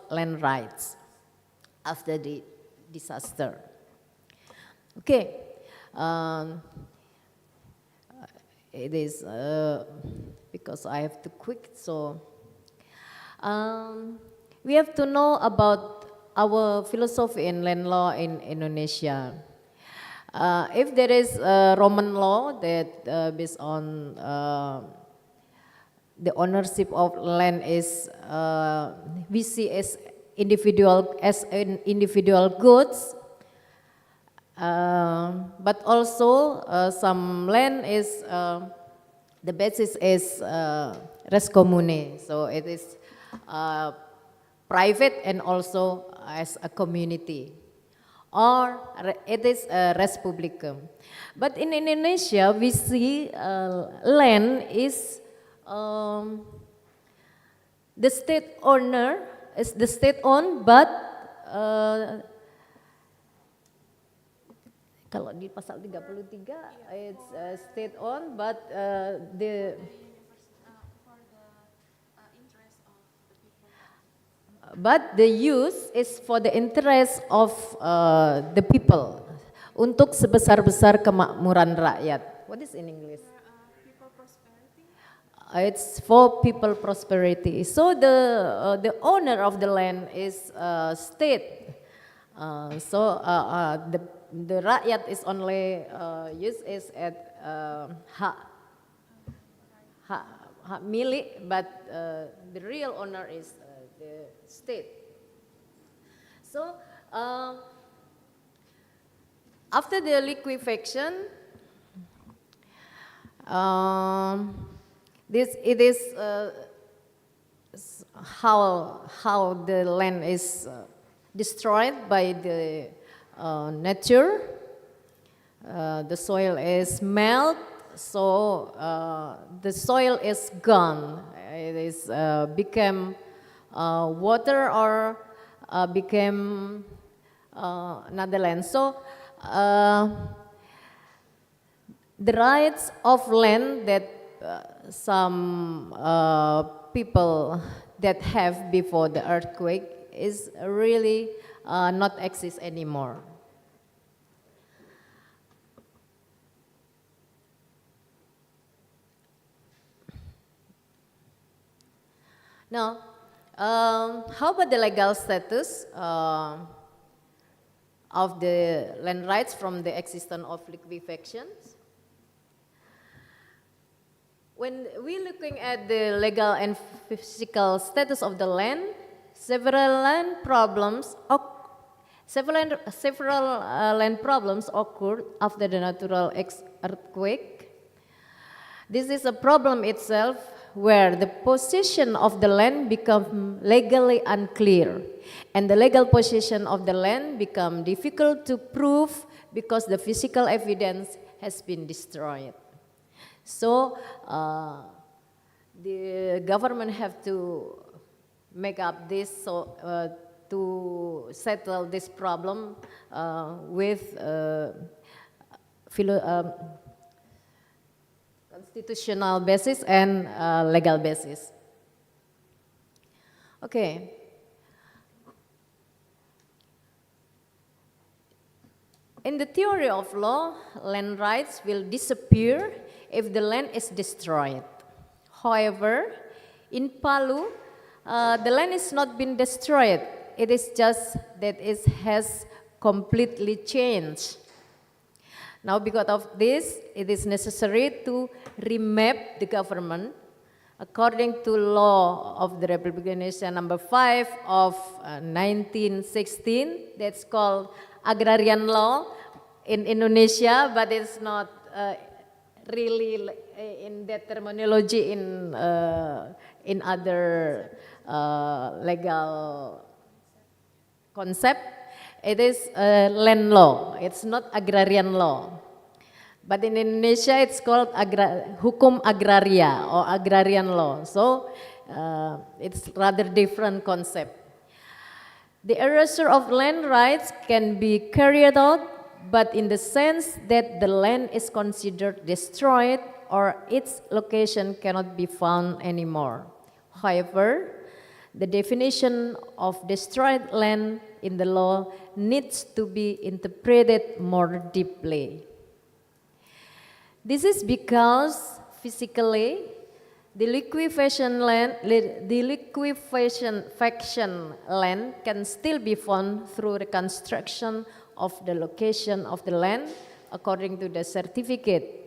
land rights after the disaster? Okay. It is because I have to quick, so we have to know about our philosophy in land law in Indonesia. If there is a Roman law that based on the ownership of land is we see as individual goods. But also some land is the basis is res commune, so it is private and also as a community, or it is res publicum. But in Indonesia we see land is the state owner is the state owned, but kalau di pasal 33 it's state owned, but the use is for the interest of the people, untuk sebesar-besar kemakmuran rakyat. What is in English? It's for people prosperity. So the owner of the land is state. So the rakyat is only used as at hak milik, but the real owner is the state. So after the liquefaction, it is how the land is destroyed by the nature. The soil is melt, so the soil is gone. It is became water or became another land. So the rights of land that some people that have before the earthquake is really not exist anymore. Now, how about the legal status of the land rights from the existence of liquefactions? When we're looking at the legal and physical status of the land, several land problems occurred after the natural earthquake. This is a problem itself, where the possession of the land become legally unclear, and the legal possession of the land become difficult to prove because the physical evidence has been destroyed. So the government have to make up this to settle this problem with constitutional basis and legal basis. Okay. In the theory of law, land rights will disappear if the land is destroyed. However, in Palu, the land is not been destroyed. It is just that it has completely changed. Now, because of this, it is necessary to remap the government according to law of the Republic of Indonesia number 5 of 1916. That's called agrarian law in Indonesia, but it's not really in that terminology in other legal concept. It is land law. It's not agrarian law. But in Indonesia, it's called hukum agraria or agrarian law. So it's rather different concept. The erasure of land rights can be carried out, but in the sense that the land is considered destroyed or its location cannot be found anymore. However, the definition of destroyed land in the law needs to be interpreted more deeply. This is because physically, the liquefaction land can still be found through reconstruction of the location of the land according to the certificate.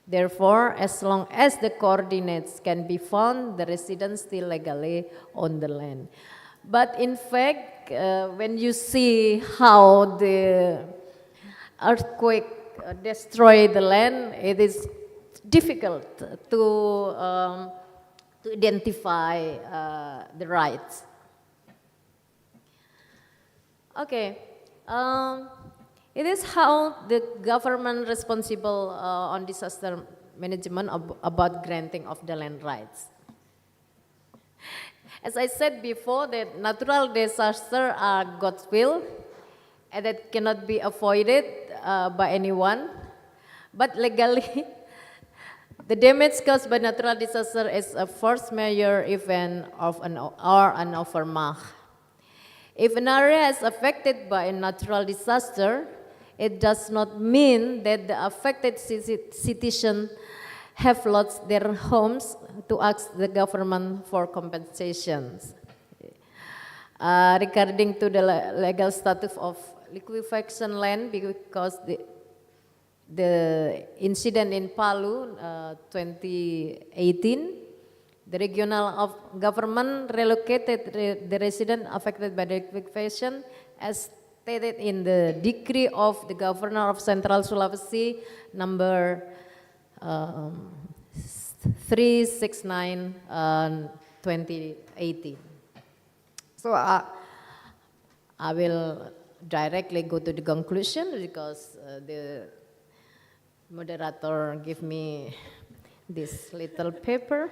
Therefore, as long as the coordinates can be found, the residents still legally own the land. But in fact, when you see how the earthquake destroy the land, it is difficult to identify the rights. Okay, it is how the government responsible on disaster management about granting of the land rights. As I said before, that natural disasters are God's will, and that cannot be avoided by anyone. But legally, the damage caused by natural disaster is a force majeure event or an overmach. If an area is affected by a natural disaster, it does not mean that the affected citizens have lost their homes to ask the government for compensations. Regarding to the legal status of liquefaction land, because the incident in Palu 2018, the regional government relocated the resident affected by the liquefaction as stated in the decree of the governor of Central Sulawesi number 369 2018. So I will directly go to the conclusion because the moderator gave me this little paper.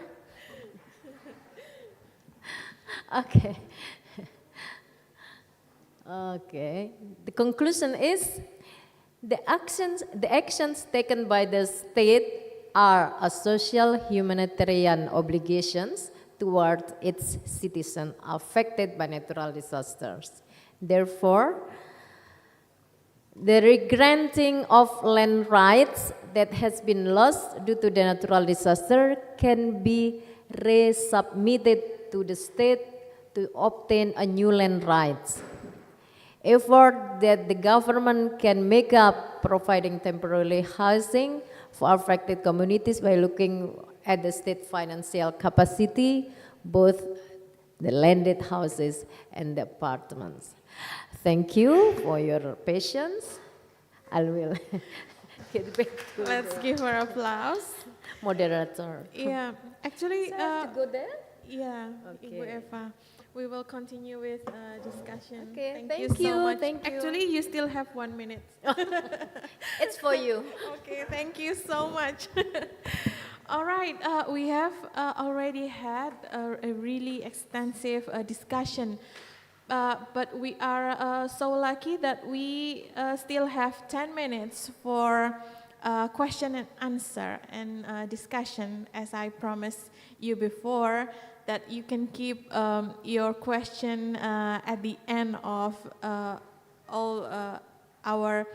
Okay. Okay. The conclusion is the actions taken by the state are a social humanitarian obligations toward its citizens affected by natural disasters. Therefore, the regranting of land rights that has been lost due to the natural disaster can be resubmitted to the state to obtain a new land rights. Effort that the government can make up providing temporary housing for affected communities by looking at the state financial capacity, both the landed houses and the apartments. Thank you for your patience. I will get back to Let's give her applause. Moderator. Yeah, actually, So I have to go there? Yeah, Okay. Ibu Eva. We will continue with discussion. Okay, Thank you thank so you, much. thank you. Actually, you still have 1 minute. It's for you. Okay, thank you so much. All right, we have already had a really extensive discussion, but we are so lucky that we still have 10 minutes for question and answer and discussion, as I promised you before, that you can keep your question at the end of all our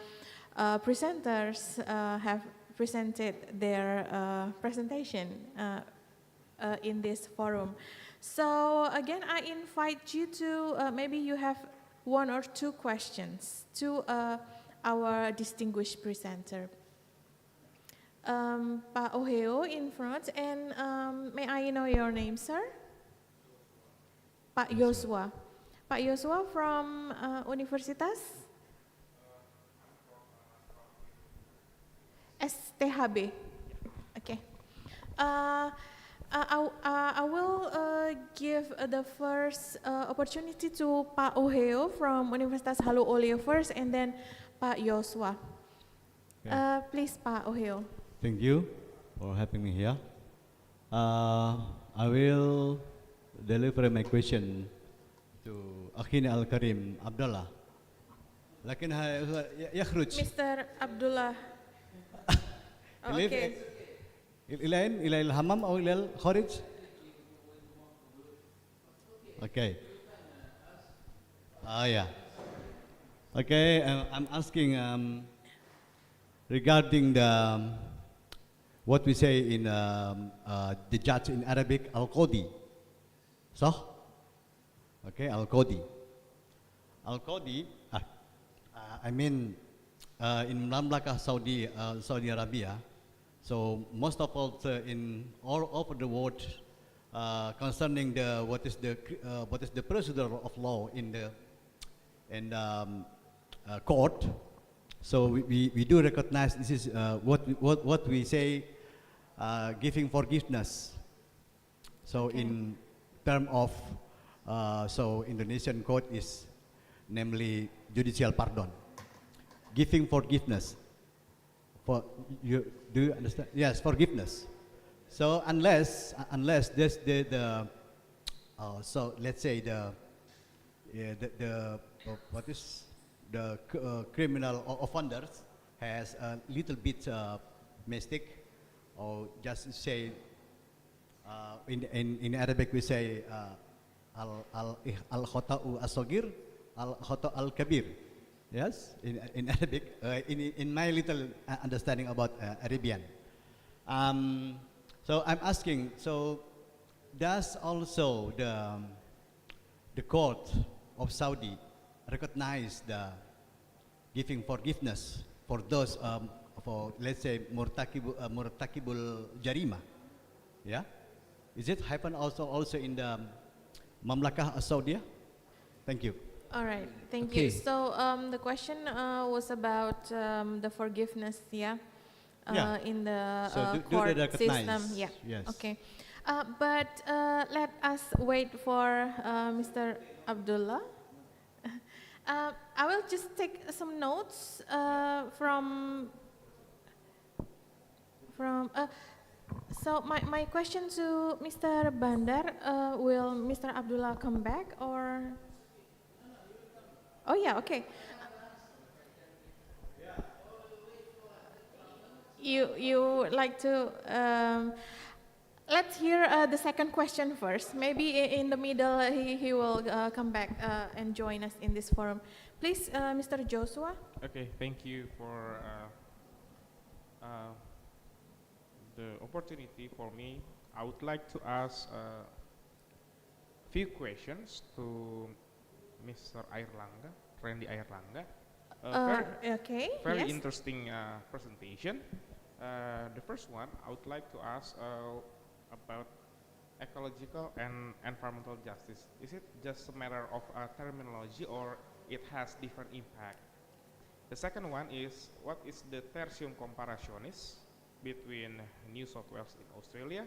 presenters have presented their presentation in this forum. So again, I invite you to, maybe you have one or two questions to our distinguished presenter. Pak Oheo in front, and may I know your name, sir? Pak Yosua. Pak Yosua from Universitas? STHB. Okay. I will give the first opportunity to Pak Oheo from Universitas Halu Oleo first, and then Pak Yosua. Okay. Please, Pak Oheo. Thank you for having me here. I will deliver my question to Akhina Al-Karim Abdullah. لكنها يخرج Mr. Abdullah. Okay. إلى الحمام أو إلى الخارج. Okay. Yeah. Okay, I'm asking regarding the what we say in the judge in Arabic, Al-Qadi. So, okay, Al-Qadi. Al-Qadi, I mean, in Mamlakah Saudi Arabia, so most of all in all over the world concerning the what is the procedure of law in the court. So we do recognize this is what we say giving forgiveness. So okay. In term of so Indonesian court is namely judicial pardon, giving forgiveness. For you, do you understand? Yes, forgiveness. So unless there's the so let's say the what is the criminal offenders has a little bit mistake, or just say in Arabic we say al khata'u as-saghir al khata' al-kabir. Yes, in Arabic, in my little understanding about Arabian. So I'm asking, so does also the court of Saudi recognize the giving forgiveness for those for let's say murtakibul jarima? Yeah, is it happen also in the Mamlakah Saudi? Thank you. All right, thank you. So the question was about the forgiveness, yeah, in the court system. Yeah. Yes. Okay. But let us wait for Mr. Abdullah. I will just take some notes from. So my question to Mr. Bandar, will Mr. Abdullah come back or? Oh yeah, okay. You like to let's hear the second question first. Maybe in the middle he will come back and join us in this forum. Please, Mr. Joshua. Okay, thank you for the opportunity for me. I would like to ask a few questions to Mr. Airlangga, Randy Airlangga. Okay. Very yes. interesting presentation. The first one, I would like to ask about ecological and environmental justice. Is it just a matter of terminology, or it has different impact? The second one is, what is the tertium comparationis between New South Wales in Australia,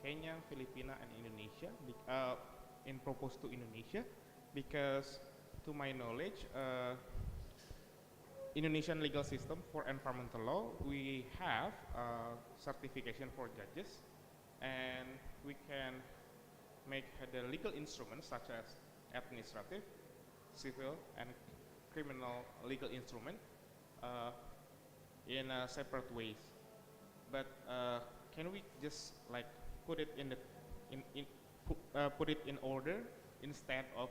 Kenya, Filipina, and Indonesia, in proposed to Indonesia? Because to my knowledge, Indonesian legal system for environmental law, we have certification for judges, and we can make the legal instruments such as administrative, civil, and criminal legal instrument in separate ways. But can we just like put it in the put it in order instead of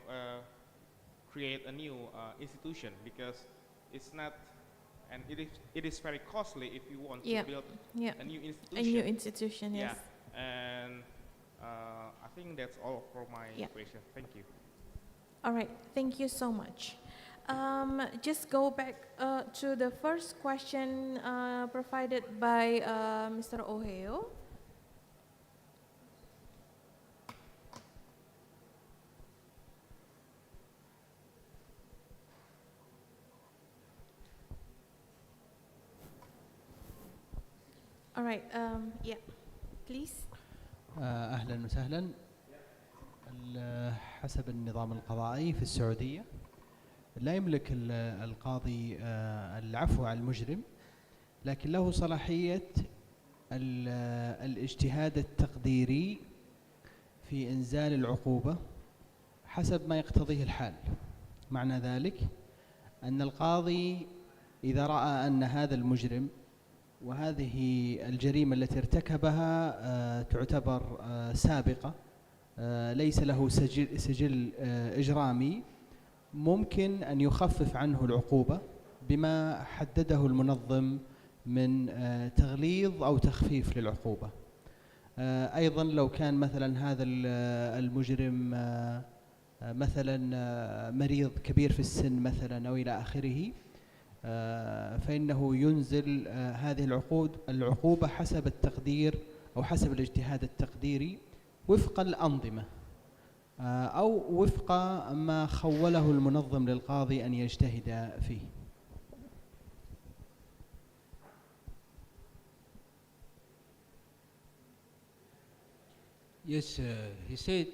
create a new institution, because it's not, and it is very costly if you want to build a new institution. A new institution, yes. Yeah, and I think that's all for my question. Thank you. All right, thank you so much. Just go back to the first question provided by Mr. Oheo. All right, yeah, please. أهلا وسهلا. حسب النظام القضائي في السعودية لا يملك القاضي العفو عن المجرم، لكن له صلاحية الاجتهاد التقديري في إنزال العقوبة حسب ما يقتضيه الحال. معنى ذلك أن القاضي إذا رأى أن هذا المجرم وهذه الجريمة التي ارتكبها تعتبر سابقة، ليس له سجل إجرامي، ممكن أن يخفف عنه العقوبة بما حدده المنظم من تغليظ أو تخفيف للعقوبة. أيضا لو كان مثلا هذا المجرم مثلا مريض كبير في السن مثلا أو إلى آخره، فإنه ينزل هذه العقوبة حسب التقدير أو حسب الاجتهاد التقديري وفق الأنظمة أو وفق ما خوله المنظم للقاضي أن يجتهد فيه. Yes, he said,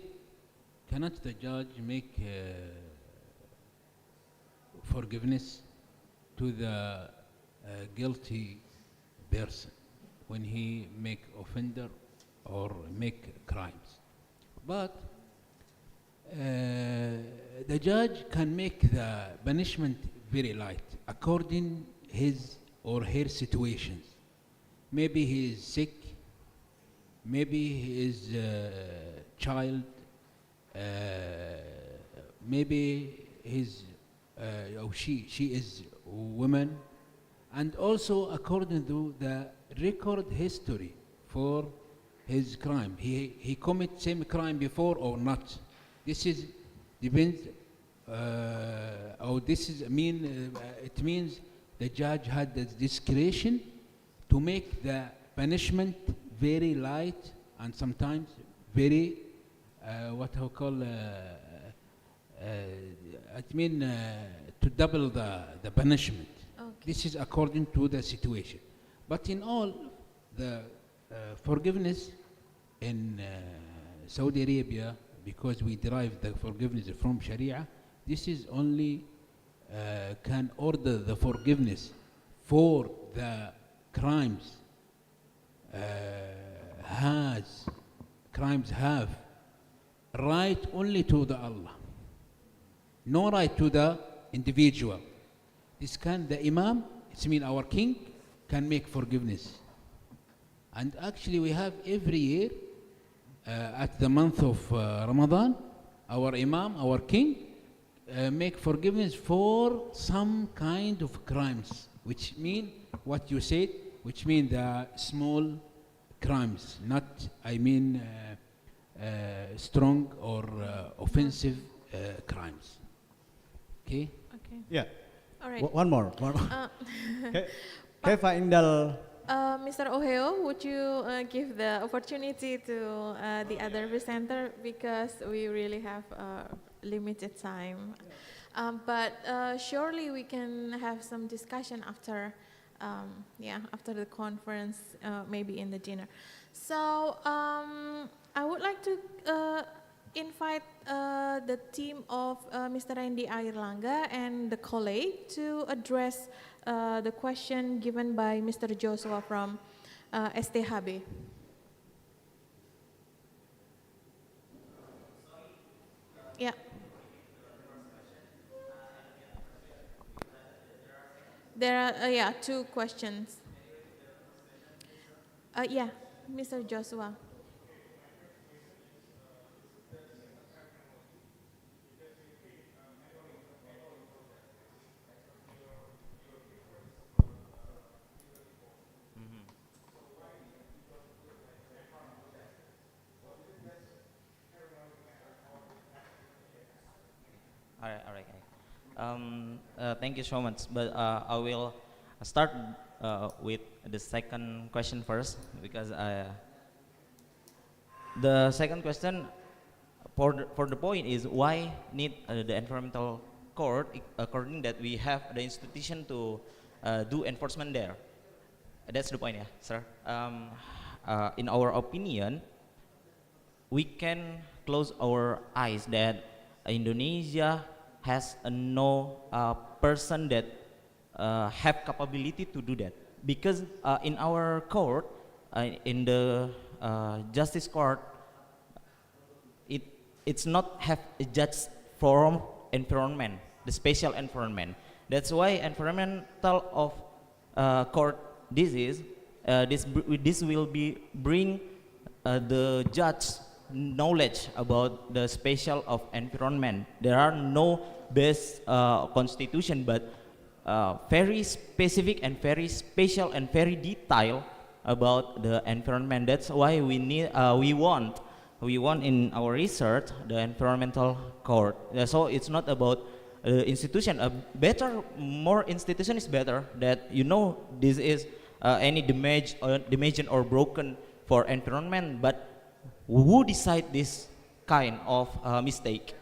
cannot the judge make forgiveness to the guilty person when he make offender or make crimes? But the judge can make the punishment very light according his or her situations. Maybe he is sick, maybe he is child, maybe his or she is woman, and also according to the record history for his crime. He commit same crime before or not. This is depends, or this is it means the judge had the discretion to make the punishment very light and sometimes very what I call to double the punishment. Okay. This is according to the situation. But in all, the forgiveness in Saudi Arabia, because we derive the forgiveness from Sharia, this is only can order the forgiveness for the crimes have right only to the Allah, no right to the individual. This can the Imam, it's mean our king, can make forgiveness. And actually we have every year at the month of Ramadan, our Imam, our king, make forgiveness for some kind of crimes, which mean what you said, which mean the small crimes, not strong or offensive crimes. Okay? Okay. Yeah. All right. One more. Kaifa Indal. Mr. Oheo, would you give the opportunity to the other presenter, because we really have limited time. But surely we can have some discussion after, after the conference, maybe in the dinner. So I would like to invite the team of Mr. Randy Airlangga and the colleague to address the question given by Mr. Joshua from STHB. Yeah. There are, yeah, two questions. Yeah, Mr. Joshua. All right. Thank you so much. But I will start with the second question first because the second question for the point is why need the environmental court according that we have the institution to do enforcement there. That's the point, yeah, sir. In our opinion, we can close our eyes that Indonesia has no person that have capability to do that because in our court, in the justice court, it's not have a judge from environment, the special environment. That's why environmental of court this will be bring the judge knowledge about the special of environment. There are no best constitution, but very specific and very special and very detailed about the environment. That's why we need we want in our research the environmental court. So it's not about institution. A better, more institution is better. That you know this is any damage or broken for environment. But who decide this kind of mistake?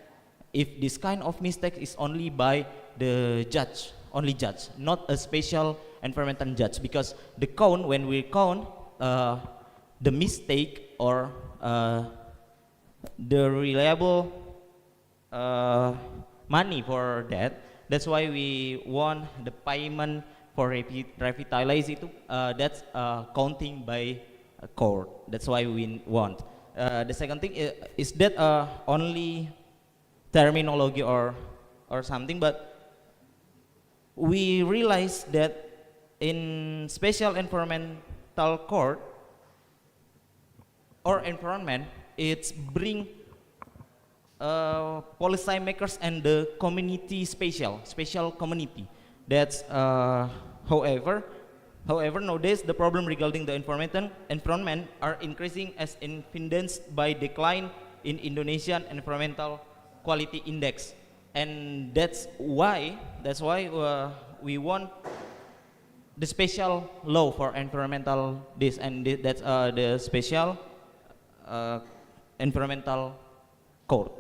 If this kind of mistake is only by the judge, only judge, not a special environmental judge, because the count when we count the mistake or the reliable money for that. That's why we want the payment for revitalization. That's counting by a court. That's why we want. The second thing is that only terminology or something, but we realize that in special environmental court or environment, it's bring policy makers and the community special community. That's however nowadays the problem regarding the environment are increasing as evidenced by decline in Indonesian environmental quality index, and that's why we want the special law for environmental this and that's the special environmental code.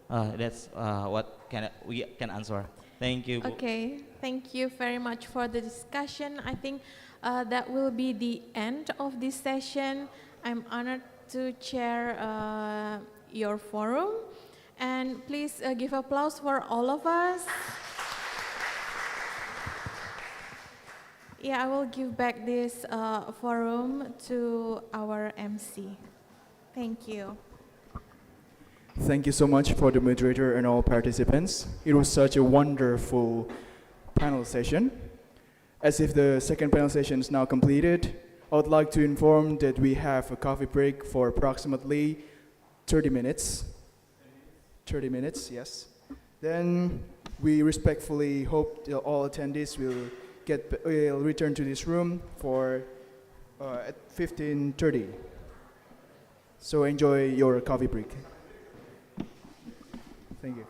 That's what we can answer. Thank you. Okay, thank you very much for the discussion. I think that will be the end of this session. I'm honored to chair your forum, and please give applause for all of us. Yeah, I will give back this forum to our MC. Thank you. Thank you so much for the moderator and all participants. It was such a wonderful panel session. As if the second panel session is now completed, I would like to inform that we have a coffee break for approximately 30 minutes. 30 minutes, yes. Then we respectfully hope that all attendees will return to this room for at 15:30. So enjoy your coffee break. Thank you.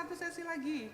satu sesi lagi.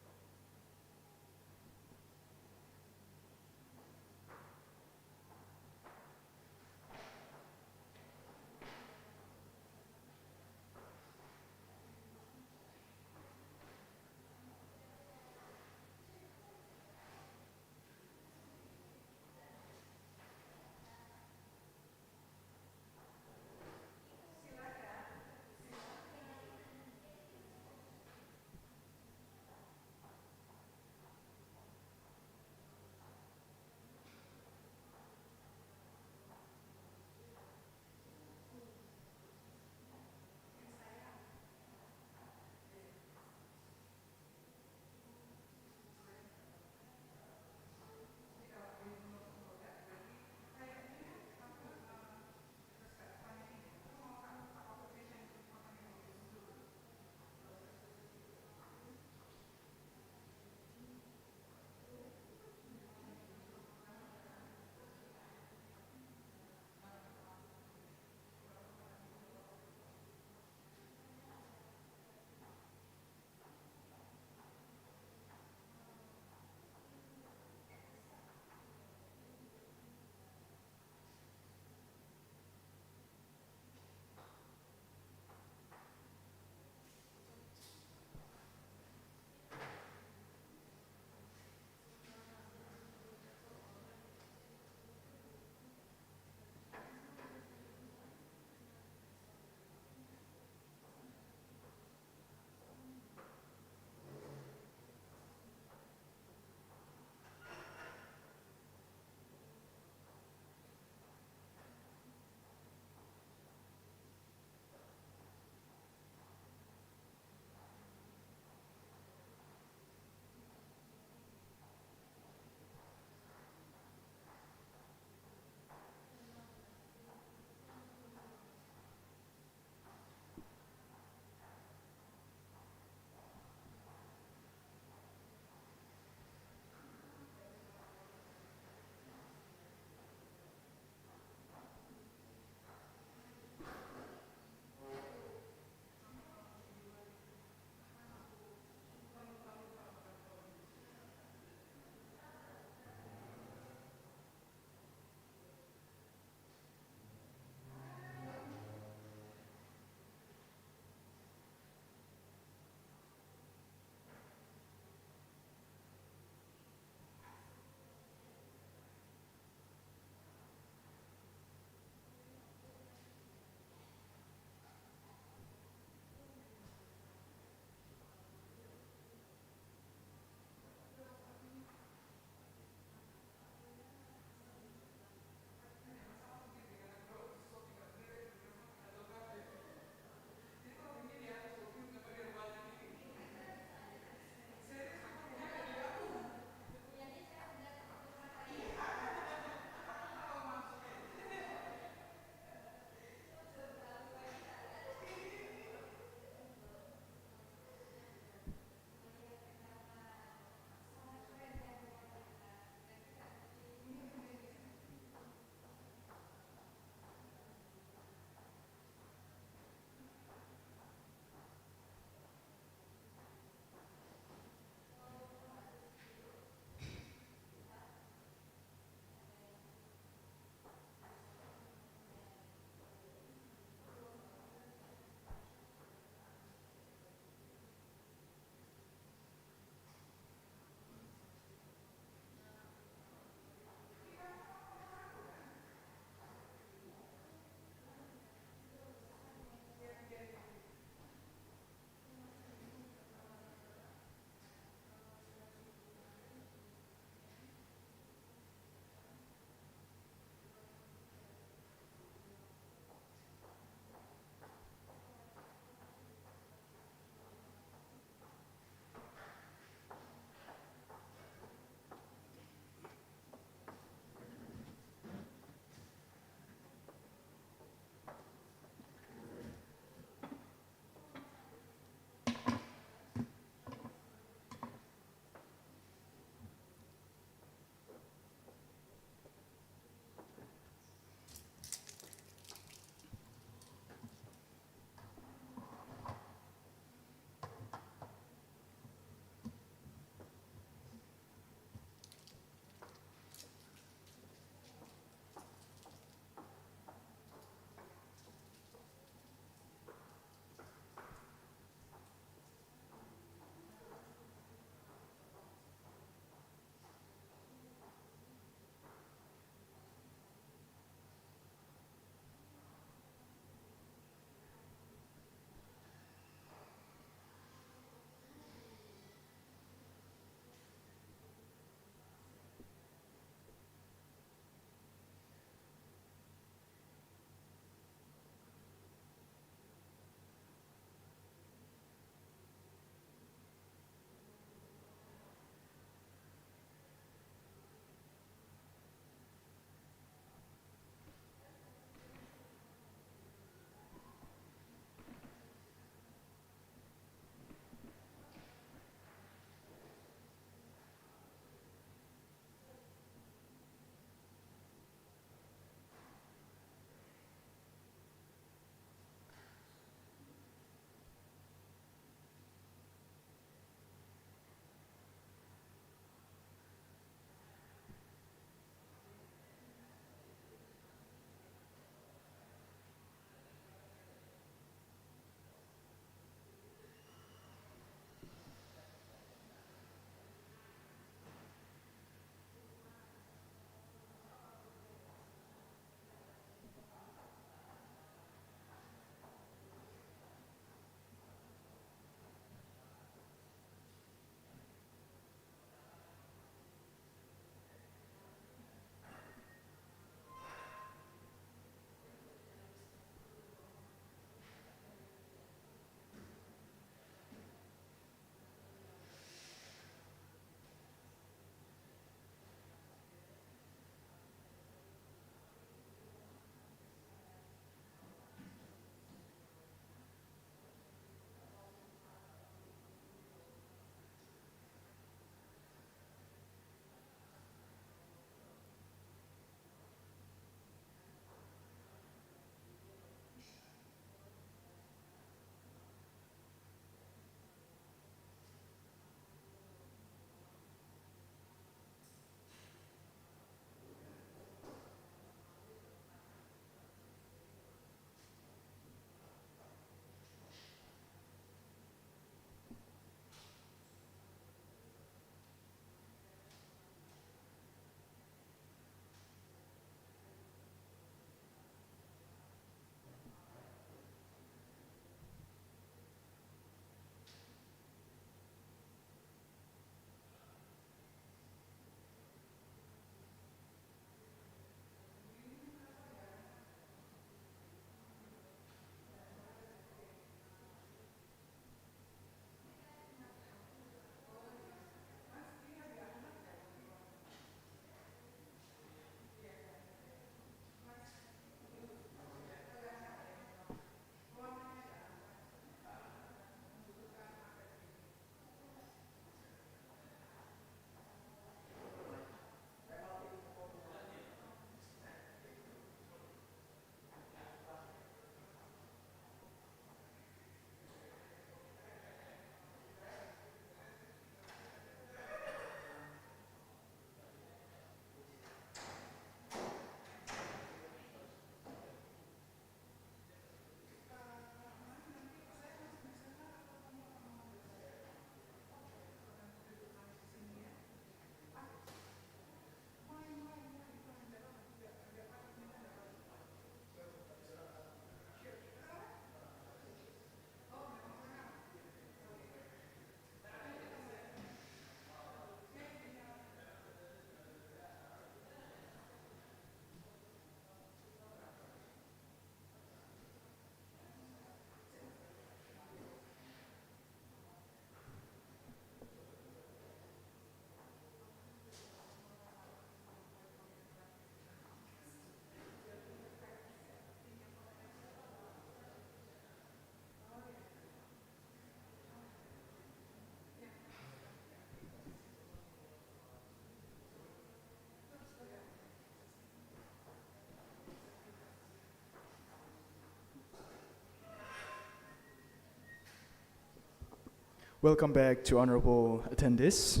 Welcome back to honorable attendees.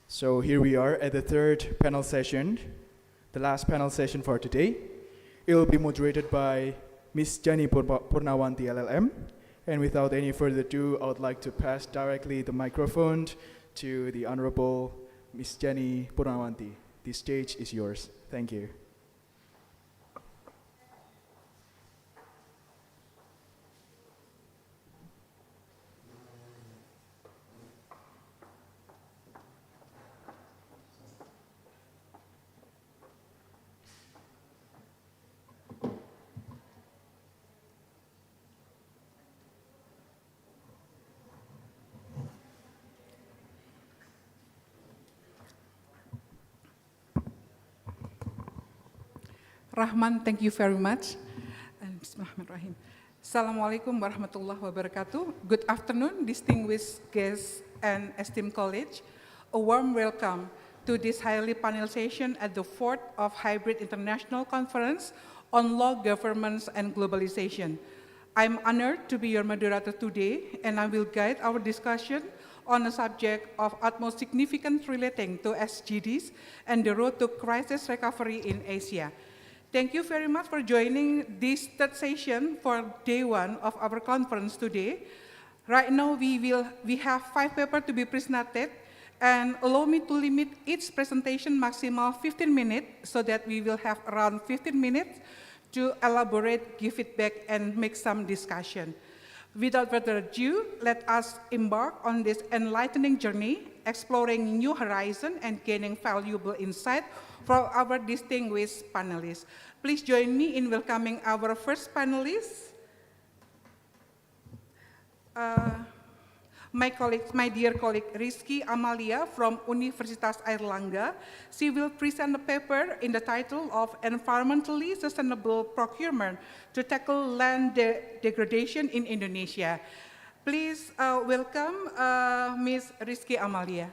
So here we are at the third panel session, the last panel session for today. It will be moderated by Ms. Jani Purnawanti LLM. And without any further ado, I would like to pass directly the microphone to the honorable Ms. Jani Purnawanti. The stage is yours. Thank you. Rahman, thank you very much. And Bismillahirrahmanirrahim. Assalamualaikum warahmatullahi wabarakatuh. Good afternoon, distinguished guests and esteemed colleagues. A warm welcome to this highly panel session at the fourth of Hybrid International Conference on Law, Governance, and Globalization. I'm honored to be your moderator today, and I will guide our discussion on a subject of utmost significance relating to SDGs and the road to crisis recovery in Asia. Thank you very much for joining this third session for day one of our conference today. Right now, we have 5 papers to be presented, and allow me to limit each presentation maximal 15 minutes so that we will have around 15 minutes to elaborate, give feedback, and make some discussion. Without further ado, let us embark on this enlightening journey, exploring new horizons and gaining valuable insight from our distinguished panelists. Please join me in welcoming our first panelist. My dear colleague Rizky Amalia from Universitas Airlangga. She will present a paper in the title of Environmentally Sustainable Procurement to Tackle Land Degradation in Indonesia. Please welcome Ms. Rizky Amalia.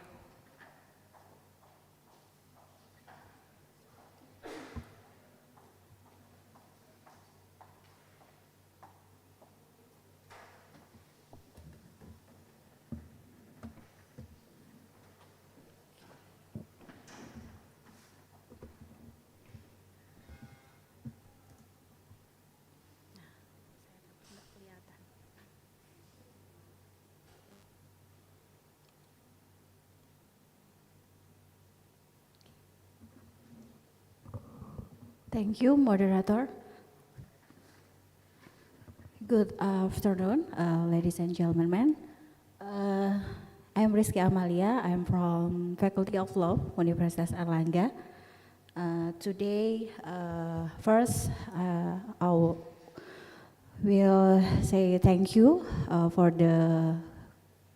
Thank you, moderator. Good afternoon, ladies and gentlemen. I'm Rizky Amalia. I'm from Faculty of Law, Universitas Airlangga. Today, first, I will say thank you for the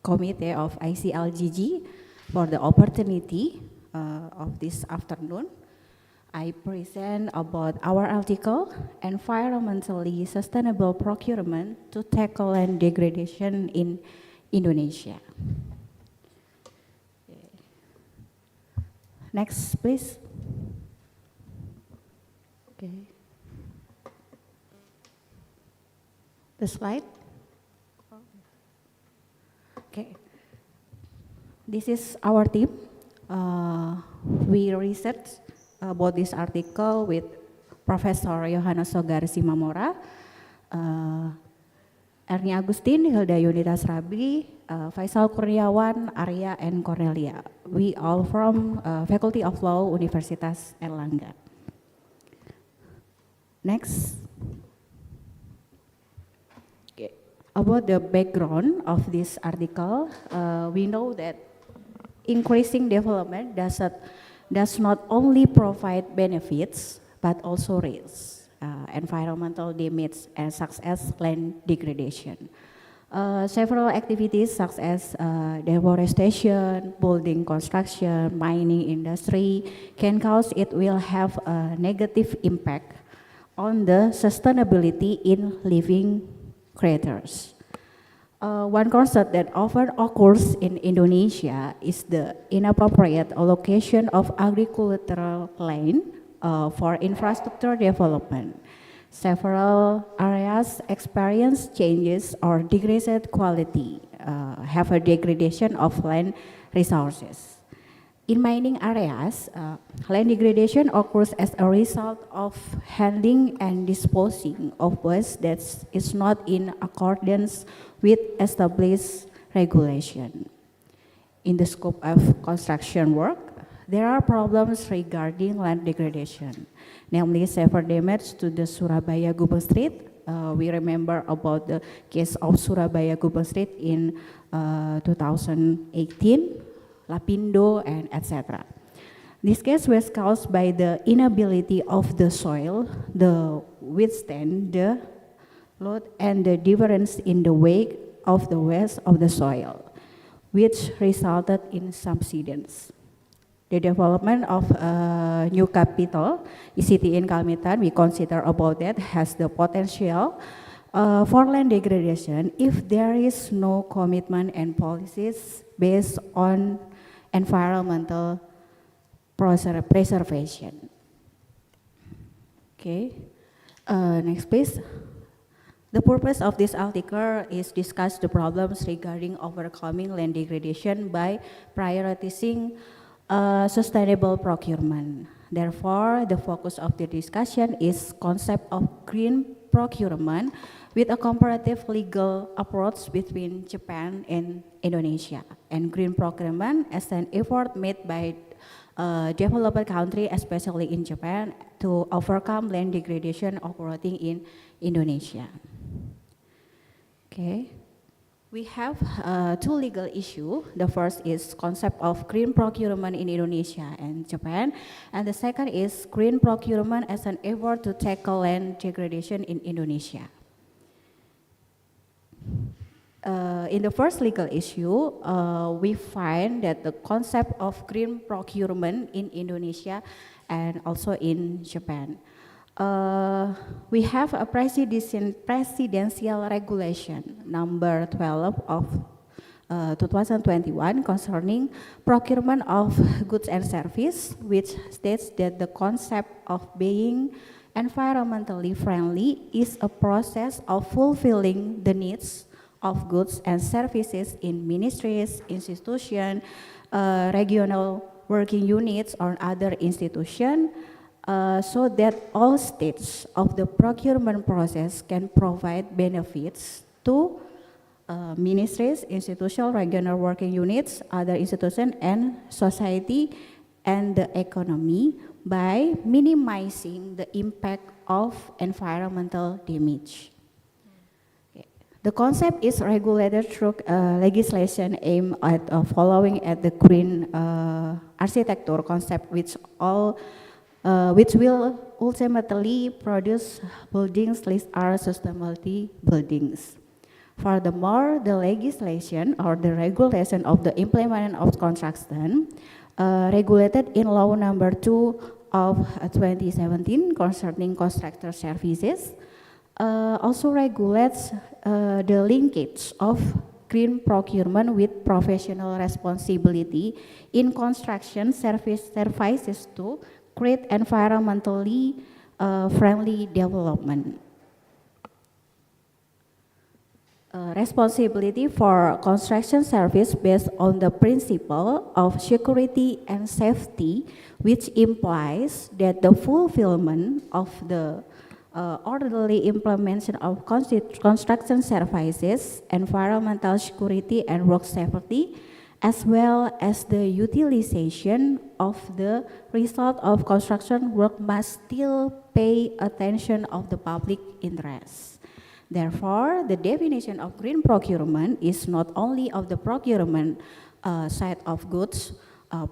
committee of Iclgg for the opportunity of this afternoon. I present about our article, Environmentally Sustainable Procurement to Tackle Land Degradation in Indonesia. Next, please. Okay. The slide. Okay. This is our team. We researched about this article with Professor Yohanes Sogar Simamora, Ernie Agustin, Hilda Yunitas Rabi, Faisal Kurniawan, Arya, and Cornelia. We all from Faculty of Law, Universitas Airlangga. Next. Okay. About the background of this article, we know that increasing development does not only provide benefits, but also risks, environmental damage, and such as land degradation. Several activities such as deforestation, building construction, mining industry can cause it will have a negative impact on the sustainability in living creatures. One concept that often occurs in Indonesia is the inappropriate allocation of agricultural land for infrastructure development. Several areas experience changes or degraded quality, have a degradation of land resources. In mining areas, land degradation occurs as a result of handling and disposing of waste that is not in accordance with established regulation. In the scope of construction work, there are problems regarding land degradation, namely severe damage to the Surabaya Gubeng Street. We remember about the case of Surabaya Gubeng Street in 2018, Lapindo, and etc. This case was caused by the inability of the soil to withstand the load and the difference in the weight of the waste of the soil, which resulted in subsidence. The development of a new capital, city in Kalimantan, we consider about that has the potential for land degradation if there is no commitment and policies based on environmental preservation. Okay, next please. The purpose of this article is discuss the problems regarding overcoming land degradation by prioritizing sustainable procurement. Therefore, the focus of the discussion is concept of green procurement with a comparative legal approach between Japan and Indonesia, and green procurement as an effort made by developed country, especially in Japan, to overcome land degradation occurring in Indonesia. Okay. We have two legal issues. The first is concept of green procurement in Indonesia and Japan, and the second is green procurement as an effort to tackle land degradation in Indonesia. In the first legal issue, we find that the concept of green procurement in Indonesia and also in Japan. We have a presidential regulation number 12 of 2021 concerning procurement of goods and service, which states that the concept of being environmentally friendly is a process of fulfilling the needs of goods and services in ministries, institutions, regional working units, or other institutions, so that all stages of the procurement process can provide benefits to ministries, institutional, regional working units, other institutions, and society and the economy by minimizing the impact of environmental damage. The concept is regulated through legislation aimed at following at the green architecture concept, which will ultimately produce buildings which are sustainability buildings. Furthermore, the legislation or the regulation of the implementation of construction regulated in law number 2 of 2017 concerning constructor services also regulates the linkage of green procurement with professional responsibility in construction services to create environmentally friendly development. Responsibility for construction service based on the principle of security and safety, which implies that the fulfillment of the orderly implementation of construction services, environmental security and work safety, as well as the utilization of the result of construction work must still pay attention of the public interest. Therefore, the definition of green procurement is not only of the procurement side of goods,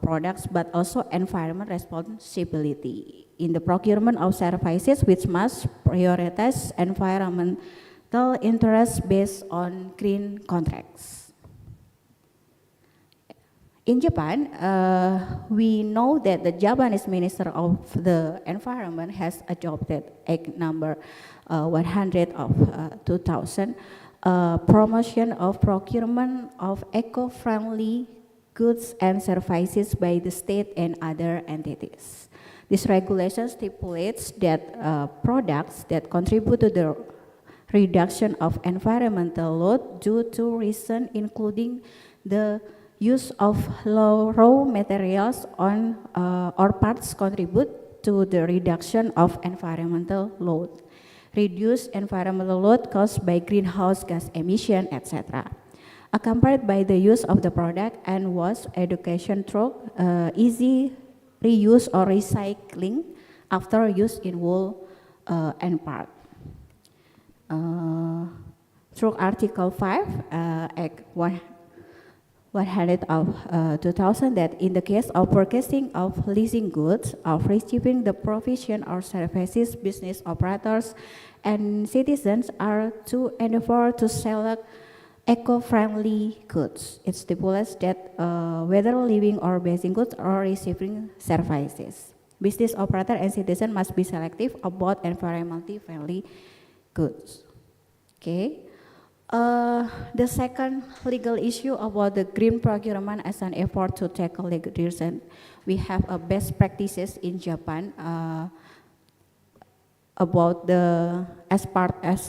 products, but also environment responsibility in the procurement of services, which must prioritize environmental interests based on green contracts. In Japan, we know that the Japanese Minister of the Environment has adopted Act number 100 of 2000, promotion of procurement of eco-friendly goods and services by the state and other entities. This regulation stipulates that products that contribute to the reduction of environmental load due to reasons including the use of low raw materials on or parts contribute to the reduction of environmental load, reduce environmental load caused by greenhouse gas emission, etc. Accompanied by the use of the product and was education through easy reuse or recycling after use in whole and part. Through Article 5, Act 100 of 2000, that in the case of purchasing of leasing goods, of receiving the provision or services, business operators and citizens are to endeavor to select eco-friendly goods. It stipulates that whether living or basic goods or receiving services, business operator and citizen must be selective about environmentally friendly goods. Okay. The second legal issue about the green procurement as an effort to tackle legislation, we have a best practices in Japan about the as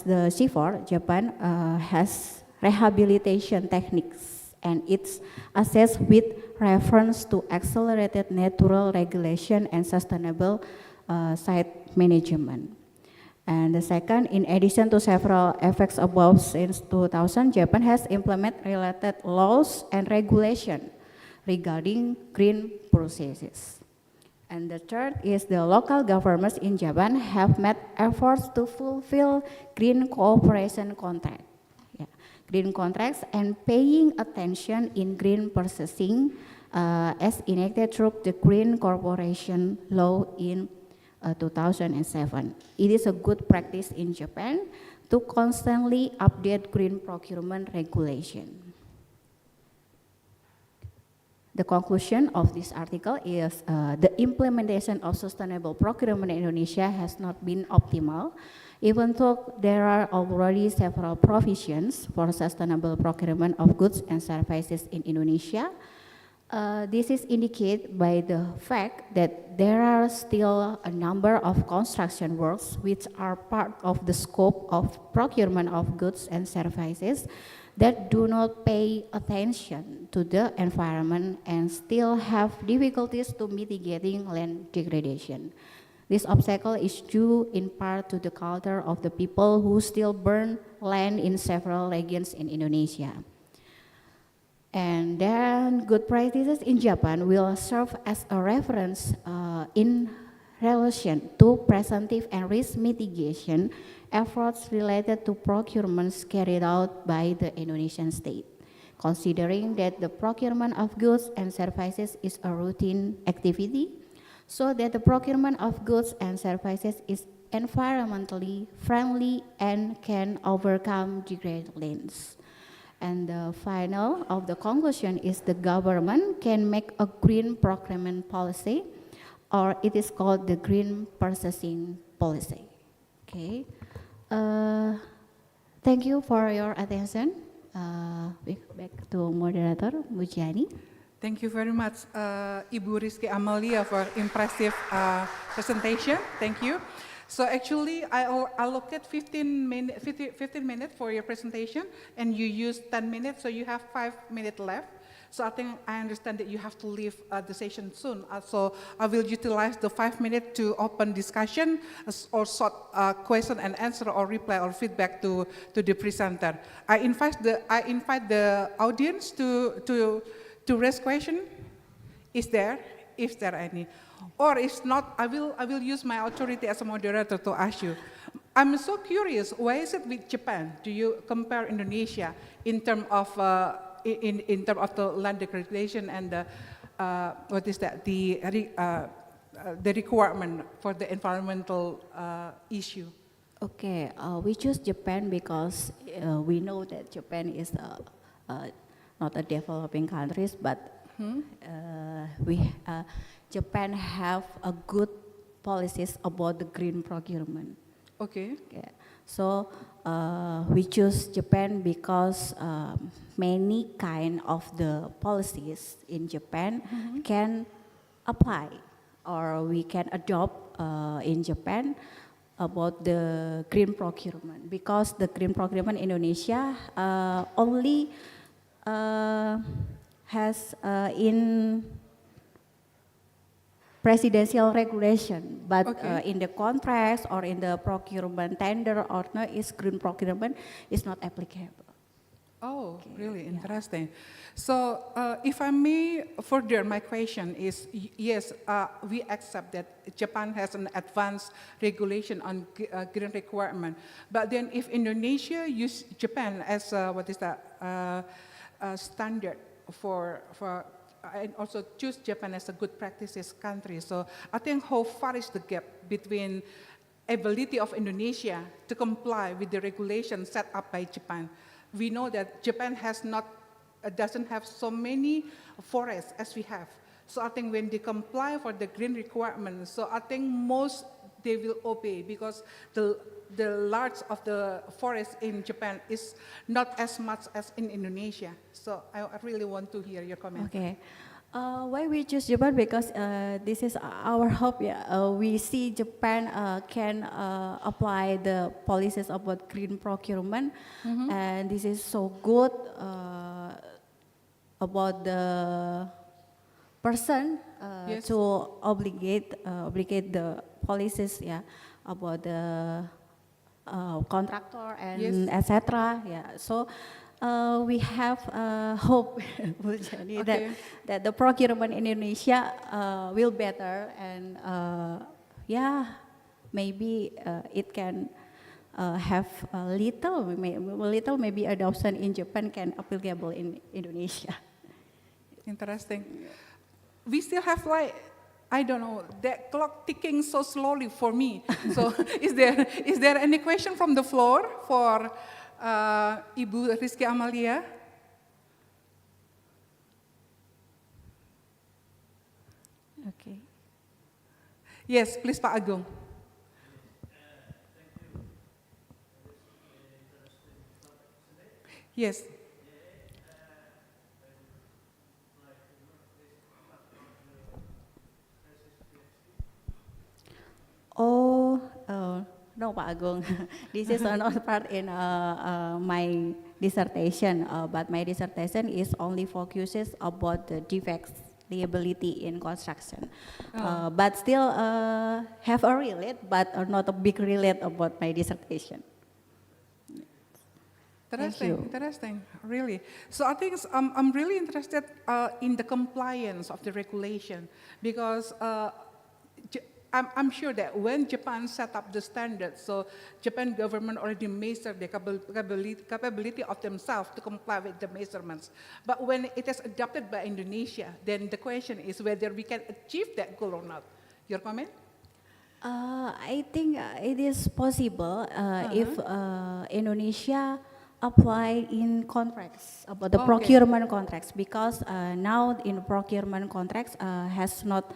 the C4. Japan has rehabilitation techniques and it's assessed with reference to accelerated natural regulation and sustainable site management. And the second, in addition to several effects above since 2000, Japan has implemented related laws and regulation regarding green processes. And the third is the local governments in Japan have made efforts to fulfill green cooperation contract. Green contracts and paying attention in green purchasing as enacted through the Green Corporation Law in 2007. It is a good practice in Japan to constantly update green procurement regulation. The conclusion of this article is the implementation of sustainable procurement in Indonesia has not been optimal, even though there are already several provisions for sustainable procurement of goods and services in Indonesia. This is indicated by the fact that there are still a number of construction works which are part of the scope of procurement of goods and services that do not pay attention to the environment and still have difficulties to mitigating land degradation. This obstacle is due in part to the culture of the people who still burn land in several regions in Indonesia. And then good practices in Japan will serve as a reference in relation to preventive and risk mitigation efforts related to procurements carried out by the Indonesian state, considering that the procurement of goods and services is a routine activity, so that the procurement of goods and services is environmentally friendly and can overcome degraded lands. And the final of the conclusion is the government can make a green procurement policy, or it is called the green purchasing policy. Okay. Thank you for your attention. Back to moderator Mujani. Thank you very much, Ibu Rizky Amalia, for impressive presentation. Thank you. So actually, I allocate 15 minutes for your presentation, and you use 10 minutes, so you have 5 minutes left. So I think I understand that you have to leave the session soon. So I will utilize the 5 minutes to open discussion or short question and answer or reply or feedback to the presenter. I invite the audience to raise question. Is there any? Or if not, I will use my authority as a moderator to ask you. I'm so curious, why is it with Japan? Do you compare Indonesia in terms of in terms of the land degradation and the what is that the requirement for the environmental issue? Okay, we choose Japan because we know that Japan is not a developing country, but Japan have a good policies about the green procurement. Okay. Okay. So we choose Japan because many kind of the policies in Japan can apply or we can adopt in Japan about the green procurement, because the green procurement in Indonesia only has in presidential regulation, but in the contracts or in the procurement tender or no, is green procurement is not applicable. Oh, really interesting. So, if I may further, my question is, yes, we accept that Japan has an advanced regulation on green requirement, but then if Indonesia use Japan as standard for and also choose Japan as a good practices country. So I think how far is the gap between ability of Indonesia to comply with the regulations set up by Japan? We know that Japan doesn't have so many forests as we have. So I think when they comply for the green requirements, so I think most they will obey, because the large of the forest in Japan is not as much as in Indonesia. So I really want to hear your comment. Okay. Why we choose Japan? Because this is our hope. Yeah, we see Japan can apply the policies about green procurement, and this is so good about the person to obligate the policies, yeah, about the contractor and etc. Yeah, so we have hope that the procurement in Indonesia will better, and yeah, maybe it can have a little maybe adoption in Japan can applicable in Indonesia. Interesting. We still have I don't know, that clock ticking so slowly for me. So is there any question from the floor for Ibu Rizky Amalia? Okay. Yes, please, Pak Agung. Yes. No, Pak Agung. This is not part in my dissertation, but my dissertation is only focuses about the defects liability in construction. But still have a relate, but not a big relate about my dissertation. Interesting, really. So I think I'm really interested in the compliance of the regulation, because I'm sure that when Japan set up the standards, so Japan government already measured the capability of themselves to comply with the measurements. But when it is adopted by Indonesia, then the question is whether we can achieve that goal or not. Your comment? I think it is possible if Indonesia apply in contracts about the procurement contracts, because now in procurement contracts has not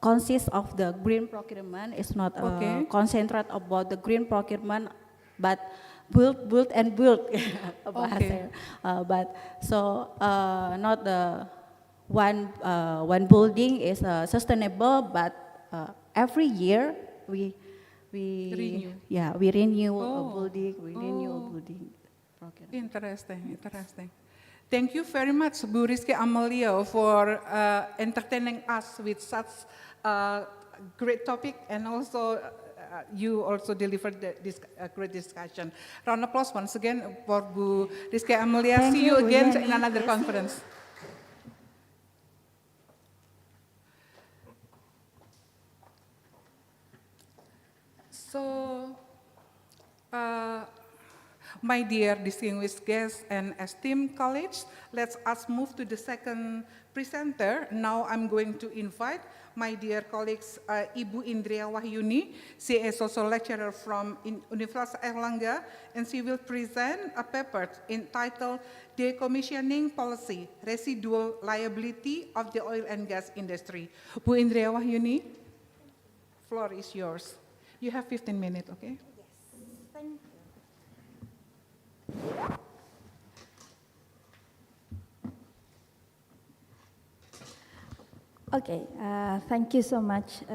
consists of the green procurement. It's not concentrate about the green procurement, but build and build. But so not the one building is sustainable, but every year we renew a building, we renew a building. Interesting. Thank you very much, Bu Rizky Amalia, for entertaining us with such great topic, and also you also delivered this great discussion. Round of applause once again for Bu Rizky Amalia. See you again in another conference. So, my dear distinguished guests and esteemed colleagues, let us move to the second presenter. Now I'm going to invite my dear colleagues, Ibu Indria Wahyuni. She is also lecturer from Universitas Airlangga, and she will present a paper entitled Decommissioning Policy, Residual Liability of the Oil and Gas Industry. Bu Indria Wahyuni, floor is yours. You have 15 minutes, okay? Yes, thank you. Okay, thank you so much,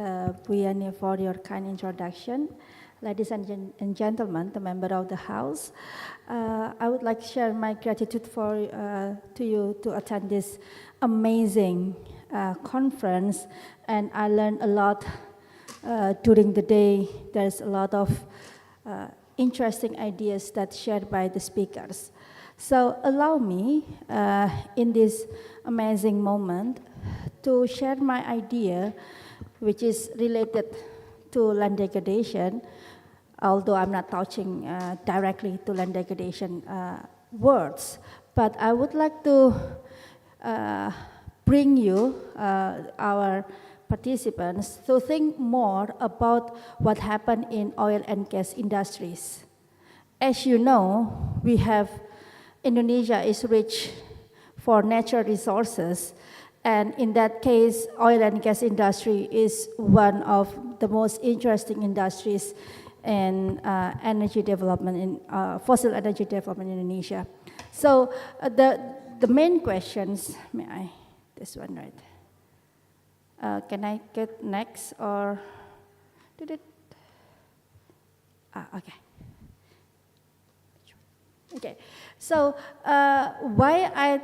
Bu Yani, for your kind introduction. Ladies and gentlemen, the member of the House, I would like to share my gratitude to you to attend this amazing conference, and I learned a lot during the day. There's a lot of interesting ideas that shared by the speakers. So allow me, in this amazing moment, to share my idea, which is related to land degradation, although I'm not touching directly to land degradation words. But I would like to bring you, our participants, to think more about what happened in oil and gas industries. As you know, Indonesia is rich for natural resources, and in that case, oil and gas industry is one of the most interesting industries in energy development, in fossil energy development in Indonesia. So the main questions, this one, right? Can I get next, or did it? Okay. Okay, so why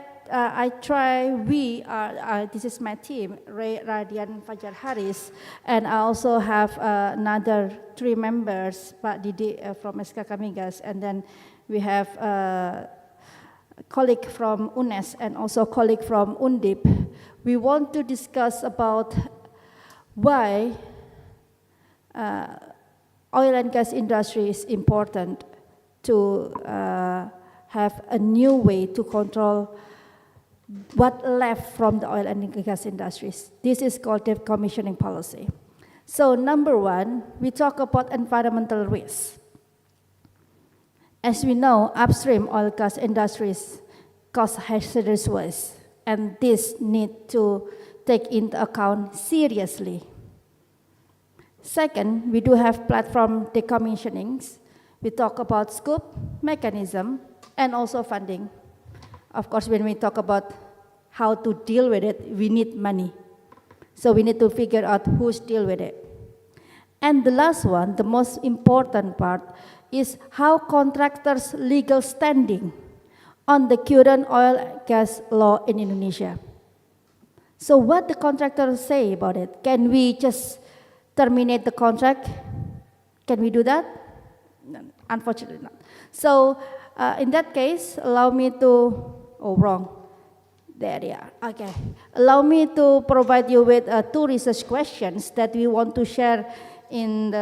this is my team, Ray, Radian, Fajar Haris, and I also have another 3 members, Pak Didi from SKK Migas, and then we have a colleague from UNES and also a colleague from Undip. We want to discuss about why oil and gas industry is important to have a new way to control what left from the oil and gas industries. This is called decommissioning policy. So number 1, we talk about environmental risks. As we know, upstream oil and gas industries cause hazardous waste, and this need to take into account seriously. Second, we do have platform decommissionings. We talk about scope, mechanism, and also funding. Of course, when we talk about how to deal with it, we need money. So we need to figure out who's deal with it. And the last one, the most important part, is how contractors' legal standing on the current oil and gas law in Indonesia. So what the contractors say about it? Can we just terminate the contract? Can we do that? No, unfortunately not. So in that case, allow me to, there they are, okay. Allow me to provide you with 2 research questions that we want to share in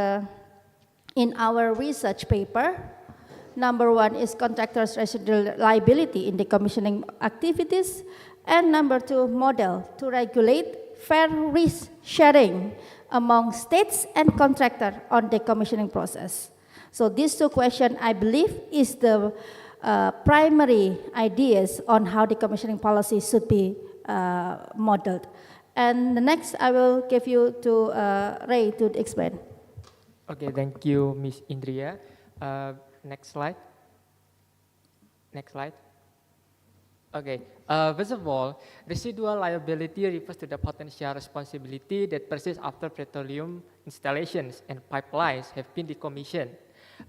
our research paper. Number 1 is contractors' residual liability in decommissioning activities, and number 2, model to regulate fair risk sharing among states and contractor on decommissioning process. So these 2 questions, I believe, is the primary ideas on how decommissioning policy should be modeled. And the next, I will give you to Ray to explain. Okay, thank you, Ms. Indria. Next slide. Next slide. Okay, first of all, residual liability refers to the potential responsibility that persists after petroleum installations and pipelines have been decommissioned.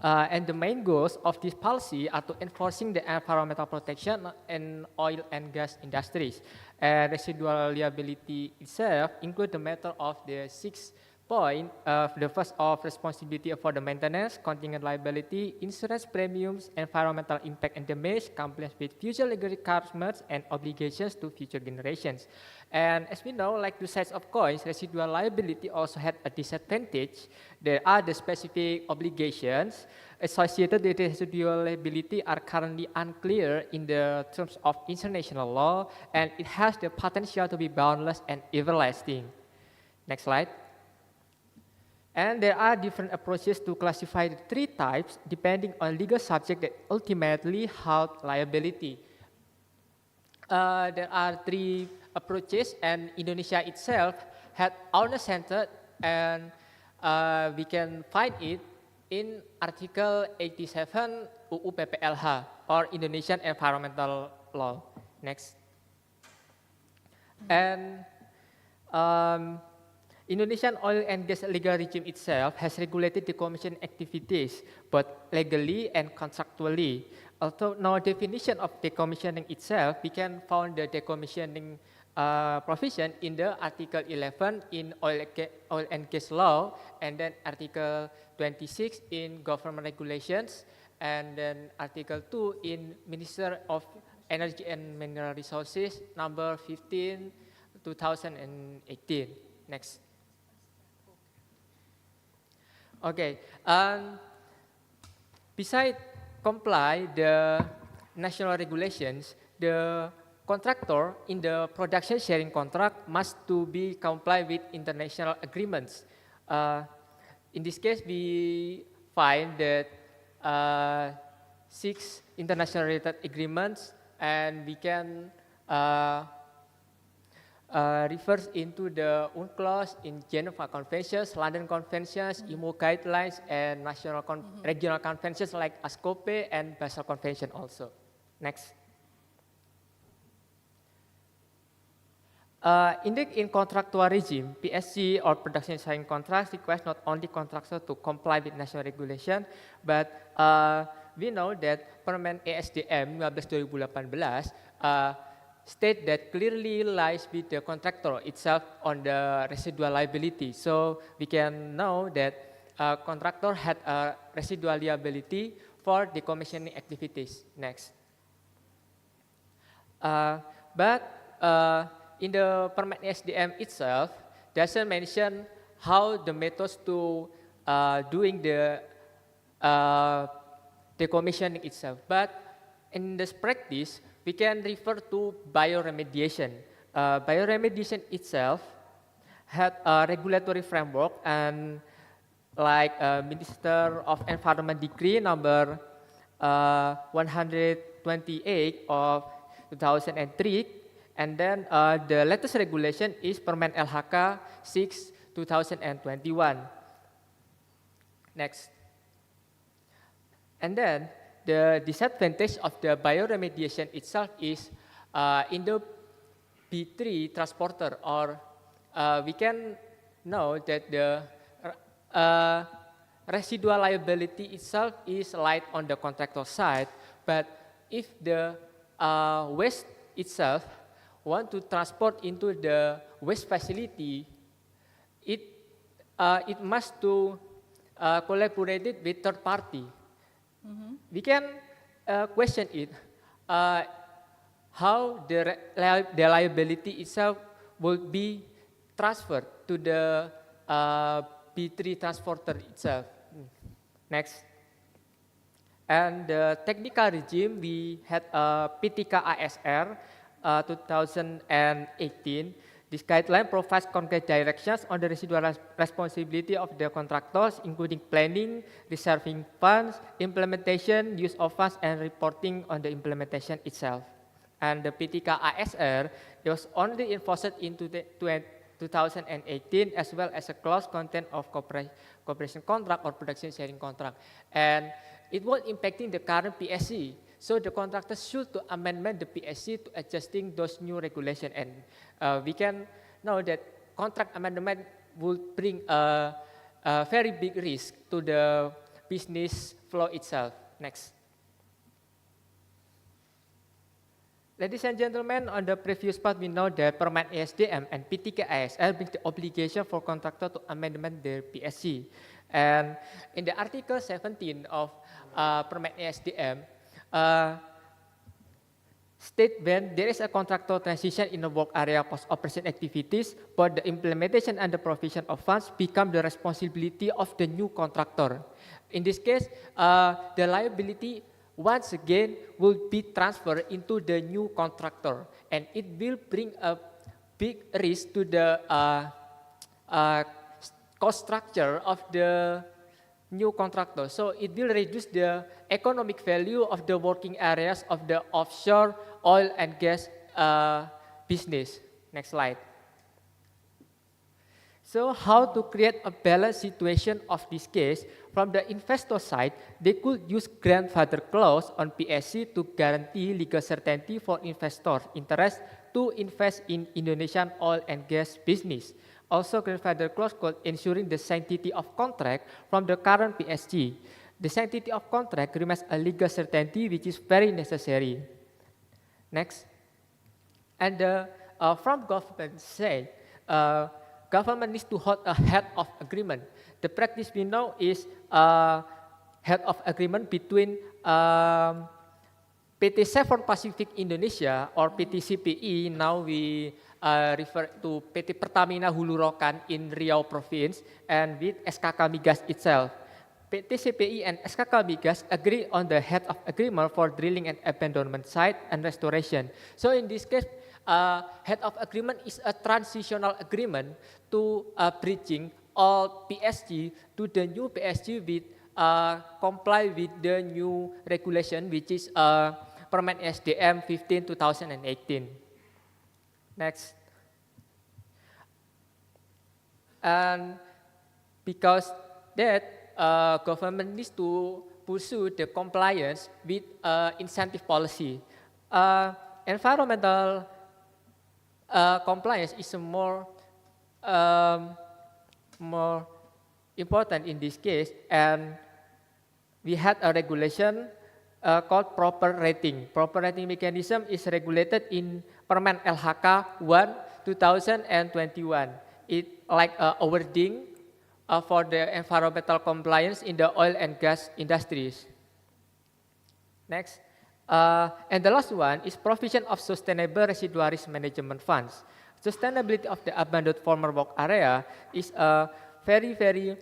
And the main goals of this policy are to enforcing the environmental protection in oil and gas industries. And residual liability itself includes the matter of the 6 point of the first of responsibility for the maintenance, contingent liability, insurance premiums, environmental impact and damage, compliance with future legal requirements and obligations to future generations. And as we know, like 2 sides of coins, residual liability also had a disadvantage. There are the specific obligations associated with residual liability are currently unclear in the terms of international law, and it has the potential to be boundless and everlasting. Next slide. And there are different approaches to classify the 3 types depending on legal subject that ultimately hold liability. There are 3 approaches, and Indonesia itself had owner-centered, and we can find it in Article 87 UU PPLH, or Indonesian Environmental Law. Next. And Indonesian oil and gas legal regime itself has regulated decommissioning activities, both legally and contractually. Although no definition of decommissioning itself, we can find the decommissioning provision in the Article 11 in oil and gas law, and then Article 26 in government regulations, and then Article 2 in Minister of Energy and Mineral Resources, number 15, 2018. Next. Okay. Besides comply the national regulations, the contractor in the production sharing contract must to be comply with international agreements. In this case, we find that 6 international related agreements, and we can refers into the UNCLOS in Geneva Conventions, London Conventions, IMO guidelines, and national regional conventions like ASCOPE and Basel Convention also. Next. In contractual regime, PSC or production sharing contracts requires not only contractor to comply with national regulation, but we know that Permen ESDM 15/2018 state that clearly lies with the contractor itself on the residual liability. So we can know that contractor had a residual liability for decommissioning activities. Next. But in the Permen SDM itself, doesn't mention how the methods to doing the decommissioning itself. But in this practice, we can refer to bioremediation. Bioremediation itself had a regulatory framework, and like Minister of Environment Decree number 128 of 2003, and then the latest regulation is Permen LHK 6 2021. Next. And then the disadvantage of the bioremediation itself is in the B3 transporter, or we can know that the residual liability itself is light on the contractor side, but if the waste itself want to transport into the waste facility, it must to collaborate it with third party. We can question it, how the liability itself will be transferred to the B3 transporter itself. Next. And the technical regime, we had PTK ASR 2018. This guideline provides concrete directions on the residual responsibility of the contractors, including planning, reserving funds, implementation, use of funds, and reporting on the implementation itself. And the PTK ASR was only enforced in 2018, as well as a clause content of cooperation contract or production sharing contract. And it was impacting the current PSC. So the contractors should to amend the PSC to adjusting those new regulations, and we can know that contract amendment will bring a very big risk to the business flow itself. Next. Ladies and gentlemen, on the previous part, we know that Permen ESDM and PTK-ASR bring the obligation for contractor to amendment their PSC. And in the Article 17 of Permen ESDM, state when there is a contractor transition in the work area post-operation activities, but the implementation and the provision of funds become the responsibility of the new contractor. In this case, the liability once again will be transferred into the new contractor, and it will bring a big risk to the cost structure of the new contractor. So it will reduce the economic value of the working areas of the offshore oil and gas business. Next slide. So how to create a balanced situation of this case? From the investor side, they could use grandfather clause on PSC to guarantee legal certainty for investors' interest to invest in Indonesian oil and gas business. Also, grandfather clause could ensuring the sanctity of contract from the current PSG. The sanctity of contract remains a legal certainty which is very necessary. Next. And from government side, government needs to hold a head of agreement. The practice we know is head of agreement between PT Seven Pacific Indonesia or PT CPI. Now we refer to PT Pertamina Hulu Rokan in Riau province and with SKK Migas itself. PT CPI and SKK Migas agree on the head of agreement for drilling and abandonment site and restoration. So in this case, head of agreement is a transitional agreement to bridging all PSG to the new PSG with comply with the new regulation, which is Permen SDM 15/2018. Next. And because that government needs to pursue the compliance with incentive policy. Environmental compliance is more important in this case, and we had a regulation called proper rating. Proper rating mechanism is regulated in Permen LHK 1/2021. It like a wording for the environmental compliance in the oil and gas industries. Next. And the last one is provision of sustainable residual risk management funds. Sustainability of the abandoned former work area is very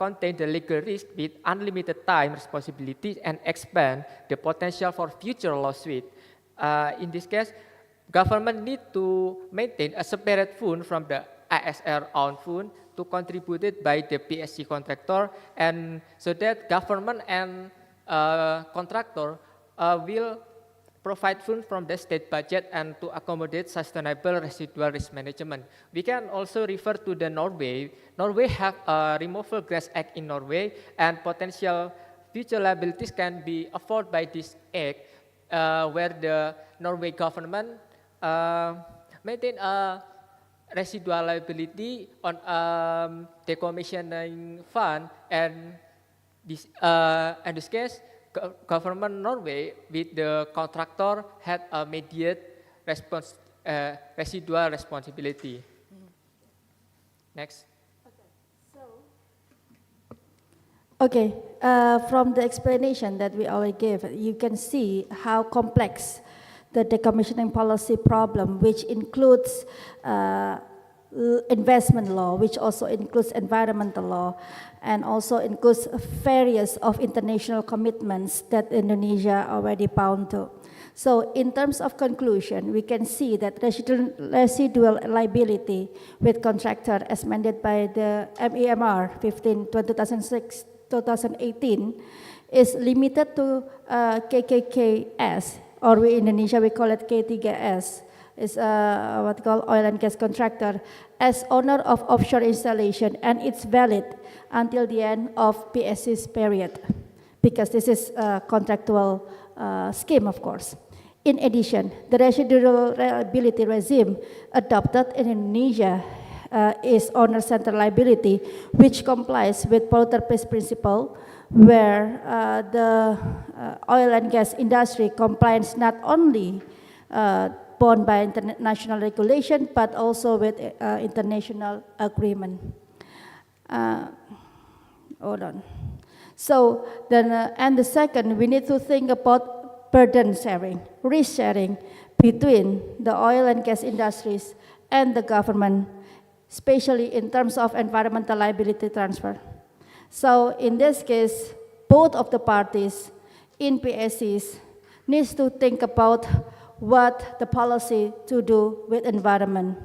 contain the legal risk with unlimited time responsibility and expand the potential for future lawsuit. In this case, government need to maintain a separate fund from the ISR own fund to contributed by the PSG contractor, and so that government and contractor will provide funds from the state budget and to accommodate sustainable residual risk management. We can also refer to the Norway. Norway have a removal gas act in Norway, and potential future liabilities can be afforded by this act, where the Norway government maintain a residual liability on decommissioning fund, and this in this case, government Norway with the contractor had a immediate residual responsibility. Next. Okay, from the explanation that we already gave, you can see how complex the decommissioning policy problem, which includes investment law, which also includes environmental law, and also includes various of international commitments that Indonesia already bound to. So in terms of conclusion, we can see that residual liability with contractor as mandated by the MEMR 15/2018 is limited to KKKS, or in Indonesia we call it K3S, is what we call oil and gas contractor, as owner of offshore installation, and it's valid until the end of PSC's period, because this is a contractual scheme, of course. In addition, the residual liability regime adopted in Indonesia is owner-centered liability, which complies with polluter pays principle, where the oil and gas industry complies not only bound by international regulation, but also with international agreement. Hold on. So then, and the second, we need to think about burden sharing, risk sharing between the oil and gas industries and the government, especially in terms of environmental liability transfer. So in this case, both of the parties in PSCs needs to think about what the policy to do with environment.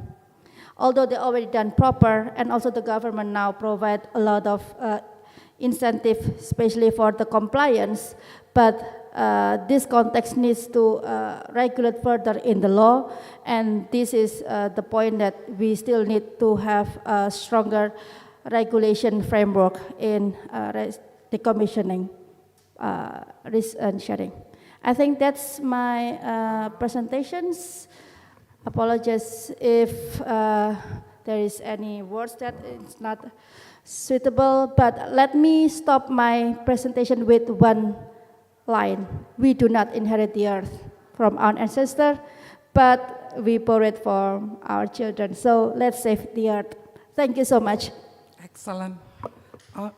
Although they already done proper, and also the government now provide a lot of incentive, especially for the compliance, but this context needs to regulate further in the law, and this is the point that we still need to have a stronger regulation framework in decommissioning, risk and sharing. I think that's my presentations. Apologize if there is any words that it's not suitable, but let me stop my presentation with one line. We do not inherit the earth from our ancestors, but we borrow it from our children. So let's save the earth. Thank you so much. Excellent.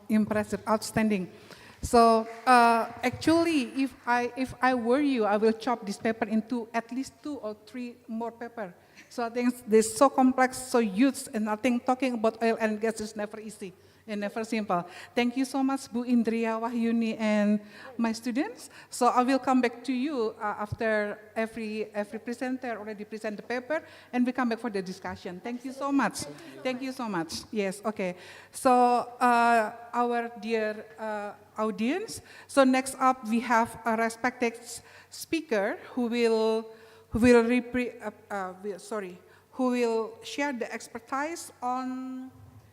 Impressive, outstanding. So actually, if I were you, I will chop this paper into at least 2 or 3 more paper. So I think this so complex, so huge, and I think talking about oil and gas is never easy and never simple. Thank you so much, Bu Indria, Wahyuni, and my students. So I will come back to you after every presenter already present the paper, and we come back for the discussion. Thank you so much. Thank you so much. Yes, okay. So our dear audience. So next up, we have a respected speaker who will share the expertise on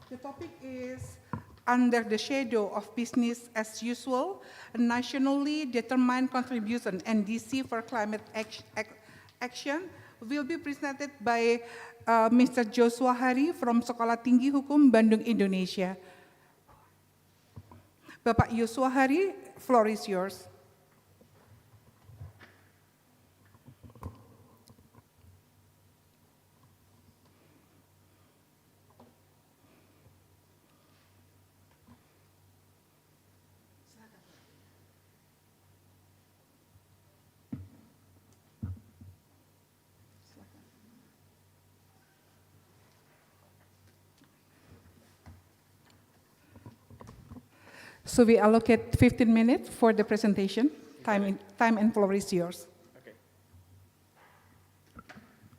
the topic is under the shadow of business as usual, a nationally determined contribution NDC for climate action will be presented by Mr. Joshua Hari from Sekolah Tinggi Hukum Bandung, Indonesia. Bapak Joshua Hari, floor is yours. So we allocate 15 minutes for the presentation. Time and floor is yours.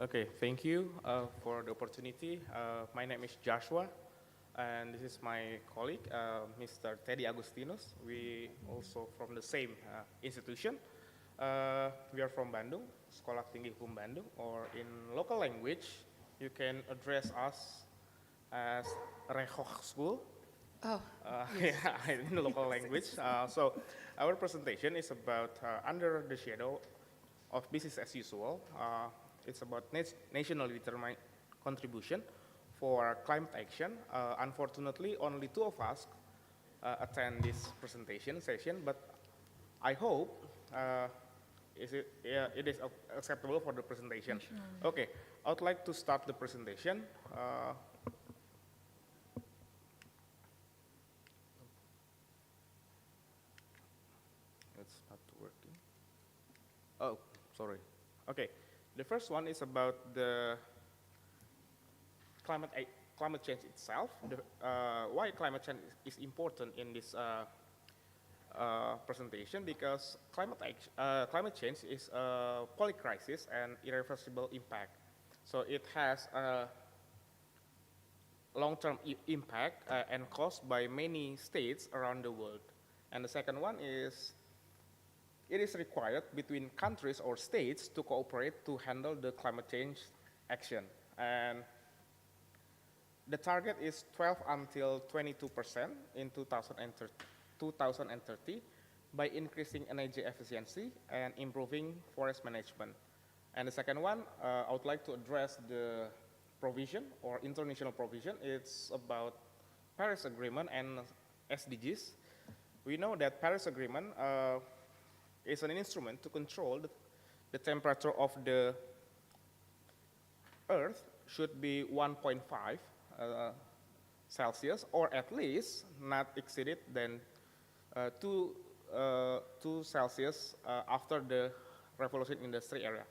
Okay, thank you for the opportunity. My name is Joshua, and this is my colleague, Mr. Teddy Agustinus. We also from the same institution. We are from Bandung, Sekolah Tinggi Hukum Bandung, or in local language, you can address us as Rehoch School. Oh, yes. Yeah, in the local language. So our presentation is about under the shadow of business as usual. It's about nationally determined contribution for climate action. Unfortunately, only 2 of us attend this presentation session, but I hope it is acceptable for the presentation. Okay, I would like to start the presentation. It's not working. Oh, sorry. Okay, the first one is about the climate change itself. Why climate change is important in this presentation? Because climate change is a polycrisis and irreversible impact. So it has a long-term impact and caused by many states around the world. And the second one is it is required between countries or states to cooperate to handle the climate change action. And the target is 12 until 22% in 2030 by increasing energy efficiency and improving forest management. And the second one, I would like to address the provision or international provision. It's about Paris Agreement and SDGs. We know that Paris Agreement is an instrument to control the temperature of the Earth should be 1.5 Celsius, or at least not exceeded than 2 Celsius after the revolution industry era.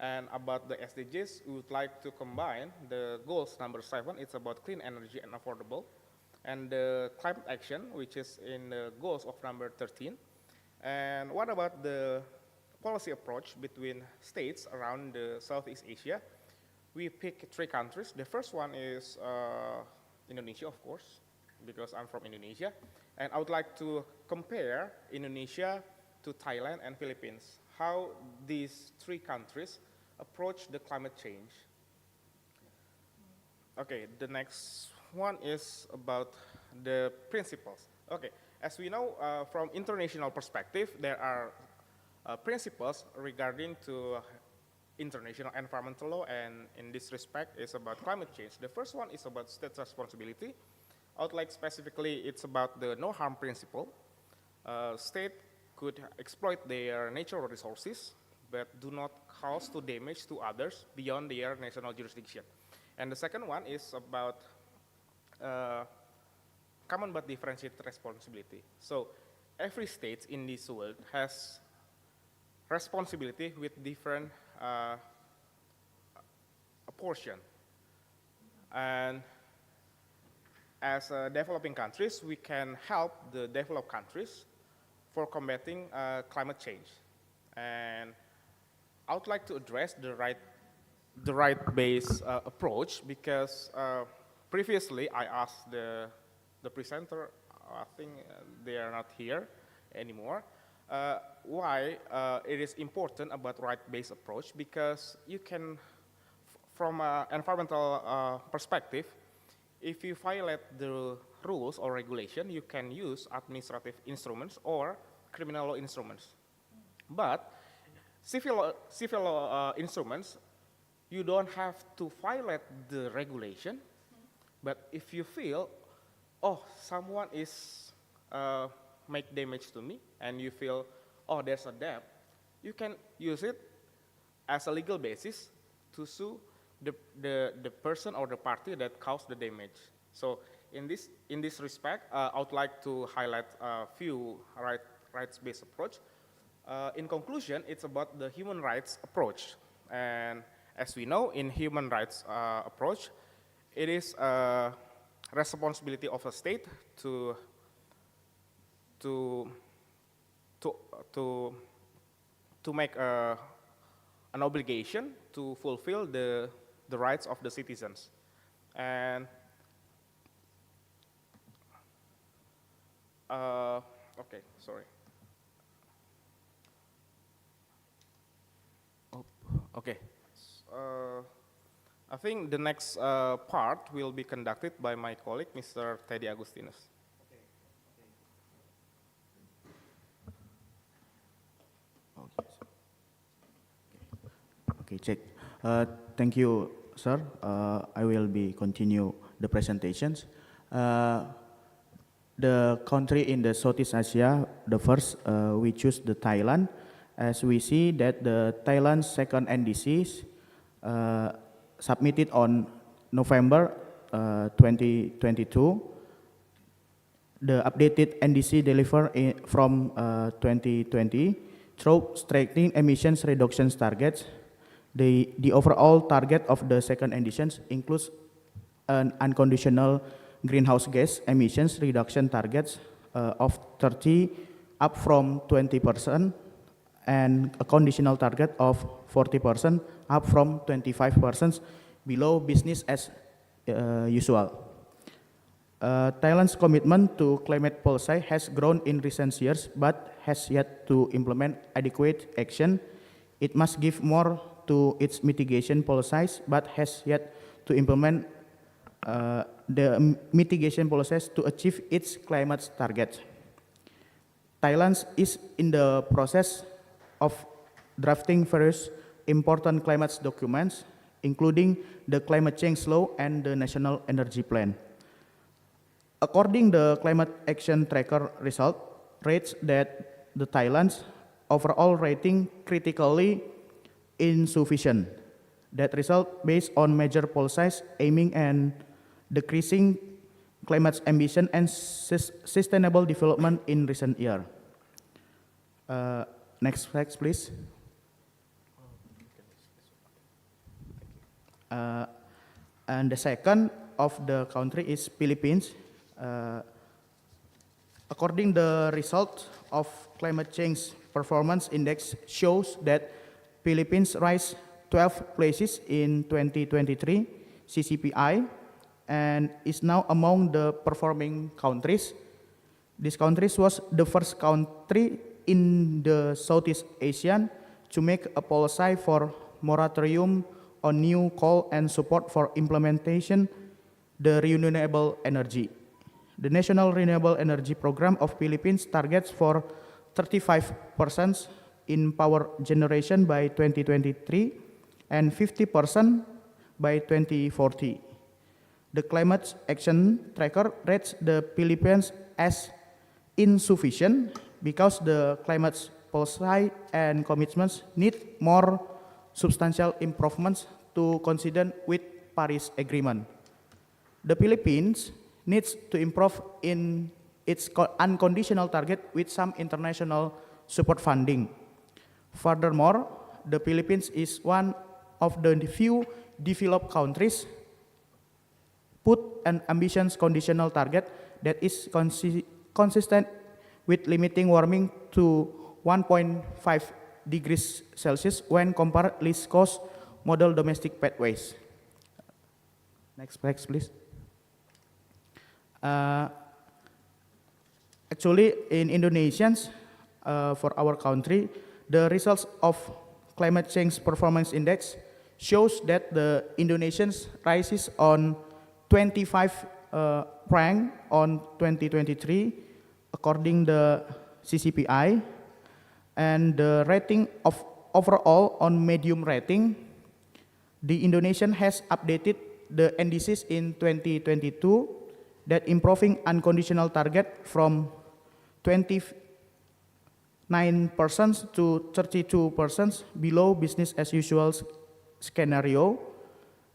And about the SDGs, we would like to combine the goals number 7, it's about clean energy and affordable, and the climate action, which is in the goals of number 13. And what about the policy approach between states around the Southeast Asia? We pick 3 countries. The first one is Indonesia, of course, because I'm from Indonesia. And I would like to compare Indonesia to Thailand and Philippines, how these three countries approach the climate change. Okay, the next one is about the principles. Okay, as we know from international perspective, there are principles regarding to international environmental law, and in this respect is about climate change. The first one is about state responsibility. Like specifically, it's about the no harm principle. State could exploit their natural resources, but do not cause to damage to others beyond their national jurisdiction. And the second one is about common but differentiated responsibility. So every state in this world has responsibility with different portion. And as developing countries, we can help the developed countries for combating climate change. And I would like to address the right-based approach, because previously I asked the presenter, I think they are not here anymore, why it is important about right-based approach, because you can, from an environmental perspective, if you violate the rules or regulation, you can use administrative instruments or criminal law instruments. But civil law instruments, you don't have to violate the regulation, but if you feel, oh, someone is make damage to me, and you feel, oh, there's a debt, you can use it as a legal basis to sue the person or the party that caused the damage. So in this respect, I would like to highlight a few rights-based approach. In conclusion, it's about the human rights approach. And as we know, in human rights approach, it is a responsibility of a state to make an obligation to fulfill the rights of the citizens. And okay, sorry. Oh, okay. I think the next part will be conducted by my colleague, Mr. Teddy Agustinus. Okay, check. Thank you, sir. I will be continue the presentations. The country in the Southeast Asia, the first, we choose the Thailand. As we see that the Thailand's second NDCs submitted on November 2022. The updated NDC delivered from 2020 through strengthening emissions reduction targets. The overall target of the second editions includes an unconditional greenhouse gas emissions reduction targets of 30 up from 20%, and a conditional target of 40% up from 25% below business as usual. Thailand's commitment to climate policy has grown in recent years, but has yet to implement adequate action. It must give more to its mitigation policies, but has yet to implement the mitigation policies to achieve its climate targets. Thailand is in the process of drafting various important climate documents, including the climate change law and the national energy plan. According to the climate action tracker result, rates that the Thailand's overall rating critically insufficient. That result based on major policies aiming and decreasing climate ambition and sustainable development in recent years. Next slide, please. And the second of the country is Philippines. According the result of climate change performance index shows that Philippines rise 12 places in 2023 CCPI and is now among the performing countries. This country was the first country in the Southeast Asian to make a policy for moratorium on new coal and support for implementation the renewable energy. The National Renewable Energy Program of Philippines targets for 35% in power generation by 2023 and 50% by 2040. The Climate Action Tracker rates the Philippines as insufficient because the climate policy and commitments need more substantial improvements to coincide with Paris Agreement. The Philippines needs to improve in its unconditional target with some international support funding. Furthermore, the Philippines is one of the few developed countries put an ambitious conditional target that is consistent with limiting warming to 1.5 degrees Celsius when compared least cost model domestic pathways. Next slide, please. Actually, in Indonesia, for our country, the results of climate change performance index shows that the Indonesians rises on 25 rank on 2023 according the CCPI, and the rating of overall on medium rating, the Indonesian has updated the indices in 2022 that improving unconditional target from 29% to 32% below business as usual scenario.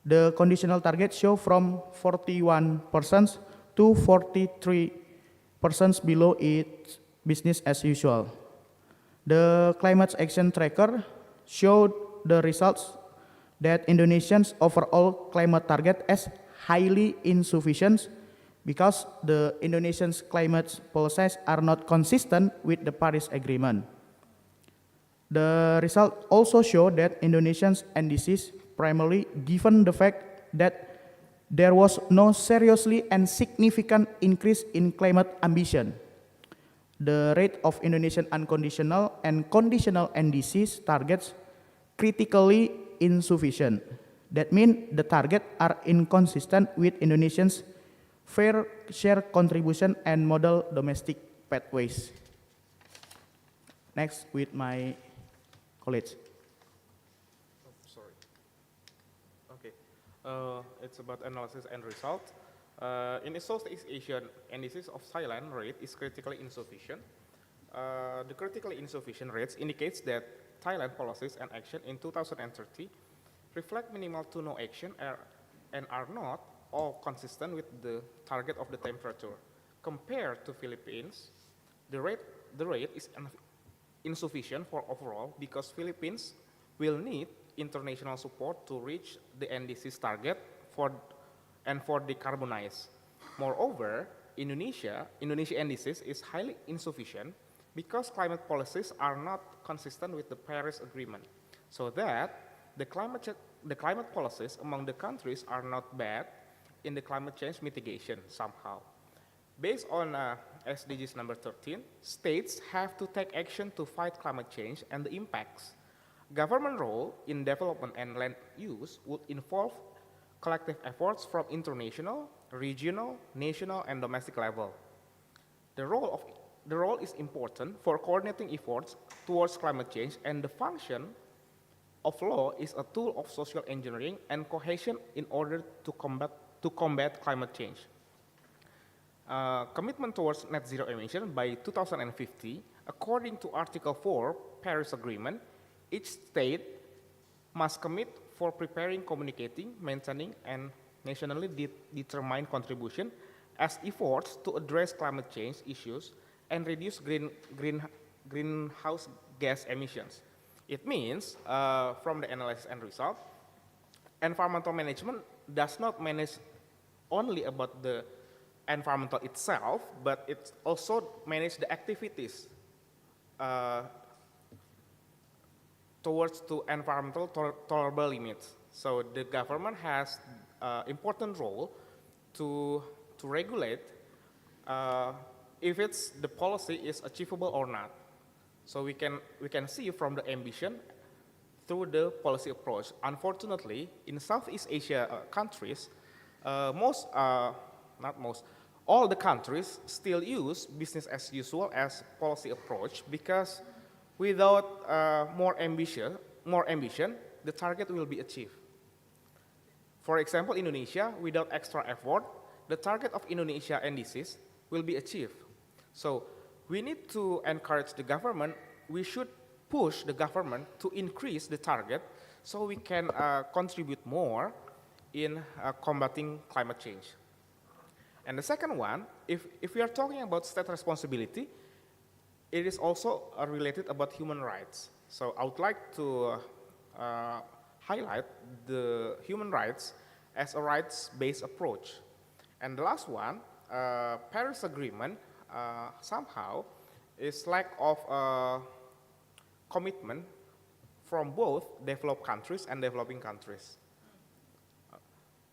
The conditional target show from 41% to 43% below its business as usual. The Climate Action Tracker showed the results that Indonesians' overall climate target as highly insufficient because the Indonesians' climate policies are not consistent with the Paris Agreement. The result also show that Indonesians' indices primarily given the fact that there was no seriously and significant increase in climate ambition. The rate of Indonesian unconditional and conditional indices targets critically insufficient. That means the targets are inconsistent with Indonesians' fair share contribution and model domestic pathways. Next with my colleagues. It's about analysis and result. In the Southeast Asian, indices of Thailand rate is critically insufficient. The critically insufficient rates indicates that Thailand policies and action in 2030 reflect minimal to no action and are not all consistent with the target of the temperature. Compared to Philippines, the rate is insufficient for overall because Philippines will need international support to reach the NDC's target for decarbonize. Moreover, Indonesia NDCs is highly insufficient because climate policies are not consistent with the Paris Agreement, so that the climate policies among the countries are not bad in the climate change mitigation somehow. Based on SDGs number 13, states have to take action to fight climate change and the impacts. Government role in development and land use would involve collective efforts from international, regional, national, and domestic level. The role is important for coordinating efforts towards climate change, and the function of law is a tool of social engineering and cohesion in order to combat climate change. Commitment towards net zero emission by 2050, according to Article 4 Paris Agreement, each state must commit for preparing, communicating, maintaining, and nationally determined contribution as efforts to address climate change issues and reduce greenhouse gas emissions. It means, from the analysis and result, environmental management does not manage only about the environmental itself, but it also manage the activities towards to environmental tolerable limits. So the government has important role to regulate if the policy is achievable or not. So we can see from the ambition through the policy approach. Unfortunately, in Southeast Asia countries, all the countries still use business as usual as policy approach, because without more ambition, the target will be achieved. For example, Indonesia, without extra effort, the target of Indonesia NDCs will be achieved. So we need to encourage the government. We should push the government to increase the target so we can contribute more in combating climate change. And the second one, if we are talking about state responsibility, it is also related about human rights. So I would like to highlight the human rights as a rights-based approach. And the last one, Paris Agreement, somehow is lack of commitment from both developed countries and developing countries.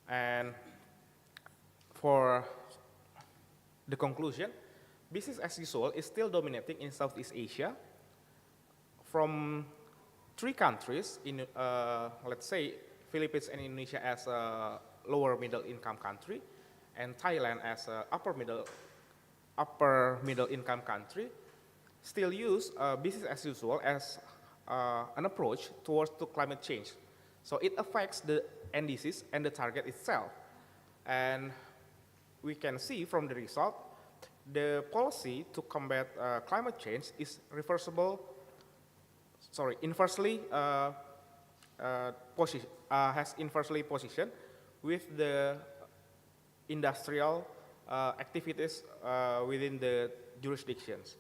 And for the conclusion, business as usual is still dominating in Southeast Asia. From 3 countries, in let's say Philippines and Indonesia as a lower middle income country, and Thailand as a upper middle income country, still use business as usual as an approach towards climate change. So it affects the NDCs and the target itself. And we can see from the result, the policy to combat climate change is has inversely positioned with the industrial activities within the jurisdictions.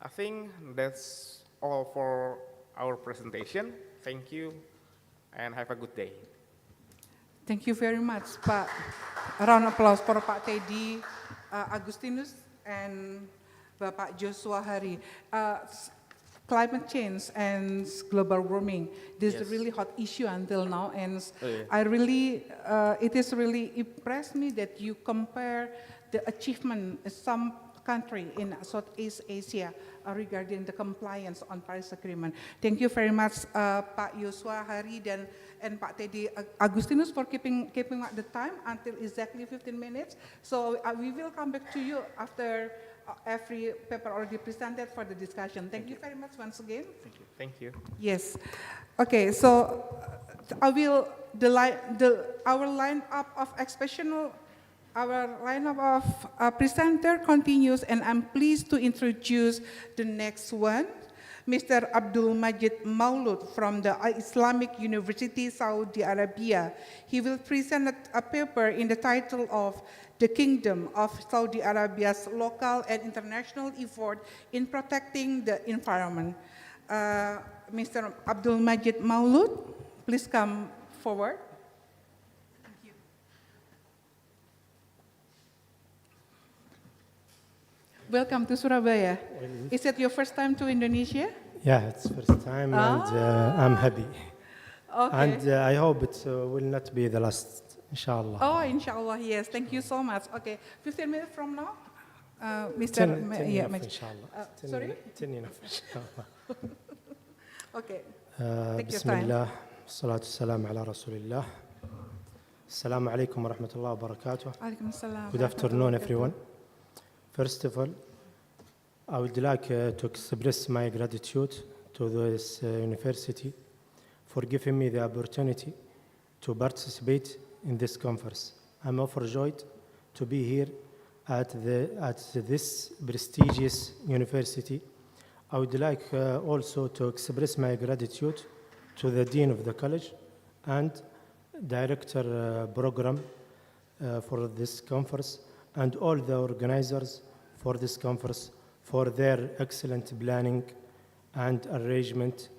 I think that's all for our presentation. Thank you, and have a good day. Thank you very much, Pak. A round of applause for Pak Teddy Agustinus and Bapak Joshua Hari. Climate change and global warming, this is a really hot issue until now, and it has really impressed me that you compare the achievement of some country in Southeast Asia regarding the compliance on Paris Agreement. Thank you very much, Pak Joshua Hari and Pak Teddy Agustinus for keeping up the time until exactly 15 minutes. So we will come back to you after every paper already presented for the discussion. Thank you very much once again. Thank you. Thank you. Yes. Okay. So our lineup of presenter continues, and I'm pleased to introduce the next one, Mr. Abdul Majid Maulud from the Islamic University, Saudi Arabia. He will present a paper in the title of The Kingdom of Saudi Arabia's Local and International Effort in Protecting the Environment. Mr. Abdul Majid Maulud, please come forward. Thank you. Welcome to Surabaya. Is it your first time to Indonesia? Yeah, it's first time, and I'm happy. Okay. And I hope it will not be the last, inshallah. Oh, inshallah, yes. Thank you so much. Okay, 15 minutes from now, Mr. 10 yeah, enough, inshallah. Sorry? 10 enough, inshallah. Okay, take your بسم time. الله والصلاة والسلام على رسول الله. السلام عليكم ورحمة الله وبركاته. Alaikum salam. Good afternoon, everyone. First of all, I would like to express my gratitude to this university for giving me the opportunity to participate in this conference. I'm overjoyed to be here at this prestigious university. I would like also to express my gratitude to the Dean of the College and Director Program for this conference, and all the organizers for this conference for their excellent planning and arrangement,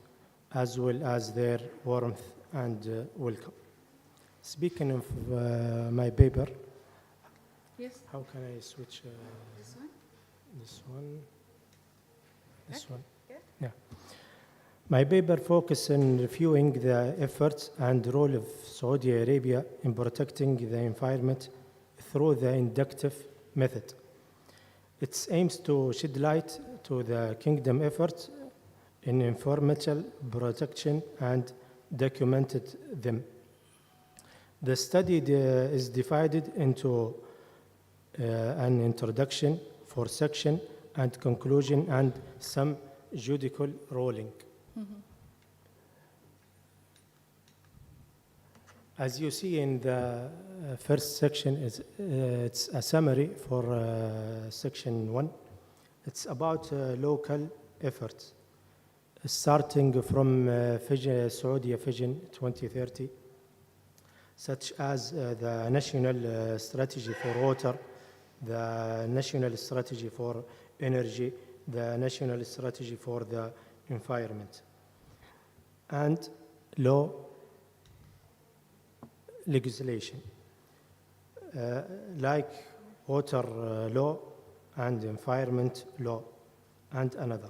as well as their warmth and welcome. Speaking of my paper, yes. How can I switch This one? this one? This one? Yeah. Yeah. My paper focuses on reviewing the efforts and role of Saudi Arabia in protecting the environment through the inductive method. It aims to shed light to the kingdom efforts in environmental protection and documented them. The study is divided into an introduction for section and conclusion and some judicial ruling. As you see in the first section, it's a summary for section 1. It's about local efforts, starting from Saudi Vision 2030, such as the National Strategy for Water, the National Strategy for Energy, the National Strategy for the Environment, and law legislation, like water law and environment law, and another.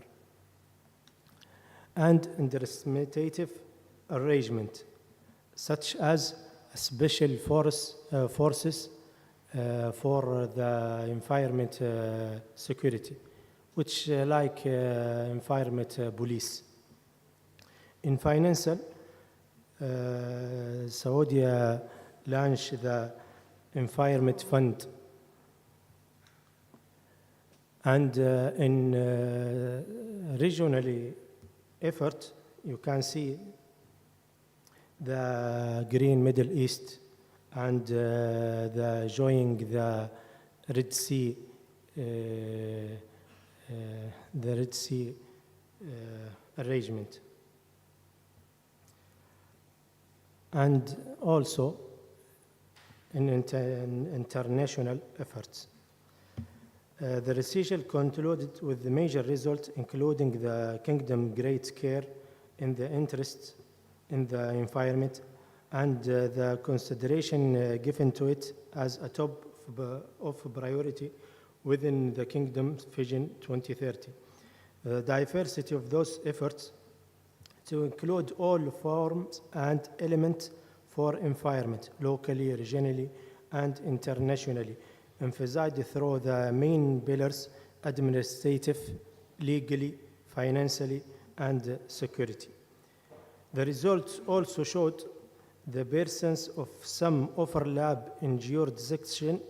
And administrative arrangement, such as special forces for the environment security, which like environment police. In financial, Saudi launched the Environment Fund, and in regionally effort, you can see the Green Middle East and the joining the Red Sea, arrangement. And also in international efforts. The research concluded with the major results, including the Kingdom great care in the interest in the environment and the consideration given to it as a top of priority within the Kingdom's Vision 2030. The diversity of those efforts to include all forms and elements for environment, locally, regionally, and internationally, emphasized through the main pillars: administrative, legally, financially, and security. The results also showed the presence of some overlap in jurisdiction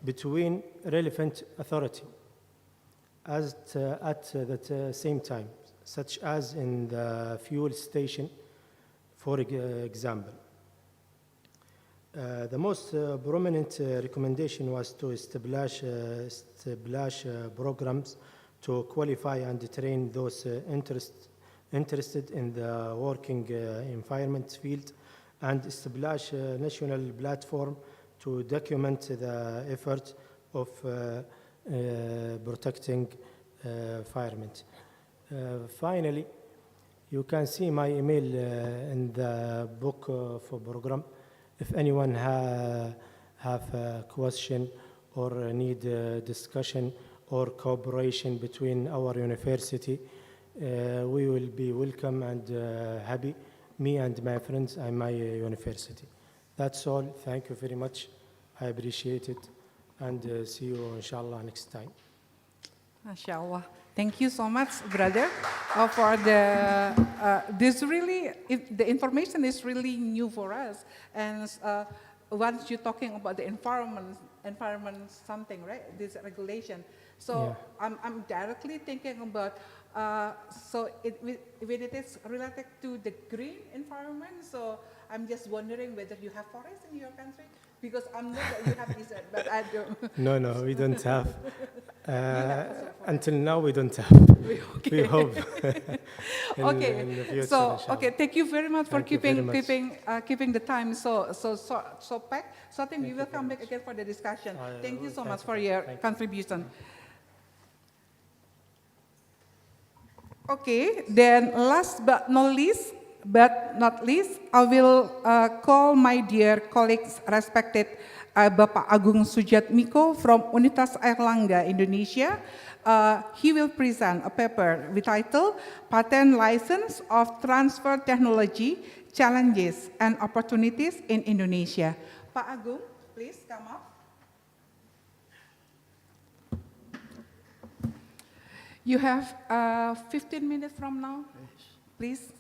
between relevant authority at the same time, such as in the fuel station, for example. The most prominent recommendation was to establish programs to qualify and train those interested in the working environment field, and establish a national platform to document the effort of protecting environment. Finally, you can see my email in the book for program. If anyone have a question or need a discussion or cooperation between our university, we will be welcome and happy, me and my friends and my university. That's all. Thank you very much. I appreciate it, and see you inshallah next time. MashaAllah. Thank you so much, brother, for the, the information is really new for us. And once you're talking about the environment something, right? This regulation. So yeah. I'm directly thinking about, when it is related to the green environment, so I'm just wondering whether you have forests in your country? Because I'm not that you have this, but I don't. No, we don't have. Until now, we don't have. Okay. We hope. Okay. In the future, so, inshallah. okay, thank you very much for keeping the time so packed. So I think we will come back again for the discussion. Thank you so much for your contribution. Okay, then last but not least, I will call my dear colleagues, respected Bapak Agung Sujatmiko from Universitas Airlangga, Indonesia. He will present a paper with title Patent License of Transfer Technology, Challenges and Opportunities in Indonesia. Pak Agung, please come up. You have 15 minutes from now, please.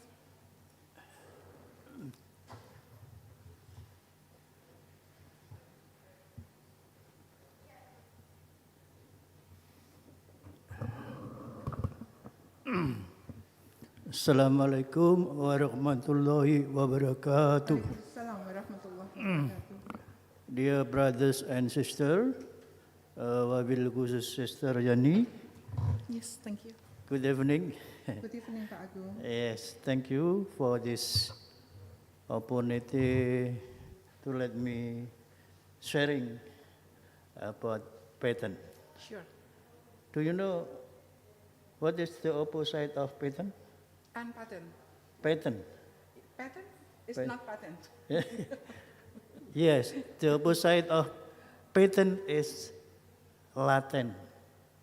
Assalamualaikum warahmatullahi wabarakatuh. Assalamualaikum warahmatullahi wabarakatuh. Dear brothers and sisters, wabil khusus Sister Yani, Yes, thank you. good evening. Good evening, Pak Agung. Yes, thank you for this opportunity to let me sharing about patent. Sure. Do you know what is the opposite of patent? Unpatent. Patent. Patent is Pat- not patent. Yes, the opposite of patent is Latin.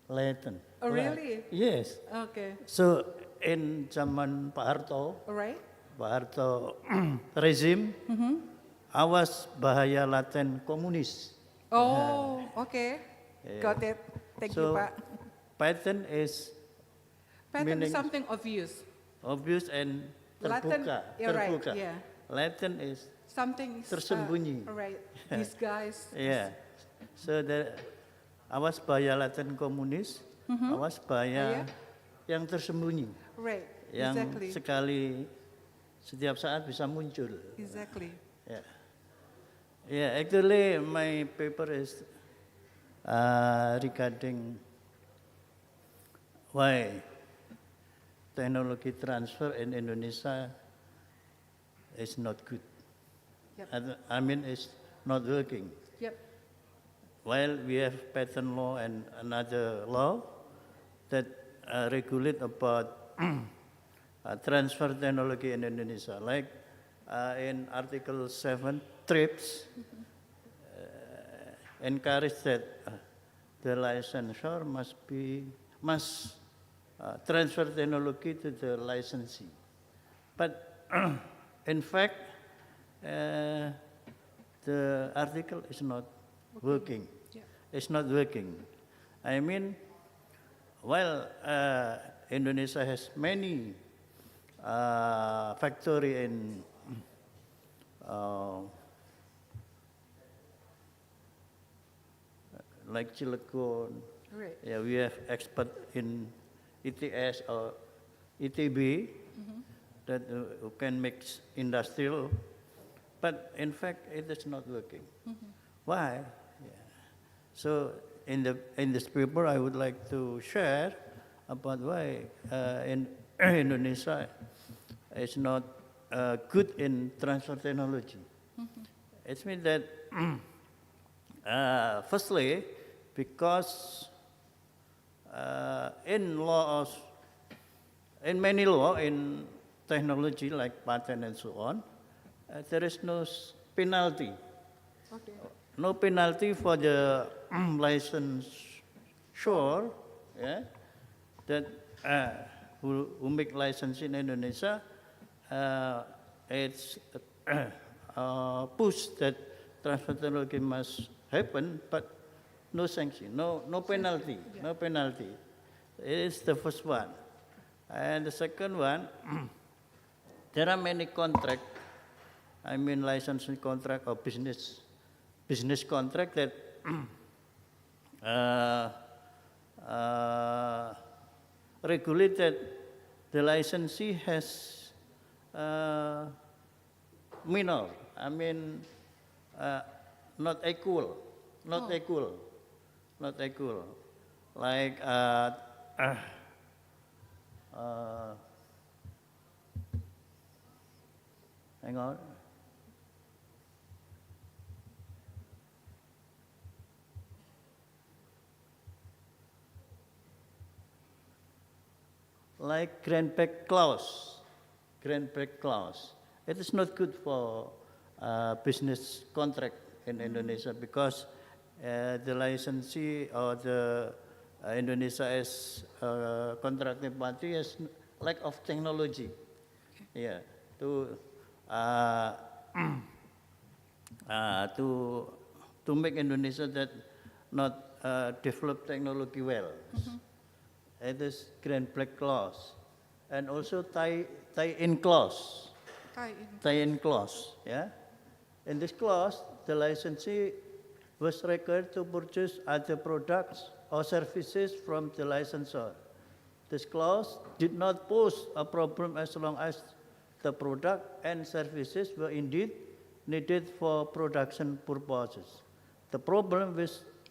Latin. Oh, really? Yes. Okay. So in zaman Pak Harto, All right. Pak Harto regime, awas bahaya Latin komunis. Oh, okay. Yeah. Got it. Thank you, So, Pak. Patent is Patent meaning is something obvious. obvious and Latin, terbuka. yeah, right, Terbuka. yeah. Latin is Something is, tersembunyi. all right. Disguise. Yeah. So awas bahaya Latin komunis, awas bahaya yang tersembunyi. Right. Yang Exactly. setiap saat bisa muncul. Exactly. Yeah. Yeah, actually my paper is regarding why technology transfer in Indonesia is not good. Yep. I mean, it's not working. Yep. While we have patent law and another law that regulate about transfer technology in Indonesia, like in Article 7, TRIPS, encourage that the licensor must transfer technology to the licensee. But in fact, the article is not working. Yeah. It's not working. I mean, while Indonesia has many factory in like Iclgg, Right. yeah, we have expert in ETS or ETB that who can mix industrial, but in fact it is not working. Why? Yeah. So in this paper I would like to share about why in Indonesia is not good in transfer technology. It means that firstly, because in many law in technology like patent and so on, there is no penalty. Okay. No penalty for the licensor, yeah, that who make license in Indonesia. It's push that transfer technology must happen, but no sanction, no penalty, no penalty. It's the first one. And the second one, there are many contract, I mean licensing contract or business contract that regulate that the licensee has minor, I mean not equal, not equal. Like hang on. Like grandback clause. It is not good for business contract in Indonesia because the licensee or the Indonesia as contracting party has lack of technology. Yeah, to make Indonesia that not develop technology well. It is grant-back clause, and also tie-in clause. Tie-in clause, yeah. In this clause, the licensee was required to purchase other products or services from the licensor. This clause did not pose a problem as long as the product and services were indeed needed for production purposes. The problem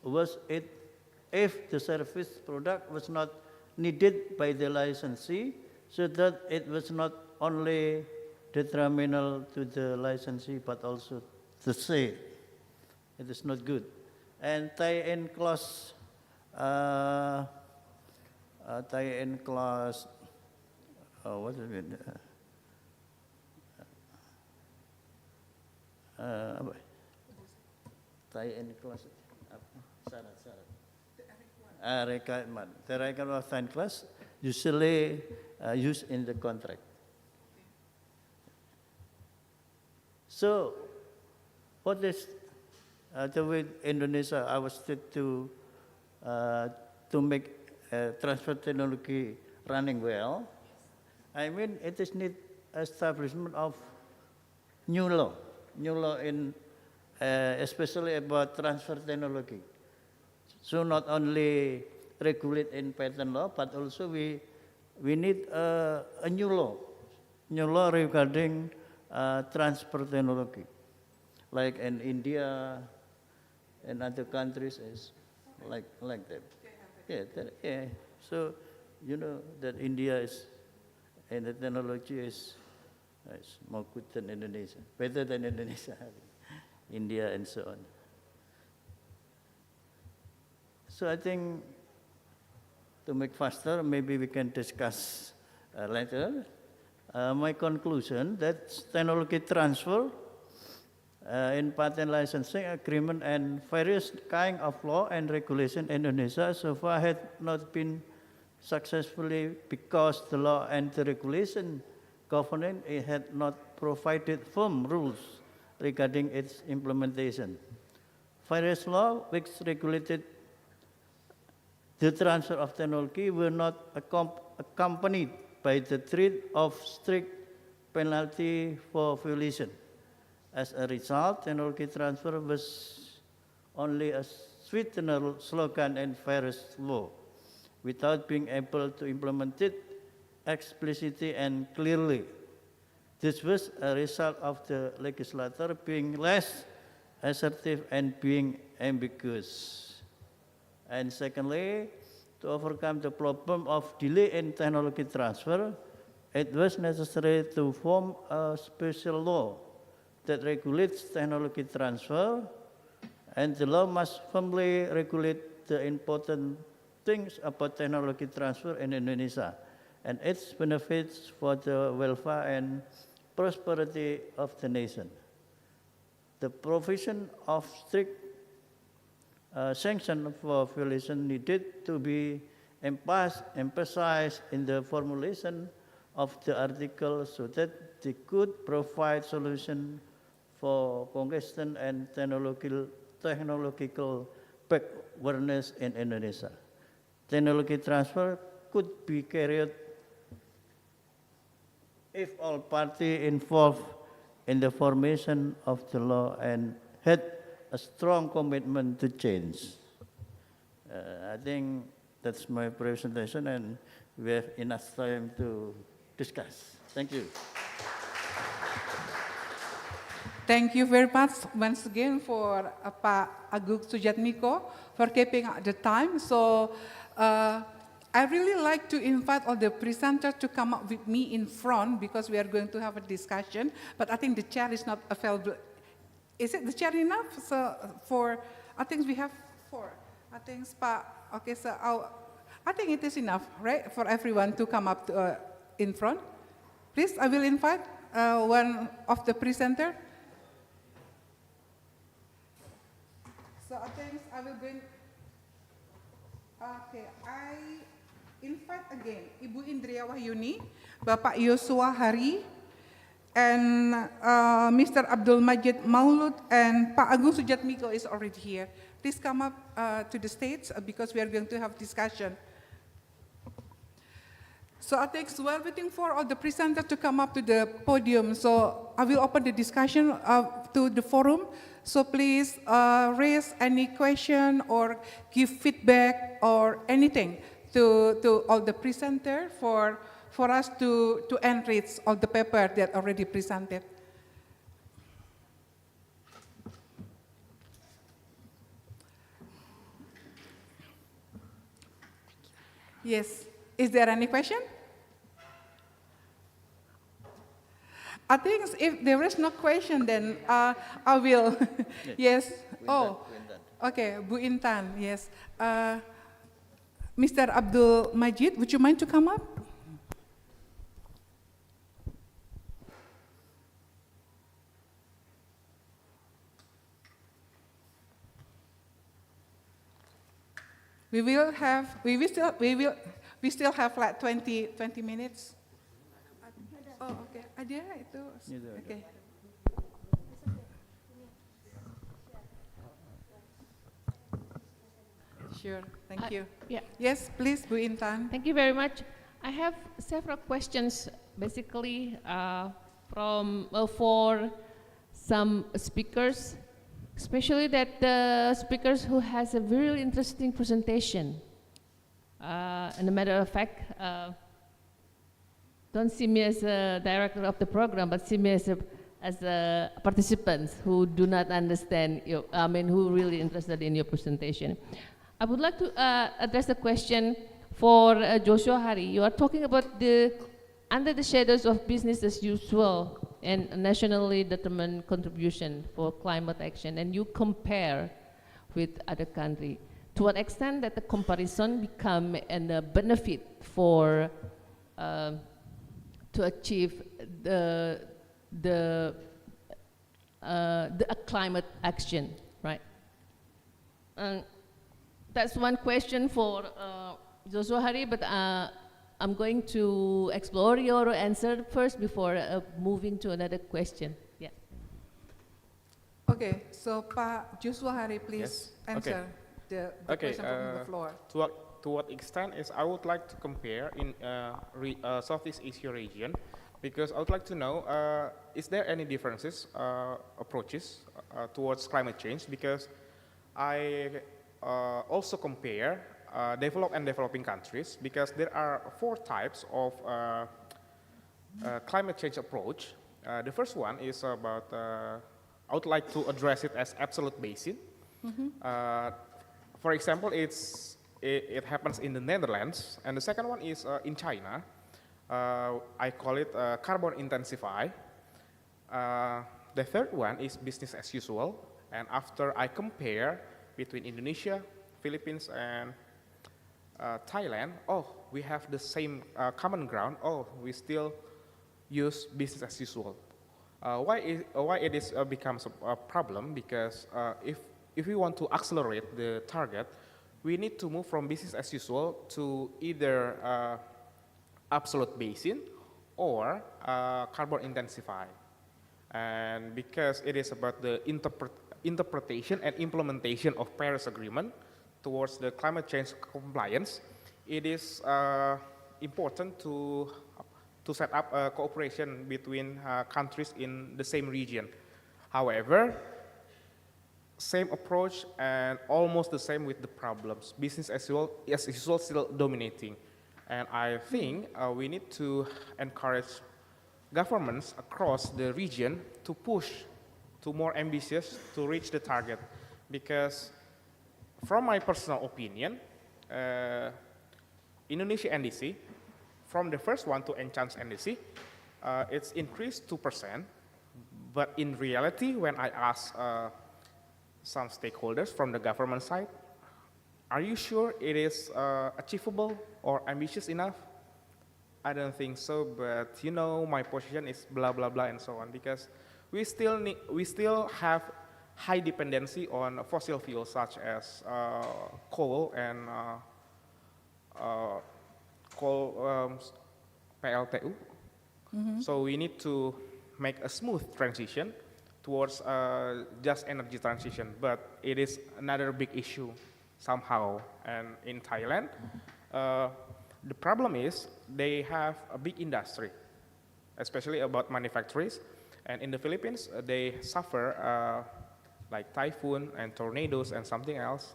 was if the service product was not needed by the licensee, so that it was not only detrimental to the licensee but also the sale. It is not good. And tie-in clause, tie-in clause, what is it? Tie-in clause, syarat-syarat. Requirement. The requirement of tie-in clause usually used in the contract. So, what is the way Indonesia was to make transfer technology running well? I mean, it is need establishment of new law in especially about transfer technology. So not only regulate in patent law, but also we need a new law regarding transfer technology, like in India and other countries is like that. Yeah. So you know that India is and the technology is more good than Indonesia, better than Indonesia, India and so on. So I think to make faster, maybe we can discuss later. My conclusion that technology transfer in patent licensing agreement and various kind of law and regulation in Indonesia so far had not been successfully because the law and the regulation governing it had not provided firm rules regarding its implementation. Various laws which regulated the transfer of technology were not accompanied by the threat of strict penalty for violation. As a result, technology transfer was only a sweetener slogan in various law, without being able to implement it explicitly and clearly. This was a result of the legislator being less assertive and being ambiguous. And secondly, to overcome the problem of delay in technology transfer, it was necessary to form a special law that regulates technology transfer, and the law must firmly regulate the important things about technology transfer in Indonesia and its benefits for the welfare and prosperity of the nation. The provision of strict sanction for violation needed to be emphasized in the formulation of the article so that they could provide solution for congestion and technological backwards in Indonesia. Technology transfer could be carried if all parties involved in the formation of the law and had a strong commitment to change. I think that's my presentation, and we have enough time to discuss. Thank you. Thank you very much once again for Pak Iclgg Sujatmiko for keeping the time. So I really like to invite all the presenters to come up with me in front because we are going to have a discussion, but I think the chair is not available. Is it the chair enough? So I think we have 4. I think okay, so I think it is enough, right, for everyone to come up to, in front. Please, I will invite one of the presenters. So I think I will bring, okay, I invite again Ibu Indria Wahyuni, Bapak Yosua Hari, and Mr. Abdul Majid Maulud, and Pak Agung Sujatmiko is already here. Please come up to the stage because we are going to have discussion. So I think while waiting for all the presenters to come up to the podium, so I will open the discussion to the forum. So please raise any question or give feedback or anything to all the presenters for us to enrich all the paper that already presented. Yes. Is there any question? I think if there is no question, then I will. Yes. Oh, okay. Bu Intan, yes. Mr. Abdul Majid, would you mind to come up? We still have like 20 minutes. Oh, okay. Ada itu. Okay. Sure. Thank you. Yeah. Yes, please, Bu Intan. Thank you very much. I have several questions, basically for some speakers, especially that the speakers who has a very interesting presentation. And a matter of fact, don't see me as a director of the program, but see me as a participants who do not understand who really interested in your presentation. I would like to address the question for Joshua Hari. You are talking about under the shadows of business as usual and nationally determined contribution for climate action, and you compare with other countries. To what extent that the comparison become a benefit for to achieve the climate action, right? That's one question for Joshua Hari, but I'm going to explore your answer first before moving to another question. Yeah. Okay, so Pak Joshua Hari, please answer the question from the floor. To what extent is I would like to compare in Southeast Asia region, because I would like to know, is there any differences, approaches towards climate change? Because I also compare developed and developing countries, because there are 4 types of climate change approach. The first one is about, I would like to address it as absolute basin. For example, it happens in the Netherlands, and the second one is in China. I call it carbon intensify. The third one is business as usual, and after I compare between Indonesia, Philippines, and Thailand, we have the same common ground. We still use business as usual. Why it is becomes a problem? Because if we want to accelerate the target, we need to move from business as usual to either absolute basin or carbon intensify. And because it is about the interpretation and implementation of Paris Agreement towards the climate change compliance, it is important to set up a cooperation between countries in the same region. However, same approach and almost the same with the problems. Business as usual still dominating. And I think we need to encourage governments across the region to push to more ambitious to reach the target. Because from my personal opinion, Indonesia NDC, from the first one to enhance NDC, it's increased 2%. But in reality, when I ask some stakeholders from the government side, are you sure it is achievable or ambitious enough? I don't think so, but you know, my position is blah, blah, blah, and so on, because we still have high dependency on fossil fuels such as coal and PLTU. So we need to make a smooth transition towards just energy transition, but it is another big issue somehow. And in Thailand, The problem is they have a big industry, especially about manufacturers. And in the Philippines, they suffer like typhoon and tornadoes and something else,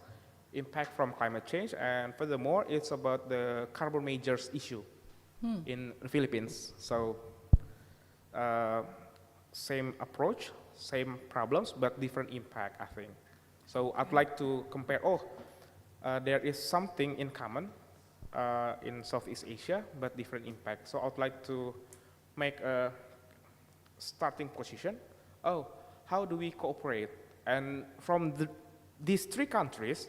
impact from climate change. And furthermore, it's about the carbon majors issue in the Philippines. So same approach, same problems, but different impact, I think. So I'd like to compare, there is something in common in Southeast Asia, but different impact. So I'd like to make a starting position. How do we cooperate? And from these three countries,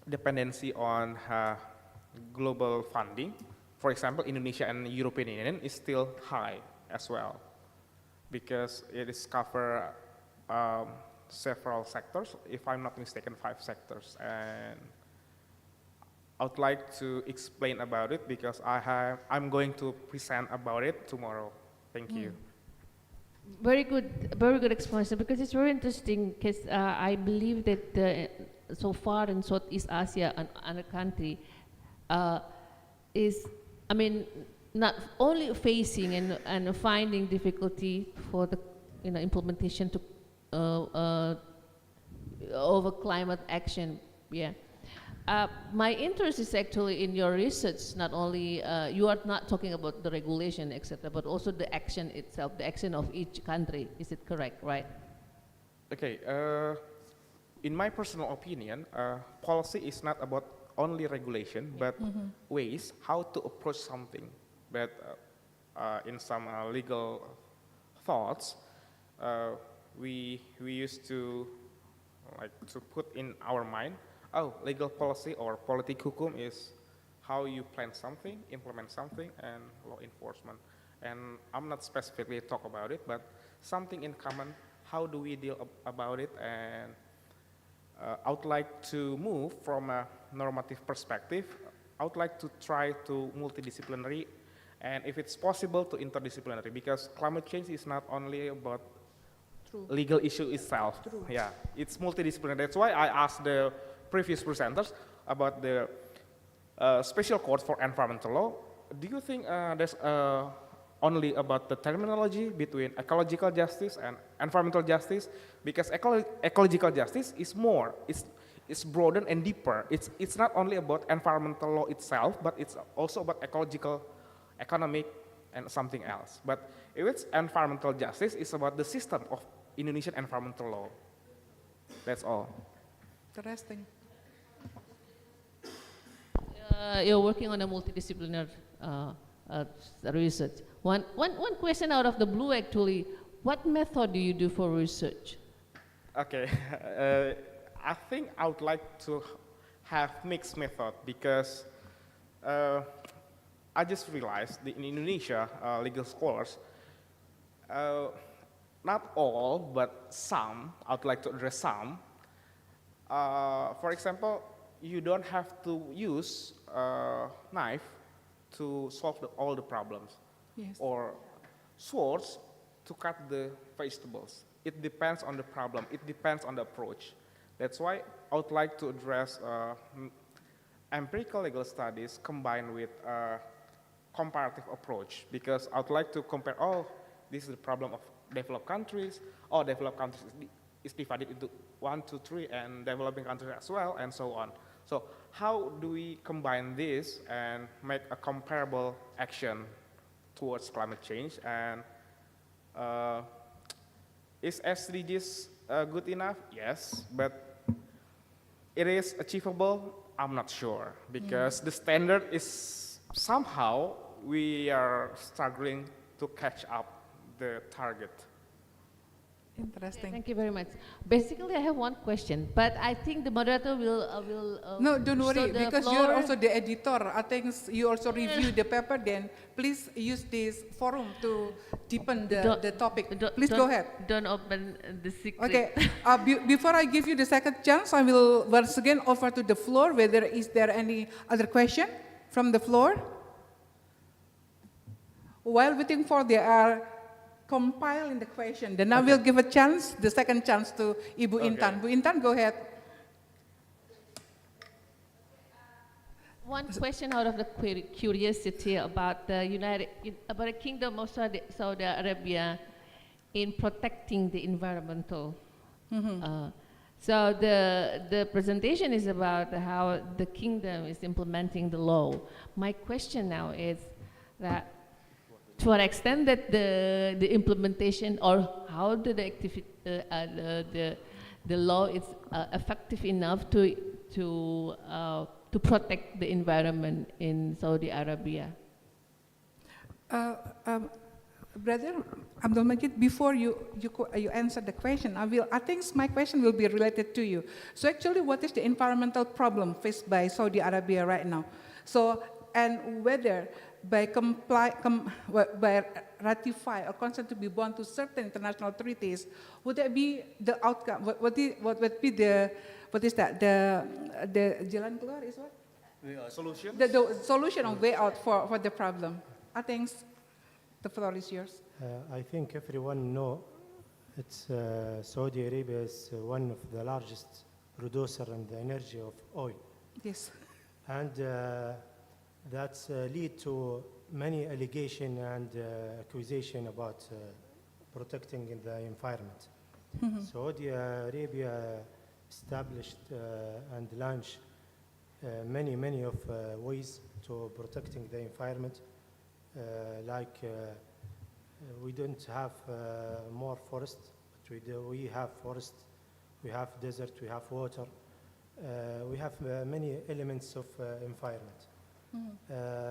dependency on global funding, for example, Indonesia and European Union is still high as well, because it is cover several sectors, if I'm not mistaken, 5 sectors. And I would like to explain about it because I'm going to present about it tomorrow. Thank you. Very good explanation, because it's very interesting, because I believe that so far in Southeast Asia, and a country is, I mean, not only facing and finding difficulty for the implementation to over climate action. Yeah. My interest is actually in your research. Not only you are not talking about the regulation, etc., but also the action itself, the action of each country. Is it correct, right? Okay. In my personal opinion, policy is not about only regulation, but ways how to approach something. But in some legal thoughts, we used to put in our mind, legal policy or politik hukum is how you plan something, implement something, and law enforcement. And I'm not specifically talk about it, but something in common, how do we deal about it? And I would like to move from a normative perspective. I would like to try to multidisciplinary, and if it's possible to interdisciplinary, because climate change is not only about legal issue itself. Yeah, it's multidisciplinary. That's why I asked the previous presenters about the special court for environmental law. Do you think there's only about the terminology between ecological justice and environmental justice? Because ecological justice is more, it's broader and deeper. It's not only about environmental law itself, but it's also about ecological, economic, and something else. But if it's environmental justice, it's about the system of Indonesian environmental law. That's all. Interesting. You're working on a multidisciplinary research. One question out of the blue, actually. What method do you do for research? Okay, I think I would like to have mixed method, because I just realized that in Indonesia, legal scholars, not all, but some, I would like to address some. For example, you don't have to use a knife to solve all the problems, or swords to cut the vegetables. It depends on the problem. It depends on the approach. That's why I would like to address empirical legal studies combined with comparative approach, because I would like to compare, this is the problem of developed countries, developed countries is divided into 1, 2, 3, and developing countries as well, and so on. So how do we combine this and make a comparable action towards climate change? And is SDGs good enough? Yes, but it is achievable? I'm not sure, because the standard is somehow we are struggling to catch up the target. Interesting. Okay, thank you very much. Basically, I have one question, but I think the moderator will no, don't so worry, the because floor. you're also the editor. I think you also review the paper. Then please use this forum to deepen the topic. Please go ahead. Don't open the secret. Okay. Before I give you the second chance, I will once again offer to the floor whether is there any other question from the floor. While waiting for compiling the question, then I will give the second chance to Ibu Intan. Bu Intan, go ahead. One question out of the curiosity about the about the Kingdom of Saudi Arabia in protecting the environmental. So the presentation is about how the kingdom is implementing the law. My question now is that to an extent that the implementation or how do the law is effective enough to protect the environment in Saudi Arabia? Brother Abdul Majid, before you answer the question, I think my question will be related to you. So actually, what is the environmental problem faced by Saudi Arabia right now? So, and whether by ratify or consent to be bound to certain international treaties, would that be the outcome? What would be the jalan keluar is what? Solution? The solution or way out for the problem. I think the floor is yours. I think everyone know it's Saudi Arabia is one of the largest producer in the energy of oil. Yes. And that's lead to many allegation and accusation about protecting the environment. Saudi Arabia established and launched many of ways to protecting the environment, like we don't have more forest, but we have forest, we have desert, we have water, we have many elements of environment.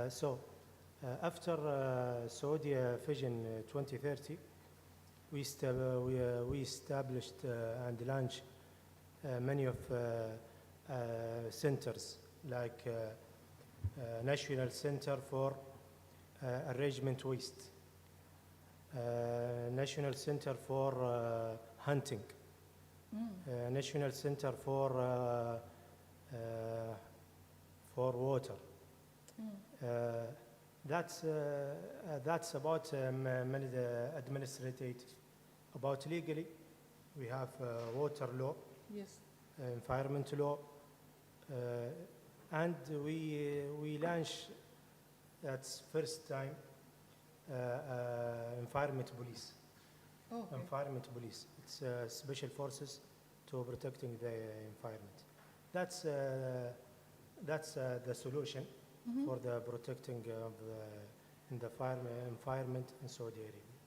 So after Saudi Vision 2030, we established and launched many of centers, like National Center for Arrangement Waste, National Center for Hunting, National Center for Water. That's about administrative. About legally, we have water law, yes, environment law, and we launched that's first time environment police. Oh, okay. Environment police. It's special forces to protecting the environment. That's the solution for the protecting of the environment in Saudi Arabia.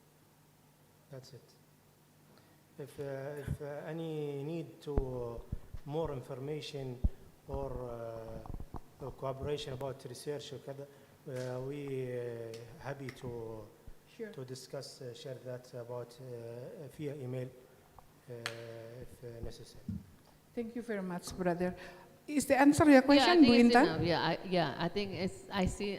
That's it. If any need to more information or cooperation about research, we happy to discuss, share that about via email if necessary. Thank you very much, brother. Is the answer your question, Bu Intan? I think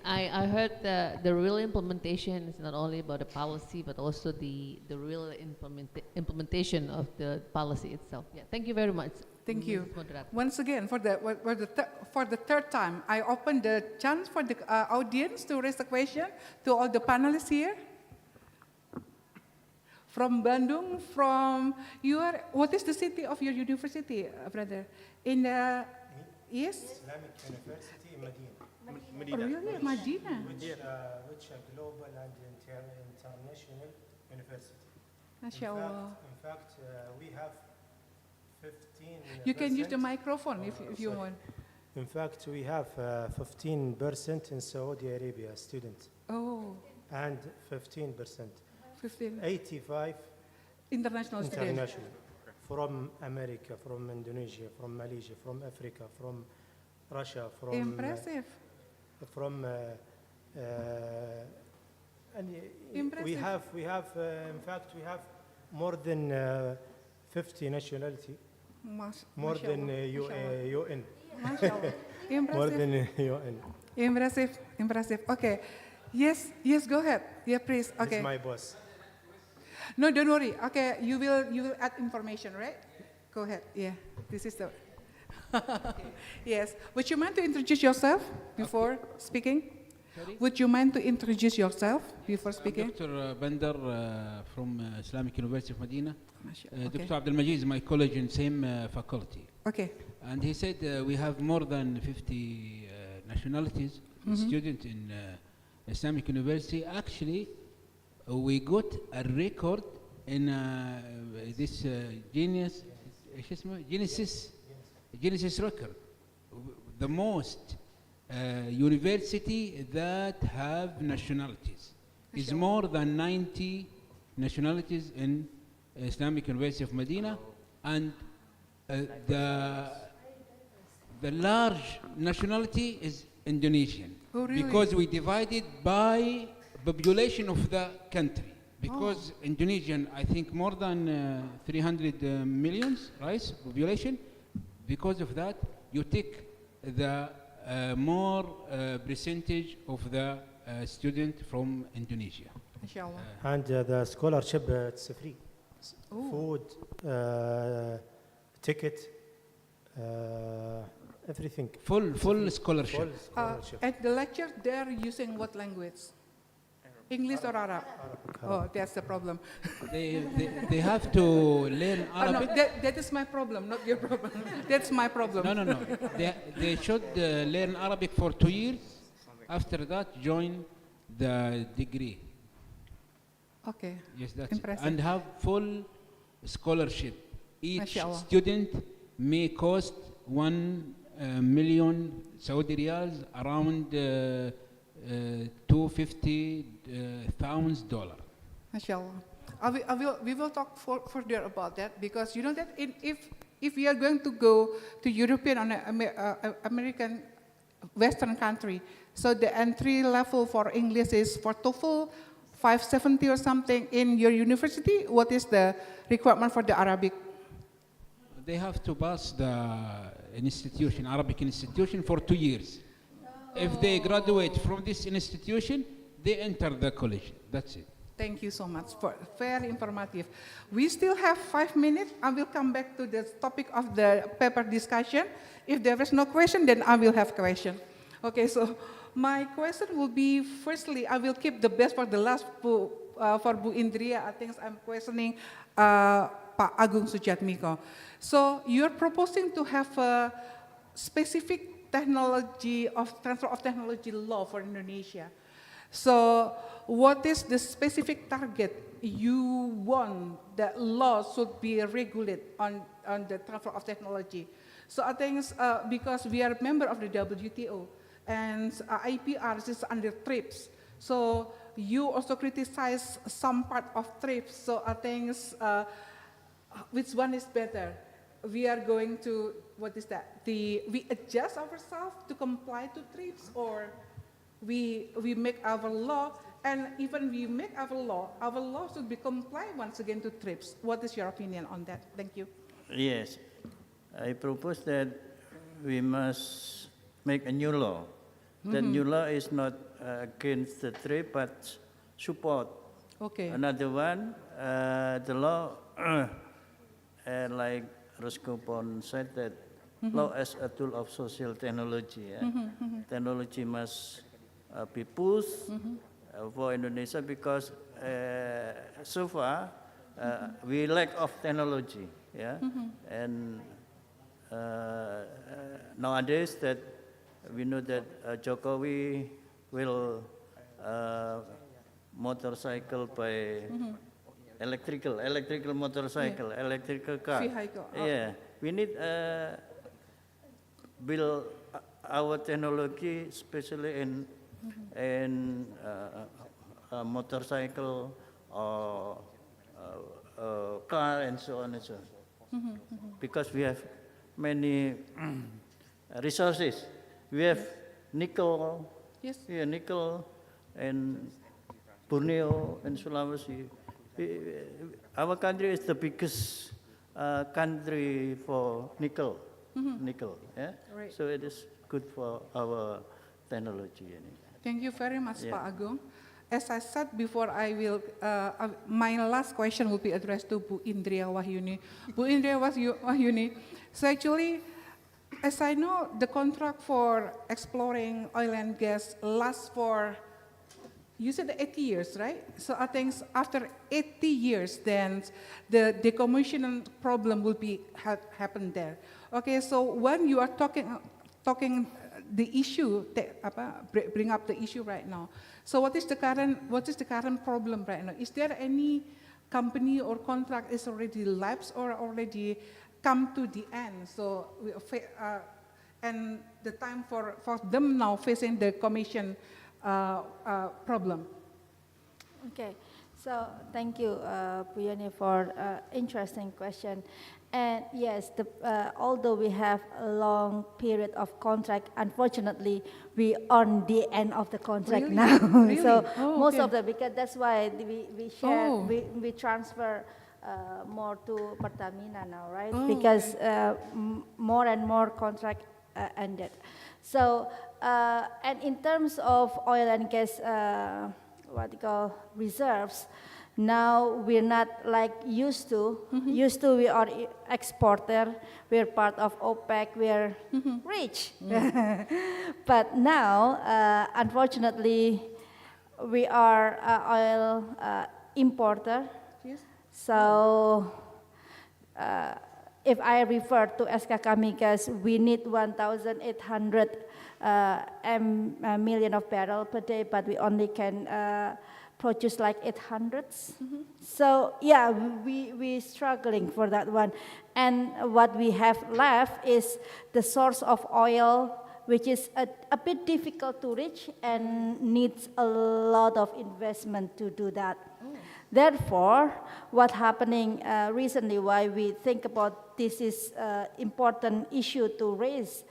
I heard the real implementation is not only about the policy, but also the real implementation of the policy itself. Yeah, thank you very much. Thank you. Once again, for the third time, I open the chance for the audience to raise a question to all the panelists here. From Bandung, what is the city of your university, brother? In the, yes? Islamic University in Medina. Really, Medina? Which a global and international university. MashaAllah. In fact, we have 15%. You can use the microphone if you want. In fact, we have 15% in Saudi Arabia students. Oh. And 15%. 85 international students. From America, from Indonesia, from Malaysia, from Africa, from Russia, from impressive. And we have in fact we have more than 50 nationality. More than UN. More than UN. Impressive. Okay. Yes, go ahead. Yeah, please. Okay. This is my boss. No, don't worry. Okay, you will add information, right? Go ahead. Yeah, this is the. Yes. Would you mind to introduce yourself before speaking? Sorry? Would you mind to introduce yourself before speaking? I'm Dr. Bandar from Islamic University of Medina. Okay. Dr. Abdul Majid is my colleague in same faculty. Okay. And he said we have more than 50 nationalities students in Islamic University, actually, we got a record in this Genesis record, the most university that have nationalities. Is more than 90 nationalities in Islamic University of Medina, and the large nationality is Indonesian. Oh, really? Because we divided by population of the country. Because Indonesian, I think more than 300 millions, right, population. Because of that, you take the more percentage of the student from Indonesia. Inshallah. And the scholarship, it's free. Ooh. Food, ticket, everything. Full scholarship. Full scholarship. At the lecture, they're using what language? English or Arab? Oh, that's the problem. They have to learn Arabic. No, that is my problem, not your problem. That's my problem. No. They should learn Arabic for 2 years. After that, join the degree. Okay. Yes, that's impressive. And have full scholarship. Each Mashallah. student may cost 1 million Saudi riyals, around $250,000. Mashallah. We will talk further about that, because you know that if we are going to go to European or American Western country, so the entry level for English is for TOEFL 570 or something. In your university, what is the requirement for the Arabic? They have to pass the Arabic institution for 2 years. If they graduate from this institution, they enter the college. That's it. Thank you so much for very informative. We still have 5 minutes. I will come back to the topic of the paper discussion. If there is no question, then I will have question. Okay, so my question will be, firstly, I will keep the best for the last for Bu Indria. I think I'm questioning Pak Agung Sujatmiko. So you're proposing to have a specific technology transfer of technology law for Indonesia. So what is the specific target you want that law should be regulated on the transfer of technology? So I think because we are a member of the WTO, and IPR is under TRIPS. So you also criticize some part of TRIPS. So I think which one is better? We are going to, what is that? We adjust ourselves to comply to TRIPS, or we make our law, and even we make our law should be compliant once again to TRIPS. What is your opinion on that? Thank you. Yes, I propose that we must make a new law. That new law is not against the trade, but support. Okay. Another one, the law, like Roskopon said, that law as a tool of social technology. Technology must be pushed for Indonesia, because so far we lack of technology. And nowadays that we know that Jokowi will motorcycle by electrical motorcycle, electrical car. Vehicle. Yeah, we need build our technology, especially in motorcycle or car and so on and so on. Because we have many resources. We have nickel, nickel, and Borneo and Sulawesi. Our country is the biggest country for nickel. Yeah. Right. So it is good for our technology. Thank you very much, Pak Agung. As I said before, I will. My last question will be addressed to Bu Indria Wahyuni. Bu Indria Wahyuni. So actually, as I know, the contract for exploring oil and gas lasts for, you said 80 years, right? So I think after 80 years, then the decommissioning problem will be happen there. Okay, so when you are talking the issue, bring up the issue right now. So what is the current problem right now? Is there any company or contract is already lapsed or already come to the end? So and the time for them now facing the commission problem. Okay, so thank you, Puyani, for interesting question. And yes, although we have a long period of contract, unfortunately, we on the end of the contract Really? now. Really? So Oh, most okay. of the, because that's why we share, Oh. we transfer more to Pertamina now, right? Oh, because okay. more and more contract ended. So, and in terms of oil and gas, what you call reserves, now we're not like used to. Used to we are exporter, we're part of OPEC, we're rich. But now, unfortunately, we are oil importer. Yes. So, if I refer to SK Kamigas, we need 1,800 million of barrel per day, but we only can produce like 800. So yeah, we struggling for that one. And what we have left is the source of oil, which is a bit difficult to reach and needs a lot of investment to do that. Therefore, what happening recently, why we think about this is important issue to raise,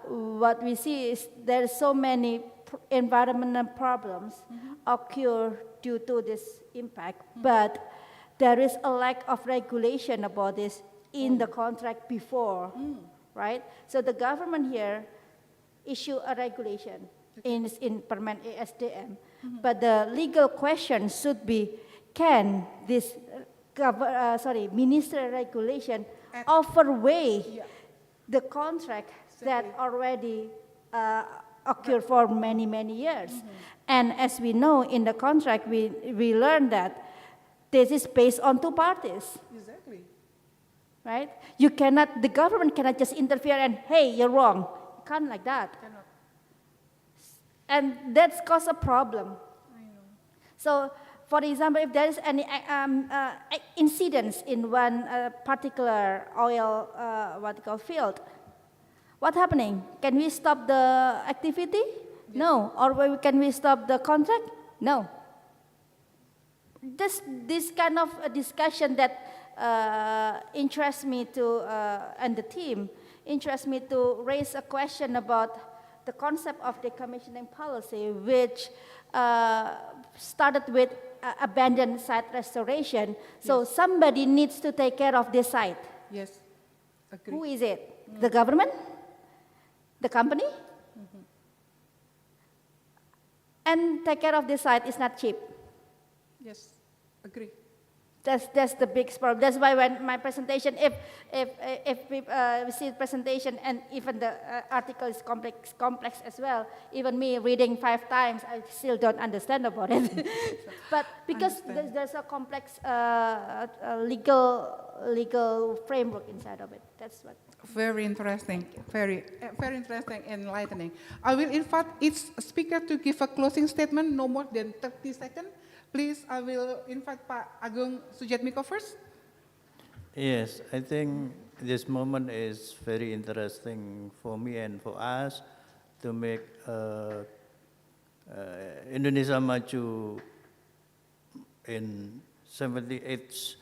what we see is there are so many environmental problems occur due to this impact, but there is a lack of regulation about this in the contract before, right? So the government here issue a regulation in permanent ASDM, but the legal question should be, can this ministerial regulation overweigh the contract that already occurred for many, many years? And as we know, in the contract, we learned that this is based on two parties. Exactly. Right? You cannot, the government cannot just interfere and, hey, you're wrong. You can't like that. Cannot. And that's caused a problem. I know. So, for example, if there is any incidents in one particular oil field, what's happening? Can we stop the activity? No. Or can we stop the contract? No. This kind of a discussion that interests me to, and the team, interests me to raise a question about the concept of decommissioning policy, which started with abandoned site restoration. So somebody needs to take care of this site. Yes, agree. Who is it? The government? The company? And take care of this site is not cheap. Yes, agree. That's the big problem. That's why when my presentation, if we see the presentation and even the article is complex as well, even me reading 5 times, I still don't understand about it. But because there's a complex legal framework inside of it. That's what. Very interesting, very interesting, enlightening. I will invite each speaker to give a closing statement, no more than 30 seconds. Please, I will invite Pak Agung Sujatmiko first. Yes, I think this moment is very interesting for me and for us to make Indonesia Maju in 78th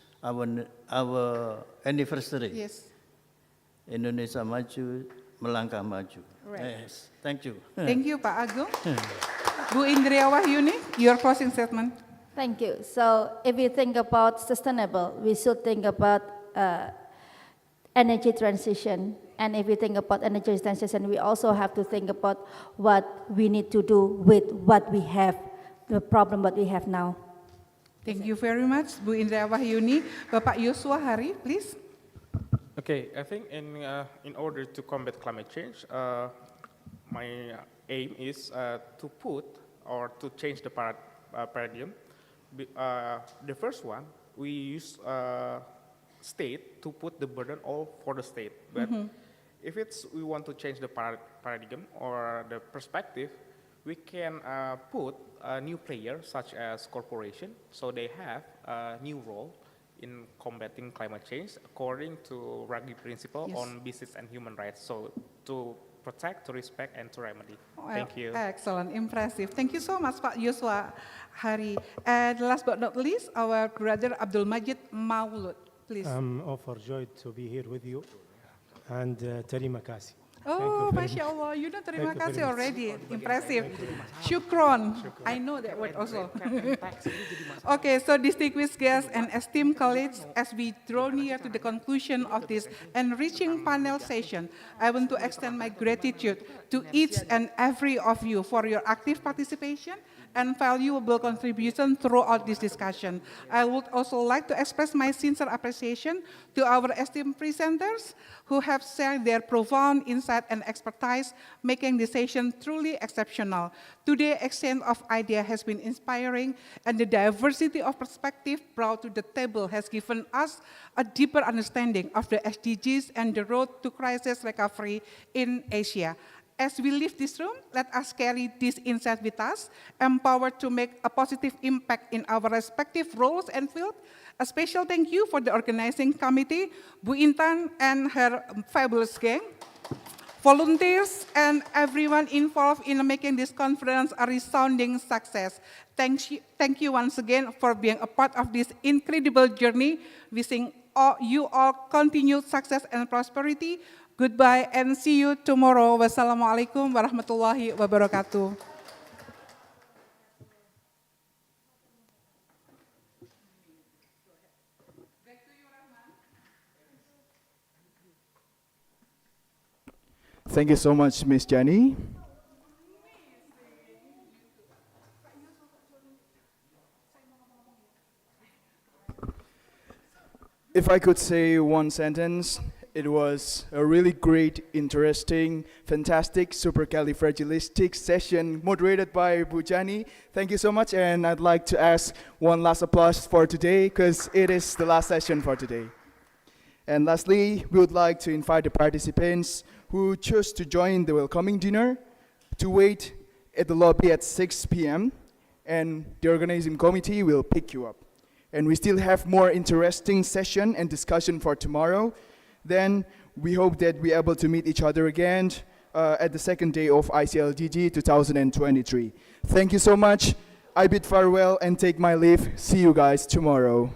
our anniversary. Yes. Indonesia Maju, melangkah maju. Right. Yes, thank you. Thank you, Pak Agung. Bu Indria Wahyuni, your closing statement. Thank you. So if we think about sustainable, we should think about energy transition. And if we think about energy transition, we also have to think about what we need to do with what we have, the problem that we have now. Thank you very much, Bu Indria Wahyuni. Bapak Yosua Hari, please. Okay, I think in order to combat climate change, my aim is to put or to change the paradigm. The first one, we use state to put the burden all for the state, but if we want to change the paradigm or the perspective, we can put a new player such as corporation, so they have a new role in combating climate change according to Ruggie principle Yes. on business and human rights. So to protect, to respect, and to remedy. Well, Thank you. Excellent, impressive. Thank you so much, Pak Yuswa Hari. And last but not least, our brother Abdul Majid Maulud, please. I'm overjoyed to be here with you. And terima kasih. Oh, very Masya Allah, you know terima Thank you very kasih much. already. Impressive. Shukron. I know that word also. Okay, so distinguished guests and esteemed colleagues, as we draw near to the conclusion of this enriching panel session, I want to extend my gratitude to each and every of you for your active participation and valuable contribution throughout this discussion. I would also like to express my sincere appreciation to our esteemed presenters who have shared their profound insight and expertise, making this session truly exceptional. Today's exchange of ideas has been inspiring, and the diversity of perspective brought to the table has given us a deeper understanding of the SDGs and the road to crisis recovery in Asia. As we leave this room, let us carry this insight with us, empowered to make a positive impact in our respective roles and fields. A special thank you for the organizing committee, Bu Intan and her fabulous gang, volunteers, and everyone involved in making this conference a resounding success. Thank you once again for being a part of this incredible journey. Wishing you all continued success and prosperity. Goodbye and see you tomorrow. Wassalamualaikum warahmatullahi wabarakatuh. Thank you so much, Miss Jenny. If I could say one sentence, it was a really great, interesting, fantastic, supercalifragilistic session moderated by Bujani. Thank you so much, and I'd like to ask one last applause for today because it is the last session for today. And lastly, we would like to invite the participants who chose to join the welcoming dinner to wait at the lobby at 6 p.m. and the organizing committee will pick you up. And we still have more interesting session and discussion for tomorrow. Then we hope that we're able to meet each other again at the second day of Iclgg 2023. Thank you so much. I bid farewell and take my leave. See you guys tomorrow.